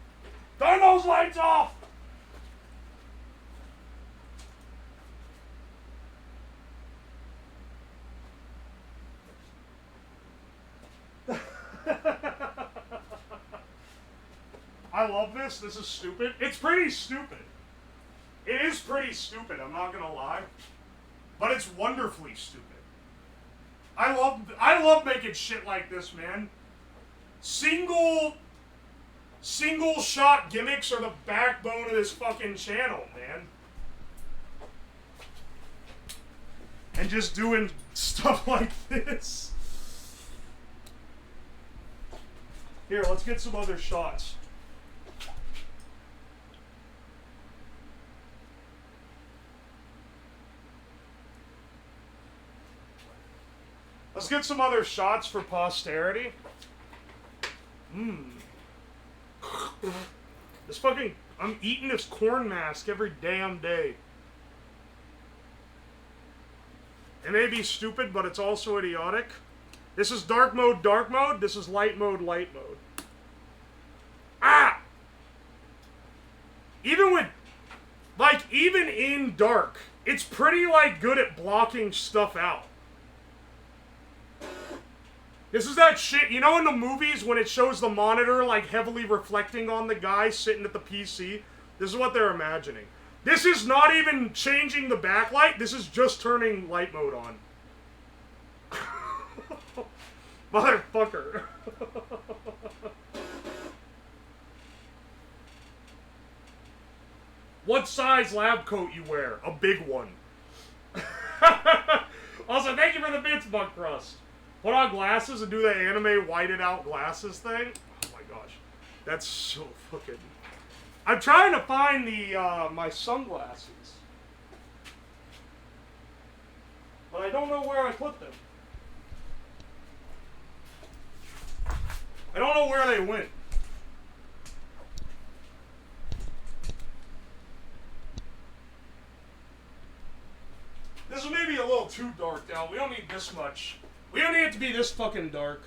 Turn those lights off! I love this. This is stupid. It's pretty stupid. It is pretty stupid, I'm not gonna lie. But it's wonderfully stupid. I love making shit like this, man. Single shot gimmicks are the backbone of this fucking channel, man. And just doing stuff like this. Here, let's get some other shots. Let's get some other shots for posterity. This fucking... I'm eating this corn mask every damn day. It may be stupid, but it's also idiotic. This is dark mode, dark mode. This is light mode, light mode. Ah! Even with... Like, even in dark, it's pretty, like, good at blocking stuff out. This is that shit, you know in the movies when it shows the monitor like heavily reflecting on the guy sitting at the PC? This is what they're imagining. This is not even changing the backlight, this is just turning light mode on. Motherfucker. What size lab coat you wear? A big one. Also, thank you for the bits, Bug Crust. Put on glasses and do the anime whited out glasses thing. Oh my gosh. That's so fucking... I'm trying to find the, my sunglasses. But I don't know where I put them. I don't know where they went. This is maybe a little too dark now. We don't need this much. We don't need it to be this fucking dark.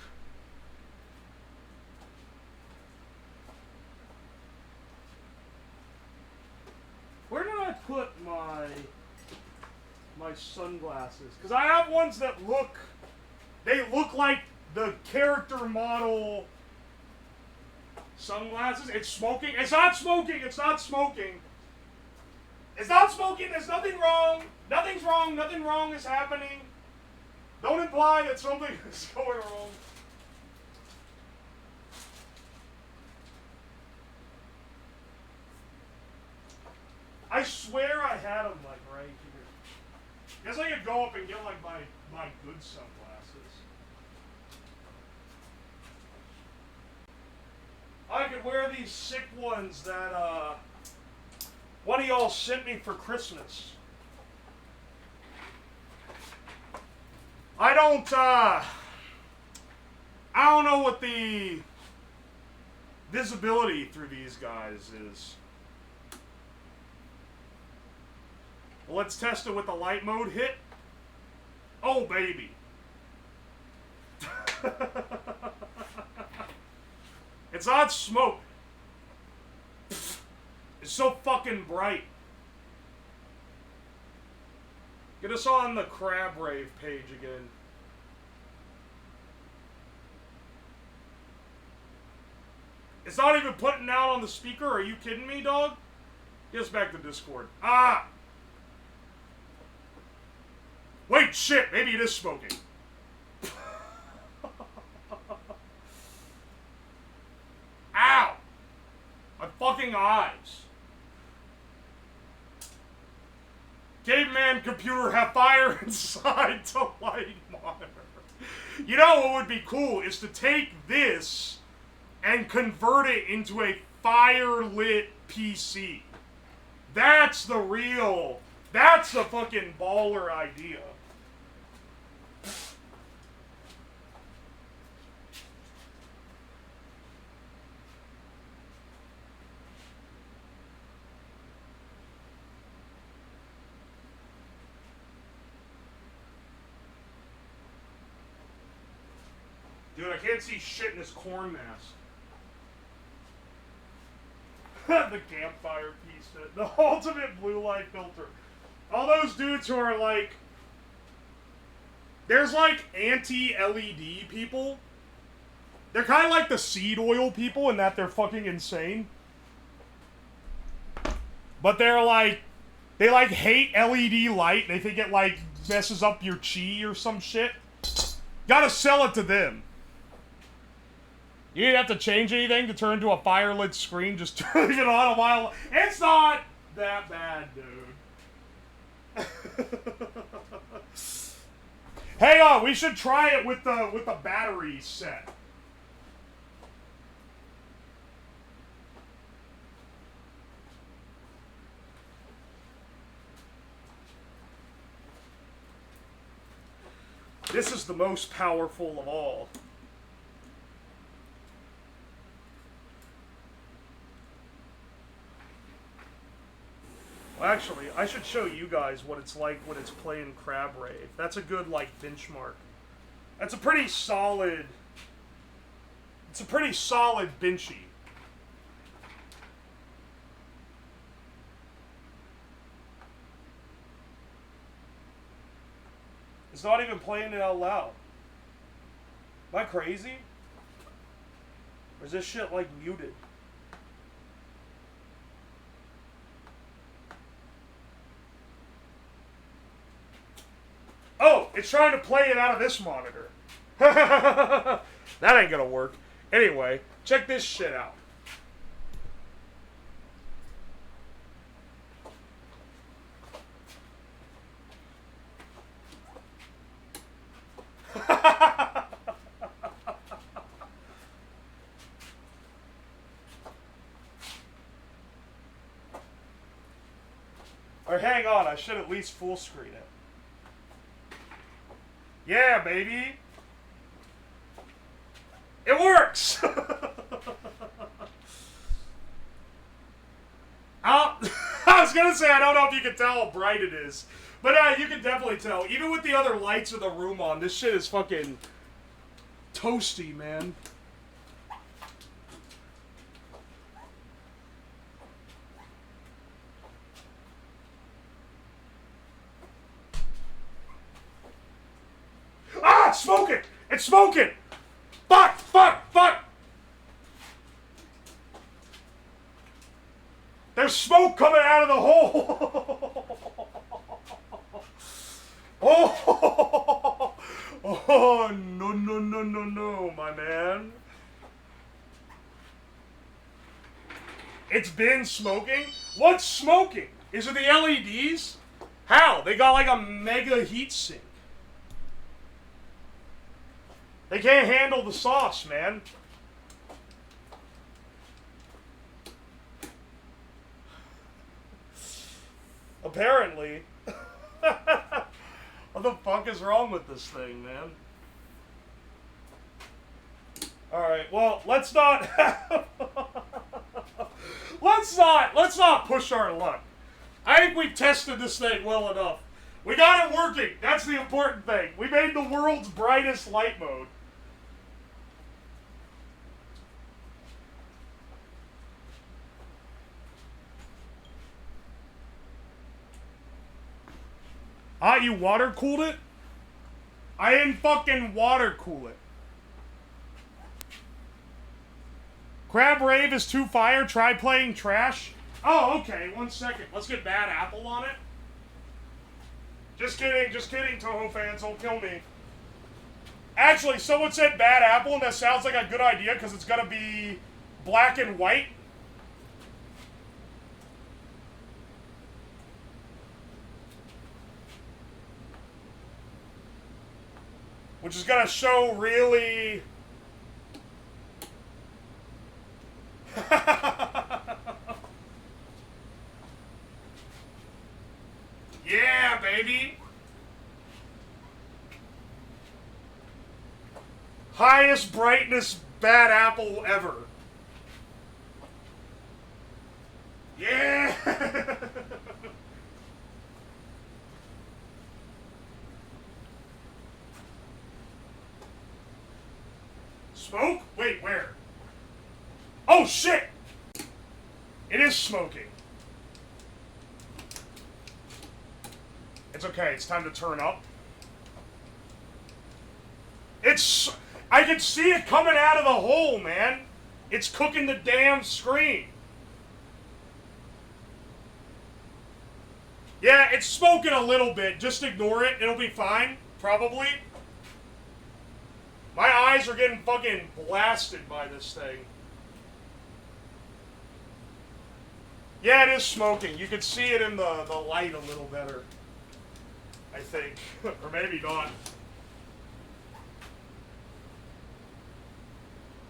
Where did I put my sunglasses. Because I have ones that look... They look like the character model sunglasses. It's smoking. It's not smoking. It's not smoking. It's not smoking. There's nothing wrong. Nothing's wrong. Nothing wrong is happening. Don't imply that something is going wrong. I swear I had them like right here. Guess I could go up and get like my good sunglasses. I could wear these sick ones that one of y'all sent me for Christmas. I don't know what the visibility through these guys is. Well, let's test it with the light mode hit. Oh, baby. It's not smoke. It's so fucking bright. Get us on the Crab Rave page again. It's not even putting out on the speaker. Are you kidding me, dog? Get us back to Discord. Ah! Wait, shit. Maybe it is smoking. Ow! My fucking eyes. Caveman computer have fire inside to light monitor. You know what would be cool is to take this and convert it into a fire-lit PC. That's the real, that's the fucking baller idea. Dude, I can't see shit in this corn mask. The campfire piece, the ultimate blue light filter. All those dudes who are like, there's like anti-LED people. They're kind of like the seed oil people in that they're fucking insane. But they're like, they like hate LED light. They think it like messes up your chi or some shit. Gotta sell it to them. You didn't have to change anything to turn into a fire-lit screen, just turn it on a while. It's not that bad, dude. Hang on, we should try it with the battery set. This is the most powerful of all. Well, actually, I should show you guys what it's like when it's playing Crab Rave. That's a good, like, benchmark. That's a pretty solid... It's a pretty solid benchy. It's not even playing it out loud. Am I crazy? Or is this shit, like, muted? Oh, it's trying to play it out of this monitor. That ain't gonna work. Anyway, check this shit out. Or hang on, I should at least full screen it. Yeah, baby. It works. I was gonna say, I don't know if you can tell how bright it is, but you can definitely tell. Even with the other lights in the room on, this shit is fucking toasty, man. smoking! It's smoking! Fuck! Fuck! Fuck! There's smoke coming out of the hole! Oh! Oh, no, no, no, no, no, my man. It's been smoking? What's smoking? Is it the LEDs? How? They got like a mega heat sink. They can't handle the sauce, man. Apparently. What the fuck is wrong with this thing, man? Alright, well, let's not let's not push our luck. I think we've tested this thing well enough. We got it working. That's the important thing. We made the world's brightest light mode. Ah, you water cooled it? I didn't fucking water cool it. Crab Rave is too fire. Try playing trash. Oh, okay. 1 second. Let's get Bad Apple on it. Just kidding, Toho fans. Don't kill me. Actually, someone said Bad Apple, and that sounds like a good idea because it's gonna be black and white. Which is gonna show really... Yeah, baby! Highest brightness Bad Apple ever. Yeah! Smoke? Wait, where? Oh, shit! It is smoking. It's okay, it's time to turn up. It's... I can see it coming out of the hole, man. It's cooking the damn screen. Yeah, it's smoking a little bit. Just ignore it. It'll be fine, probably. My eyes are getting fucking blasted by this thing. Yeah, it is smoking. You can see it in the light a little better. I think. Or maybe not.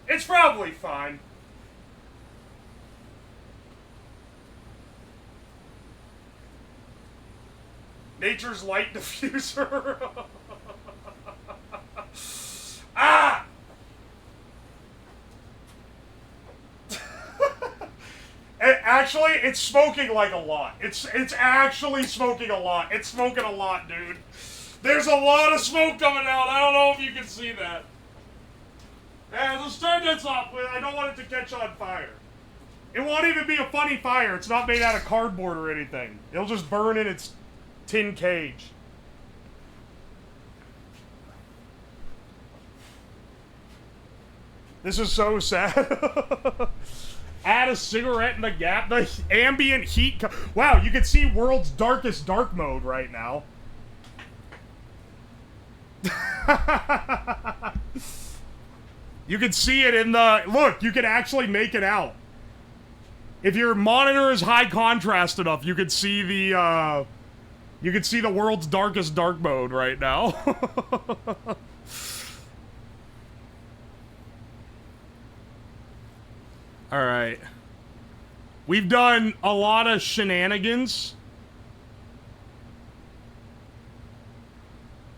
It's probably fine. Nature's light diffuser. Ah! Actually, it's smoking like a lot. It's actually smoking a lot. It's smoking a lot, dude. There's a lot of smoke coming out. I don't know if you can see that. Yeah, let's turn this off. I don't want it to catch on fire. It won't even be a funny fire. It's not made out of cardboard or anything. It'll just burn in its tin cage. This is so sad. Add a cigarette in the gap. The ambient heat. Wow, you can see world's darkest dark mode right now. You can see it in the... Look, you can actually make it out. If your monitor is high contrast enough, you can see the, you can see the world's darkest dark mode right now. Alright. We've done a lot of shenanigans.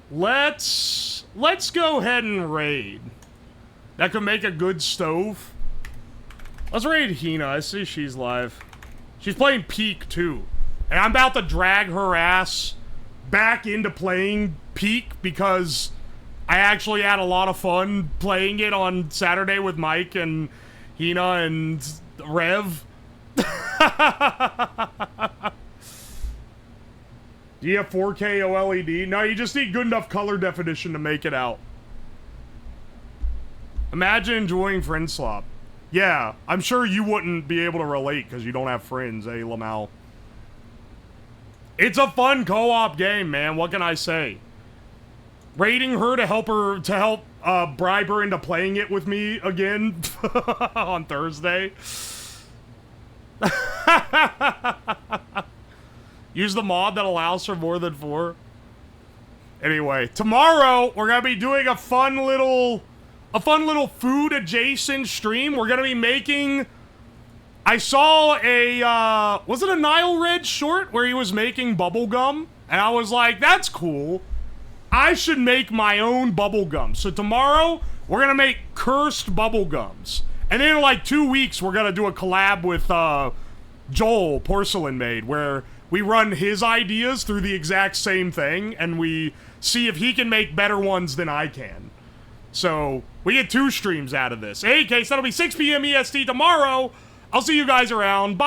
Let's go ahead and raid. That could make a good stove. Let's raid Hina. I see she's live. She's playing Peak, too. And I'm about to drag her ass back into playing Peak because I actually had a lot of fun playing it on Saturday with Mike and Hina and Rev. Do you have 4K OLED? No, you just need good enough color definition to make it out. Imagine enjoying friend slop. Yeah, I'm sure you wouldn't be able to relate because you don't have friends, eh, Lamau? It's a fun co-op game, man. What can I say? Raiding her to help bribe her into playing it with me again on Thursday. Use the mod that allows for more than 4. Anyway, tomorrow we're gonna be doing a fun little food adjacent stream. We're gonna be making. I saw a was it a Nile Red short where he was making bubble gum, and I was like, that's cool. I should make my own bubble gum. So tomorrow we're gonna make cursed bubble gums, and then in like 2 weeks we're gonna do a collab with Joel Porcelain Made, where we run his ideas through the exact same thing, and we see if he can make better ones than I can. So we get 2 streams out of this. Hey, case that'll be 6 p.m. EST tomorrow. I'll see you guys around. Bye.